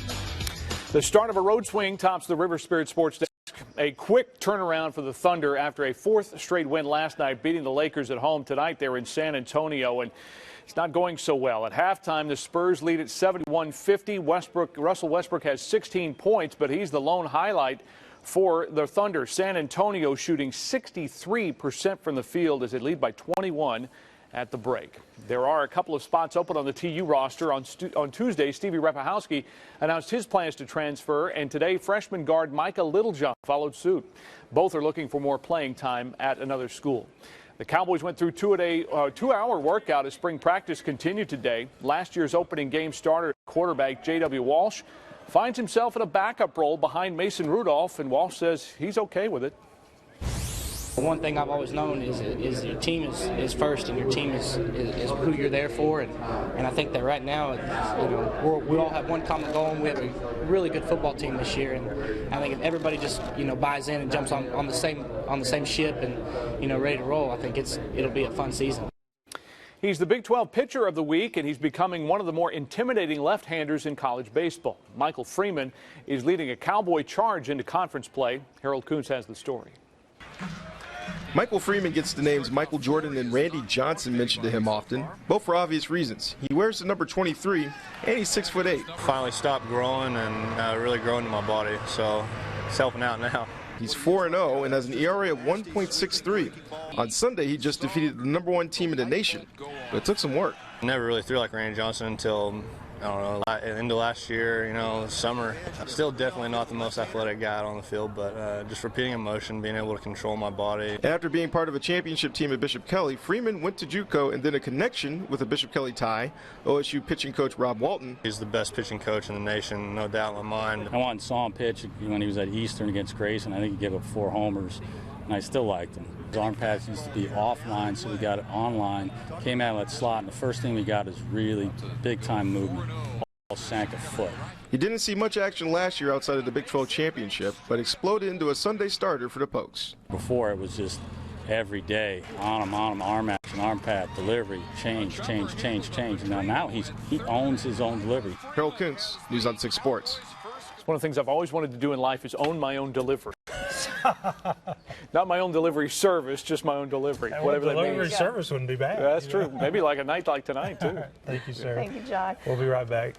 The start of a road swing tops the River Spirit Sports Desk. A quick turnaround for the Thunder after a fourth straight win last night, beating the Lakers at home. Tonight they're in San Antonio, and it's not going so well. At halftime, the Spurs lead at 71-50. Russell Westbrook has 16 points, but he's the lone highlight for the Thunder. San Antonio shooting 63% from the field as they lead by 21 at the break. There are a couple of spots open on the TU roster. On Tuesday, Stevie Repahowski announced his plans to transfer, and today freshman guard Micah Littlejohn followed suit. Both are looking for more playing time at another school. The Cowboys went through two-hour workout as spring practice continued today. Last year's opening game starter quarterback J.W. Walsh finds himself in a backup role behind Mason Rudolph, and Walsh says he's okay with it. One thing I've always known is your team is first, and your team is who you're there for, and I think that right now, we all have one common goal, and we have a really good football team this year, and I think if everybody just buys in and jumps on the same ship and ready to roll, I think it'll be a fun season. He's the Big 12 Pitcher of the Week, and he's becoming one of the more intimidating left-handers in college baseball. Michael Freeman is leading a Cowboy charge into conference play. Harold Kuntz has the story. Michael Freeman gets the names Michael Jordan and Randy Johnson mentioned to him often, both for obvious reasons. He wears the number 23, and he's 6'8". Finally stopped growing and really growing to my body, so it's helping out now. He's 4-0 and has an ERA of 1.63. On Sunday, he just defeated the #1 team in the nation, but it took some work. Never really threw like Randy Johnson until, I don't know, into last year, summer. Still definitely not the most athletic guy out on the field, but just repeating a motion, being able to control my body. After being part of a championship team at Bishop Kelly, Freeman went to JUCO and then a connection with a Bishop Kelly tie, OSU pitching coach Rob Walton. He's the best pitching coach in the nation, no doubt in my mind. I went and saw him pitch when he was at Eastern against Grayson. I think he gave up 4 homers, and I still liked him. His arm pads used to be offline, so we got it online. Came out of that slot, and the first thing we got is really big-time movement. Sank a foot. He didn't see much action last year outside of the Big 12 championship, but exploded into a Sunday starter for the Pokes. Before it was just every day, on him, arm action, arm pad, delivery, change. Now he owns his own delivery. Harold Kuntz, News on 6 Sports. One of the things I've always wanted to do in life is own my own delivery. Not my own delivery service, just my own delivery. Whatever that means. Delivery service wouldn't be bad. That's true. Maybe like a night like tonight, too. Thank you, sir. Thank you, John. We'll be right back.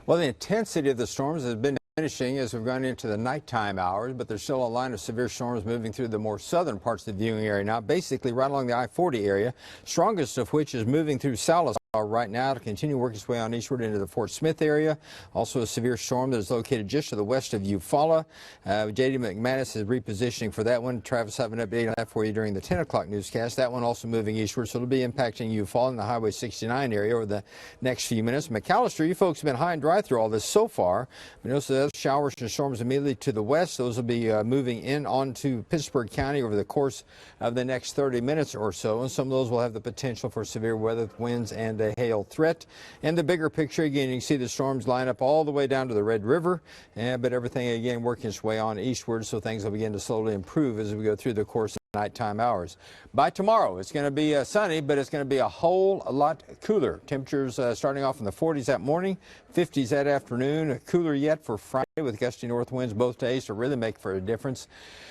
Well, the intensity of the storms has been diminishing as we've gone into the nighttime hours, but there's still a line of severe storms moving through the more southern parts of the viewing area now, basically right along the I-40 area, strongest of which is moving through Salas right now to continue working its way on eastward into the Fort Smith area. Also a severe storm that is located just to the west of Eufaula. J.D. McManus is repositioning for that one. Travis, have an update on that for you during the 10 o'clock newscast. That one also moving eastward, so it'll be impacting Eufaula in the Highway 69 area over the next few minutes. McAllister, you folks have been high and dry through all this so far. We notice the showers and storms immediately to the west. Those will be moving in onto Pittsburgh County over the course of the next 30 minutes or so, and some of those will have the potential for severe weather, winds, and a hail threat. And the bigger picture, again, you can see the storms line up all the way down to the Red River, but everything again working its way on eastward, so things will begin to slowly improve as we go through the course of the nighttime hours. By tomorrow, it's going to be sunny, but it's going to be a whole lot cooler. Temperatures starting off in the 40s that morning, 50s that afternoon, cooler yet for Friday with gusty north winds both days to really make for a difference.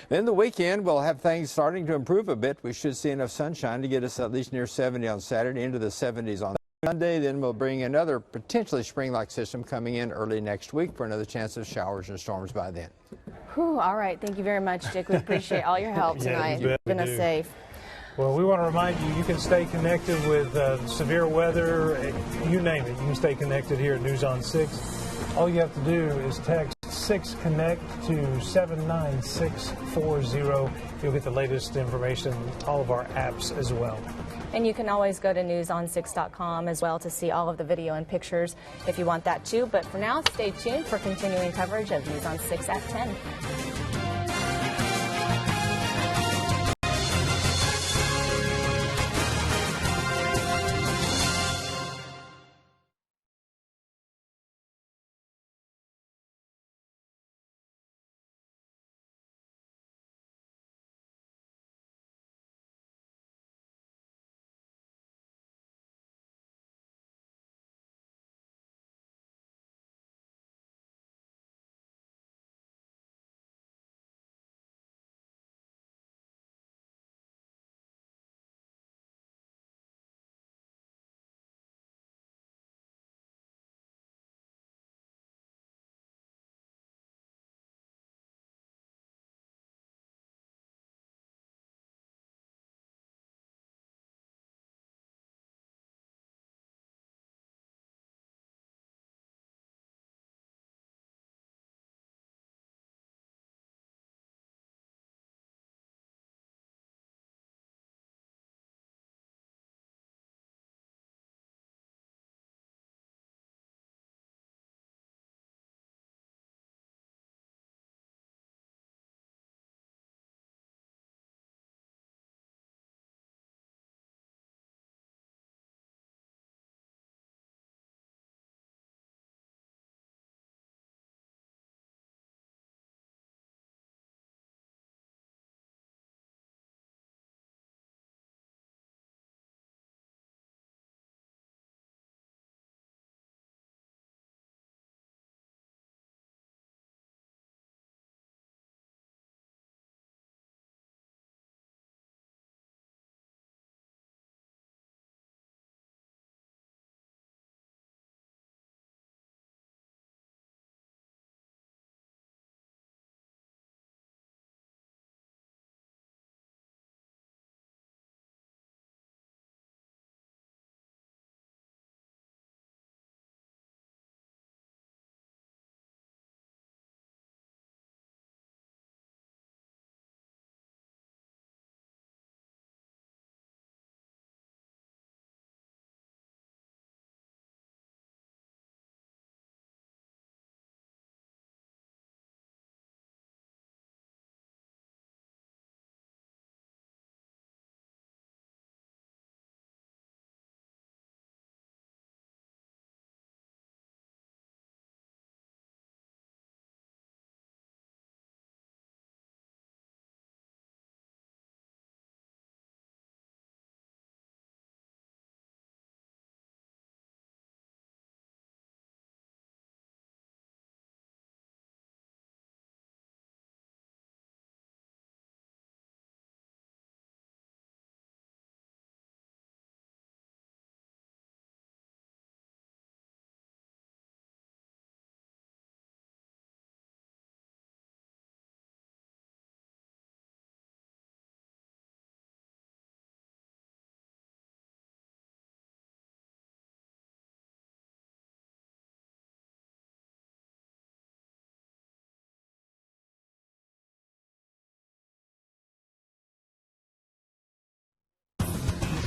Then the weekend, we'll have things starting to improve a bit. We should see enough sunshine to get us at least near 70 on Saturday, into the 70s on Sunday. Then we'll bring another potentially spring-like system coming in early next week for another chance of showers and storms by then. Whew, all right. Thank you very much, Dick. We appreciate all your help tonight. Keeping us safe. Well, we want to remind you, you can stay connected with severe weather, you name it. You can stay connected here at News on 6. All you have to do is text 6Connect to 79640. You'll get the latest information, all of our apps as well. And you can always go to newson6.com as well to see all of the video and pictures if you want that too. But for now, stay tuned for continuing coverage of News on 6 at 10.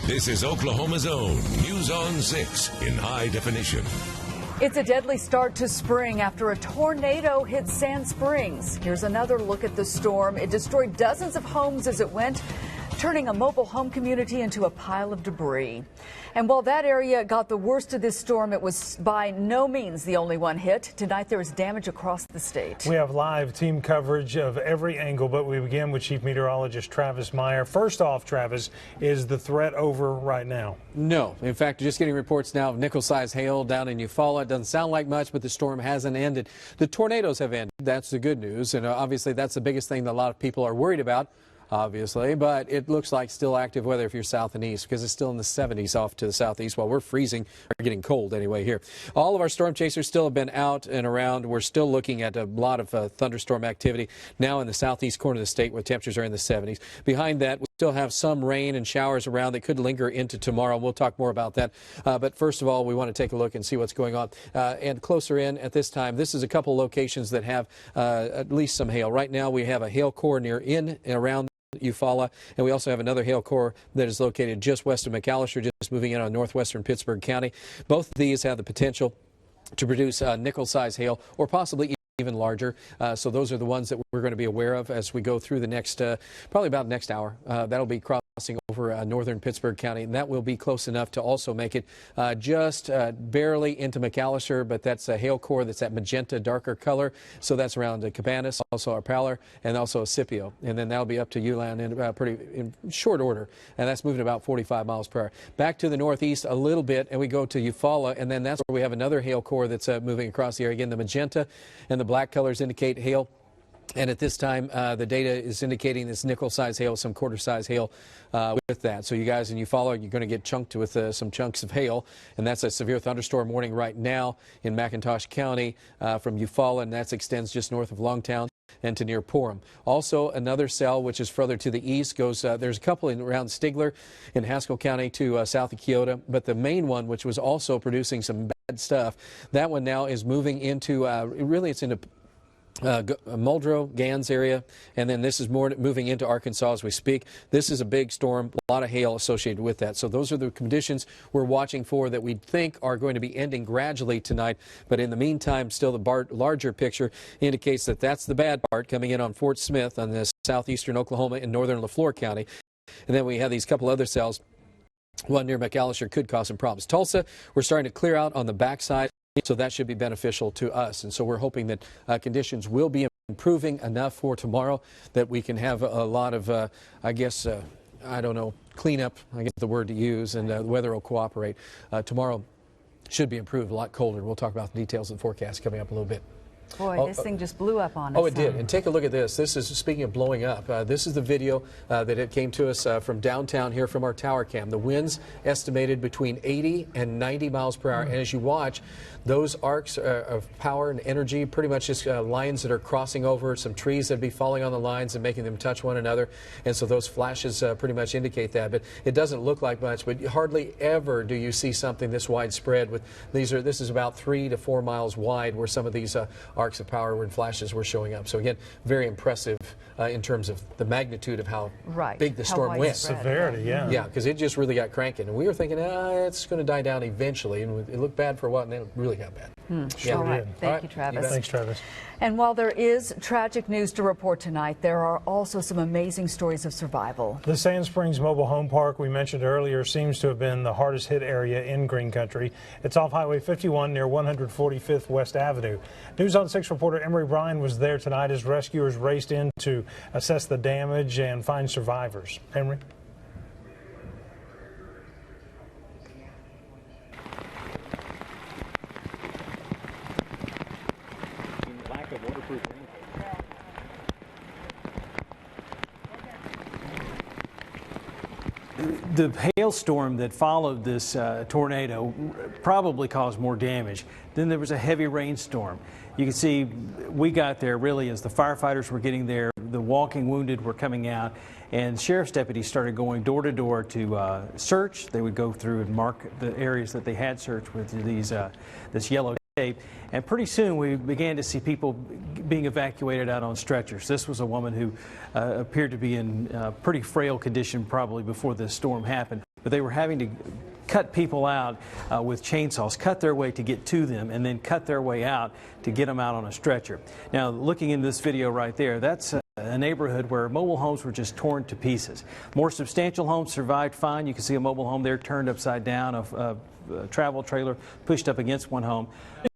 This is Oklahoma's own News on 6 in high definition. It's a deadly start to spring after a tornado hit Sand Springs. Here's another look at the storm. It destroyed dozens of homes as it went, turning a mobile home community into a pile of debris. And while that area got the worst of this storm, it was by no means the only one hit. Tonight there is damage across the state. We have live team coverage of every angle, but we begin with Chief Meteorologist Travis Meyer. First off, Travis, is the threat over right now? No. In fact, just getting reports now of nickel-sized hail down in Eufaula. It doesn't sound like much, but the storm hasn't ended. The tornadoes have ended. That's the good news. And obviously that's the biggest thing that a lot of people are worried about. Obviously, but it looks like still active weather if you're south and east, because it's still in the 70s off to the southeast while we're freezing or getting cold anyway here. All of our storm chasers still have been out and around. We're still looking at a lot of thunderstorm activity now in the southeast corner of the state where temperatures are in the 70s. Behind that, we still have some rain and showers around that could linger into tomorrow. We'll talk more about that. But first of all, we want to take a look and see what's going on. And closer in at this time, this is a couple locations that have at least some hail. Right now, we have a hail core near in and around Eufaula, and we also have another hail core that is located just west of McAllister, just moving in on northwestern Pittsburgh County. Both of these have the potential to produce nickel-sized hail or possibly even larger. So those are the ones that we're going to be aware of as we go through the next, probably about next hour. That'll be crossing over northern Pittsburgh County, and that will be close enough to also make it just barely into McAllister, but that's a hail core that's that magenta darker color. So that's around Cabanas, also Arpalar, and also Scipio. And then that'll be up to Ulan in short order, and that's moving about 45 miles per hour. Back to the northeast a little bit, and we go to Eufaula, and then that's where we have another hail core that's moving across the area. Again, the magenta and the black colors indicate hail. And at this time, the data is indicating this nickel-sized hail, some quarter-sized hail with that. So you guys, and you follow, you're going to get chunked with some chunks of hail. And that's a severe thunderstorm warning right now in McIntosh County from Eufaula, and that extends just north of Longtown and to near Porham. Also, another cell, which is further to the east, goes, there's a couple around Stigler in Haskell County to south of Keota. But the main one, which was also producing some bad stuff, that one now is moving into, really it's into Muldrow, Gans area, and then this is more moving into Arkansas as we speak. This is a big storm, a lot of hail associated with that. So those are the conditions we're watching for that we think are going to be ending gradually tonight. But in the meantime, still the larger picture indicates that that's the bad part coming in on Fort Smith on the southeastern Oklahoma and northern LaFleur County. And then we have these couple other cells. One near McAllister could cause some problems. Tulsa, we're starting to clear out on the backside. So that should be beneficial to us. And so we're hoping that conditions will be improving enough for tomorrow that we can have a lot of, I guess, I don't know, cleanup, I guess the word to use, and the weather will cooperate. Tomorrow should be improved, a lot colder. We'll talk about the details of the forecast coming up a little bit. Boy, this thing just blew up on us. Oh, it did. And take a look at this. This is, speaking of blowing up, this is the video that it came to us from downtown here from our tower cam. The winds estimated between 80 and 90 miles per hour. And as you watch, those arcs of power and energy, pretty much just lines that are crossing over, some trees that be falling on the lines and making them touch one another. And so those flashes pretty much indicate that. But it doesn't look like much, but hardly ever do you see something this widespread. With this is about 3 to 4 miles wide where some of these arcs of power and flashes were showing up. So again, very impressive in terms of the magnitude of how big the storm went. Severity, yeah. Yeah, because it just really got cranking. And we were thinking, it's going to die down eventually. And it looked bad for a while, and then it really got bad. Sure. All right. Thank you, Travis. Thanks, Travis. And while there is tragic news to report tonight, there are also some amazing stories of survival. The Sand Springs Mobile Home Park we mentioned earlier seems to have been the hardest hit area in Green Country. It's off Highway 51 near 145th West Avenue. News on 6 reporter Emery Bryan was there tonight as rescuers raced in to assess the damage and find survivors. Emery? The hailstorm that followed this tornado probably caused more damage. Then there was a heavy rainstorm. You can see we got there really as the firefighters were getting there, the walking wounded were coming out, and sheriff's deputies started going door to door to search. They would go through and mark the areas that they had searched with these this yellow tape. And pretty soon we began to see people being evacuated out on stretchers. This was a woman who appeared to be in pretty frail condition probably before this storm happened. but they were having to cut people out with chainsaws, cut their way to get to them, and then cut their way out to get them out on a stretcher. Now, looking in this video right there, that's a neighborhood where mobile homes were just torn to pieces. More substantial homes survived fine. You can see a mobile home there turned upside down, a travel trailer pushed up against one home.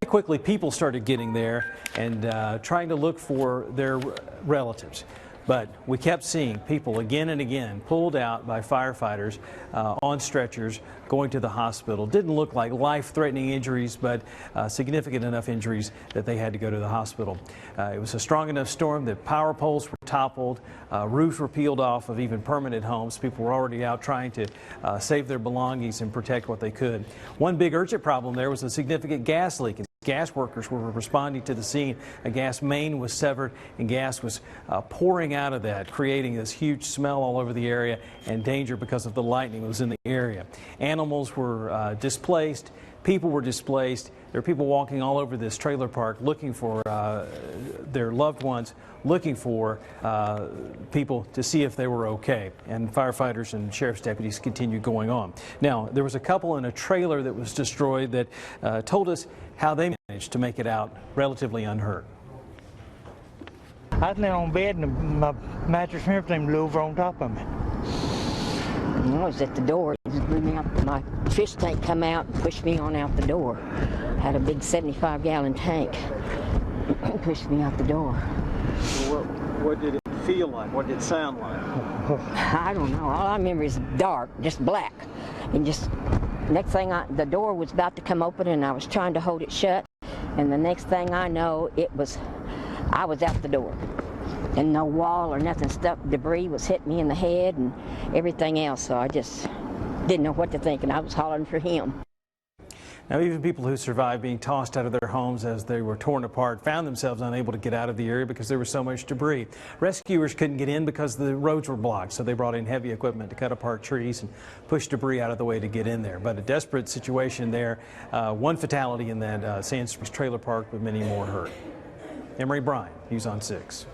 Quickly, people started getting there and trying to look for their relatives. But we kept seeing people again and again pulled out by firefighters on stretchers going to the hospital. Didn't look like life-threatening injuries, but significant enough injuries that they had to go to the hospital. It was a strong enough storm that power poles were toppled, roofs were peeled off of even permanent homes. People were already out trying to save their belongings and protect what they could. One big urgent problem there was a significant gas leak. Gas workers were responding to the scene. A gas main was severed and gas was pouring out of that, creating this huge smell all over the area and danger because of the lightning that was in the area. Animals were displaced. People were displaced. There are people walking all over this trailer park looking for their loved ones, looking for people to see if they were okay. And firefighters and sheriff's deputies continued going on. Now, there was a couple in a trailer that was destroyed that told us how they managed to make it out relatively unhurt. I was laying on bed and my mattress and everything blew over on top of me. I was at the door. It just blew me out. My fish tank come out and pushed me on out the door. Had a big 75-gallon tank. Pushed me out the door. What did it feel like? What did it sound like? I don't know. All I remember is dark, just black. And just next thing, the door was about to come open and I was trying to hold it shut. And the next thing I know, I was out the door. And no wall or nothing stuck. Debris was hitting me in the head and everything else. So I just didn't know what to think, and I was hollering for him. Now, even people who survived being tossed out of their homes as they were torn apart found themselves unable to get out of the area because there was so much debris. Rescuers couldn't get in because the roads were blocked, so they brought in heavy equipment to cut apart trees and push debris out of the way to get in there. But a desperate situation there. One fatality in that Sand Springs trailer park, with many more hurt. Emery Bryan, News on 6.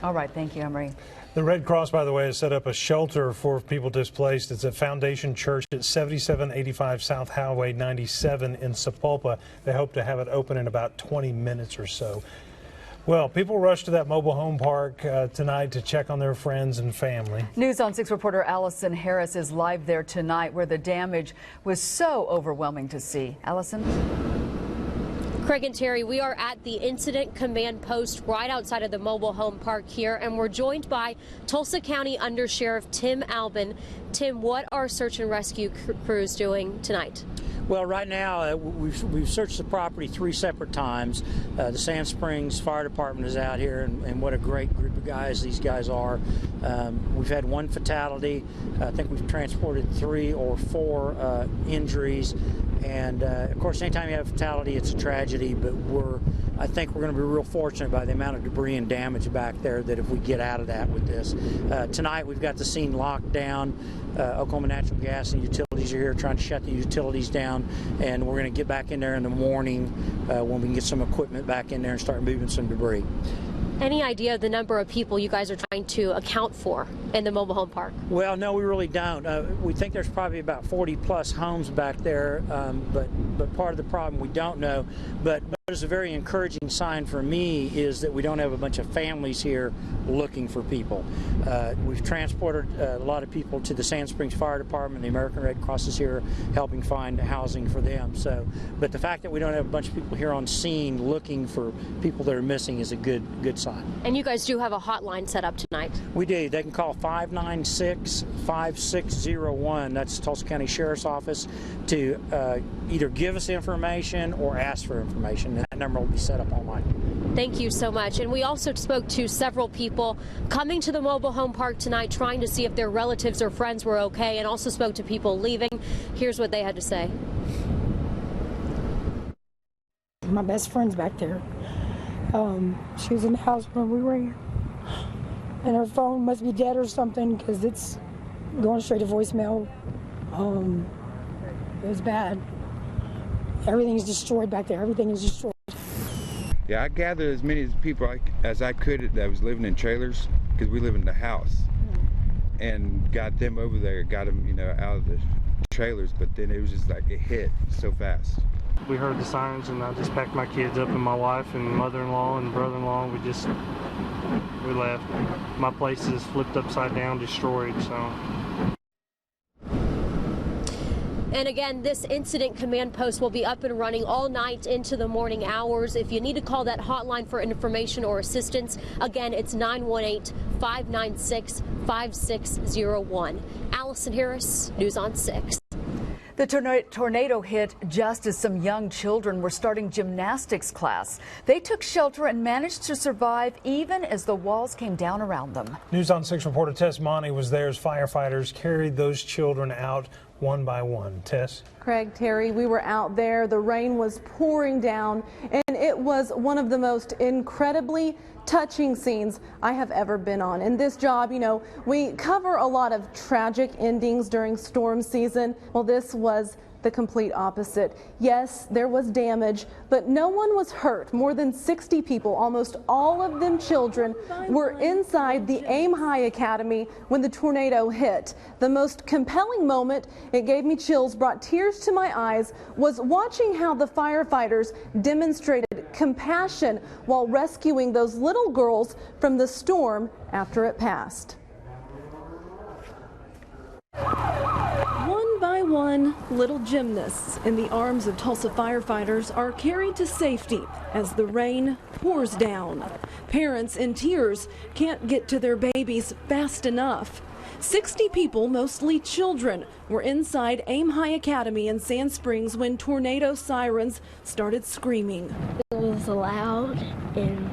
All right, thank you, Emery. The Red Cross, by the way, has set up a shelter for people displaced. It's at Foundation Church at 7785 South Highway 97 in Sapulpa. They hope to have it open in about 20 minutes or so. Well, people rushed to that mobile home park tonight to check on their friends and family. News on 6 reporter Allison Harris is live there tonight, where the damage was so overwhelming to see. Allison? Craig and Terry, we are at the incident command post right outside of the mobile home park here, and we're joined by Tulsa County Under Sheriff Tim Albin. Tim, what are search and rescue crews doing tonight? Well, right now we've searched the property 3 separate times. The Sand Springs Fire Department is out here, and what a great group of guys these guys are. We've had 1 fatality. I think we've transported 3 or 4 injuries. And of course, anytime you have a fatality, it's a tragedy. But I think we're going to be real fortunate by the amount of debris and damage back there that if we get out of that with this. Tonight, we've got the scene locked down. Oklahoma Natural Gas and Utilities are here trying to shut the utilities down, and we're going to get back in there in the morning when we can get some equipment back in there and start moving some debris. Any idea of the number of people you guys are trying to account for in the mobile home park? Well, no, we really don't. We think there's probably about 40+ homes back there, but part of the problem we don't know. But it's a very encouraging sign for me is that we don't have a bunch of families here looking for people. We've transported a lot of people to the Sand Springs Fire Department. The American Red Cross is here helping find housing for them. But the fact that we don't have a bunch of people here on scene looking for people that are missing is a good sign. And you guys do have a hotline set up tonight? We do. They can call 596-5601. That's Tulsa County Sheriff's Office to either give us information or ask for information. That number will be set up online. Thank you so much. And we also spoke to several people coming to the mobile home park tonight trying to see if their relatives or friends were okay, and also spoke to people leaving. Here's what they had to say. My best friend's back there. She was in the house when we were here. And her phone must be dead or something because it's going straight to voicemail. It was bad. Everything's destroyed back there. Everything is destroyed. Yeah, I gathered as many people as I could that was living in trailers because we live in the house. and got them over there, got them, you know, out of the trailers, but then it was just like it hit so fast. We heard the sirens, and I just packed my kids up, and my wife and mother-in-law and brother-in-law. We left. My place is flipped upside down, destroyed, so. And again, this incident command post will be up and running all night into the morning hours. If you need to call that hotline for information or assistance, again, it's 918-596-5601. Allison Harris, News on 6. The tornado hit just as some young children were starting gymnastics class. They took shelter and managed to survive even as the walls came down around them. News on 6 reporter Tess Monty was there as firefighters carried those children out one by one. Tess? Craig, Terry, we were out there. The rain was pouring down, and it was one of the most incredibly touching scenes I have ever been on. In this job, you know, we cover a lot of tragic endings during storm season. Well, this was the complete opposite. Yes, there was damage, but no one was hurt. More than 60 people, almost all of them children, were inside the Aim High Academy when the tornado hit. The most compelling moment, it gave me chills, brought tears to my eyes, was watching how the firefighters demonstrated compassion while rescuing those little girls from the storm after it passed. One by one, little gymnasts in the arms of Tulsa firefighters are carried to safety as the rain pours down. Parents in tears can't get to their babies fast enough. 60 people, mostly children, were inside Aim High Academy in Sand Springs when tornado sirens started screaming. It was loud and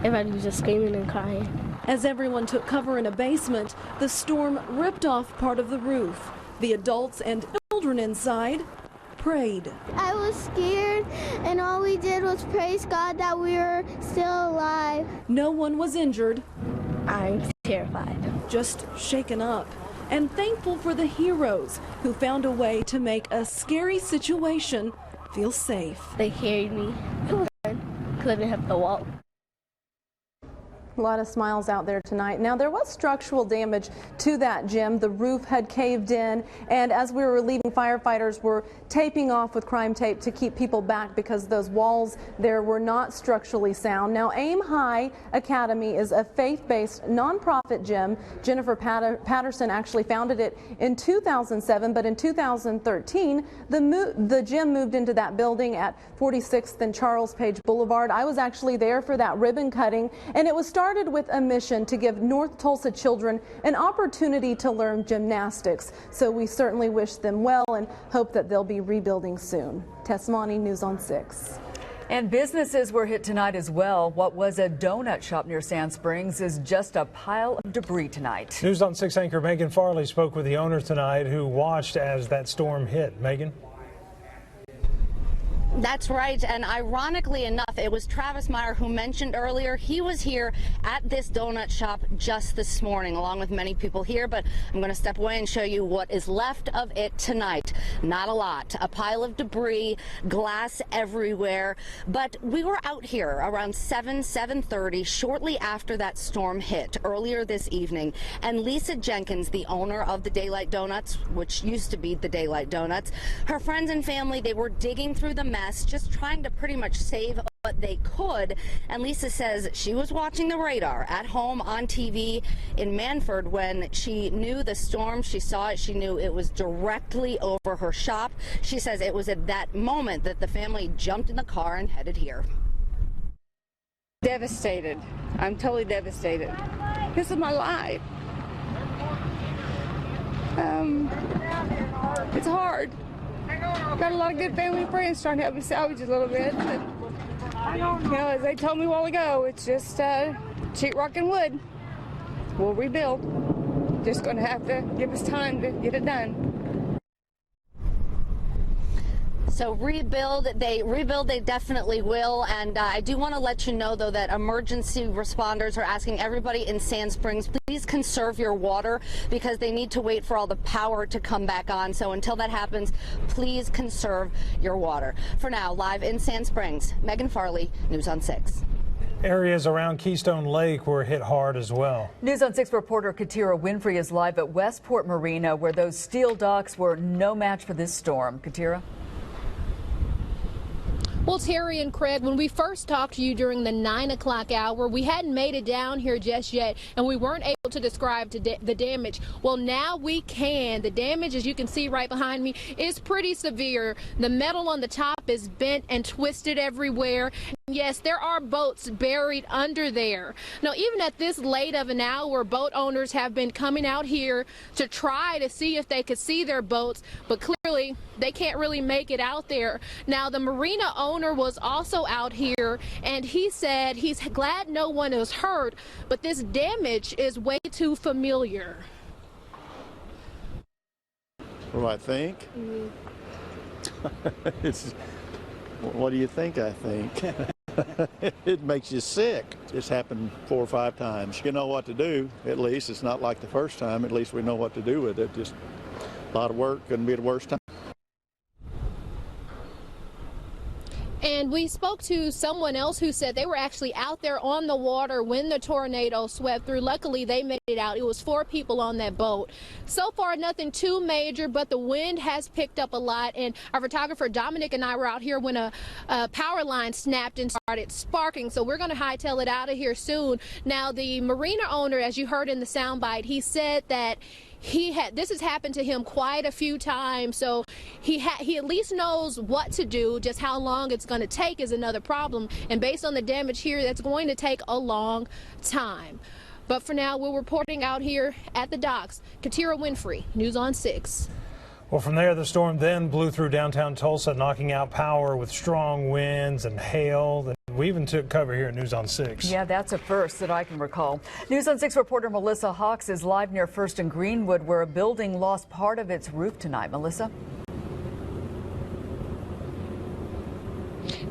everybody was just screaming and crying. As everyone took cover in a basement, the storm ripped off part of the roof. The adults and children inside prayed. I was scared, and all we did was praise God that we were still alive. No one was injured. I'm terrified. Just shaken up and thankful for the heroes who found a way to make a scary situation feel safe. They carried me. It was fun because I didn't have to walk. A lot of smiles out there tonight. Now, there was structural damage to that gym. The roof had caved in, and as we were leaving, firefighters were taping off with crime tape to keep people back because those walls there were not structurally sound. Now, Aim High Academy is a faith-based nonprofit gym. Jennifer Patterson actually founded it in 2007, but in 2013, the gym moved into that building at 46th and Charles Page Boulevard. I was actually there for that ribbon cutting, and it was started with a mission to give North Tulsa children an opportunity to learn gymnastics. So we certainly wish them well and hope that they'll be rebuilding soon. Tess Monty, News on 6. And businesses were hit tonight as well. What was a donut shop near Sand Springs is just a pile of debris tonight. News on 6 anchor Megan Farley spoke with the owner tonight who watched as that storm hit. Megan? That's right, and ironically enough, it was Travis Meyer who mentioned earlier he was here at this donut shop just this morning, along with many people here, but I'm going to step away and show you what is left of it tonight. Not a lot. A pile of debris, glass everywhere, but we were out here around 7:30, shortly after that storm hit earlier this evening, and Lisa Jenkins, the owner of the Daylight Donuts, which used to be the Daylight Donuts, her friends and family, they were digging through the mess, just trying to pretty much save what they could. And Lisa says she was watching the radar at home on TV in Manford when she knew the storm. She saw it. She knew it was directly over her shop. She says it was at that moment that the family jumped in the car and headed here. Devastated. I'm totally devastated. This is my life. It's hard. Got a lot of good family and friends trying to help me salvage a little bit, but you know, as they told me a while ago, it's just sheetrock and wood. We'll rebuild. Just going to have to give us time to get it done. So rebuild, they definitely will. And I do want to let you know, though, that emergency responders are asking everybody in Sand Springs, please conserve your water because they need to wait for all the power to come back on. So until that happens, please conserve your water. For now, live in Sand Springs, Megan Farley, News on 6. Areas around Keystone Lake were hit hard as well. News on 6 reporter Katira Winfrey is live at Westport Marina, where those steel docks were no match for this storm. Katira? Well, Terry and Craig, when we first talked to you during the 9 o'clock hour, we hadn't made it down here just yet, and we weren't able to describe the damage. Well, now we can. The damage, as you can see right behind me, is pretty severe. The metal on the top is bent and twisted everywhere. Yes, there are boats buried under there. Now, even at this late of an hour, boat owners have been coming out here to try to see if they could see their boats, but clearly they can't really make it out there. Now, the marina owner was also out here, and he said he's glad no one is hurt, but this damage is way too familiar. What do I think? What do you think I think? It makes you sick. It's happened 4 or 5 times. You know what to do, at least. It's not like the first time. At least we know what to do with it. Just a lot of work. Couldn't be the worst time. And we spoke to someone else who said they were actually out there on the water when the tornado swept through. Luckily, they made it out. It was 4 people on that boat. So far, nothing too major, but the wind has picked up a lot. And our photographer Dominic and I were out here when a power line snapped and started sparking. So we're going to hightail it out of here soon. Now, the marina owner, as you heard in the soundbite, he said that this has happened to him quite a few times, so he at least knows what to do. Just how long it's going to take is another problem, and based on the damage here, that's going to take a long time. But for now, we're reporting out here at the docks. Katira Winfrey, News on 6. Well, from there, the storm then blew through downtown Tulsa, knocking out power with strong winds and hail. We even took cover here at News on 6. Yeah, that's a first that I can recall. News on 6 reporter Melissa Hawks is live near First and Greenwood, where a building lost part of its roof tonight. Melissa?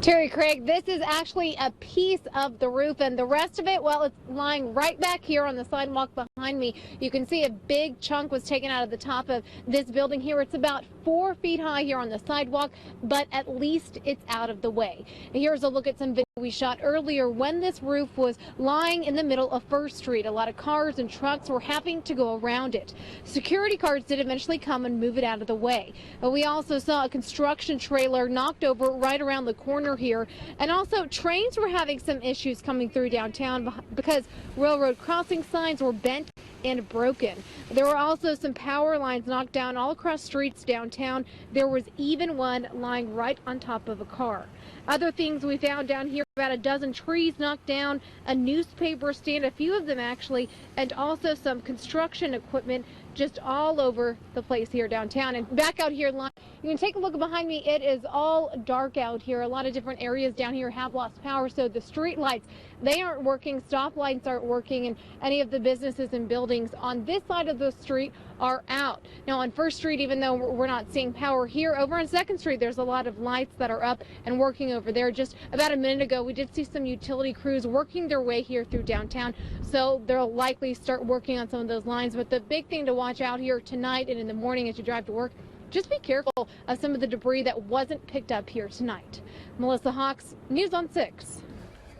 Terry, Craig, this is actually a piece of the roof, and the rest of it, well, it's lying right back here on the sidewalk behind me. You can see a big chunk was taken out of the top of this building here. It's about 4 feet high here on the sidewalk, but at least it's out of the way. And here's a look at some video we shot earlier when this roof was lying in the middle of First Street. A lot of cars and trucks were having to go around it. Security cars did eventually come and move it out of the way. But we also saw a construction trailer knocked over right around the corner here. And also trains were having some issues coming through downtown because railroad crossing signs were bent and broken. There were also some power lines knocked down all across streets downtown. There was even one lying right on top of a car. Other things we found down here, about a dozen trees knocked down, a newspaper stand, a few of them actually, and also some construction equipment just all over the place here downtown. And back out here, you can take a look behind me. It is all dark out here. A lot of different areas down here have lost power, so the street lights, they aren't working, stop lights aren't working, and any of the businesses and buildings on this side of the street are out. Now on First Street, even though we're not seeing power here, over on Second Street, there's a lot of lights that are up and working over there. Just about a minute ago, we did see some utility crews working their way here through downtown, so they'll likely start working on some of those lines. But the big thing to watch out here tonight and in the morning as you drive to work, just be careful of some of the debris that wasn't picked up here tonight. Melissa Hawks, News on 6.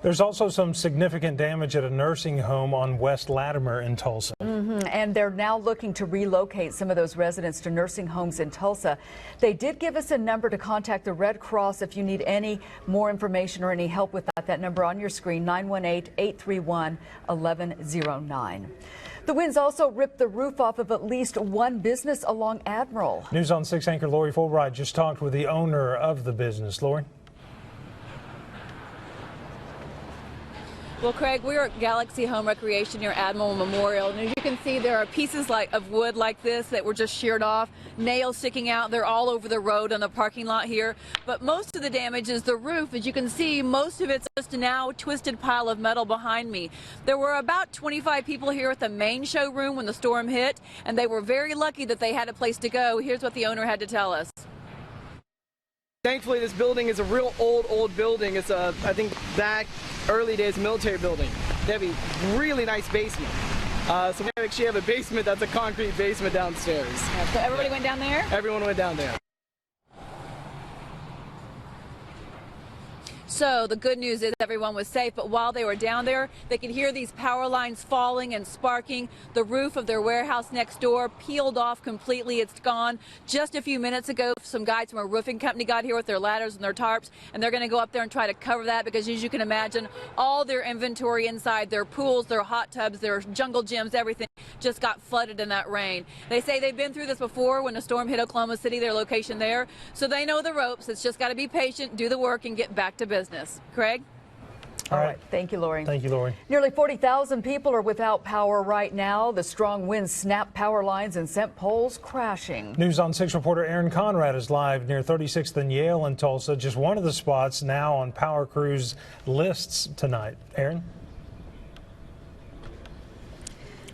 There's also some significant damage at a nursing home on West Latimer in Tulsa. And they're now looking to relocate some of those residents to nursing homes in Tulsa. They did give us a number to contact the Red Cross if you need any more information or any help with that. That number on your screen, 918-831-1109. The winds also ripped the roof off of at least one business along Admiral. News on 6 anchor Lori Fulbright just talked with the owner of the business. Lori? Well, Craig, we're at Galaxy Home Recreation near Admiral Memorial, and as you can see, there are pieces of wood like this that were just sheared off, nails sticking out. They're all over the road on the parking lot here. But most of the damage is the roof. As you can see, most of it's just a now twisted pile of metal behind me. There were about 25 people here at the main showroom when the storm hit, and they were very lucky that they had a place to go. Here's what the owner had to tell us. Thankfully, this building is a real old building. It's I think back early days military building. They have a really nice basement. So we actually have a basement that's a concrete basement downstairs. So everybody went down there? Everyone went down there. So the good news is everyone was safe, but while they were down there, they could hear these power lines falling and sparking. The roof of their warehouse next door peeled off completely. It's gone. Just a few minutes ago, some guys from a roofing company got here with their ladders and their tarps, and they're going to go up there and try to cover that because, as you can imagine, all their inventory inside, their pools, their hot tubs, their jungle gyms, everything just got flooded in that rain. They say they've been through this before when a storm hit Oklahoma City, their location there, so they know the ropes. It's just got to be patient, do the work, and get back to business. Craig? All right. Thank you, Lori. Thank you, Lori. Nearly 40,000 people are without power right now. The strong winds snapped power lines and sent poles crashing. News on 6 reporter Aaron Conrad is live near 36th and Yale in Tulsa, just one of the spots now on power crews lists tonight. Aaron?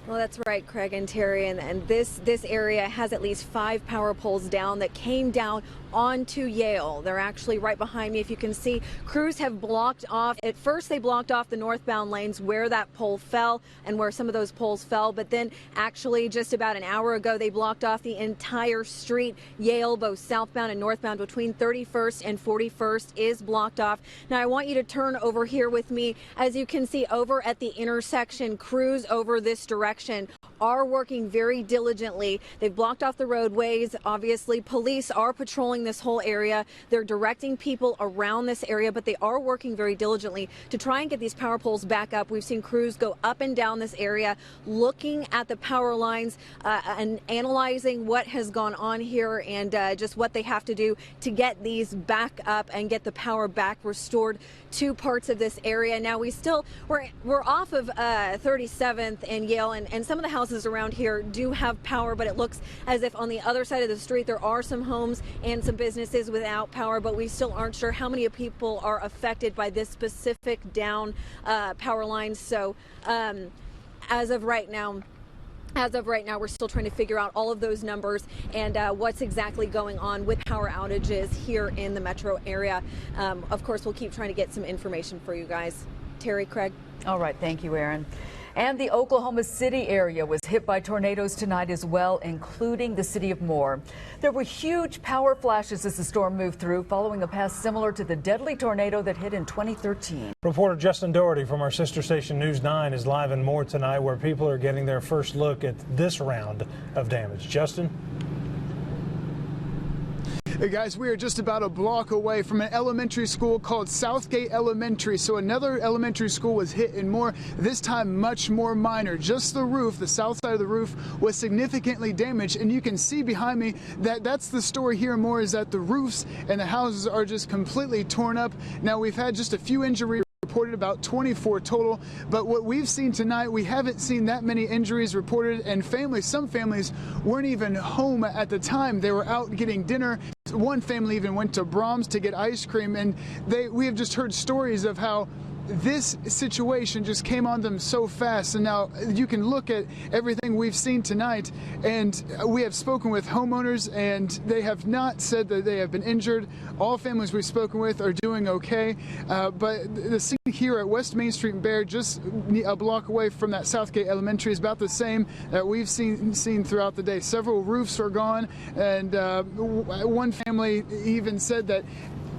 Well, that's right, Craig and Terry, and this area has at least 5 power poles down that came down onto Yale. They're actually right behind me. If you can see, crews have blocked off. At first, they blocked off the northbound lanes where that pole fell and where some of those poles fell. But then actually just about an hour ago, they blocked off the entire street. Yale, both southbound and northbound between 31st and 41st is blocked off. Now, I want you to turn over here with me. As you can see over at the intersection, crews over this direction are working very diligently. They've blocked off the roadways. Obviously, police are patrolling this whole area. They're directing people around this area, but they are working very diligently to try and get these power poles back up. We've seen crews go up and down this area, looking at the power lines and analyzing what has gone on here and just what they have to do to get these back up and get the power back restored to parts of this area. Now, we're off of 37th and Yale, and some of the houses around here do have power, but it looks as if on the other side of the street there are some homes and some businesses without power, but we still aren't sure how many people are affected by this specific down power lines. So as of right now, we're still trying to figure out all of those numbers and what's exactly going on with power outages here in the metro area. Of course, we'll keep trying to get some information for you guys. Terry, Craig. All right. Thank you, Aaron. And the Oklahoma City area was hit by tornadoes tonight as well, including the city of Moore. There were huge power flashes as the storm moved through, following a path similar to the deadly tornado that hit in 2013. Reporter Justin Doherty from our sister station News 9 is live in Moore tonight, where people are getting their first look at this round of damage. Justin? Hey guys, we are just about a block away from an elementary school called Southgate Elementary. So another elementary school was hit in Moore, this time much more minor. Just the roof, the south side of the roof, was significantly damaged. And you can see behind me that that's the story here in Moore, is that the roofs and the houses are just completely torn up. Now, we've had just a few injuries reported, about 24 total, but what we've seen tonight, we haven't seen that many injuries reported, and some families weren't even home at the time. They were out getting dinner. One family even went to Brahms to get ice cream, and we have just heard stories of how this situation just came on them so fast. And now you can look at everything we've seen tonight, and we have spoken with homeowners, and they have not said that they have been injured. All families we've spoken with are doing okay, but the scene here at West Main Street in Bear, just a block away from that Southgate Elementary, is about the same that we've seen throughout the day. Several roofs are gone, and one family even said that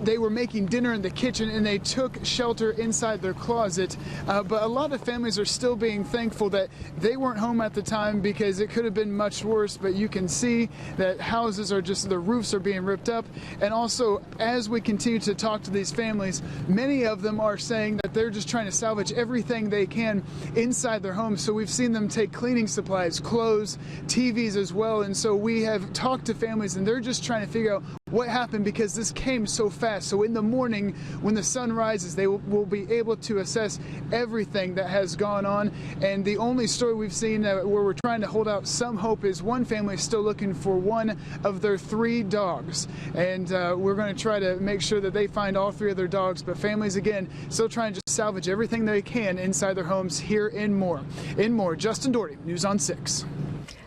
they were making dinner in the kitchen and they took shelter inside their closet. But a lot of families are still being thankful that they weren't home at the time, because it could have been much worse. But you can see that houses are the roofs are being ripped up. And also, as we continue to talk to these families, many of them are saying that they're just trying to salvage everything they can inside their homes. So we've seen them take cleaning supplies, clothes, TVs as well. And so we have talked to families, and they're just trying to figure out what happened, because this came so fast. So in the morning, when the sun rises, they will be able to assess everything that has gone on. And the only story we've seen where we're trying to hold out some hope is one family is still looking for one of their 3 dogs. And we're going to try to make sure that they find all 3 of their dogs. But families, again, still trying to salvage everything they can inside their homes here in Moore. In Moore, Justin Doherty, News on 6.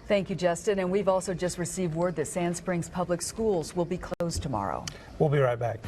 Thank you, Justin. And we've also just received word that Sand Springs Public Schools will be closed tomorrow. We'll be right back.